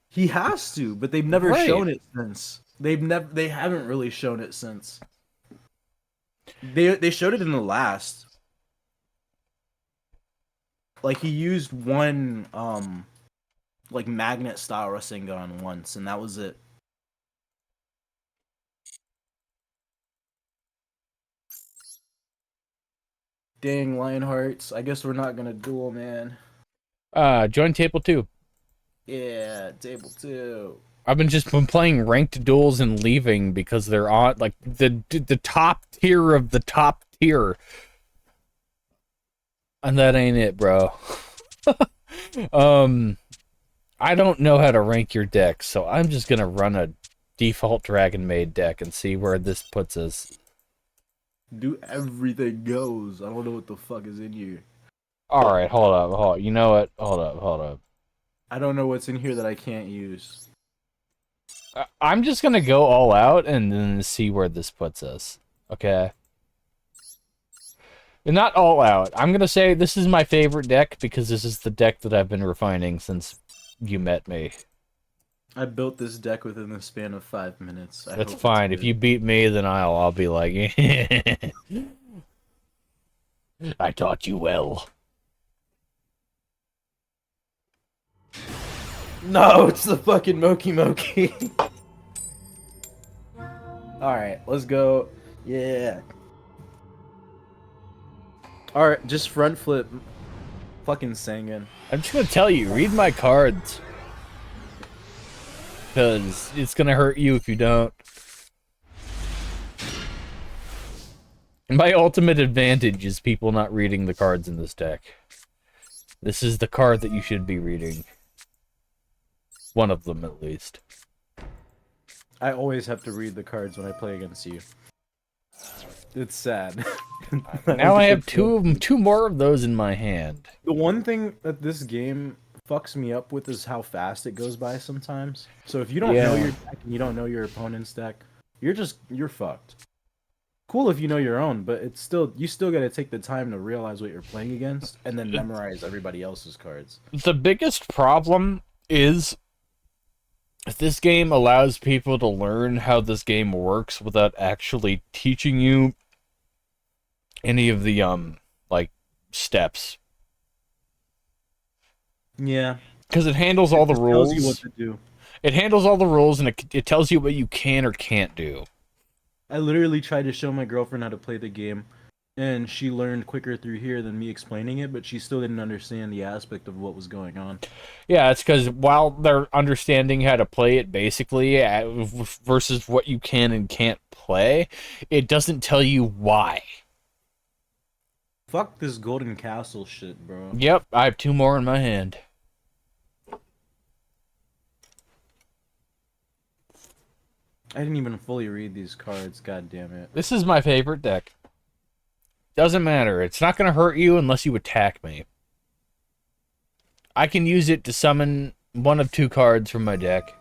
He has to, but they've never shown it since. They haven't really shown it since. They showed it in the last. Like he used one like magnet style Rasengan once, and that was it. Dang, Lionhearts. I guess we're not gonna duel, man. Join table 2. Yeah, table 2. I've been playing ranked duels and leaving because they're on like the top tier of the top tier. And that ain't it, bro. I don't know how to rank your deck, so I'm just gonna run a default Dragon Maid deck and see where this puts us. Do everything goes. I don't know what the fuck is in here. Alright, hold up. You know what? Hold up. I don't know what's in here that I can't use. I'm just gonna go all out and then see where this puts us. Okay? And not all out. I'm gonna say this is my favorite deck because this is the deck that I've been refining since you met me. I built this deck within the span of 5 minutes. That's fine. If you beat me, then I'll be like, I taught you well. No, it's the fucking Moki Moki. Alright, let's go. Yeah. Alright, just front flip. Fucking Sangan. I'm just gonna tell you, read my cards. Because it's gonna hurt you if you don't. And my ultimate advantage is people not reading the cards in this deck. This is the card that you should be reading. One of them, at least. I always have to read the cards when I play against you. It's sad. Now I have two more of those in my hand. The one thing that this game fucks me up with is how fast it goes by sometimes. So if you don't know your deck and you don't know your opponent's deck, you're fucked. Cool if you know your own, but you still gotta take the time to realize what you're playing against and then memorize everybody else's cards. The biggest problem is this game allows people to learn how this game works without actually teaching you any of the like steps. Yeah, because it handles all the rules. Tells you what to do. It handles all the rules and it tells you what you can or can't do. I literally tried to show my girlfriend how to play the game, and she learned quicker through here than me explaining it, but she still didn't understand the aspect of what was going on. Yeah, it's because while they're understanding how to play it basically versus what you can and can't play, it doesn't tell you why. Fuck this Golden Castle shit, bro. Yep, I have 2 more in my hand. I didn't even fully read these cards. God damn it! This is my favorite deck. Doesn't matter. It's not going to hurt you unless you attack me. I can use it to summon one of 2 cards from my deck.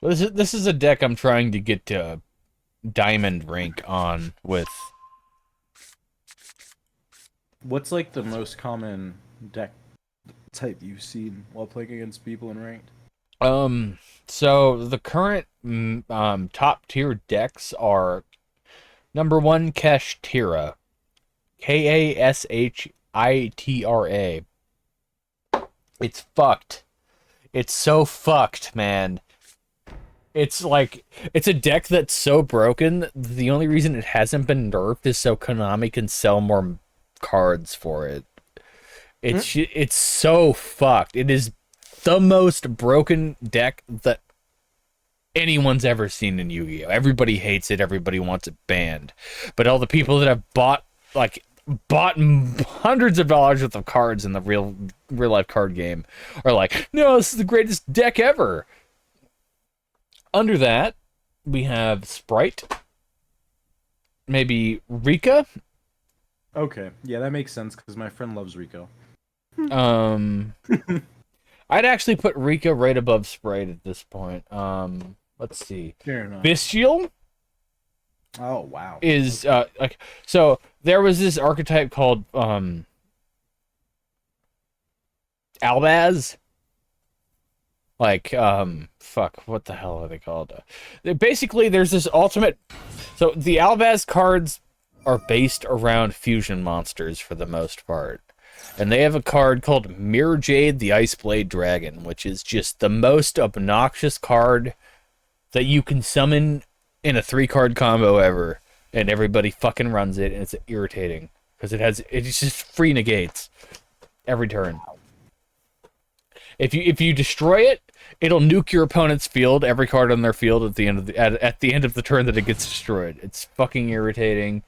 This is a deck I'm trying to get to diamond rank on with. What's like the most common deck type you've seen while playing against people in ranked? So the current top tier decks are number 1 Kashtira, Kashitra. It's fucked. It's so fucked, man. It's like, it's a deck that's so broken, the only reason it hasn't been nerfed is so Konami can sell more cards for it. It's so fucked. It is the most broken deck that anyone's ever seen in Yu-Gi-Oh! Everybody hates it, everybody wants it banned. But all the people that have bought hundreds of dollars worth of cards in the real life card game are like, no, this is the greatest deck ever. Under that, we have Sprite, maybe Rika. Okay, yeah, that makes sense because my friend loves Rico. I'd actually put Rika right above Sprite at this point. Let's see. Fair enough. Bestial. Oh wow. Is like, so there was this archetype called Albaz. Like, fuck, what the hell are they called? Basically, there's this ultimate... So, the Albaz cards are based around fusion monsters for the most part. And they have a card called Mirror Jade, the Iceblade Dragon, which is just the most obnoxious card that you can summon in a 3-card combo ever. And everybody fucking runs it, and it's irritating. Because it's just free negates every turn. If you destroy it, it'll nuke your opponent's field, every card on their field at the end of the turn that it gets destroyed. It's fucking irritating.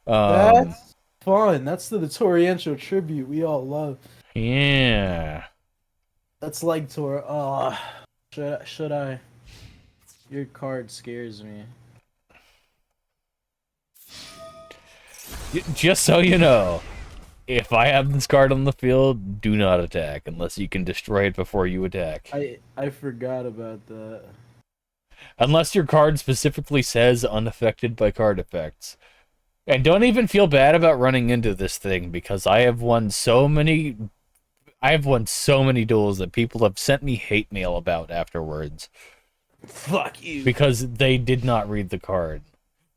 That's fun. That's the Toriencho tribute we all love. Yeah. That's like Tor. Oh, should I? Your card scares me. Just so you know, if I have this card on the field, do not attack unless you can destroy it before you attack. I forgot about that. Unless your card specifically says unaffected by card effects. And don't even feel bad about running into this thing, because I have won so many duels that people have sent me hate mail about afterwards. Fuck you. Because they did not read the card.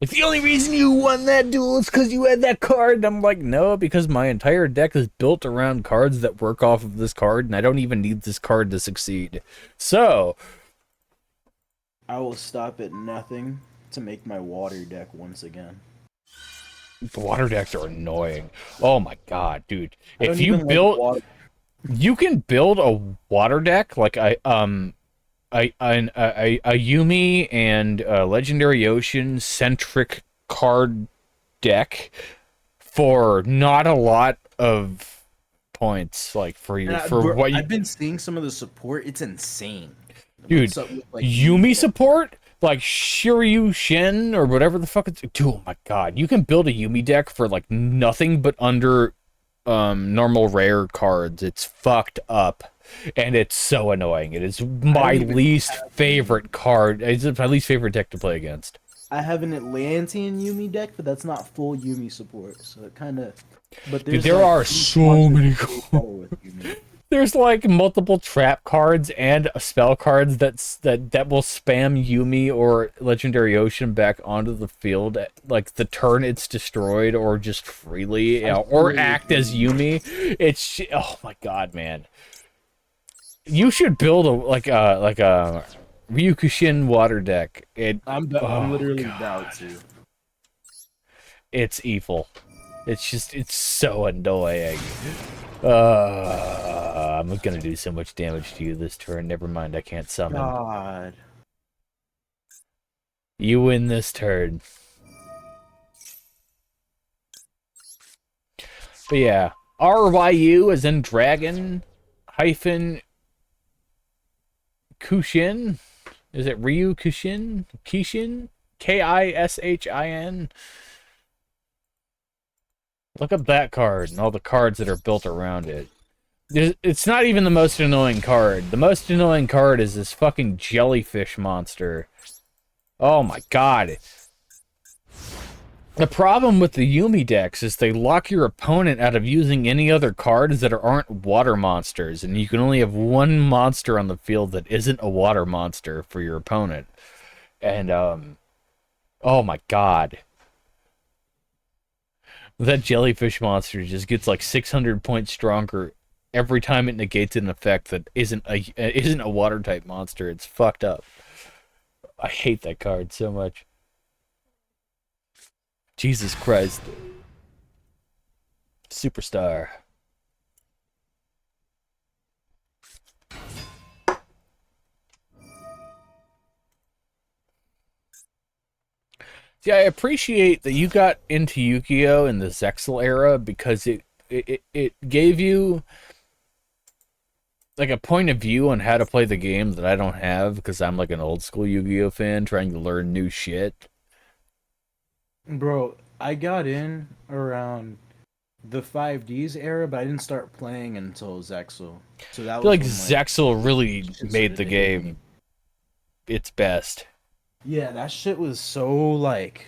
Like, the only reason you won that duel is because you had that card. And I'm like, no, because my entire deck is built around cards that work off of this card, and I don't even need this card to succeed. So, I will stop at nothing to make my water deck once again. The water decks are annoying. Oh my god, dude. If you build... You can build a water deck, like a Yumi and a Legendary Ocean centric card deck for not a lot of points, like for you what you... I've been seeing some of the support. It's insane, dude. Like, Yumi support, like Shiryu Shin or whatever the fuck it's... Dude, oh my god, you can build a Yumi deck for like nothing but under normal rare cards. It's fucked up. And it's so annoying. It is my least favorite card. It's my least favorite deck to play against. I have an Atlantean Yumi deck, but that's not full Yumi support, so it kind of... But there are so many cards. There's like multiple trap cards and spell cards that will spam Yumi or Legendary Ocean back onto the field at, like, the turn it's destroyed, or just freely, or act as Yumi. It's... Oh my god, man. You should build a Ryukushin water deck. I'm literally down to. It's evil. It's so annoying. I'm gonna do so much damage to you this turn. Never mind, I can't summon. God. You win this turn. But yeah, RYU is in dragon hyphen Kushin. Is it Ryu Kushin? Kishin? Kishin? Look up that card and all the cards that are built around it. It's not even the most annoying card. The most annoying card is this fucking jellyfish monster. Oh my god. The problem with the Yumi decks is they lock your opponent out of using any other cards that aren't water monsters, and you can only have one monster on the field that isn't a water monster for your opponent. And, oh my god. That jellyfish monster just gets like 600 points stronger every time it negates an effect that isn't a water type monster. It's fucked up. I hate that card so much. Jesus Christ. Superstar. See, I appreciate that you got into Yu-Gi-Oh! In the Zexal era because it gave you like a point of view on how to play the game that I don't have because I'm like an old school Yu-Gi-Oh! Fan trying to learn new shit. Bro, I got in around the 5Ds era, but I didn't start playing until Zexal. So that I feel was like when, Zexal really shit made started the hitting me. game its best. Yeah, that shit was so like.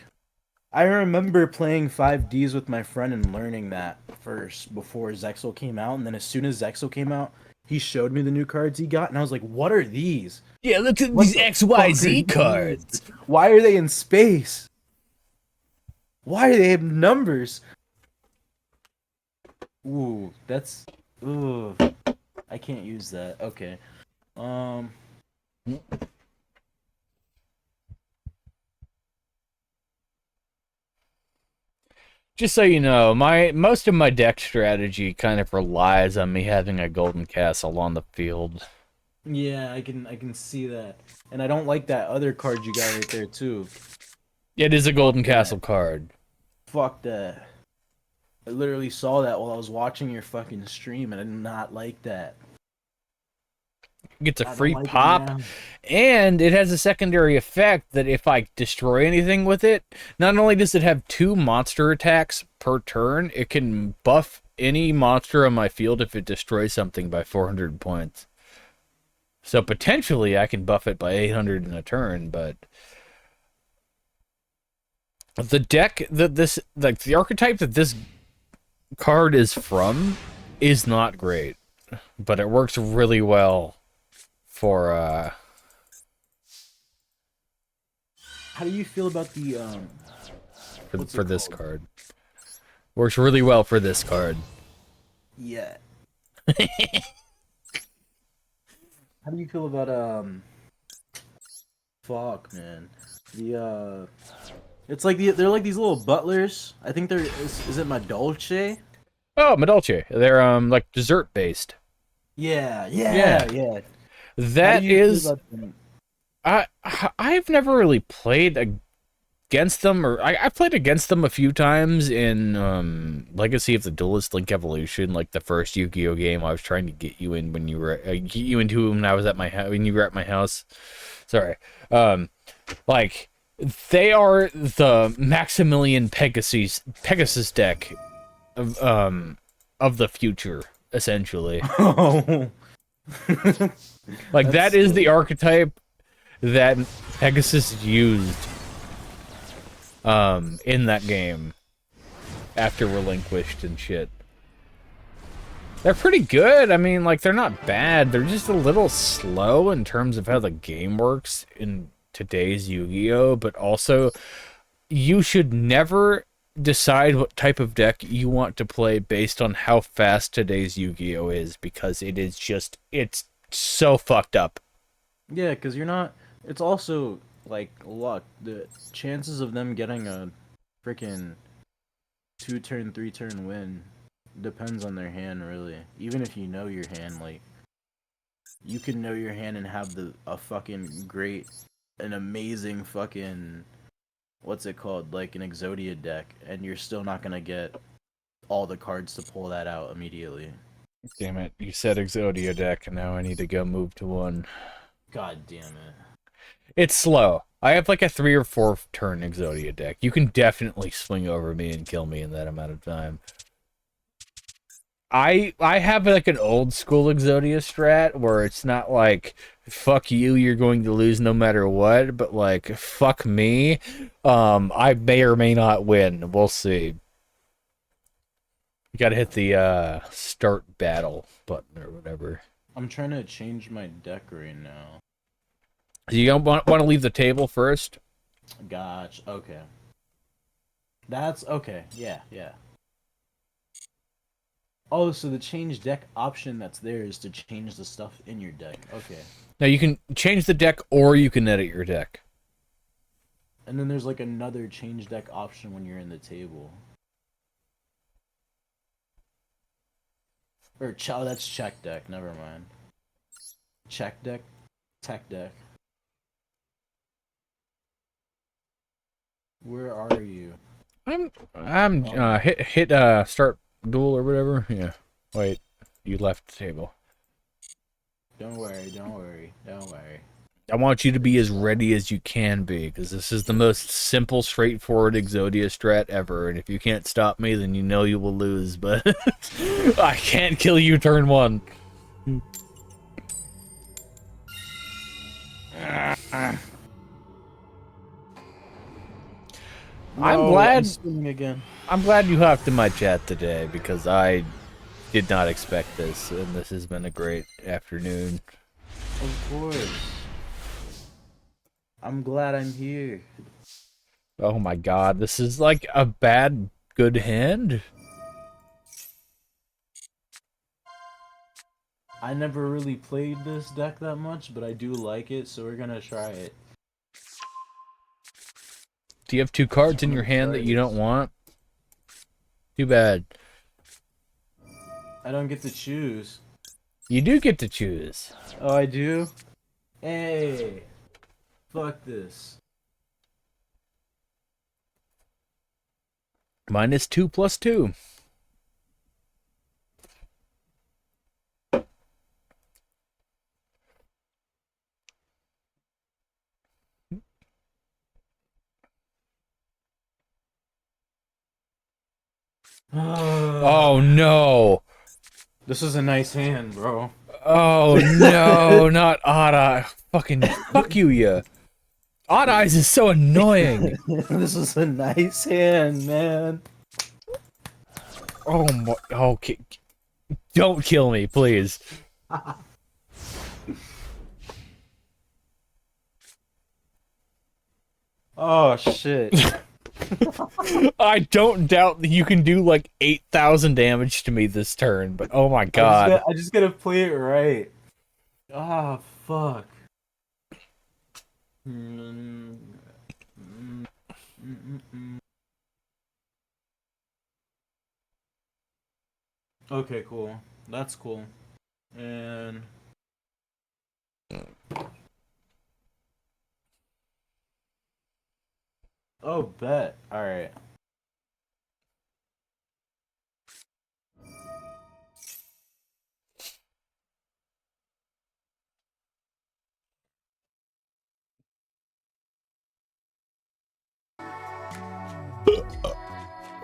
I remember playing 5Ds with my friend and learning that first before Zexal came out, and then as soon as Zexal came out, he showed me the new cards he got, and I was like, "What are these? Yeah, look at What these the fuck XYZ are these? cards. Why are they in space? Why do they have numbers?" Ooh, that's ooh. I can't use that. Okay. Just so you know, most of my deck strategy kind of relies on me having a golden castle on the field. Yeah, I can see that. And I don't like that other card you got right there too. It is a golden that. castle card. Fuck that. I literally saw that while I was watching your fucking stream and I did not like that. It gets a I don't free like it pop, now. and it has a secondary effect that if I destroy anything with it, not only does it have 2 monster attacks per turn, it can buff any monster on my field if it destroys something by 400 points. So potentially I can buff it by 800 in a turn, but the deck that the archetype that this card is from is not great, but it works really well for How do you feel about the for this card? Works really well for this card. Yeah. How do you feel about fuck man. It's like they're like these little butlers. I think they're is it Madolce? Oh, Madolce. They're like dessert based. Yeah. That is I've never really played against them, or I've played against them a few times in Legacy of the Duelist Link Evolution, like the first Yu-Gi-Oh game I was trying to get you in when you were get you into when I was at my when you were at my house. Sorry. Like they are the Maximilian Pegasus deck of the future, essentially. Oh. Like that is the archetype that Pegasus used in that game after Relinquished and shit. They're pretty good. I mean, like, they're not bad. They're just a little slow in terms of how the game works in today's Yu-Gi-Oh! But also, you should never decide what type of deck you want to play based on how fast today's Yu-Gi-Oh! Is, because it is just, it's so fucked up. Yeah, because you're not. It's also like luck. The chances of them getting a freaking 2-turn, 3-turn win depends on their hand, really. Even if you know your hand, like you can know your hand and have a fucking great, an amazing fucking what's it called, like an Exodia deck, and you're still not gonna get all the cards to pull that out immediately. Damn it! You said Exodia deck, and now I need to go move to one. God damn it! It's slow. I have like a 3 or 4 turn Exodia deck. You can definitely swing over me and kill me in that amount of time. I have like an old school Exodia strat where it's not like fuck you, you're going to lose no matter what, but like fuck me, I may or may not win. We'll see. You gotta hit the start battle button or whatever. I'm trying to change my deck right now. You don't want to leave the table first? Gotcha. Okay. That's okay. Yeah, yeah. Oh, so the change deck option that's there is to change the stuff in your deck. Okay. Now you can change the deck or you can edit your deck. And then there's like another change deck option when you're in the table. Or that's check deck. Never mind. Check deck, tech deck. Where are you? I'm hit start duel or whatever. Yeah. Wait, you left the table. Don't worry, don't worry, don't worry. I want you to be as ready as you can be, because this is the most simple, straightforward Exodia strat ever, and if you can't stop me, then you know you will lose, but I can't kill you turn 1. I'm glad you hopped in my chat today, because I did not expect this, and this has been a great afternoon. Of course. I'm glad I'm here. Oh my god, this is like a bad, good hand? I never really played this deck that much, but I do like it, so we're gonna try it. Do you have 2 cards in your hand that you don't want? Too bad. I don't get to choose. You do get to choose. Oh, I do? Hey! Fuck this. Mine is 2 plus 2. Oh no! This is a nice hand, bro. Oh no, not Odd Eye. Fucking fuck you, ya. Odd Eyes is so annoying. This is a nice hand, man. Oh my. Okay. Don't kill me, please. Oh shit. I don't doubt that you can do like 8,000 damage to me this turn, but oh my god. I just gotta play it right. Ah, fuck. Okay, cool. That's cool. And... Oh, bet. Alright.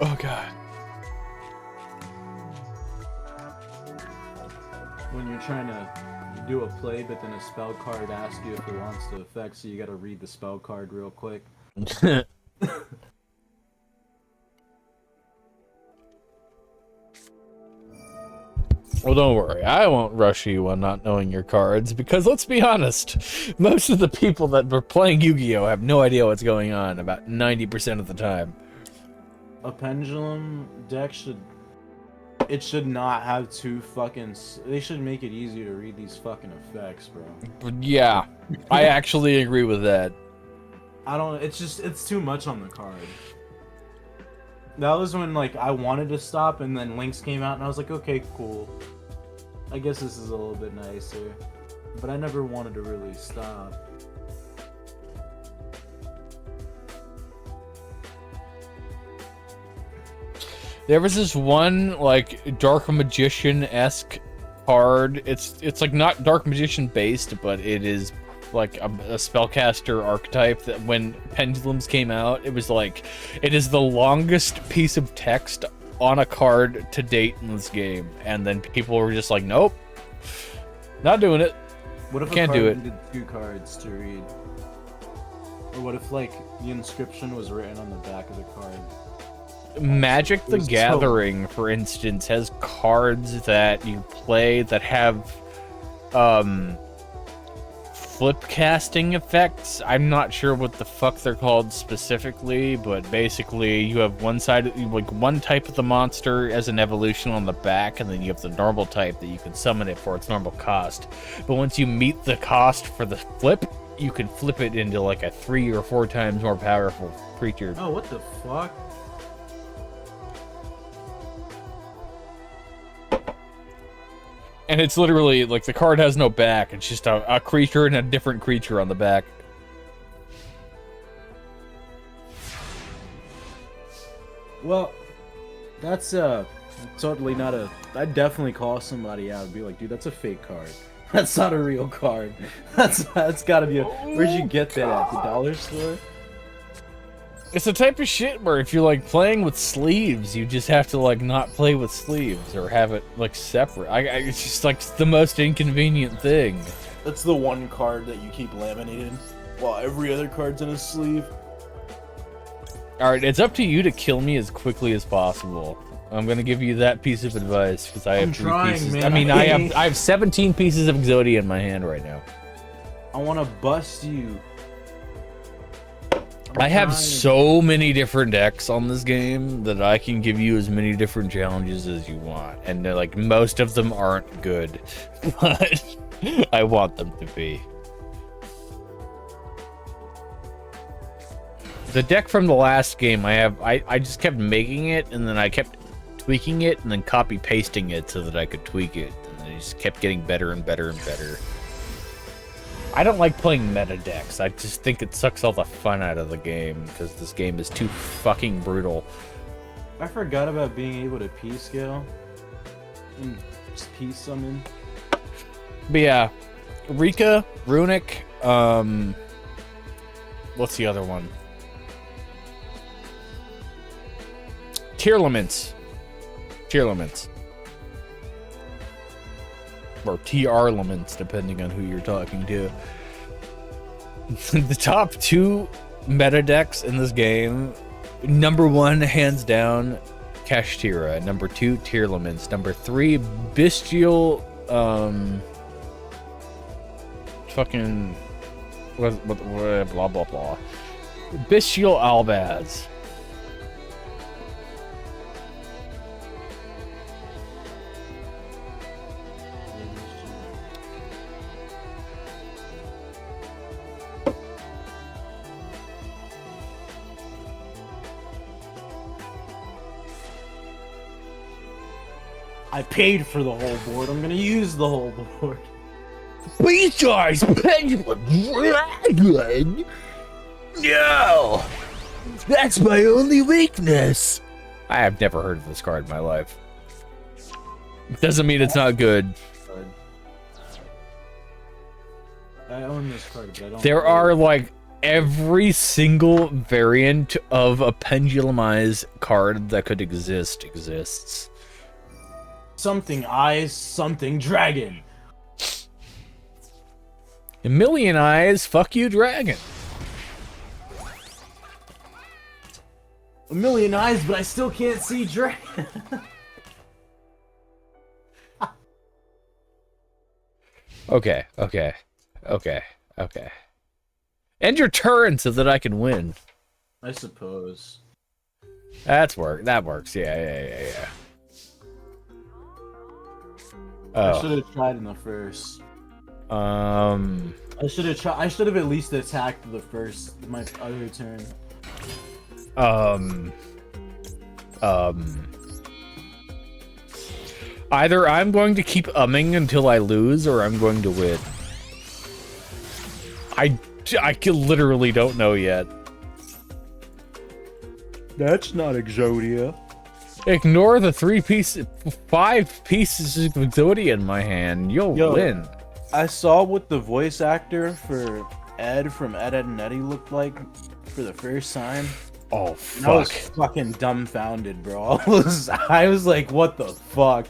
Oh god. When you're trying to do a play, but then a spell card asks you if it wants to affect, so you gotta read the spell card real quick. Well, don't worry. I won't rush you on not knowing your cards, because let's be honest, most of the people that were playing Yu-Gi-Oh! Have no idea what's going on about 90% of the time. A pendulum deck should not have two fucking... They should make it easier to read these fucking effects, bro. But yeah, I actually agree with that. I don't... It's too much on the card. That was when, like, I wanted to stop, and then Links came out, and I was like, okay, cool. I guess this is a little bit nicer. But I never wanted to really stop. There was this one like Dark Magician-esque card. It's like not Dark Magician based, but it is like a spellcaster archetype that when Pendulums came out, it was like it is the longest piece of text on a card to date in this game, and then people were just like, nope, not doing it. What if Can't a card do it. needed 2 cards to read? Or what if like the inscription was written on the back of the card? Magic the It was Gathering, for instance, has cards that you play that have flip casting effects. I'm not sure what the fuck they're called specifically, but basically you have one side, like one type of the monster as an evolution on the back, and then you have the normal type that you can summon it for its normal cost. But once you meet the cost for the flip, you can flip it into like a 3 or 4 times more powerful creature. Oh, what the fuck? And it's literally like the card has no back. It's just a creature and a different creature on the back. Well, that's totally not a. I'd definitely call somebody out and be like, dude, that's a fake card. That's not a real card. That's gotta be a. Where'd you get that at? The dollar store? It's the type of shit where if you're like playing with sleeves, you just have to like not play with sleeves or have it like separate. It's just like the most inconvenient thing. That's the one card that you keep laminated while every other card's in a sleeve. Alright, it's up to you to kill me as quickly as possible. I'm gonna give you that piece of advice because I have 3 pieces. Man. I mean, I have 17 pieces of Exodia in my hand right now. I want to bust you. I have so many different decks on this game that I can give you as many different challenges as you want, and they're like most of them aren't good, but I want them to be. The deck from the last game I just kept making it, and then I kept tweaking it, and then copy pasting it so that I could tweak it, and it just kept getting better and better and better. I don't like playing meta decks. I just think it sucks all the fun out of the game because this game is too fucking brutal. I forgot about being able to P-scale and just P-summon. But yeah, Rika, Runic, what's the other one? Tearlaments. Or TR-laments, depending on who you're talking to. The top 2 meta decks in this game, number 1, hands down, Kashtira. Number 2, Tearlaments. Number 3, Bestial, fucking, what, blah, blah, blah. Bestial Albaz. I paid for the whole board. I'm gonna use the whole board. Recharge Pendulum Dragon? No! That's my only weakness! I have never heard of this card in my life. Doesn't mean it's not good. I own this card, but I don't. There are like every single variant of a pendulumized card that could exist exists. Something eyes, something dragon. A million eyes, fuck you, dragon. A million eyes, but I still can't see dragon. Okay. End your turn so that I can win. I suppose. That works. Yeah. I should have tried in the first. I should have at least attacked my other turn. Either I'm going to keep umming until I lose, or I'm going to win. I literally don't know yet. That's not Exodia. Ignore the 5 pieces of Exodia in my hand. You'll win. I saw what the voice actor for Ed from Ed, Edd n Eddy looked like for the first time. Oh, And fuck. I was fucking dumbfounded, bro. I was like, what the fuck?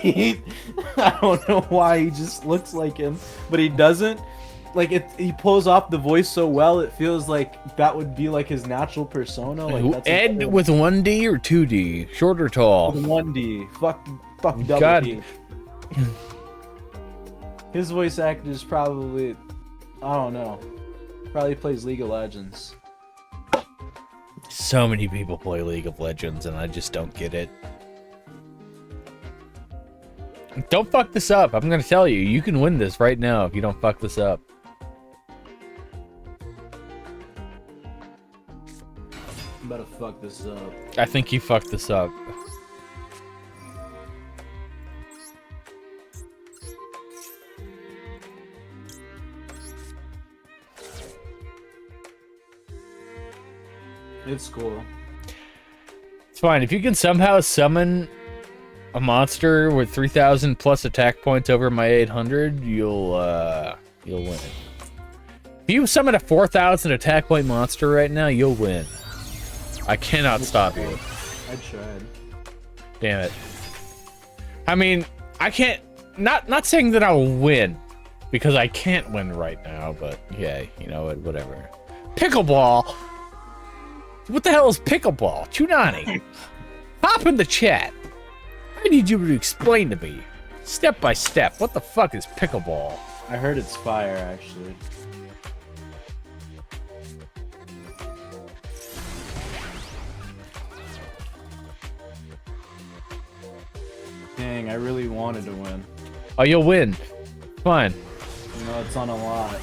I don't know why he just looks like him, but he doesn't. Like, he pulls off the voice so well, it feels like that would be like his natural persona. Like, that's Ed with 1D or 2D? Short or tall? with 1D. Fuck double God. D. His voice actor is probably, I don't know, probably plays League of Legends. So many people play League of Legends, and I just don't get it. Don't fuck this up. I'm gonna tell you, you can win this right now if you don't fuck this up. I'm about to fuck this up. I think you fucked this up. It's cool. It's fine. If you can somehow summon a monster with 3,000 plus attack points over my 800, you'll win. If you summon a 4,000 attack point monster right now, you'll win. I cannot stop you. I tried. Damn it. I mean, I can't... Not saying that I'll win, because I can't win right now, but yeah, you know what, whatever. Pickleball! What the hell is pickleball? Chunani! Hop in the chat! I need you to explain to me, step by step, what the fuck is pickleball? I heard it's fire, actually. Dang, I really wanted to win. Oh, you'll win. Fine. You know, it's on a lot.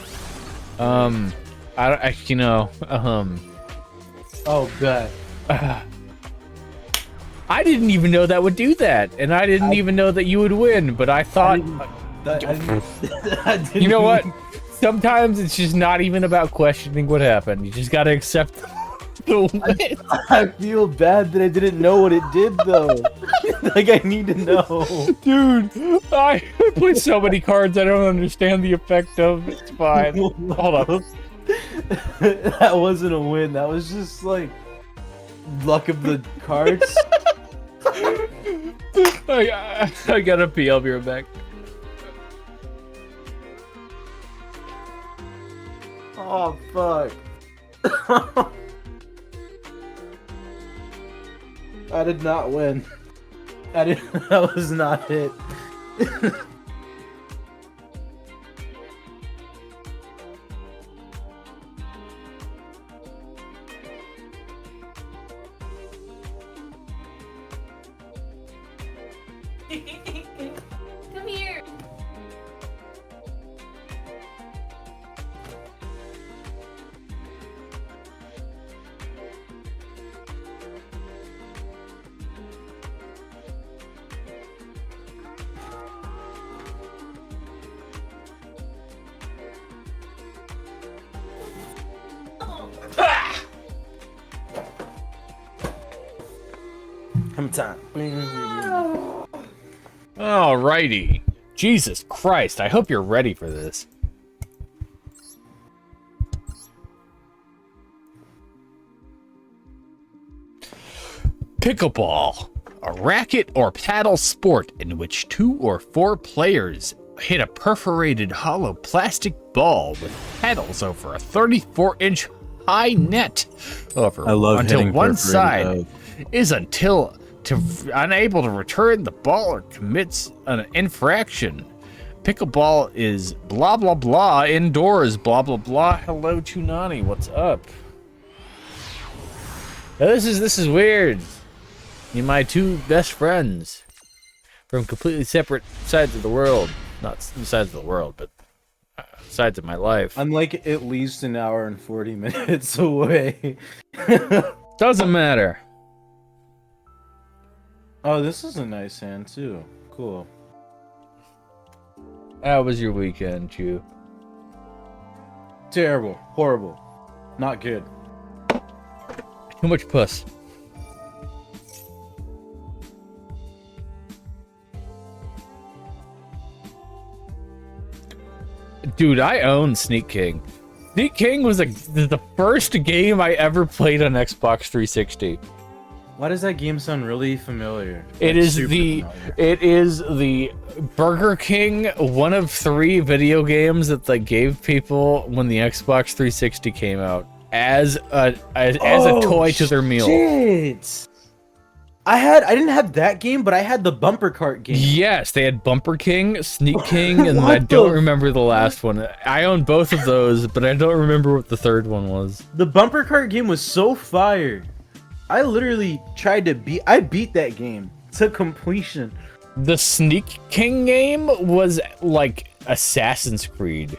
Oh, bet. I didn't even know that would do that, and I didn't even know that you would win, but I thought... You know what? Sometimes it's just not even about questioning what happened. You just gotta accept the win. I feel bad that I didn't know what it did, though. Like, I need to know. Dude, I play so many cards I don't understand the effect of. It's fine. Hold up. That wasn't a win. That was just, like, luck of the cards. I gotta pee. I'll be right back. Oh, fuck. I did not win. That was not it. Come here. Come time. Alrighty. Jesus Christ, I hope you're ready for this. Pickleball. A racket or paddle sport in which 2 or 4 players hit a perforated hollow plastic ball with paddles over a 34-inch high net over I love until hitting one perforated side balls. is unable to return the ball or commits an infraction. Pickleball is blah blah blah indoors, blah blah blah. Hello Chunani, what's up? Now, this is weird. You're my 2 best friends from completely separate sides of the world. Not sides of the world, but sides of my life. I'm like at least an hour and 40 minutes away. Doesn't matter. Oh, this is a nice hand too. Cool. How was your weekend, Chew? Terrible. Horrible. Not good. Too much puss. Dude, I own Sneak King. Sneak King was the first game I ever played on Xbox 360. Why does that game sound really familiar? It is the Burger King one of 3 video games that they gave people when the Xbox 360 came out as a toy to their meal. Shit. I didn't have that game, but I had the bumper cart game. Yes, they had Bumper King, Sneak King, and I don't remember the last one. I own both of those, but I don't remember what the third one was. The bumper cart game was so fire. I literally tried to beat that game to completion. The Sneak King game was like Assassin's Creed.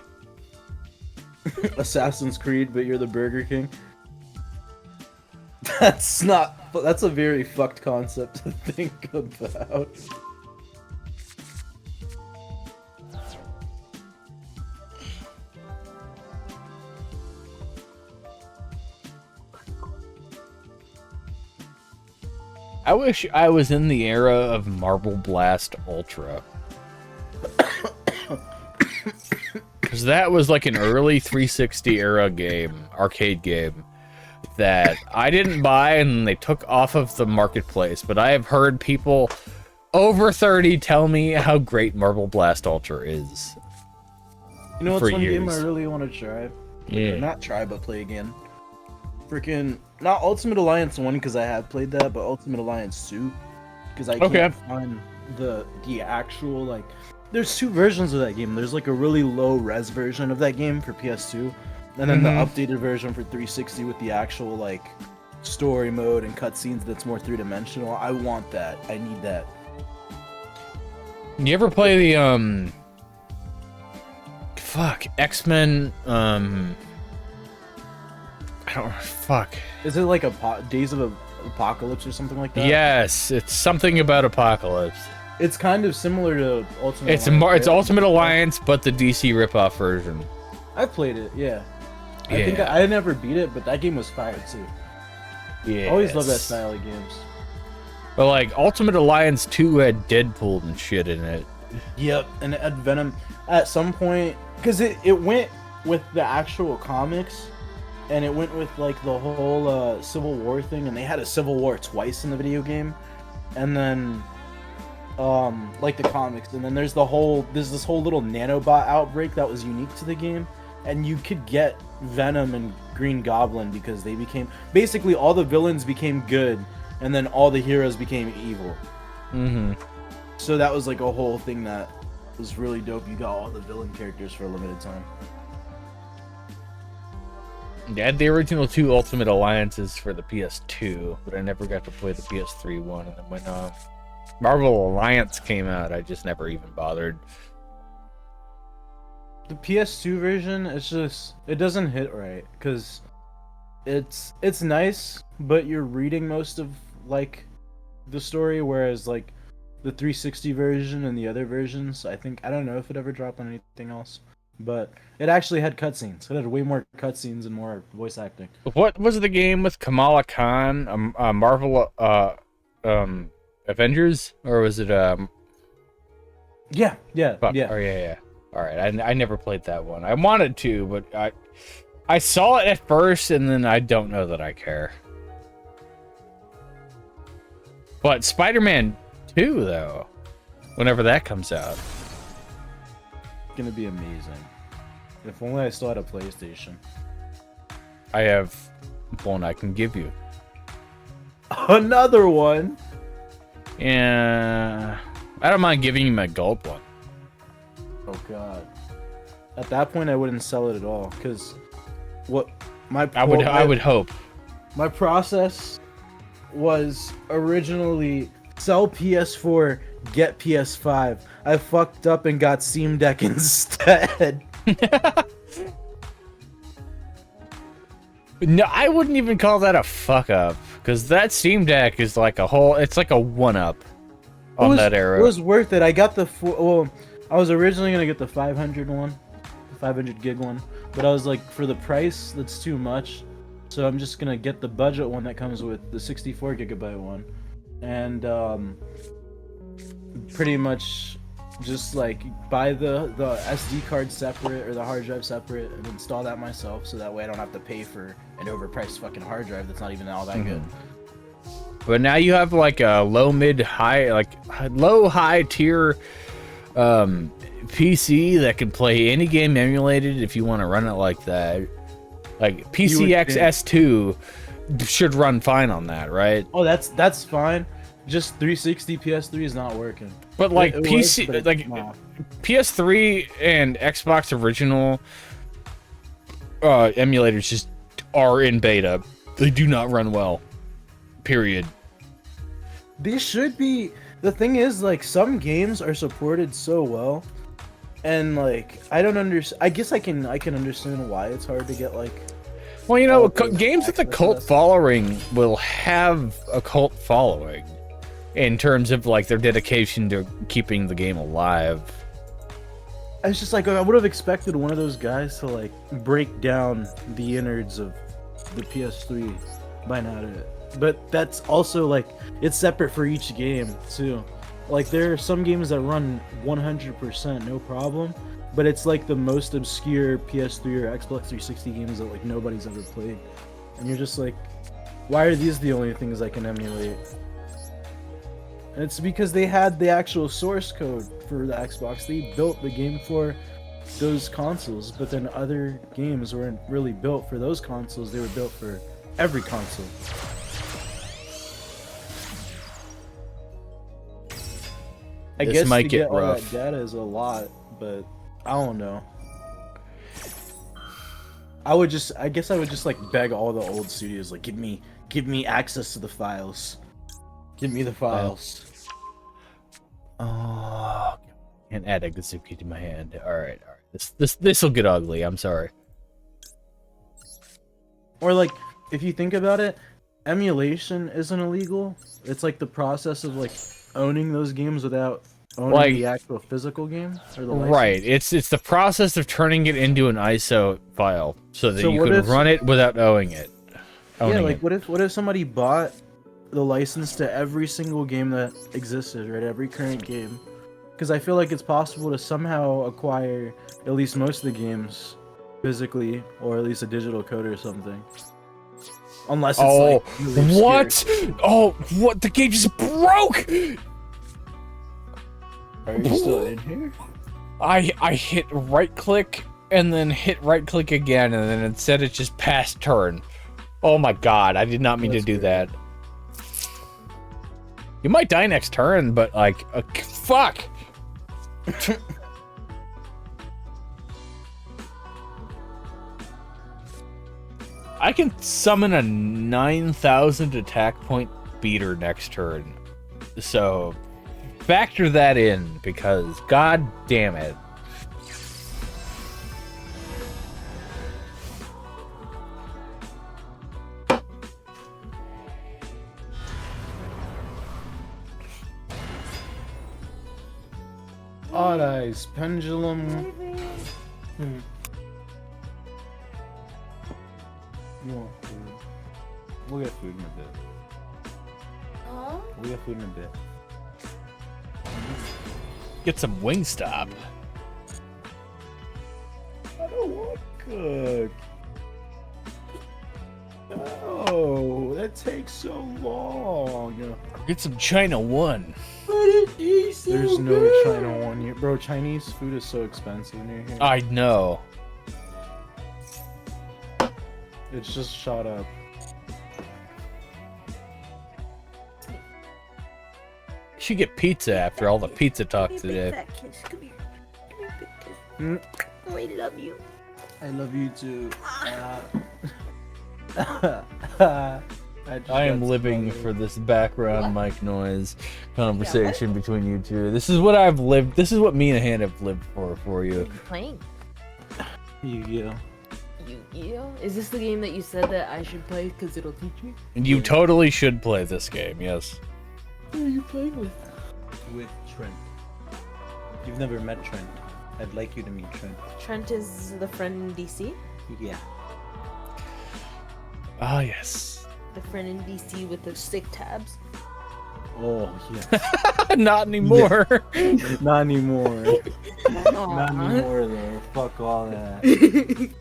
Assassin's Creed, but you're the Burger King. That's a very fucked concept to think about. I wish I was in the era of Marble Blast Ultra. Because that was like an early 360 era game, arcade game, that I didn't buy and they took off of the marketplace. But I have heard people over 30 tell me how great Marble Blast Ultra is. You know what's one game I really want to try? Yeah. Not try, but play again. Freaking not Ultimate Alliance 1 because I have played that, but Ultimate Alliance 2 because I can't find the actual like. There's 2 versions of that game. There's like a really low res version of that game for PS2, and then the updated version for 360 with the actual like story mode and cutscenes that's more 3-dimensional. I want that. I need that. You ever play the X-Men I don't fuck. Is it like Days of Apocalypse or something like that? Yes, it's something about Apocalypse. It's kind of similar to Ultimate It's Alliance. It's Ultimate Alliance, but the DC ripoff version. I've played it, yeah. I think I never beat it, but that game was fire too. Yeah. I always love that style of games. But like Ultimate Alliance 2 had Deadpool and shit in it. Yep, and it had Venom at some point because it went with the actual comics. And it went with like the whole Civil War thing, and they had a Civil War twice in the video game, and then like the comics, and then there's this whole little nanobot outbreak that was unique to the game, and you could get Venom and Green Goblin because they became basically all the villains became good, and then all the heroes became evil. So that was like a whole thing that was really dope. You got all the villain characters for a limited time. I had the original 2 Ultimate Alliances for the PS2, but I never got to play the PS3 one. And then when Marvel Alliance came out, I just never even bothered. The PS2 version, it doesn't hit right because it's nice, but you're reading most of like the story, whereas like the 360 version and the other versions, I don't know if it ever dropped on anything else. But it actually had cutscenes. It had way more cutscenes and more voice acting. What was the game with Kamala Khan? Marvel Avengers, or was it Yeah. Oh yeah. All right, I never played that one. I wanted to, but I saw it at first, and then I don't know that I care. But Spider-Man 2, though, whenever that comes out. Gonna be amazing. If only I still had a PlayStation. I have one I can give you. Another one? Yeah, I don't mind giving you my gold one. Oh god. At that point, I wouldn't sell it at all because I would hope. My process was originally sell PS4, get PS5. I fucked up and got Steam Deck instead. No, I wouldn't even call that a fuck up, because that Steam Deck is like it's like a 1-up on that era. It was worth it. I got I was originally gonna get the 500 one, the 500 gig one, but I was like, for the price, that's too much. So I'm just gonna get the budget one that comes with the 64 gigabyte one, and pretty much just like buy the SD card separate or the hard drive separate and install that myself, so that way I don't have to pay for an overpriced fucking hard drive that's not even all that good. But now you have like a low, mid, high, like low, high tier PC that can play any game emulated if you want to run it like that. Like PCX S2 should run fine on that, right? Oh, that's fine. Just 360 PS3 is not working. But like It PC, was, but like nah. PS3 and Xbox original emulators just are in beta. They do not run well. Period. They should be. The thing is, like, some games are supported so well, and like I don't understand. I guess I can understand why it's hard to get like. Well, you know, games with a cult following will have a cult following in terms of like their dedication to keeping the game alive. It's just like I would have expected one of those guys to like break down the innards of the PS3 by now to it. But that's also like it's separate for each game too. Like there are some games that run 100% no problem, but it's like the most obscure PS3 or Xbox 360 games that like nobody's ever played. And you're just like, why are these the only things I can emulate? And it's because they had the actual source code for the Xbox. They built the game for those consoles, but then other games weren't really built for those consoles. They were built for every console. I This guess might to get get all that rough. data is a lot, but I don't know. I guess I would just like beg all the old studios, like, give me access to the files. Give me the files. Oh, can't add a Gazuki to my hand. All right. This will get ugly. I'm sorry. Or like, if you think about it, emulation isn't illegal. It's like the process of like owning those games without owning Like- the actual physical game or the license. Right. It's the process of turning it into an ISO file so that So you what can if- run it without owning it. Yeah, like what if somebody bought the license to every single game that existed, right? Every current game. Because I feel like it's possible to somehow acquire at least most of the games physically, or at least a digital code or something. Unless it's like really obscure. What? Oh, what? The game just broke! Are you still in here? I hit right click and then hit right click again, and then it said it just passed turn. Oh my god, I did not mean to do that. You might die next turn, but like, fuck! I can summon a 9,000 attack point beater next turn. So, factor that in, because god damn it. Odd Eyes, Pendulum. You want food? We'll get food in a bit. Huh? We'll get food in a bit. Get some Wingstop. I don't want to cook. No, that takes so long. Get some China One. There's no China one here. Bro, Chinese food is so expensive near here. I know. It's just shot up. You should get pizza after all the pizza talk today. Fat kiss. Come here. Come here, big kiss. Oh, I love you. I love you too. I am living for this background mic noise conversation between you two. This is what I've lived. This is what me and Han have lived for you. Playing Yu-Gi-Oh. Yu-Gi-Oh? Is this the game that you said that I should play because it'll teach me? And you totally should play this game. Yes. Who are you playing with? With Trent. You've never met Trent. I'd like you to meet Trent. Trent is the friend in DC? Yeah. Ah, yes. The friend in DC with the stick tabs? Oh, yeah. Not anymore. Not anymore. Not anymore, though. Fuck all that.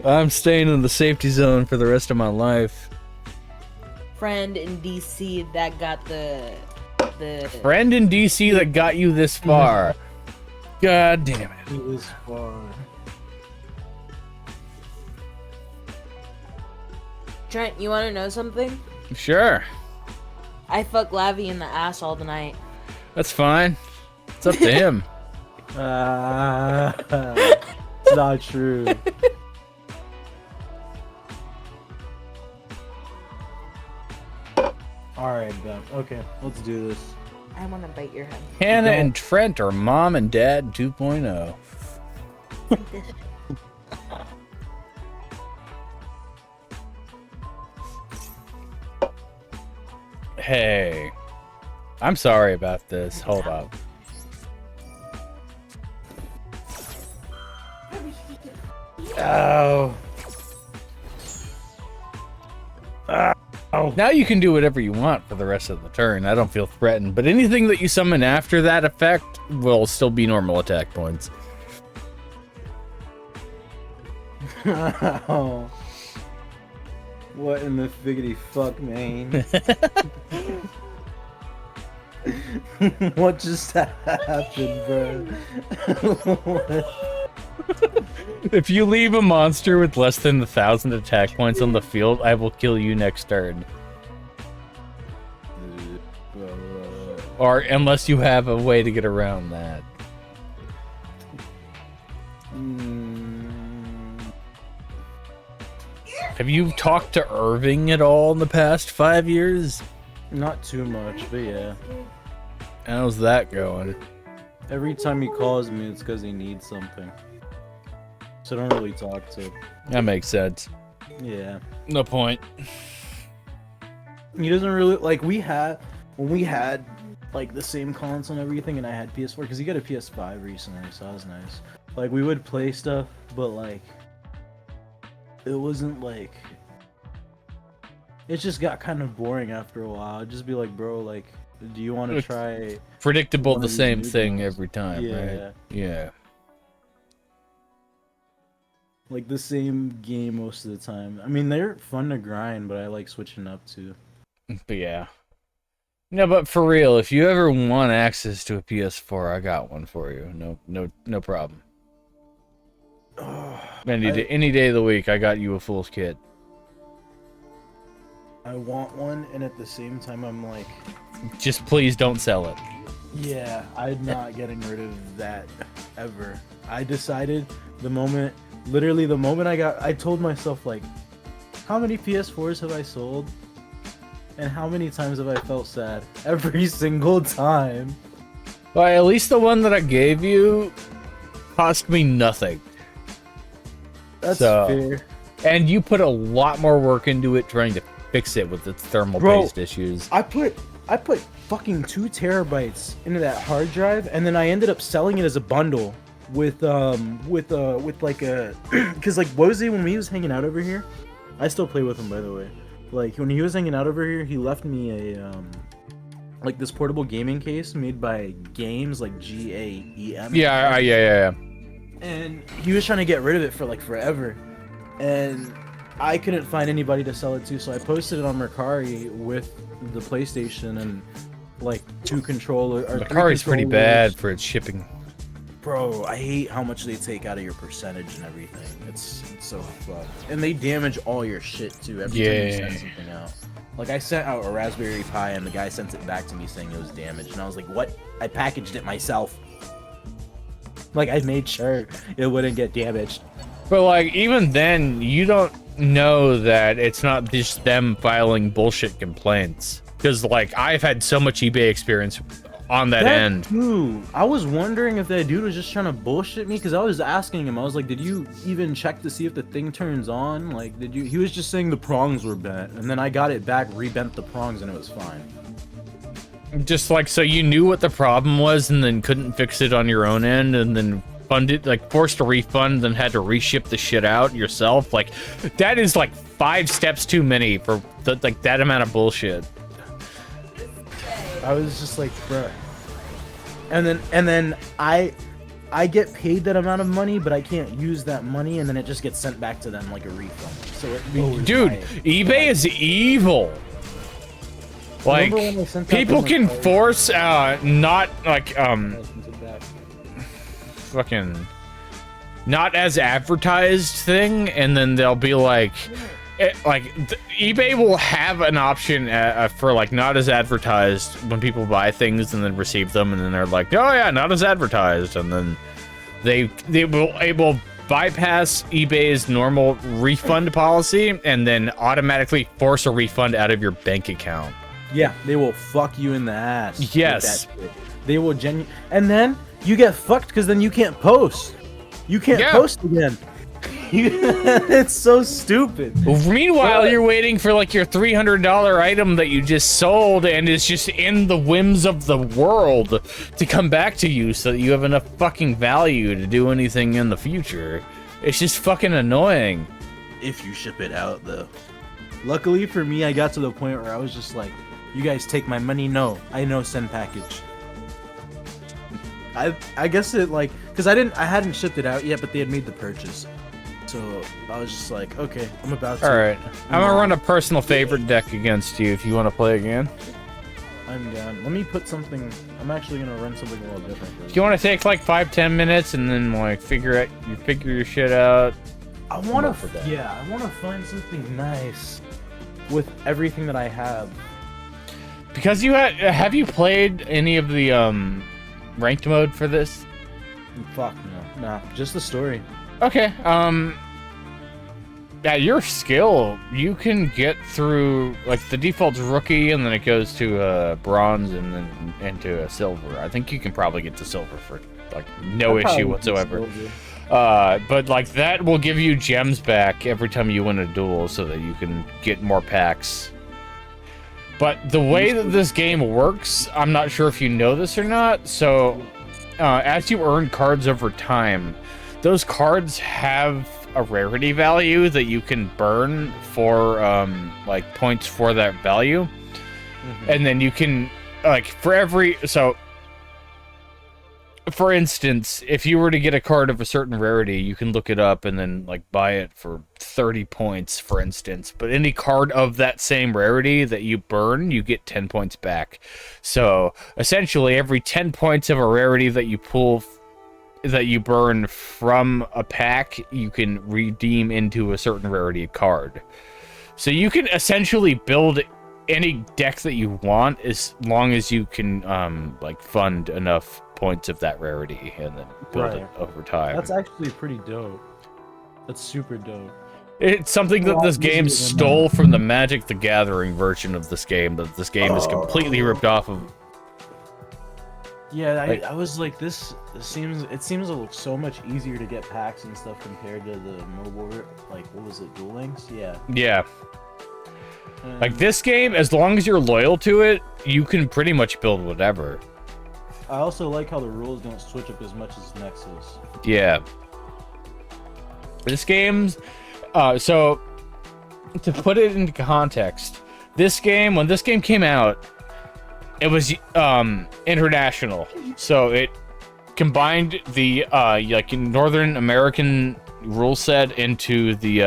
I'm staying in the safety zone for the rest of my life. Friend in DC that got the Friend in DC that got you this far. God damn it. This far. Trent, you want to know something? Sure. I fuck Lavi in the ass all the night. That's fine. It's up to him. It's not true. Alright, Ben. Okay, let's do this. I want to bite your head. Hannah and Trent are mom and dad 2.0. Hey, I'm sorry about this. Hold up. Oh. Oh. Now you can do whatever you want for the rest of the turn. I don't feel threatened, but anything that you summon after that effect will still be normal attack points. Oh. What in the figgity fuck, man? What just happened, bro? If you leave a monster with less than 1,000 attack points on the field, I will kill you next turn. Or unless you have a way to get around that. Have you talked to Irving at all in the past 5 years? Not too much, but yeah. How's that going? Every time he calls me, it's because he needs something. So I don't really talk to him. That makes sense. Yeah. No point. He doesn't really, like, when we had, like, the same console and everything, and I had PS4, because he got a PS5 recently, so that was nice. Like, we would play stuff, but, like, it wasn't, like, it just got kind of boring after a while. I'd just be like, bro, like, do you want to try... Predictable, the same thing every time, right? Yeah. Like, the same game most of the time. I mean, they're fun to grind, but I like switching up, too. But yeah. No, but for real, if you ever want access to a PS4, I got one for you. No problem. Any day of the week, I got you a full kit. I want one, and at the same time, I'm like... Just please don't sell it. Yeah, I'm not getting rid of that, ever. I decided literally the moment I told myself, like, how many PS4s have I sold? And how many times have I felt sad? Every single time. Well, at least the one that I gave you cost me nothing. That's fair. And you put a lot more work into it trying to fix it with its thermal-based issues. I put fucking 2 terabytes into that hard drive, and then I ended up selling it as a bundle with like a because like Wozy, when he was hanging out over here, I still play with him, by the way. Like, when he was hanging out over here, he left me a like this portable gaming case made by Games, like GAEM. Yeah. And he was trying to get rid of it for like forever, and I couldn't find anybody to sell it to, so I posted it on Mercari with the PlayStation and like 2 controllers. Mercari's pretty bad for its shipping. Bro, I hate how much they take out of your percentage and everything. It's so fucked. And they damage all your shit too every time you send something out. Like, I sent out a Raspberry Pi and the guy sent it back to me saying it was damaged, and I was like, what? I packaged it myself. Like, I made sure it wouldn't get damaged. But like, even then, you don't know that it's not just them filing bullshit complaints. Because like, I've had so much eBay experience on that end. Too. I was wondering if that dude was just trying to bullshit me, because I was asking him, I was like, did you even check to see if the thing turns on? Like, did you? He was just saying the prongs were bent, and then I got it back, rebent the prongs, and it was fine. Just like, so you knew what the problem was and then couldn't fix it on your own end, and then forced a refund, then had to reship the shit out yourself. Like, that is like 5 steps too many for like that amount of bullshit. I was just like, bruh. And then I get paid that amount of money, but I can't use that money, and then it just gets sent back to them like a refund. So it lowers Dude, my- eBay is evil. Like, Remember when they sent out people those, can like, force, not, like, fucking, not as advertised thing, and then they'll be like, eBay will have an option for, like, not as advertised when people buy things and then receive them, and then they're like, oh yeah, not as advertised, and then they will bypass eBay's normal refund policy and then automatically force a refund out of your bank account. Yeah, they will fuck you in the ass. with Yes. that shit. They will and then you get fucked because then you can't post. You can't post again. It's so stupid. Meanwhile, you're waiting for like your $300 item that you just sold and is just in the whims of the world to come back to you so that you have enough fucking value to do anything in the future. It's just fucking annoying. If you ship it out, though. Luckily for me, I got to the point where I was just like, you guys take my money? No, I know send package. I guess it like, because I hadn't shipped it out yet, but they had made the purchase. So I was just like, okay, I'm about to. Alright, I'm gonna run a personal favorite deck against you if you want to play again. I'm down. Let me put something, I'm actually gonna run something a little different. Do you want to take like 5-10 minutes and then like figure your shit out? I want to find something nice with everything that I have. Because have you played any of the ranked mode for this? Fuck no. Nah, just the story. Okay, yeah, your skill, you can get through, like, the default's rookie, and then it goes to bronze, and then into a silver. I think you can probably get to silver for, like, no issue whatsoever. But, like, that will give you gems back every time you win a duel, so that you can get more packs. But the way that this game works, I'm not sure if you know this or not, so, as you earn cards over time, those cards have a rarity value that you can burn for, like, points for that value. Mm-hmm. And then you can, like, for instance, if you were to get a card of a certain rarity, you can look it up and then, like, buy it for 30 points, for instance. But any card of that same rarity that you burn, you get 10 points back. So, essentially, every 10 points of a rarity that you pull that you burn from a pack, you can redeem into a certain rarity card. So you can essentially build any deck that you want as long as you can like fund enough points of that rarity and then build it over time. That's actually pretty dope. That's super dope. It's something that this game stole from the Magic the Gathering version of this game, that this game is completely ripped off of. Yeah, I was like, it seems to look so much easier to get packs and stuff compared to the mobile, like, what was it, Duel Links? Yeah. Yeah. Like, this game, as long as you're loyal to it, you can pretty much build whatever. I also like how the rules don't switch up as much as Nexus. Yeah. This game's... so, to put it into context, this game, when this game came out, it was international, so it combined the like Northern American rule set into the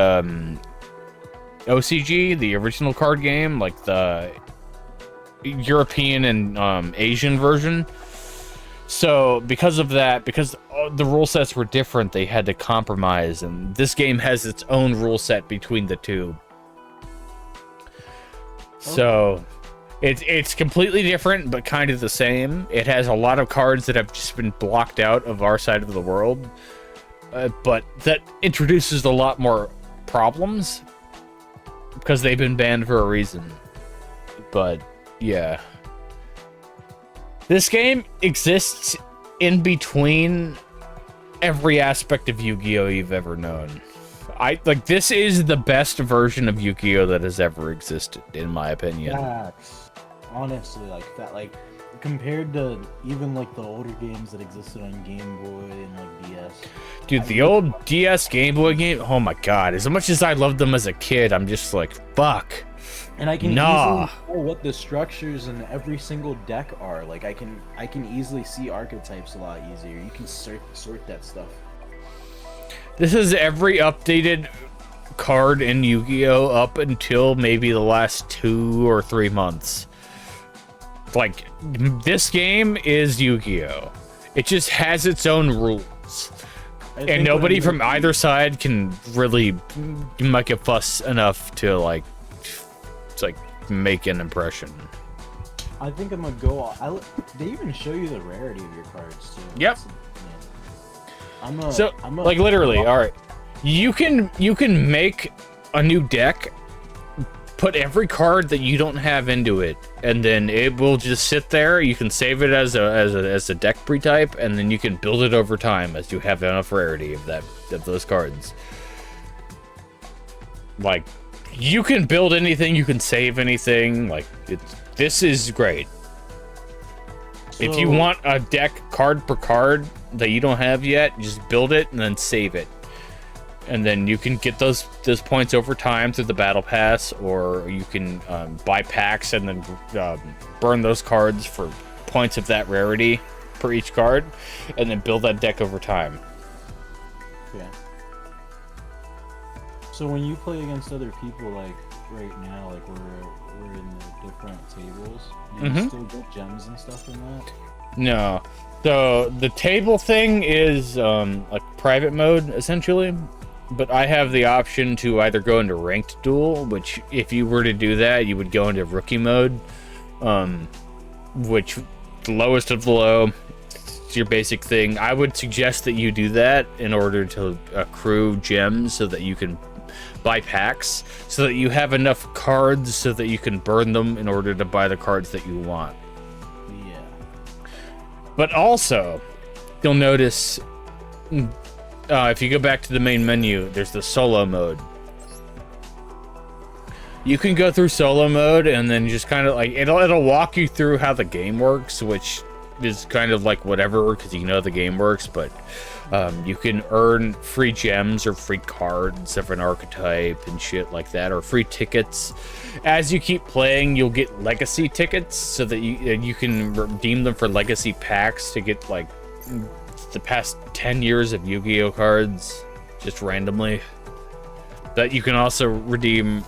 OCG, the original card game, like the European and Asian version. So because of that, because the rule sets were different, they had to compromise, and this game has its own rule set between the two. So it's completely different, but kind of the same. It has a lot of cards that have just been blocked out of our side of the world, but that introduces a lot more problems because they've been banned for a reason. But yeah, this game exists in between every aspect of Yu-Gi-Oh! You've ever known. This is the best version of Yu-Gi-Oh! That has ever existed, in my opinion. Facts. Honestly, like that, like compared to even like the older games that existed on Game Boy and like DS. Dude, the old DS Game Boy game, oh my god, as much as I loved them as a kid, I'm just like, fuck. And I can nah. easily know what the structures in every single deck are. Like I can easily see archetypes a lot easier. You can sort that stuff. This is every updated card in Yu-Gi-Oh! Up until maybe the last 2 or 3 months. Like, this game is Yu-Gi-Oh! It just has its own rules. And nobody from either side can really make a fuss enough to, like make an impression. I think I'm gonna go. They even show you the rarity of your cards too. Yep. So, like literally, all right. You can make a new deck, put every card that you don't have into it, and then it will just sit there. You can save it as a deck pre-type, and then you can build it over time as you have enough rarity of those cards. Like, you can build anything, you can save anything. Like, this is great. If you want a deck card per card that you don't have yet, just build it and then save it. And then you can get those points over time through the battle pass, or you can buy packs and then burn those cards for points of that rarity per each card, and then build that deck over time. Yeah. So when you play against other people, like right now, like we're in the different tables, do you still get gems and stuff from that? No. So the table thing is like private mode essentially, but I have the option to either go into ranked duel, which if you were to do that, you would go into rookie mode, which the lowest of the low. It's your basic thing. I would suggest that you do that in order to accrue gems so that you can buy packs, so that you have enough cards so that you can burn them in order to buy the cards that you want. Yeah. But also, you'll notice if you go back to the main menu, there's the solo mode. You can go through solo mode and then just kind of like it'll walk you through how the game works, which is kind of like whatever because you know the game works, but you can earn free gems or free cards of an archetype and shit like that, or free tickets. As you keep playing, you'll get legacy tickets so that you can redeem them for legacy packs to get like the past 10 years of Yu-Gi-Oh cards just randomly. That you can also redeem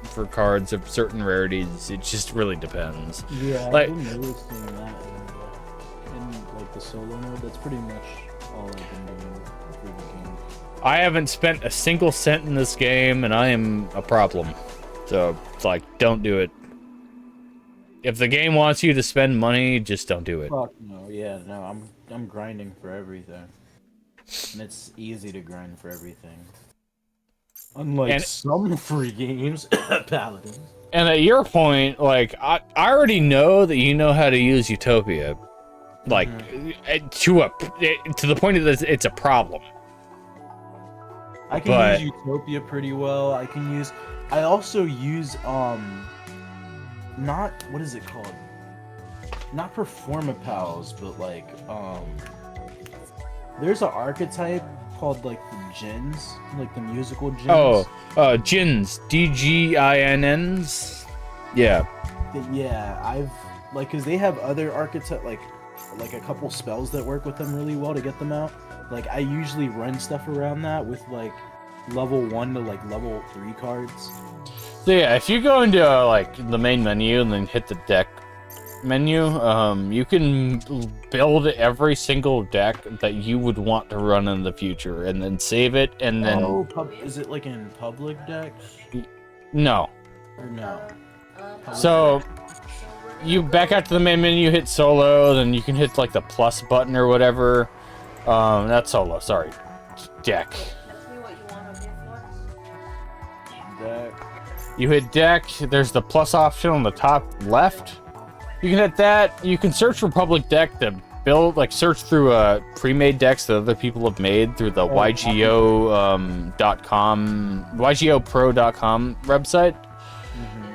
for cards of certain rarities. It just really depends. Yeah, like, I've been noticing that in like the solo mode. That's pretty much all I've been doing through the game. I haven't spent a single cent in this game, and I am a problem. So, it's like, don't do it. If the game wants you to spend money, just don't do it. Fuck no, yeah, no, I'm grinding for everything. And it's easy to grind for everything. Unlike some free games, Paladins. And at your point, like, I already know that you know how to use Utopia. Like, to the point that it's a problem. I can use Utopia pretty well. I also use, not, what is it called? Not Performapals, but like, there's an archetype called like the Djinns, like the musical Djinns. Djinns, DGINNs. Yeah. Yeah, I've like, cause they have other archetype, like a couple spells that work with them really well to get them out. Like I usually run stuff around that with like level 1 to like level 3 cards. So yeah, if you go into like the main menu and then hit the deck menu, you can build every single deck that you would want to run in the future, and then save it, and then. Is it like in public decks? No. Or no? So you back out to the main menu, hit solo, then you can hit like the plus button or whatever. Not solo, sorry. Deck. You hit deck, there's the plus option on the top left. You can hit that. You can search for public deck to build, like search through pre-made decks that other people have made through the YGO.com, YGOpro.com website.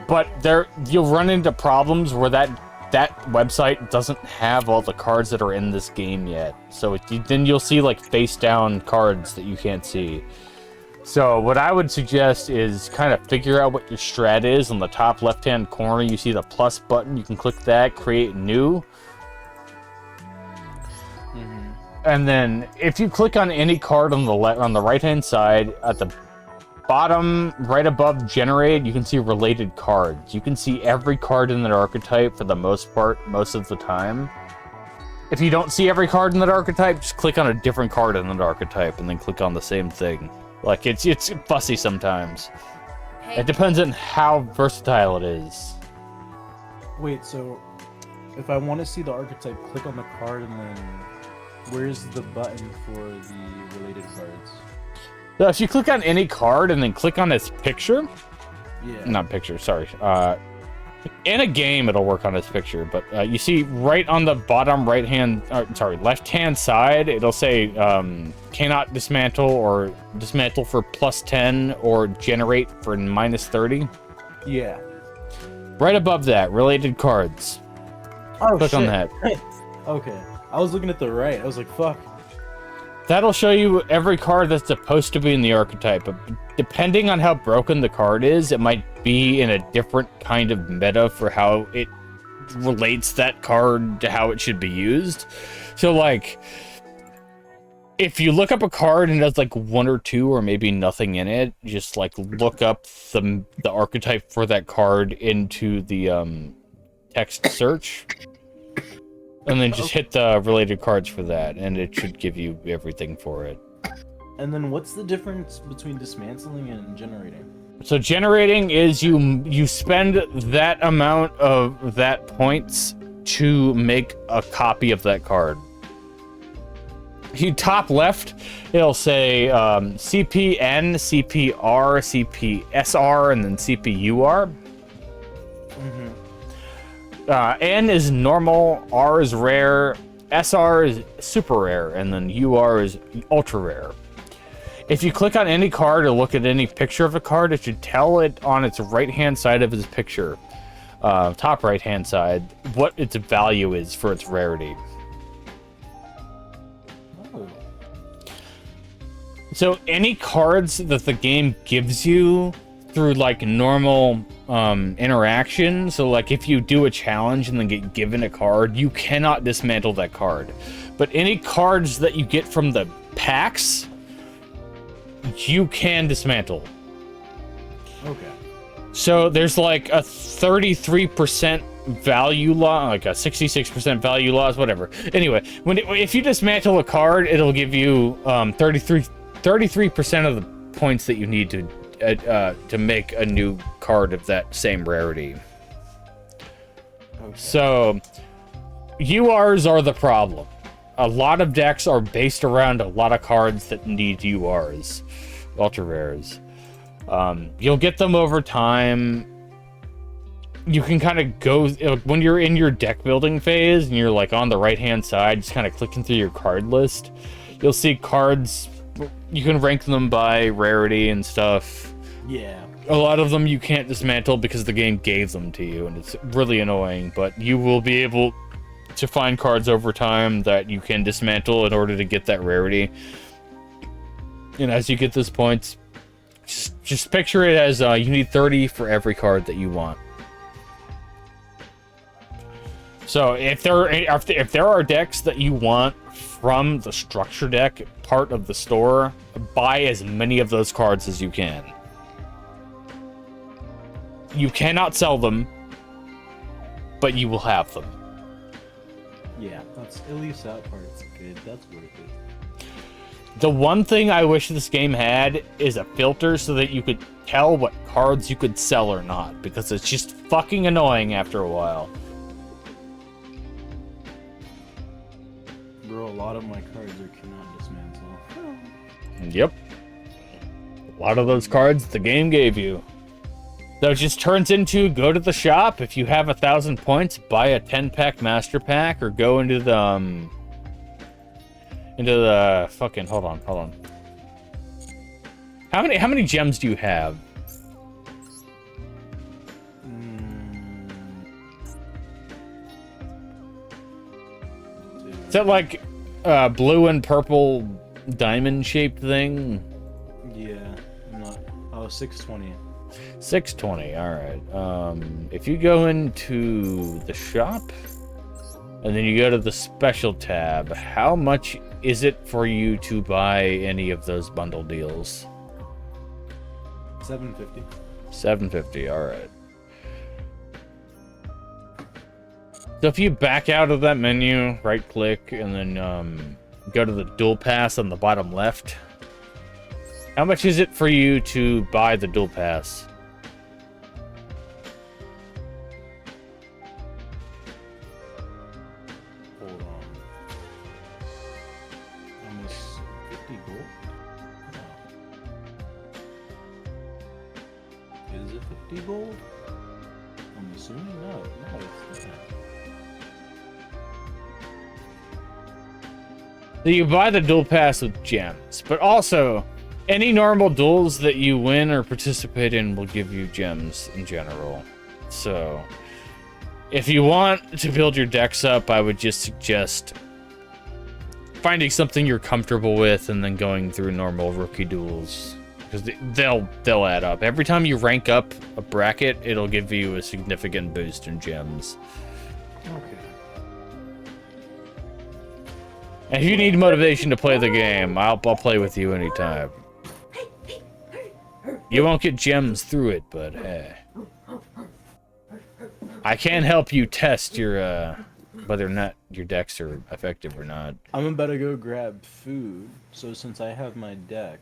But you'll run into problems where that that website doesn't have all the cards that are in this game yet. So then you'll see like face down cards that you can't see. So what I would suggest is kind of figure out what your strat is. On the top left-hand corner, you see the plus button. You can click that, create new. And then if you click on any card on the right-hand side, at the bottom, right above generate, you can see related cards. You can see every card in that archetype for the most part, most of the time. If you don't see every card in that archetype, just click on a different card in that archetype and then click on the same thing. Like, it's fussy sometimes. It depends on how versatile it is. Wait, so if I want to see the archetype, click on the card and then where's the button for the related cards? So if you click on any card and then click on its picture, not picture, sorry. In a game, it'll work on its picture, but you see right on the bottom left-hand side, it'll say cannot dismantle or dismantle for +10 or generate for -30. Yeah. Right above that, related cards. Oh, click on that. Okay. I was looking at the right. I was like, fuck. That'll show you every card that's supposed to be in the archetype, but depending on how broken the card is, it might be in a different kind of meta for how it relates that card to how it should be used. So, like, if you look up a card and it has, like, 1 or 2 or maybe nothing in it, just, like, look up the archetype for that card into the text search. And then just hit the related cards for that, and it should give you everything for it. And then what's the difference between dismantling and generating? So generating is you spend that amount of that points to make a copy of that card. You top left, it'll say CPN, CPR, CPSR, and then CPUR. N is normal, R is rare, SR is super rare, and then UR is ultra rare. If you click on any card or look at any picture of a card, it should tell it on its right-hand side of its picture, top right-hand side, what its value is for its rarity. Oh. So any cards that the game gives you through like normal interaction, so like if you do a challenge and then get given a card, you cannot dismantle that card. But any cards that you get from the packs, you can dismantle. Okay. So there's like a 33% value loss, like a 66% value loss, whatever. Anyway, if you dismantle a card, it'll give you 33% of the points that you need to make a new card of that same rarity. Okay. So, URs are the problem. A lot of decks are based around a lot of cards that need URs, ultra rares. You'll get them over time. You can kind of go, when you're in your deck building phase and you're like on the right hand side, just kind of clicking through your card list, you'll see cards. You can rank them by rarity and stuff. Yeah. A lot of them you can't dismantle because the game gave them to you, and it's really annoying, but you will be able to find cards over time that you can dismantle in order to get that rarity. And as you get those points, just picture it as you need 30 for every card that you want. So if there are decks that you want from the structure deck part of the store, buy as many of those cards as you can. You cannot sell them, but you will have them. Yeah, that's at least that part's good. That's worth it. The one thing I wish this game had is a filter so that you could tell what cards you could sell or not, because it's just fucking annoying after a while. Bro, a lot of my cards are cannot dismantle. Yep. A lot of those cards the game gave you. So it just turns into, go to the shop. If you have 1,000 points, buy a 10-pack master pack, or go into the fucking, hold on. How many gems do you have? Is that like blue and purple diamond shaped thing? Yeah, I'm not. Oh, 620. 620, alright. If you go into the shop, and then you go to the special tab, how much is it for you to buy any of those bundle deals? 750. 750, alright. So if you back out of that menu, right click, and then go to the dual pass on the bottom left, how much is it for you to buy the dual pass? Hold on. Almost 50 gold? No. Is it 50 gold? I'm assuming no. No, it's not. So you buy the dual pass with gems, but also any normal duels that you win or participate in will give you gems in general. So if you want to build your decks up, I would just suggest finding something you're comfortable with and then going through normal rookie duels, because they'll add up. Every time you rank up a bracket, it'll give you a significant boost in gems. Okay. And if you need motivation to play the game, I'll play with you anytime. You won't get gems through it, but hey. I can help you test your whether or not your decks are effective or not. I'm about to go grab food, so since I have my deck,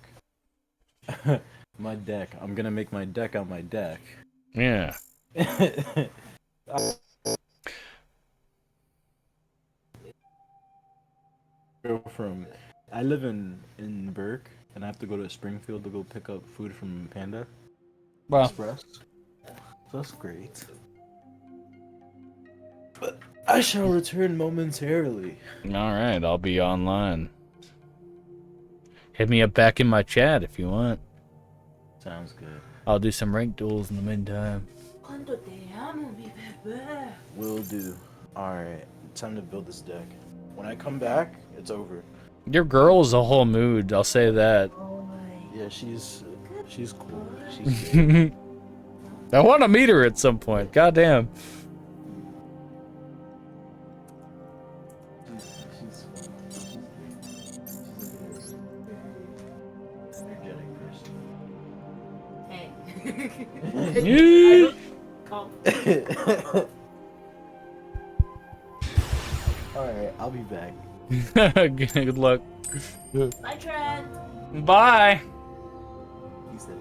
I'm gonna make my deck on my deck. Yeah. Go from, I live in Burke, and I have to go to Springfield to go pick up food from Panda Express. That's great. But I shall return momentarily. Alright, I'll be online. Hit me up back in my chat if you want. Sounds good. I'll do some rank duels in the meantime. Will do. Alright, time to build this deck. When I come back, it's over. Your girl is a whole mood, I'll say that. Yeah, she's cool. She's good. I want to meet her at some point. Goddamn. She's energetic person. Alright, I'll be back. Good luck. Bye, Trent. Bye. He said.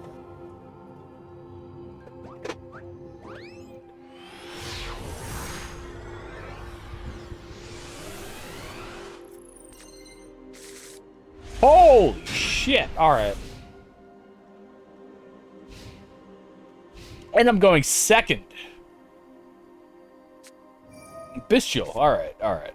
Holy shit. Alright. And I'm going second. Bestial. Alright, alright.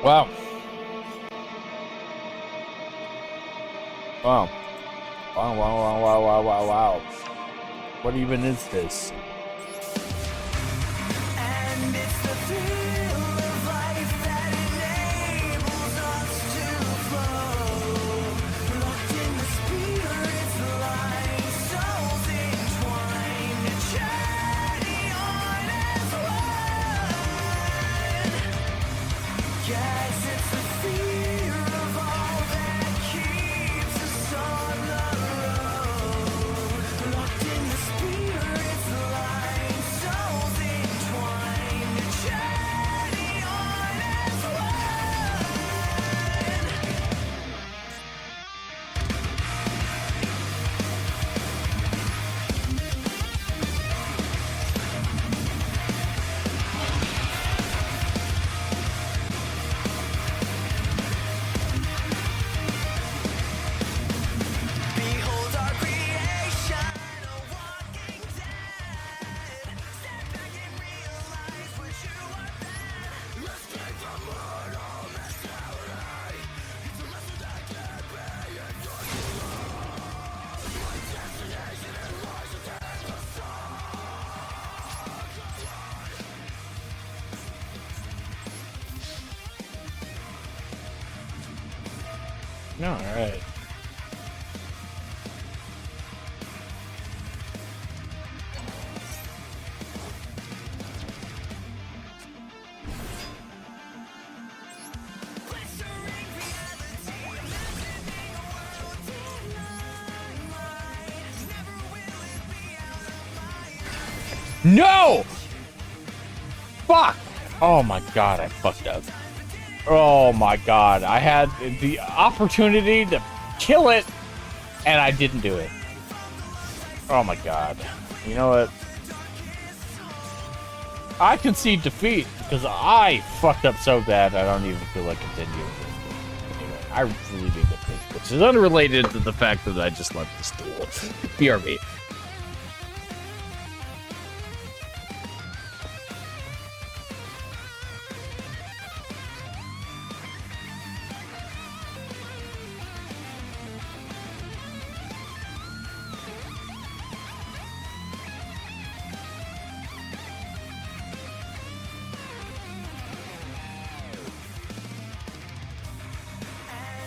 Wow. Wow. Wow, wow, wow, wow, wow, wow, wow. What even is this? And it's the thrill of life that enables us to flow. Locked in the spirit's light, souls entwined, a journey on as one. Yes, it's the fear of all that keeps us on the road. Locked in the spirit's light, souls entwined, a journey on as behold our creation, a walking dead. Step back and realize what you are then. Escape from mortal mentality. It's a lesson that can't be ignored. My destination is rise again, the No, alright. No! Fuck! Oh my god, I fucked up. Oh my god, I had the opportunity to kill it, and I didn't do it. Oh my god. You know what? I concede defeat, because I fucked up so bad I don't even feel like continuing this. Anyway, I really need to fix, which is unrelated to the fact that I just left this duel. BRB.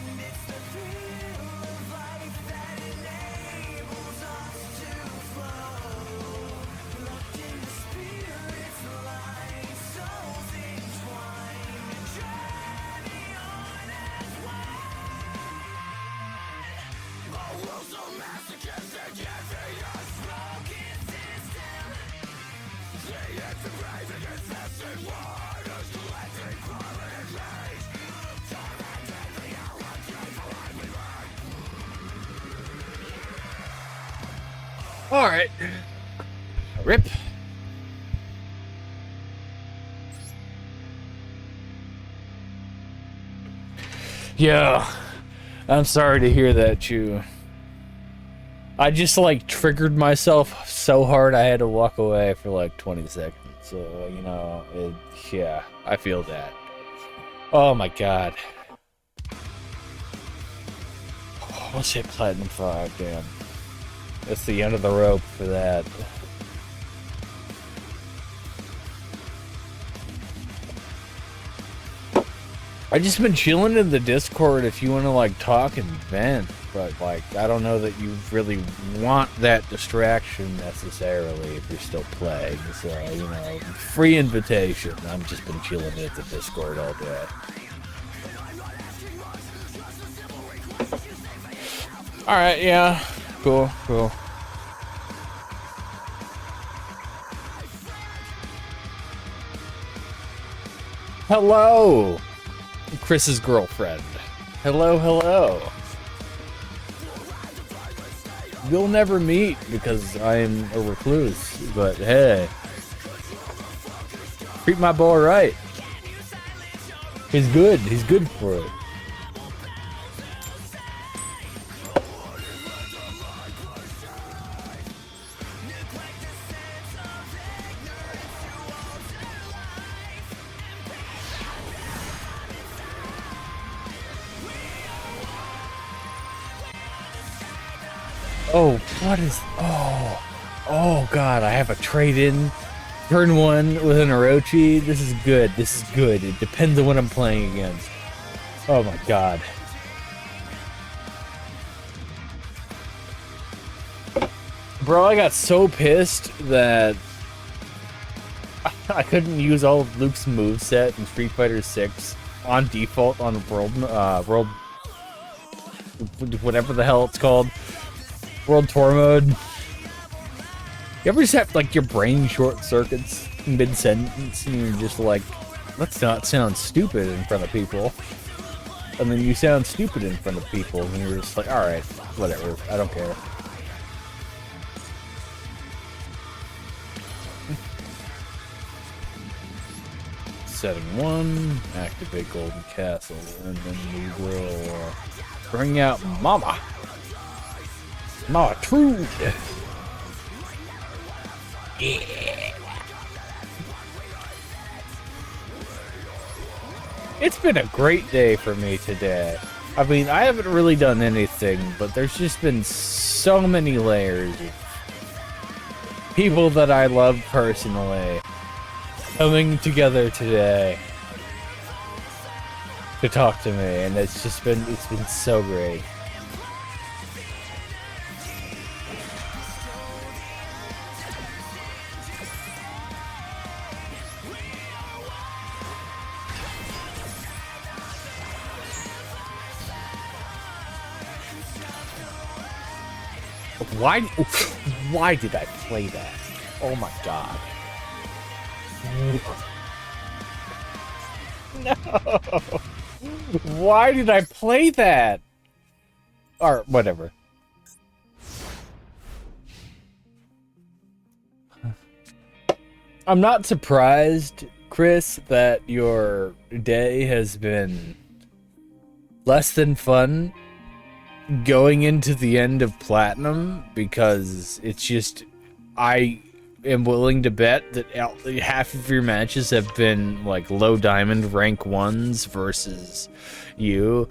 and it's the thrill of life that enables us to flow. Locked in the spirit's light, souls entwined, a journey on as one. A world so masochistic, yet us broken system. See it's the brave against vested waters, collecting permanent rage. Alright. Rip. Yeah. I'm sorry to hear that, you. I just, like, triggered myself so hard I had to walk away for, like, 20 seconds. So, you know, yeah, I feel that. Oh, my God. Let's hit Platinum 5, damn. That's the end of the rope for that. I just been chilling in the Discord if you want to like talk and vent, but like I don't know that you really want that distraction necessarily if you're still playing. So you know, free invitation. I've just been chilling at the Discord all day. All right, yeah, cool. Hello, Chris's girlfriend. Hello. We'll never meet because I'm a recluse, but hey. Treat my boy right. He's good for it. Oh, what is... Oh. Oh, God, I have a trade-in. Turn 1 with an Orochi. This is good. This is good. It depends on what I'm playing against. Oh, my God. Bro, I got so pissed that I couldn't use all of Luke's moveset in Street Fighter 6 on default on world whatever the hell it's called, World Tour mode. You ever just have like your brain short circuits mid sentence and you're just like, let's not sound stupid in front of people, and then you sound stupid in front of people and you're just like, all right, whatever, I don't care. Setting 1, activate Golden Castle, and then we will bring out Mama. Mama Trude. Yeah. It's been a great day for me today. I mean, I haven't really done anything, but there's just been so many layers of people that I love personally coming together today to talk to me, and it's been so great. Why did I play that? Oh my god. No. Why did I play that? Or whatever. I'm not surprised, Chris, that your day has been less than fun going into the end of Platinum, because it's just, I am willing to bet that half of your matches have been like low diamond rank 1s versus you,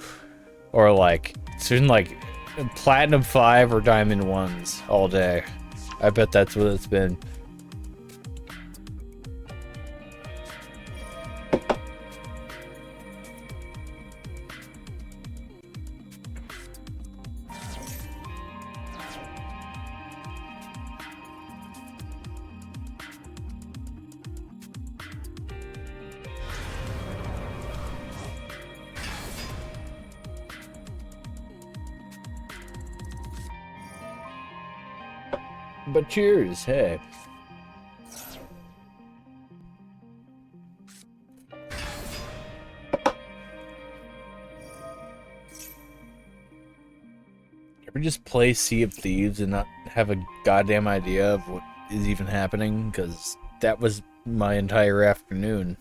or like it's been like Platinum 5 or Diamond 1s all day. I bet that's what it's been. But cheers, hey. Ever just play Sea of Thieves and not have a goddamn idea of what is even happening? Because that was my entire afternoon.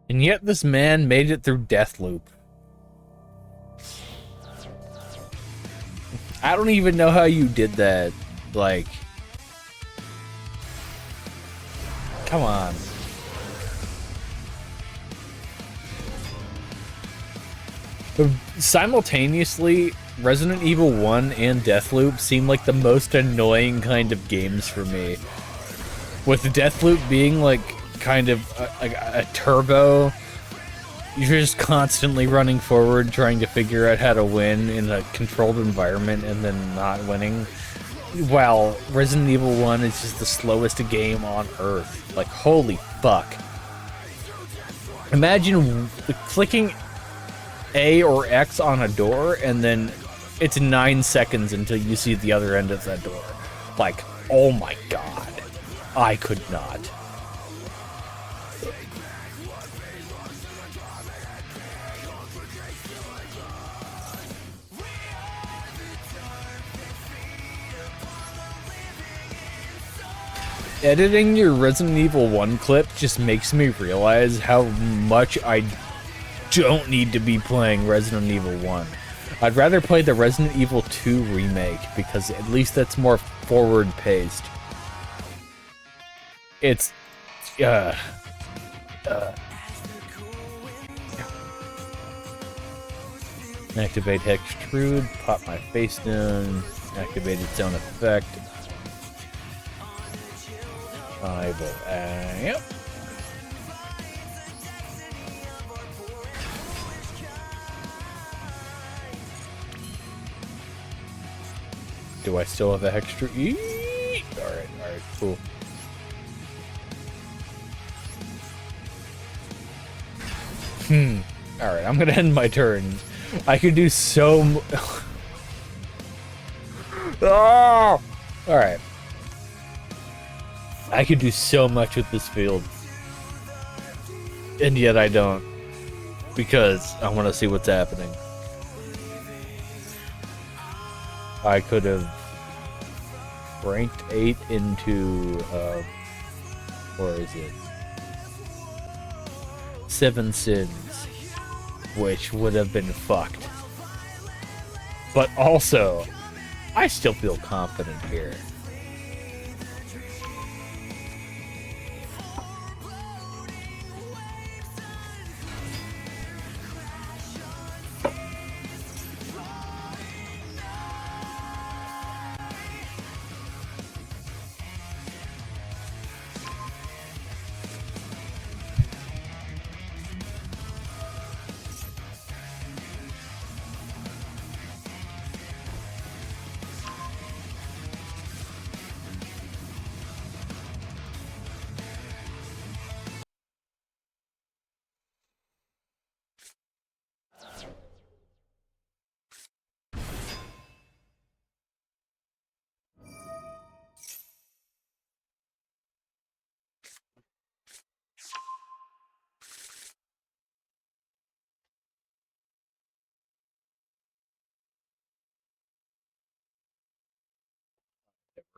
And yet this man made it through Deathloop. I don't even know how you did that. Like, come on. Simultaneously, Resident Evil 1 and Deathloop seem like the most annoying kind of games for me. With Deathloop being like kind of a turbo, you're just constantly running forward trying to figure out how to win in a controlled environment and then not winning, while Resident Evil 1 is just the slowest game on earth. Like, holy fuck. Imagine clicking A or X on a door and then it's 9 seconds until you see the other end of that door. Like, oh my god. I could not. Editing your Resident Evil 1 clip just makes me realize how much I don't need to be playing Resident Evil 1. I'd rather play the Resident Evil 2 remake, because at least that's more forward-paced. It's... Activate Hextrude, pop my face down, activate its own effect. I will, yep. Do I still have a Hextrude? Alright, cool. Alright, I'm gonna end my turn. I could do so oh! Alright. I could do so much with this field. And yet I don't. Because I want to see what's happening. I could have ranked 8 into, or is it? 7 Sins, which would have been fucked. But also, I still feel confident here.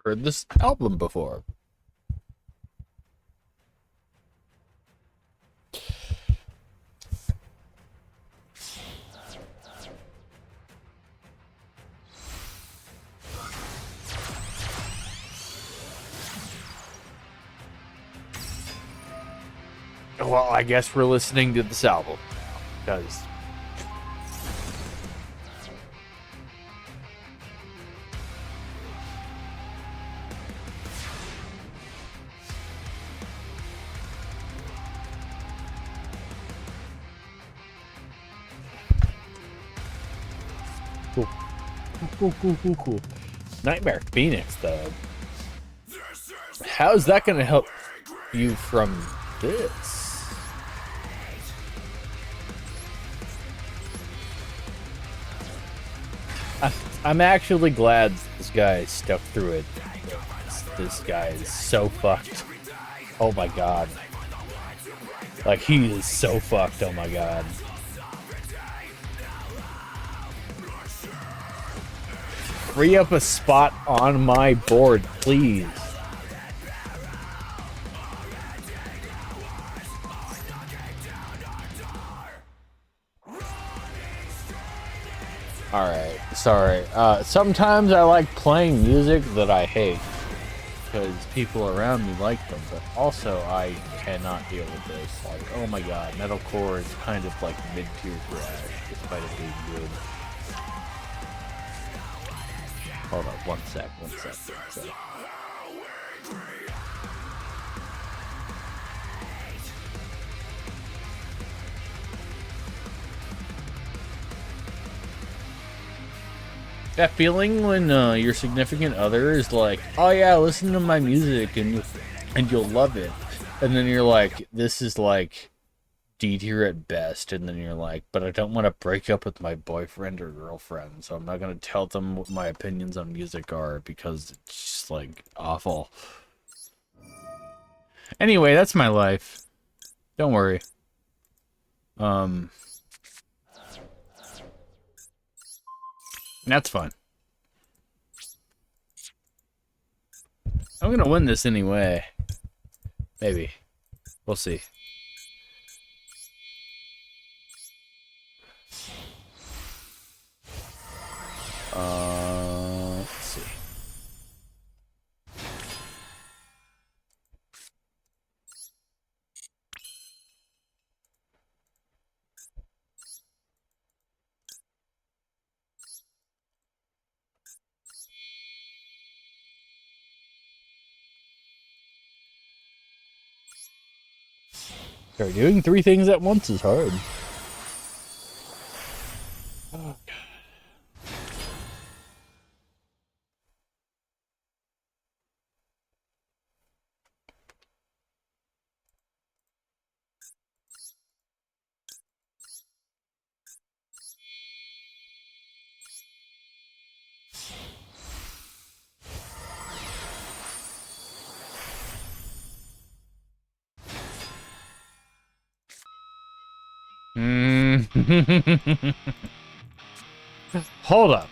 Heard this album before. Well, I guess we're listening to this album now, because cool. Nightmare Phoenix, though. How's that going to help you from this? I'm actually glad this guy stuck through it. This guy is so fucked. Oh my god. Like, he is so fucked, oh my god. Free up a spot on my board, please. Alright, sorry. Sometimes I like playing music that I hate, because people around me like them, but also I cannot deal with this. Like, oh my god, metalcore is kind of like mid-tier trash, despite it being good. Hold on, one sec. That feeling when your significant other is like, oh yeah, listen to my music and you'll love it. And then you're like, this is like D tier at best. And then you're like, but I don't want to break up with my boyfriend or girlfriend. So I'm not going to tell them what my opinions on music are because it's just like awful. Anyway, that's my life. Don't worry. That's fun. I'm gonna win this anyway. Maybe. We'll see. Let's see. Sorry, doing 3 things at once is hard. Oh, God. Hold up.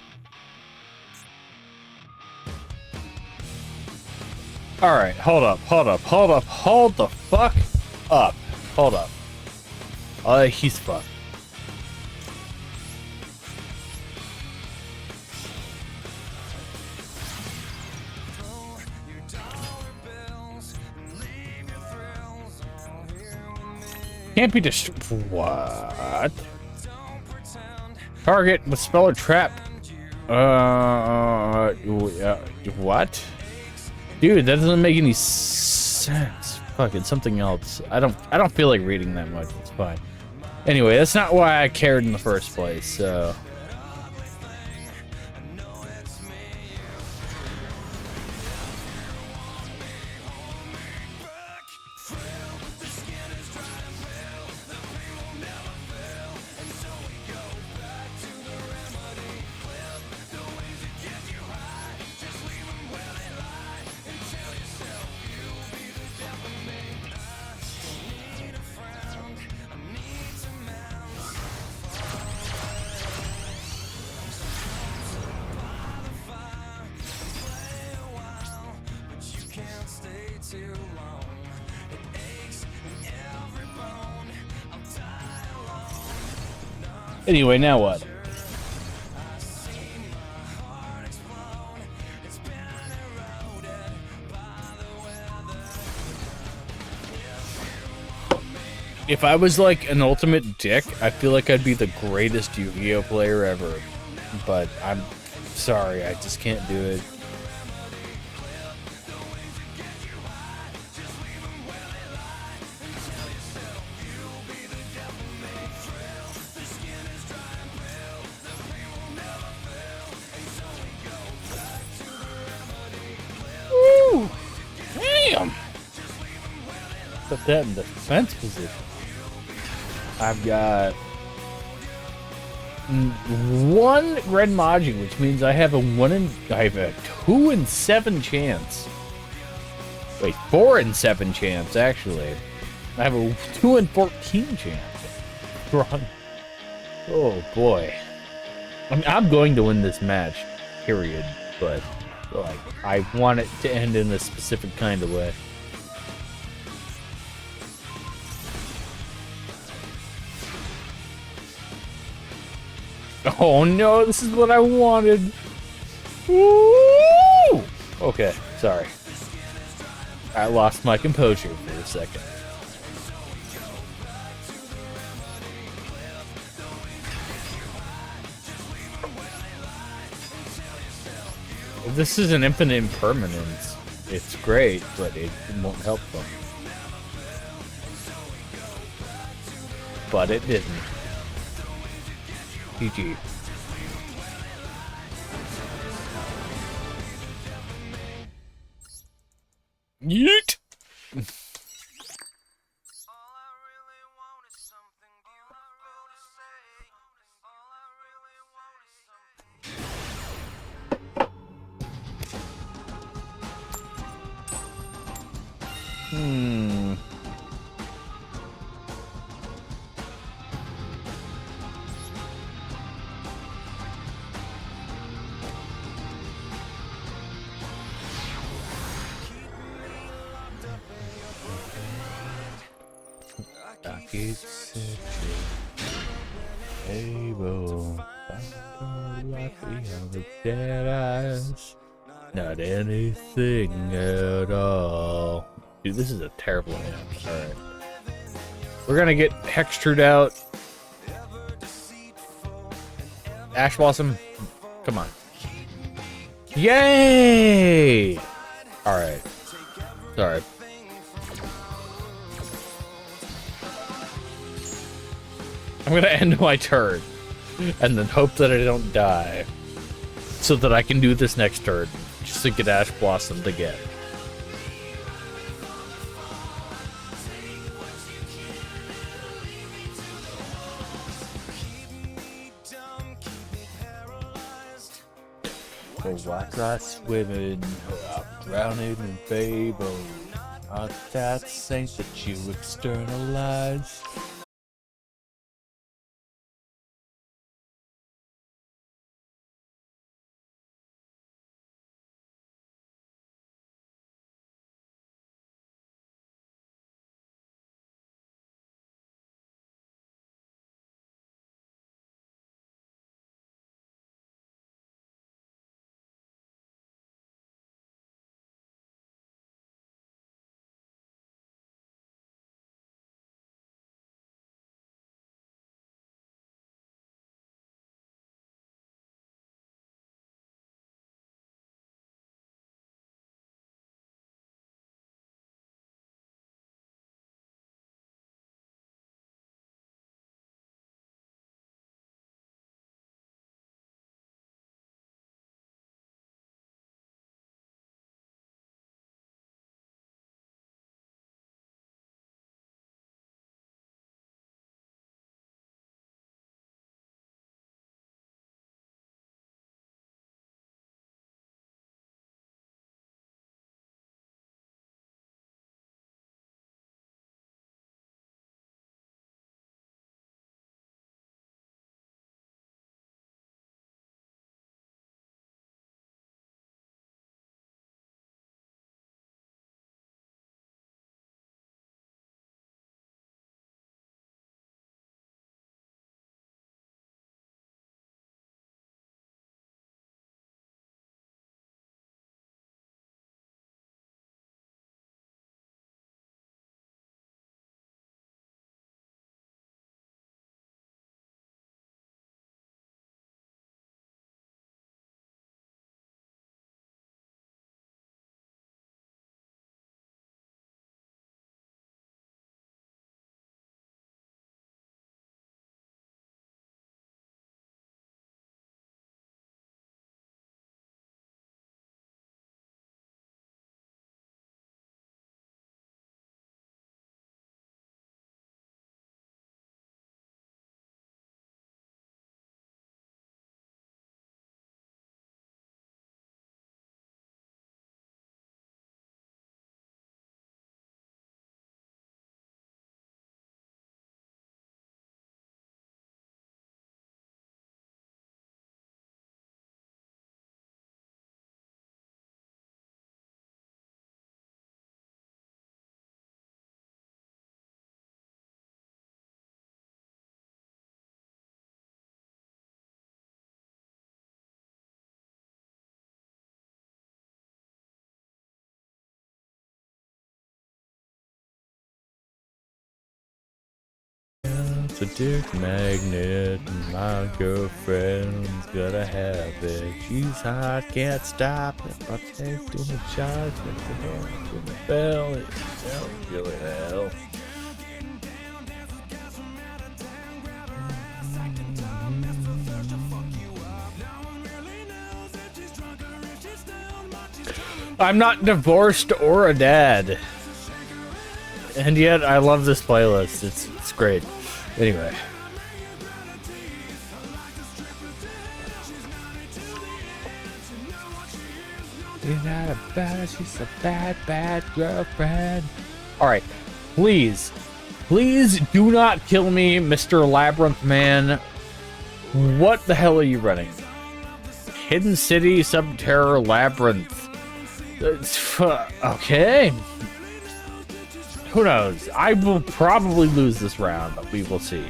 Alright, hold up. Hold the fuck up. Hold up. He's fucked. Can't be what? Target with spell or trap. What? Dude, that doesn't make any sense. Fuck, it's something else. I don't feel like reading that much. It's fine. Anyway, that's not why I cared in the first place, so. Anyway, now what? If I was like an ultimate dick, I feel like I'd be the greatest Yu-Gi-Oh player ever. But I'm sorry, I just can't do it. Woo! Damn! Put that in defense position. I've got 1 red Magi, which means I have a 2 in 7 chance. Wait, 4 in 7 chance actually. I have a 2 in 14 chance. Wrong. Oh boy. I mean, I'm going to win this match, period. But like, I want it to end in a specific kind of way. Oh no, this is what I wanted. Woo! Okay, sorry. I lost my composure for a second. This is an infinite impermanence. It's great, but it won't help them. But it didn't. GG. Yeet! Dead eyes, not anything at all. Dude, this is a terrible hand. Alright. We're gonna get Hextrude out. Ash Blossom, come on. Yay! Alright. Sorry. I'm gonna end my turn. And then hope that I don't die. So that I can do this next turn. Just to get Ash Blossomed again. Oh, white rice women who are drowning in fable. Aren't that saint that you externalize? It's a dick magnet, my girlfriend's gotta have it. She's hot, can't stop it, but they do the charge, make the hand to the bell. It's really hell. I'm not divorced or a dad. And yet I love this playlist. It's great. Anyway. You're not a bad, she's a bad, bad girlfriend. Alright. Please. Please do not kill me, Mr. Labyrinth Man. What the hell are you running? Hidden City, Subterror, Labyrinth. Okay. Who knows? I will probably lose this round, but we will see.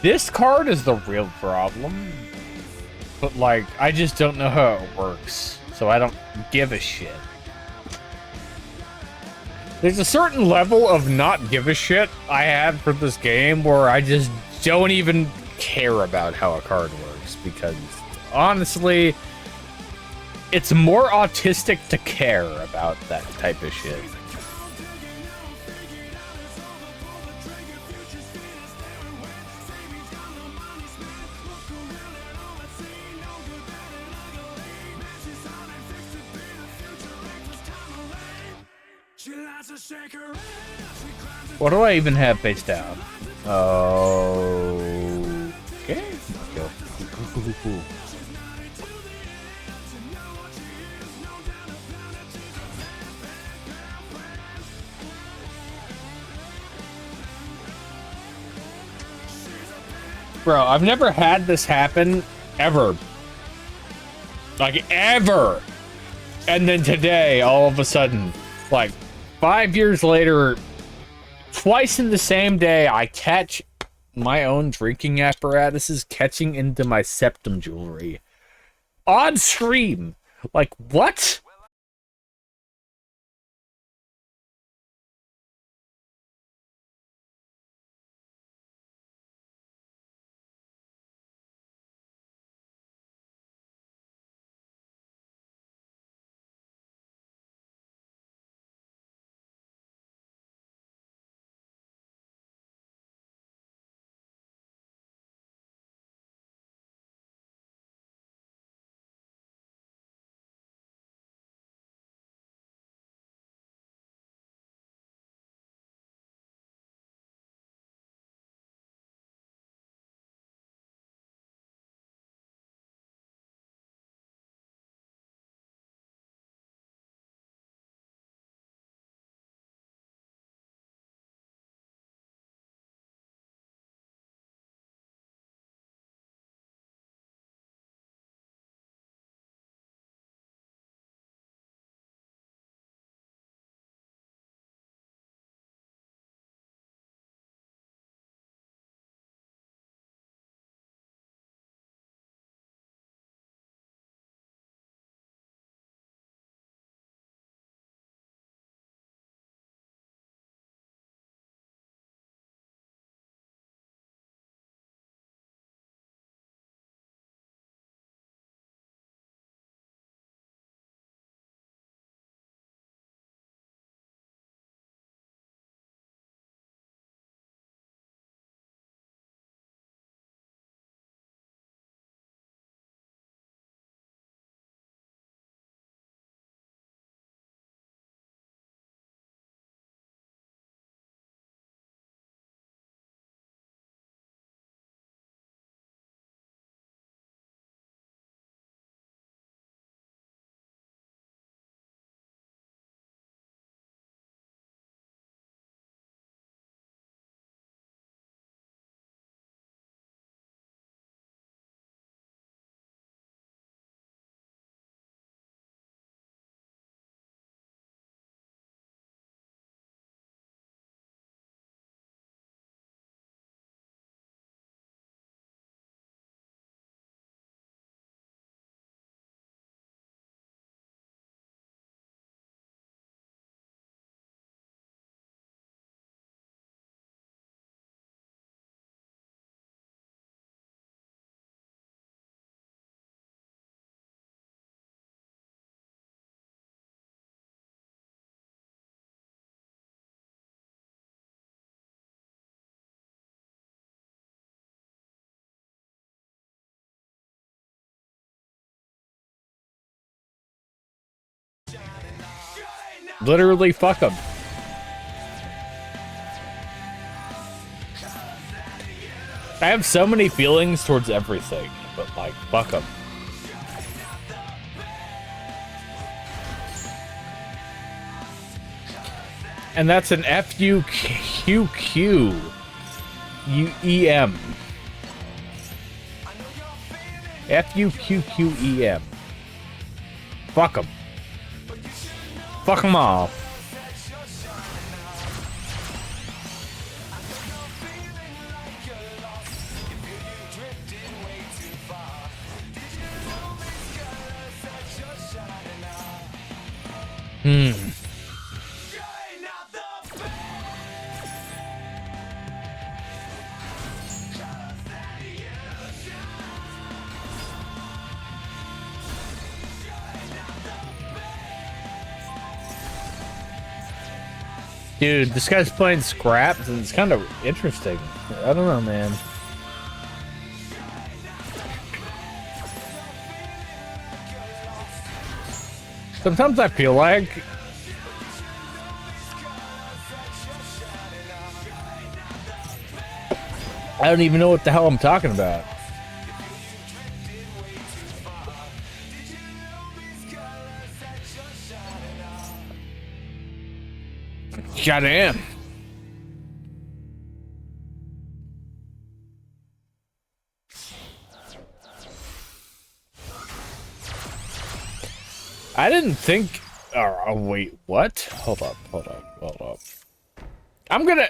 This card is the real problem. But, like, I just don't know how it works. So I don't give a shit. There's a certain level of not give a shit I have for this game where I just don't even care about how a card works. Because, honestly, it's more autistic to care about that type of shit. What do I even have face down? Oh, okay. Cool. Bro, I've never had this happen ever. Like, ever. And then today, all of a sudden, like, 5 years later, twice in the same day, I catch my own drinking apparatuses catching into my septum jewelry. On stream. Like, what? Literally, fuck them. I have so many feelings towards everything, but, like, fuck them. And that's an F-U-Q-Q-U-E-M. F-U-Q-Q-E-M. Fuck them. Fuck them all. Hmm. Dude, this guy's playing scraps and it's kind of interesting. I don't know, man. Sometimes I feel like I don't even know what the hell I'm talking about. Goddamn. I didn't think. Oh, wait, what? Hold up. I'm gonna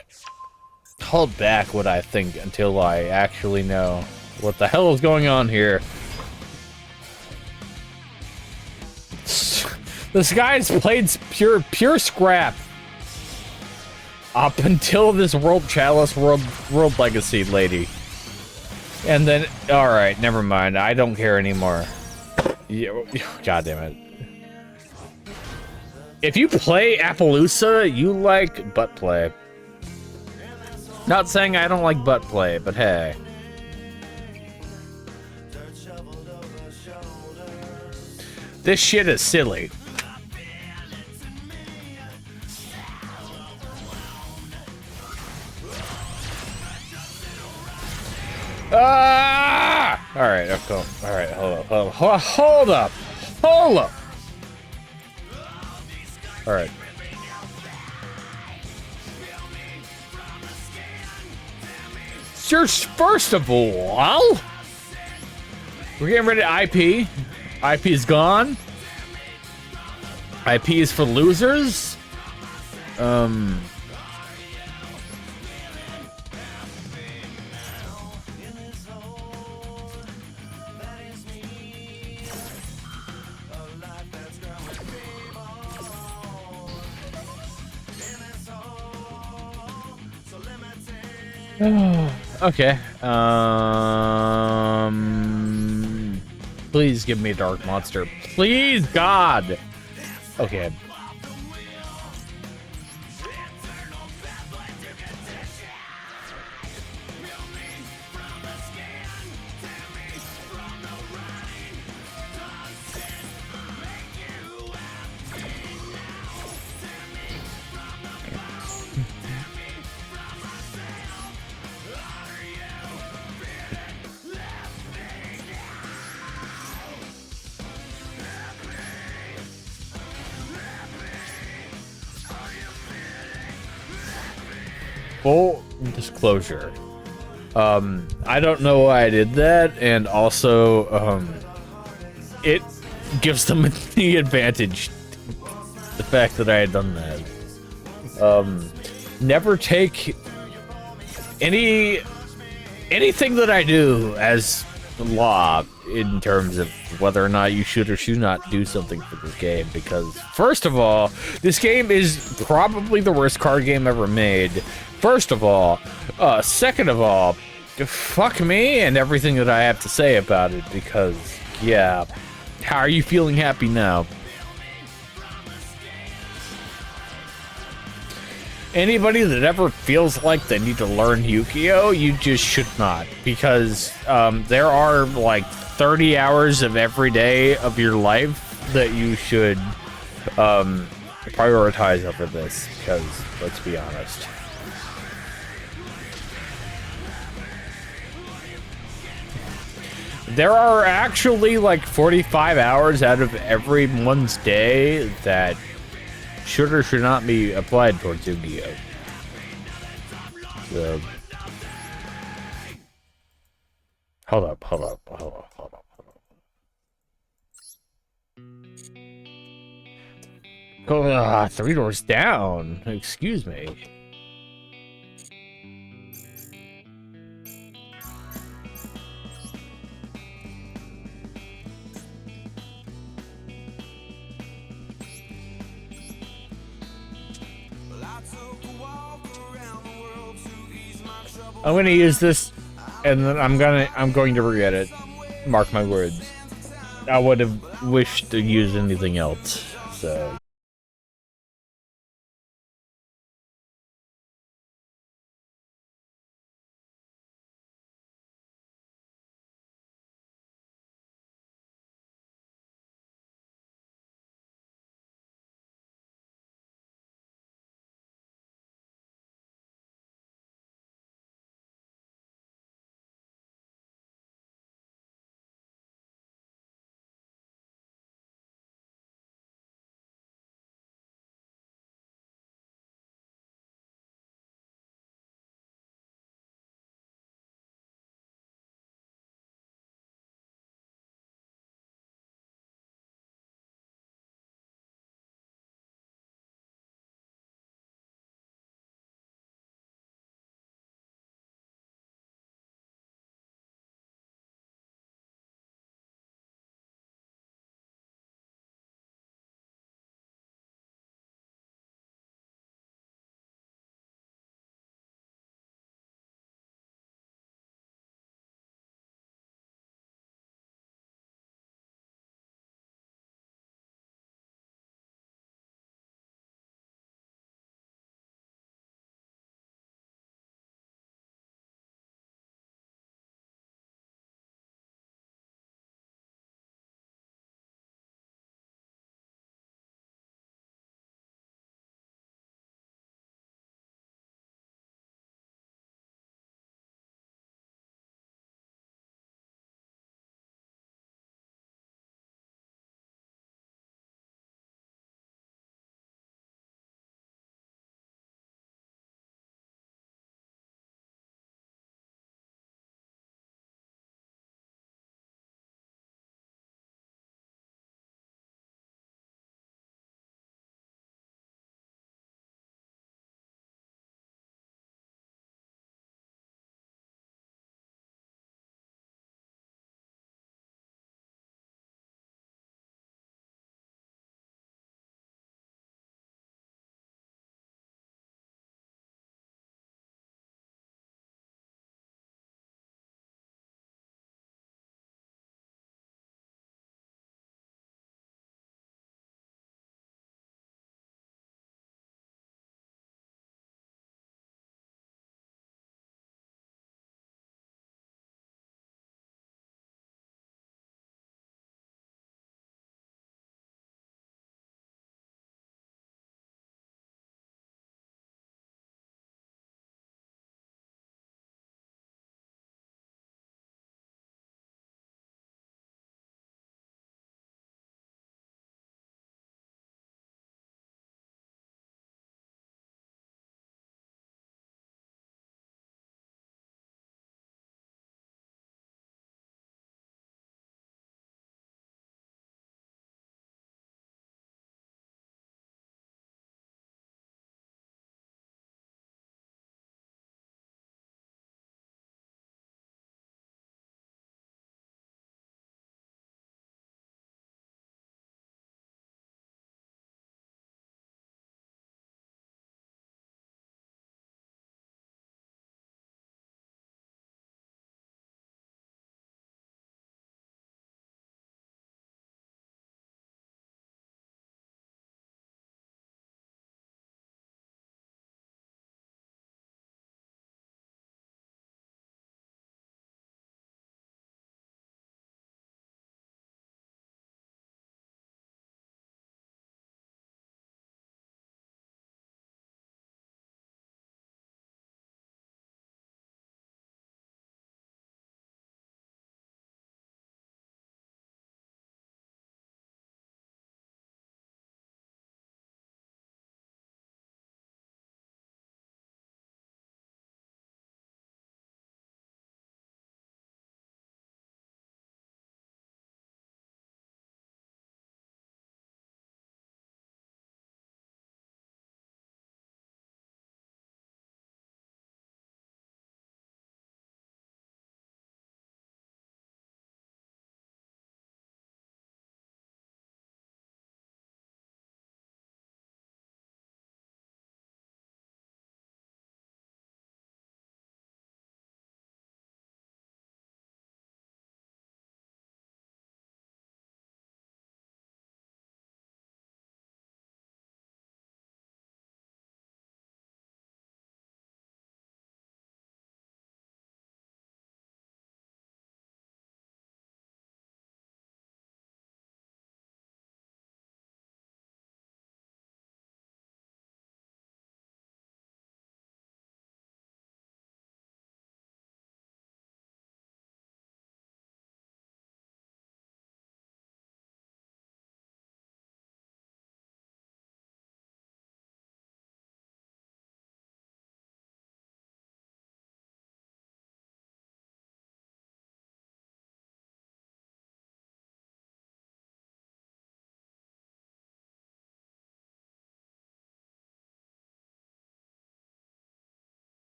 hold back what I think until I actually know what the hell is going on here. This guy's played pure scrap up until this World Chalice World Legacy lady. And then, alright, never mind. I don't care anymore. Yeah, God damn it. If you play Appaloosa, you like butt play. Not saying I don't like butt play, but hey. This shit is silly. Ah! Alright, okay. Alright, hold up. Alright. First of all, we're getting rid of IP. IP is gone. IP is for losers. Okay. Please give me a dark monster. Please, God. Okay. Full disclosure. I don't know why I did that, and also, it gives them the advantage. The fact that I had done that. Never take anything that I do as law in terms of whether or not you should or should not do something for this game, because first of all, this game is probably the worst card game ever made. First of all, second of all, fuck me and everything that I have to say about it, because, yeah, how are you feeling happy now? Anybody that ever feels like they need to learn Yu-Gi-Oh, you just should not, because there are like 30 hours of every day of your life that you should prioritize over this, because let's be honest. There are actually like 45 hours out of everyone's day that should or should not be applied towards Yu-Gi-Oh. So, hold up. Go 3 doors down. Excuse me. I'm gonna use this, and then I'm going to regret it. Mark my words. I would have wished to use anything else. So.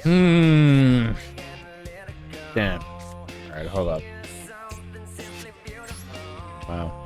Hmm. Damn. Alright, hold up. Wow.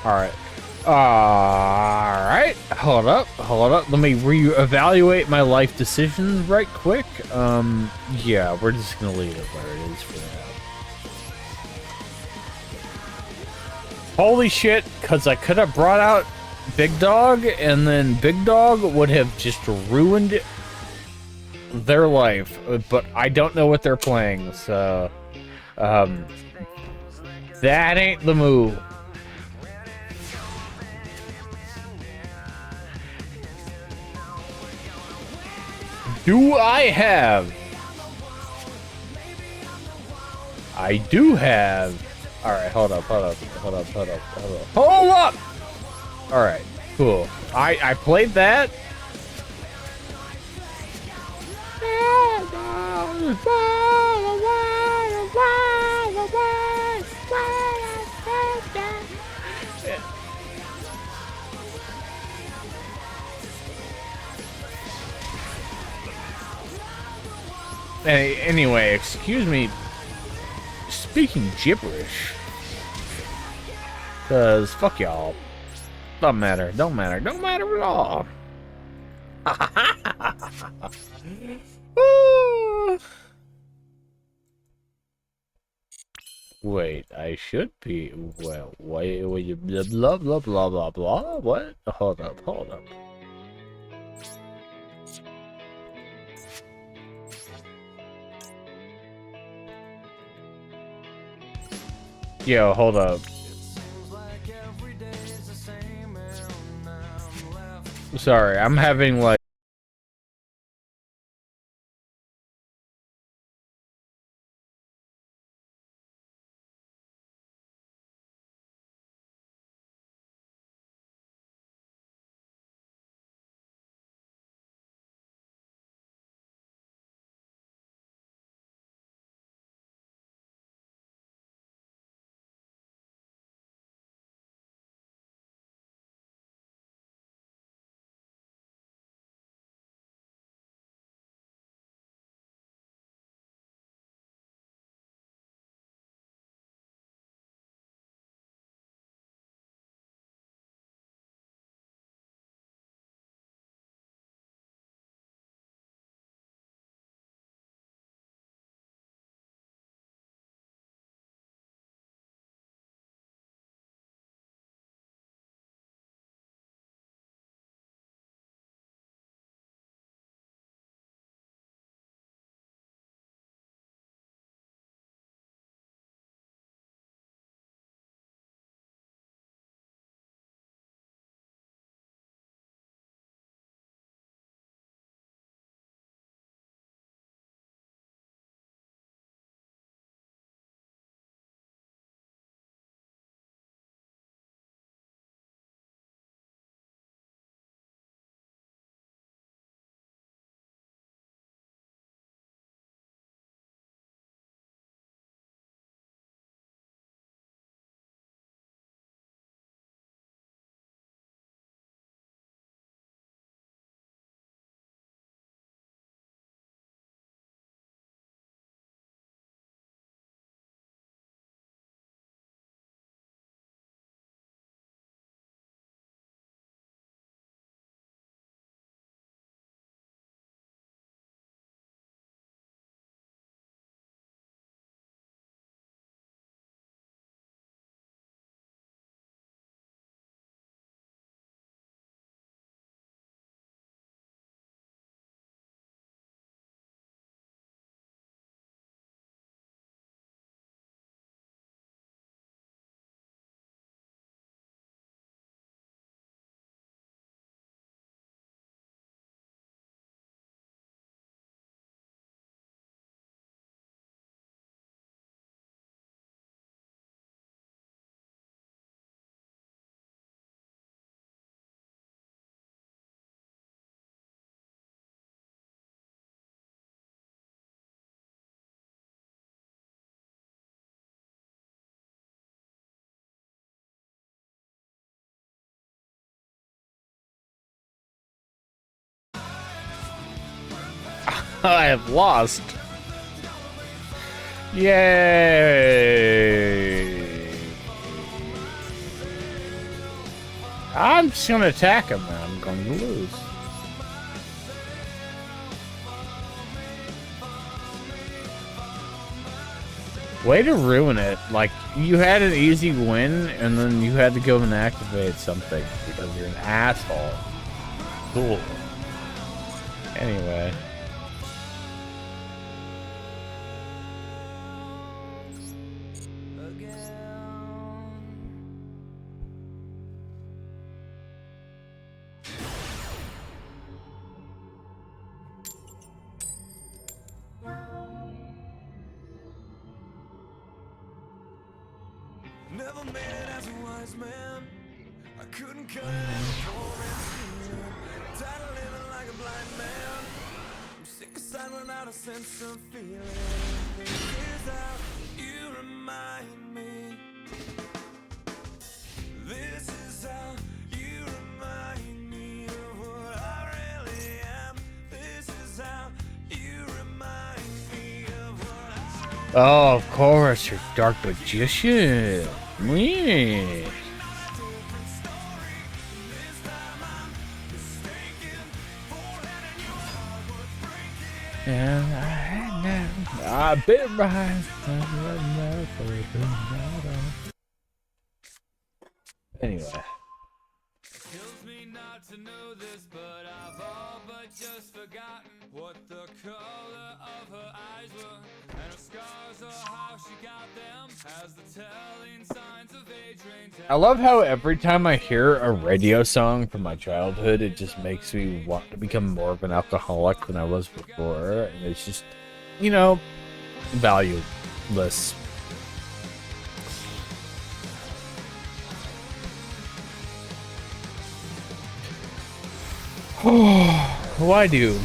Alright. Alright. Hold up. Hold up. Let me reevaluate my life decisions right quick. Yeah, we're just gonna leave it where it is for now. Holy shit, because I could have brought out Big Dog, and then Big Dog would have just ruined their life. But I don't know what they're playing, so... that ain't the move. Do I have? I do have. Alright, hold up. Hold up! Alright, cool. I played that. Anyway, excuse me speaking gibberish. Cause fuck y'all. Don't matter at all. Wait, I should be. Well, wait, blah, blah, blah, blah, blah. What? Hold up. Yo, hold up. Sorry, I'm having like I have lost. Yay! I'm just gonna attack him and I'm going to lose. Way to ruin it. Like, you had an easy win and then you had to go and activate something because you're an asshole. Cool. Anyway. Never made it as a wise man. I couldn't cut it as a poor man stealing. Tired of living like a blind man. I'm sick aside without a sense of feeling. This is how you remind me. This is how you remind me of what I really am. This is how you remind me of what I Oh, of course, you're Dark Magician. Yeah. I've been right. Anyway. kills me not to know this, but I've all but just forgotten what the color of her eyes were, and her scars or how she got them, as the telling signs of age range. I love how every time I hear a radio song from my childhood, it just makes me want to become more of an alcoholic than I was before. And it's just, you know, valueless. Why do?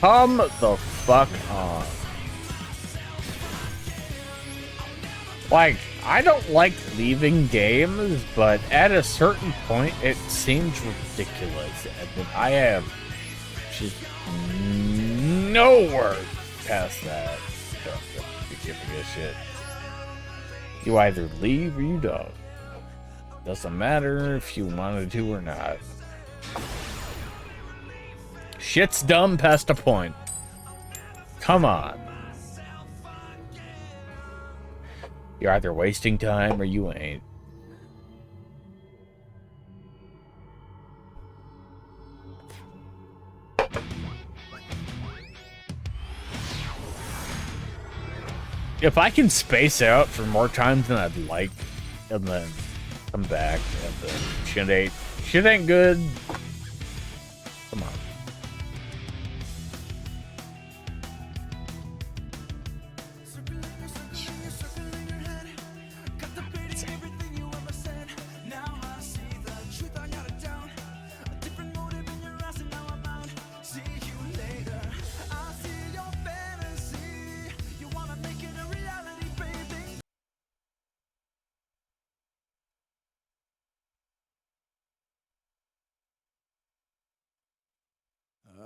Come the fuck on. Like, I don't like leaving games, but at a certain point, it seems ridiculous. And then I am just nowhere past that. Don't be giving a shit. You either leave or you don't. Doesn't matter if you wanted to or not. Shit's dumb past a point. Come on. You're either wasting time or you ain't. If I can space out for more times than I'd like, and then come back, and then shit ain't good. Come on.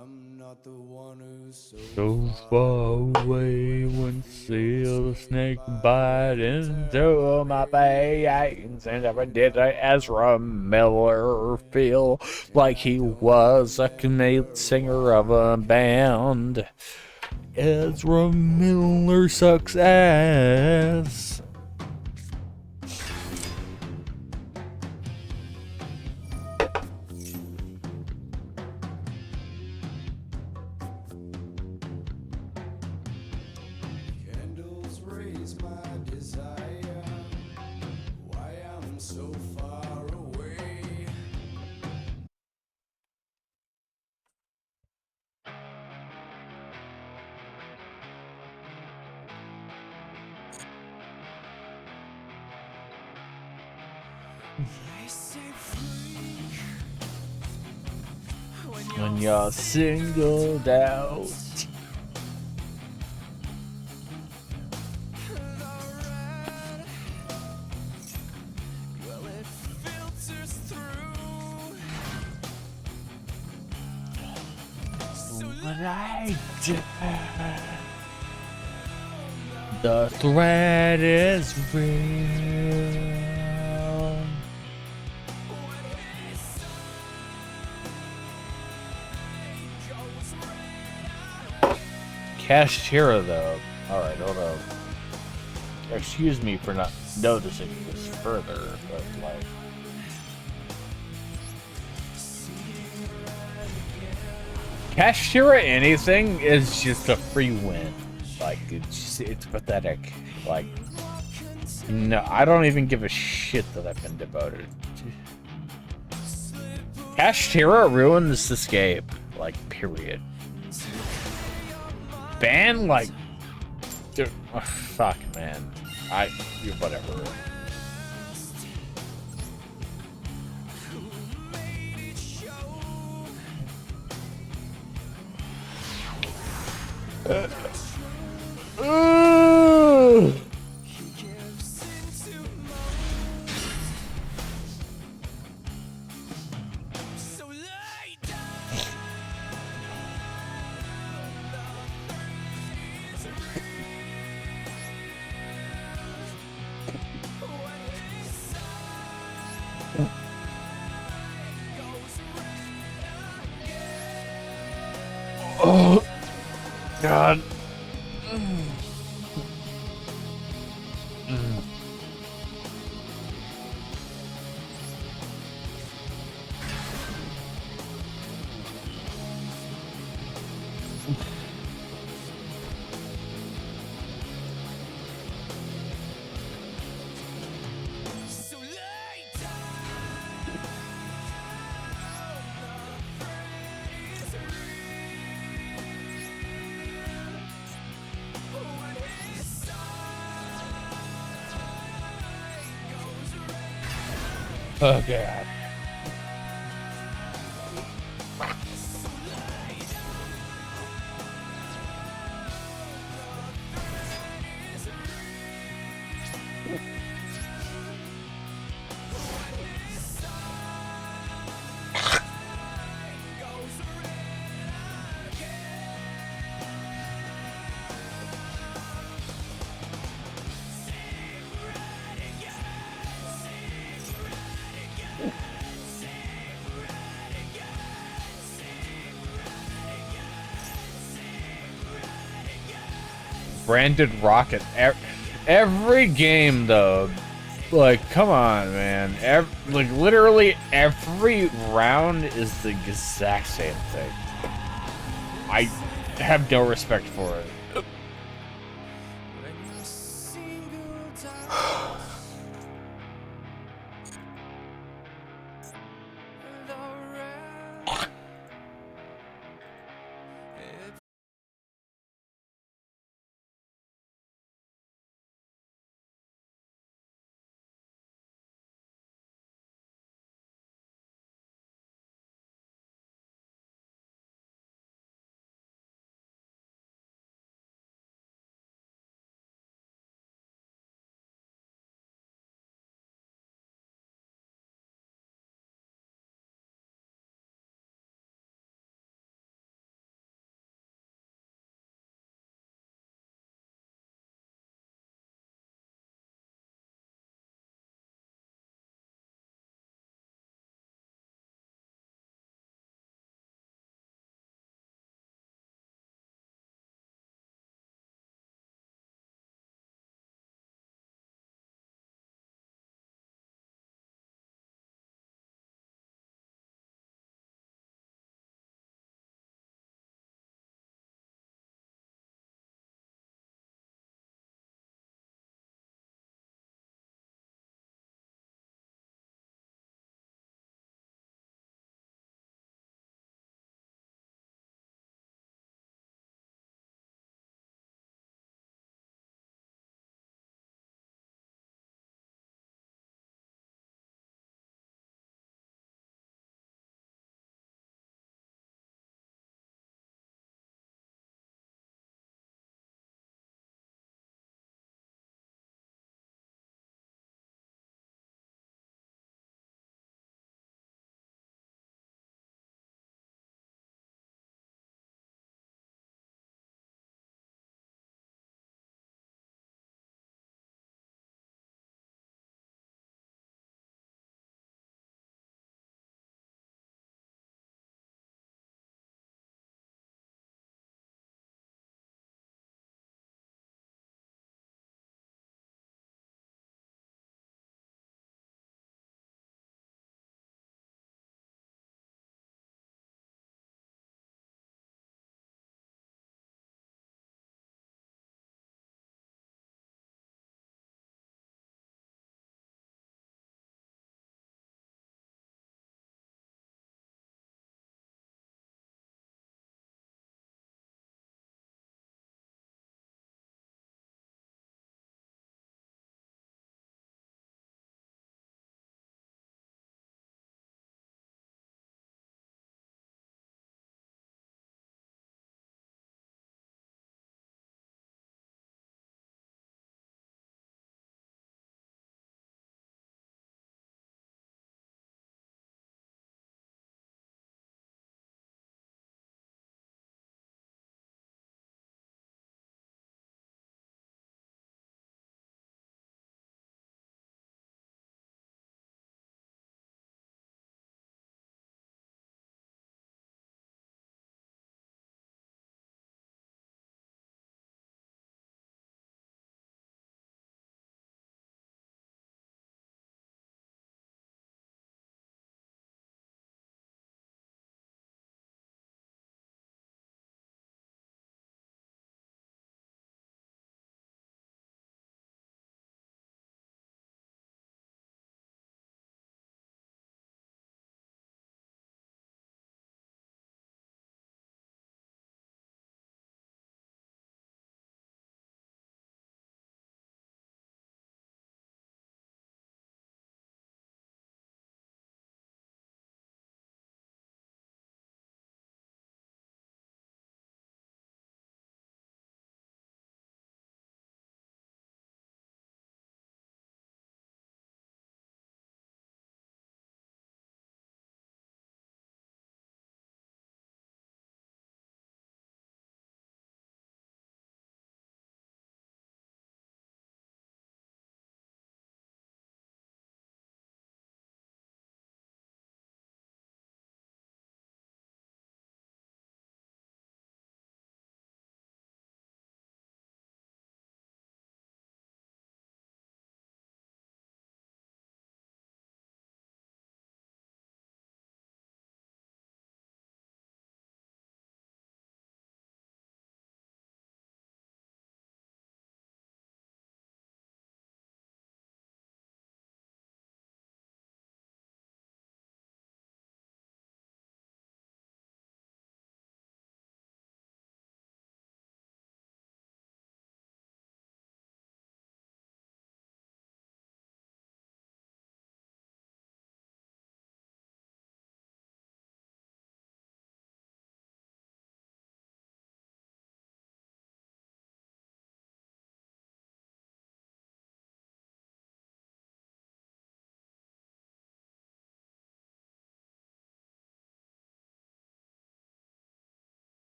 I'm not the one who's So far away when see the snake bite into my veins, and never did Ezra Miller feel like he was a lead singer of a band. Ezra Miller sucks ass. Candles raise my desire. Why I'm so far away. When you're singled out. What I did. The threat is real. Cashtira, though. Alright, hold on. Excuse me for not noticing this further, but like. Cashtira anything is just a free win. Like, it's pathetic. Like, no, I don't even give a shit that I've been devoted. Cashtira ruins this game. Like, period. Ban, like, dude, oh, fuck, man. Whatever. Oh, God. Oh, God. branded rocket. Every game, though, like, come on, man. Like, literally every round is the exact same thing. I have no respect for it.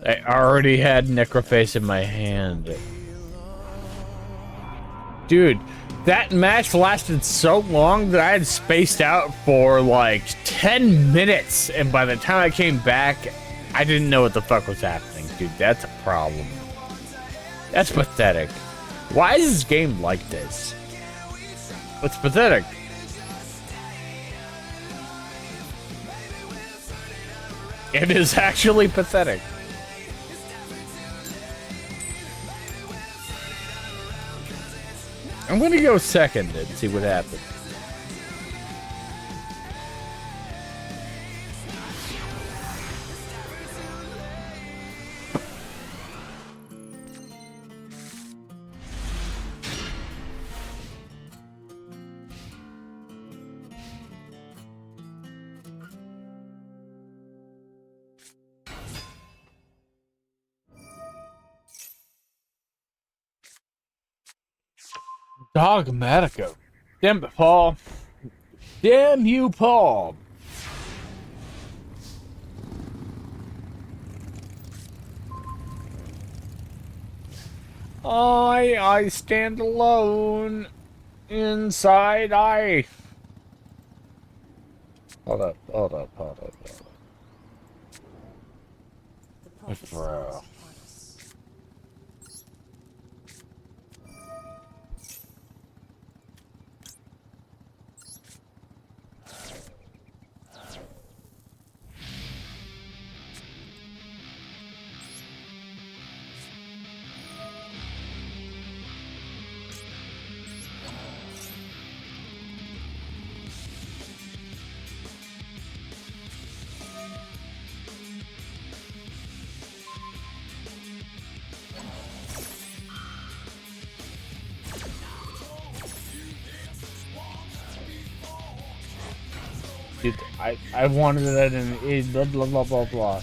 I already had Necroface in my hand. Dude, that match lasted so long that I had spaced out for like 10 minutes, and by the time I came back, I didn't know what the fuck was happening. Dude, that's a problem. That's pathetic. Why is this game like this? It's pathetic. It is actually pathetic. I'm gonna go second and see what happens. Dogmatico. Damn it, Paul. Damn you, Paul. I stand alone inside Hold up. Bro. Dude, I wanted that in blah blah blah blah blah.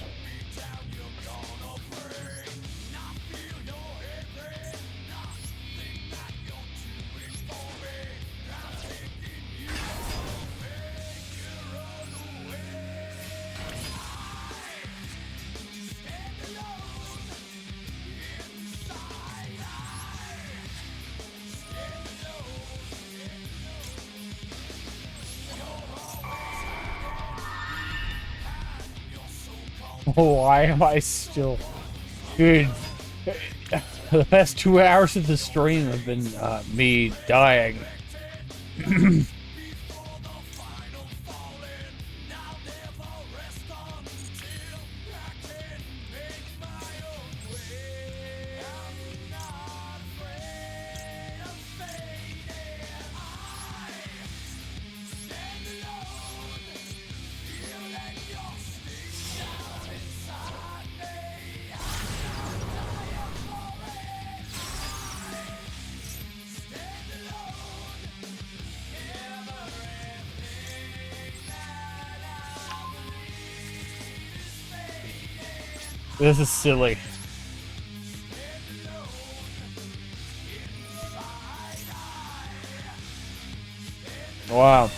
Why am I still... Dude, the past 2 hours of the stream have been me dying. This is silly. Wow.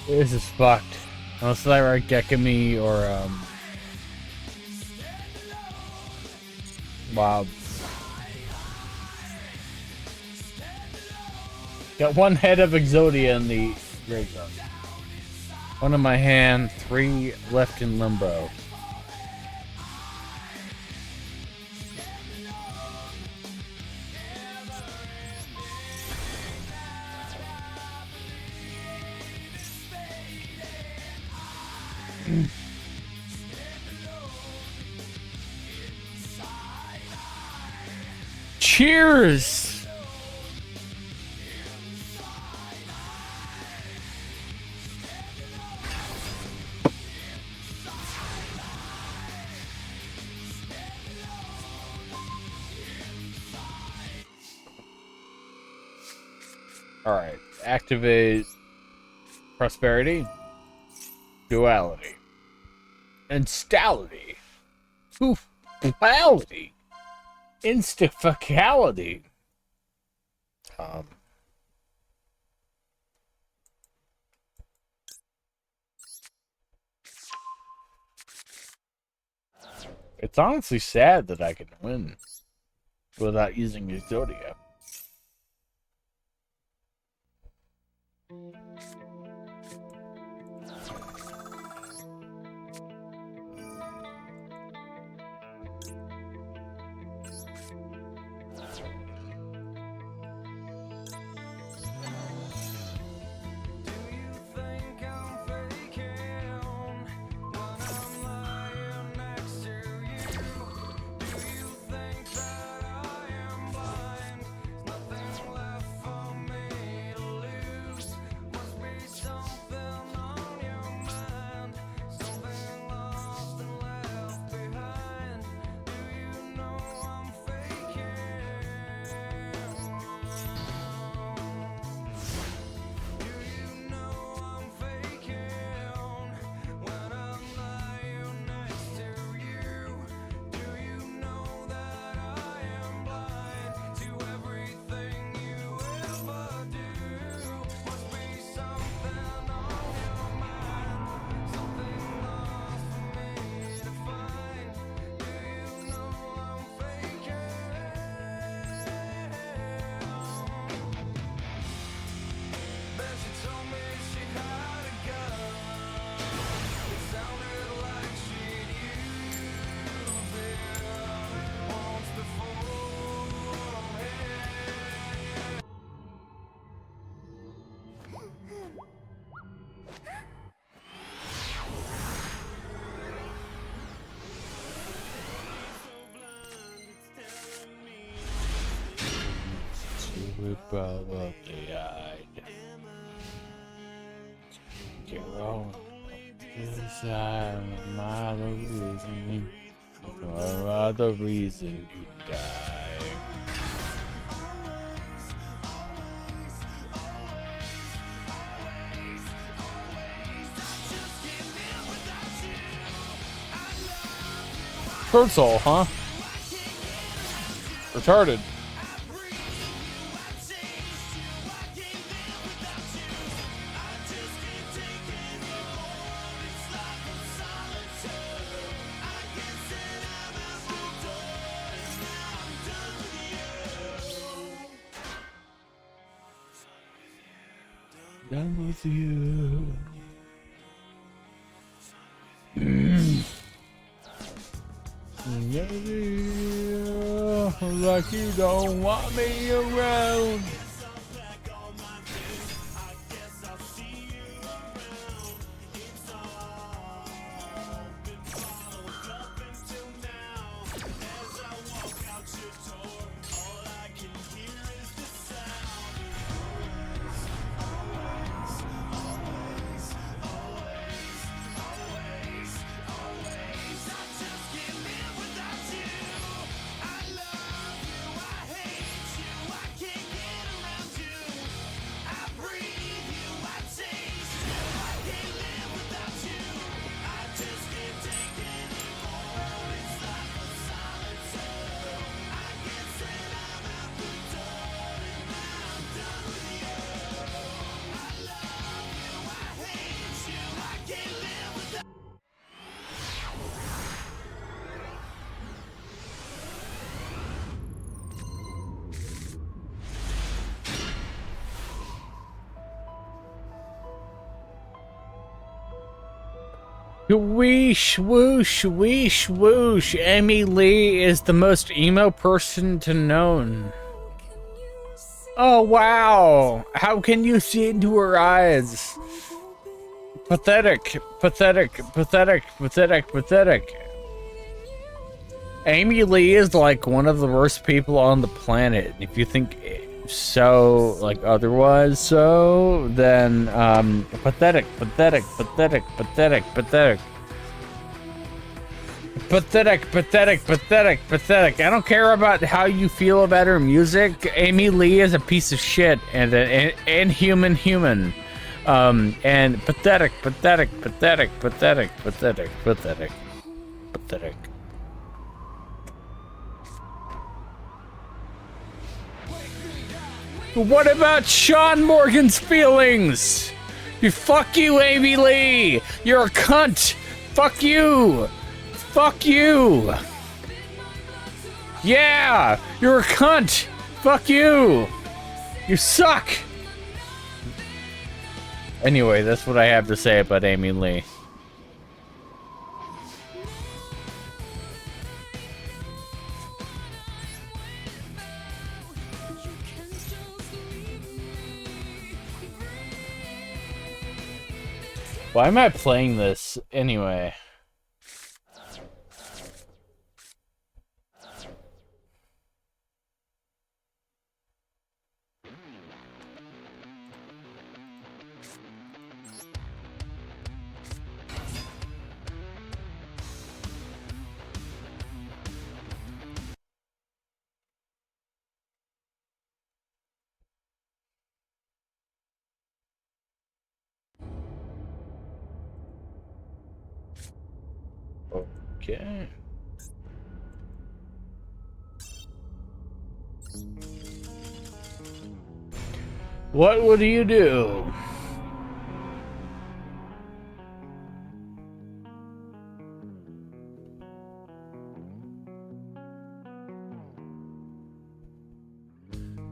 This is fucked. Unless I write Gekami or wow. Got one head of Exodia in the graveyard. One in my hand, 3 left in limbo. Cheers! Alright, activate prosperity, duality, instality, duality, instifacality. It's honestly sad that I can win without using Exodia. Probably eyed. Your own desire, my reason. For the reason you die. Kurtzol, huh? Retarded. Done with you. Like you don't want me around. Whoosh, whoosh, whoosh, whoosh. Amy Lee is the most emo person to known. Oh, wow. How can you see into her eyes? Pathetic, pathetic, pathetic, pathetic, pathetic. Amy Lee is like one of the worst people on the planet. If you think so, like otherwise so, then pathetic, pathetic, pathetic, pathetic, pathetic. Pathetic, pathetic, pathetic, pathetic. I don't care about how you feel about her music. Amy Lee is a piece of shit and an inhuman human. And pathetic, pathetic, pathetic, pathetic, pathetic, pathetic, pathetic. What about Sean Morgan's feelings? Fuck you, Amy Lee. You're a cunt. Fuck you. Fuck you! Yeah! You're a cunt! Fuck you! You suck! Anyway, that's what I have to say about Amy Lee. Why am I playing this anyway? Okay. What would you do?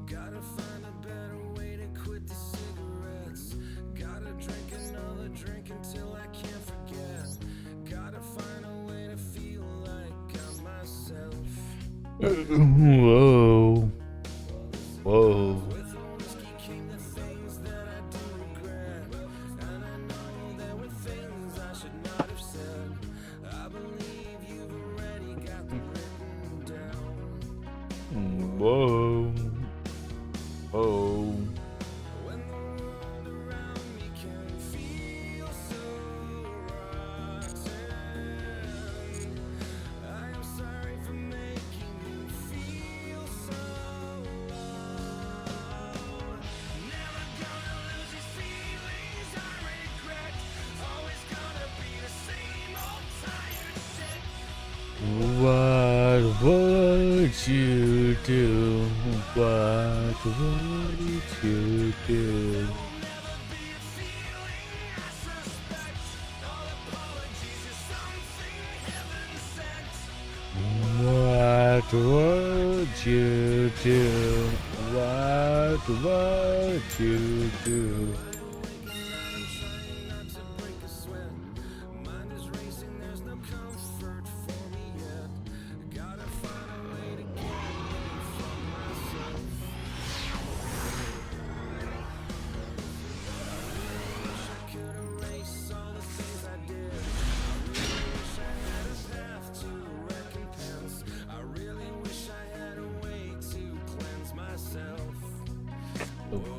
Gotta find a better way to quit the cigarettes. Gotta drink another drink until I can't forget. Gotta find a way to feel like I'm myself. Whoa. Whoa. With the whiskey came the things that I do regret. And I know there were things I should not have said. I believe you've already got them written down. Whoa. Whoa. When the world around me can feel so rotten, I am sorry for making you feel so low. Never gonna lose these feelings I regret. Always gonna be the same old tired shit. What would you do? What would you do? What would you do? What would you do?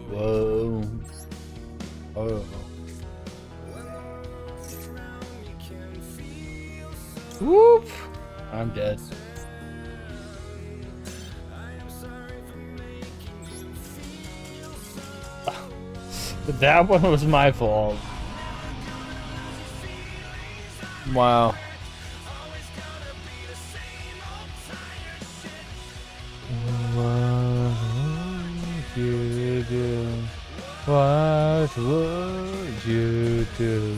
Whoa. Oh. Whoop. I'm dead. That one was my fault. Wow. What would you do? What would you do?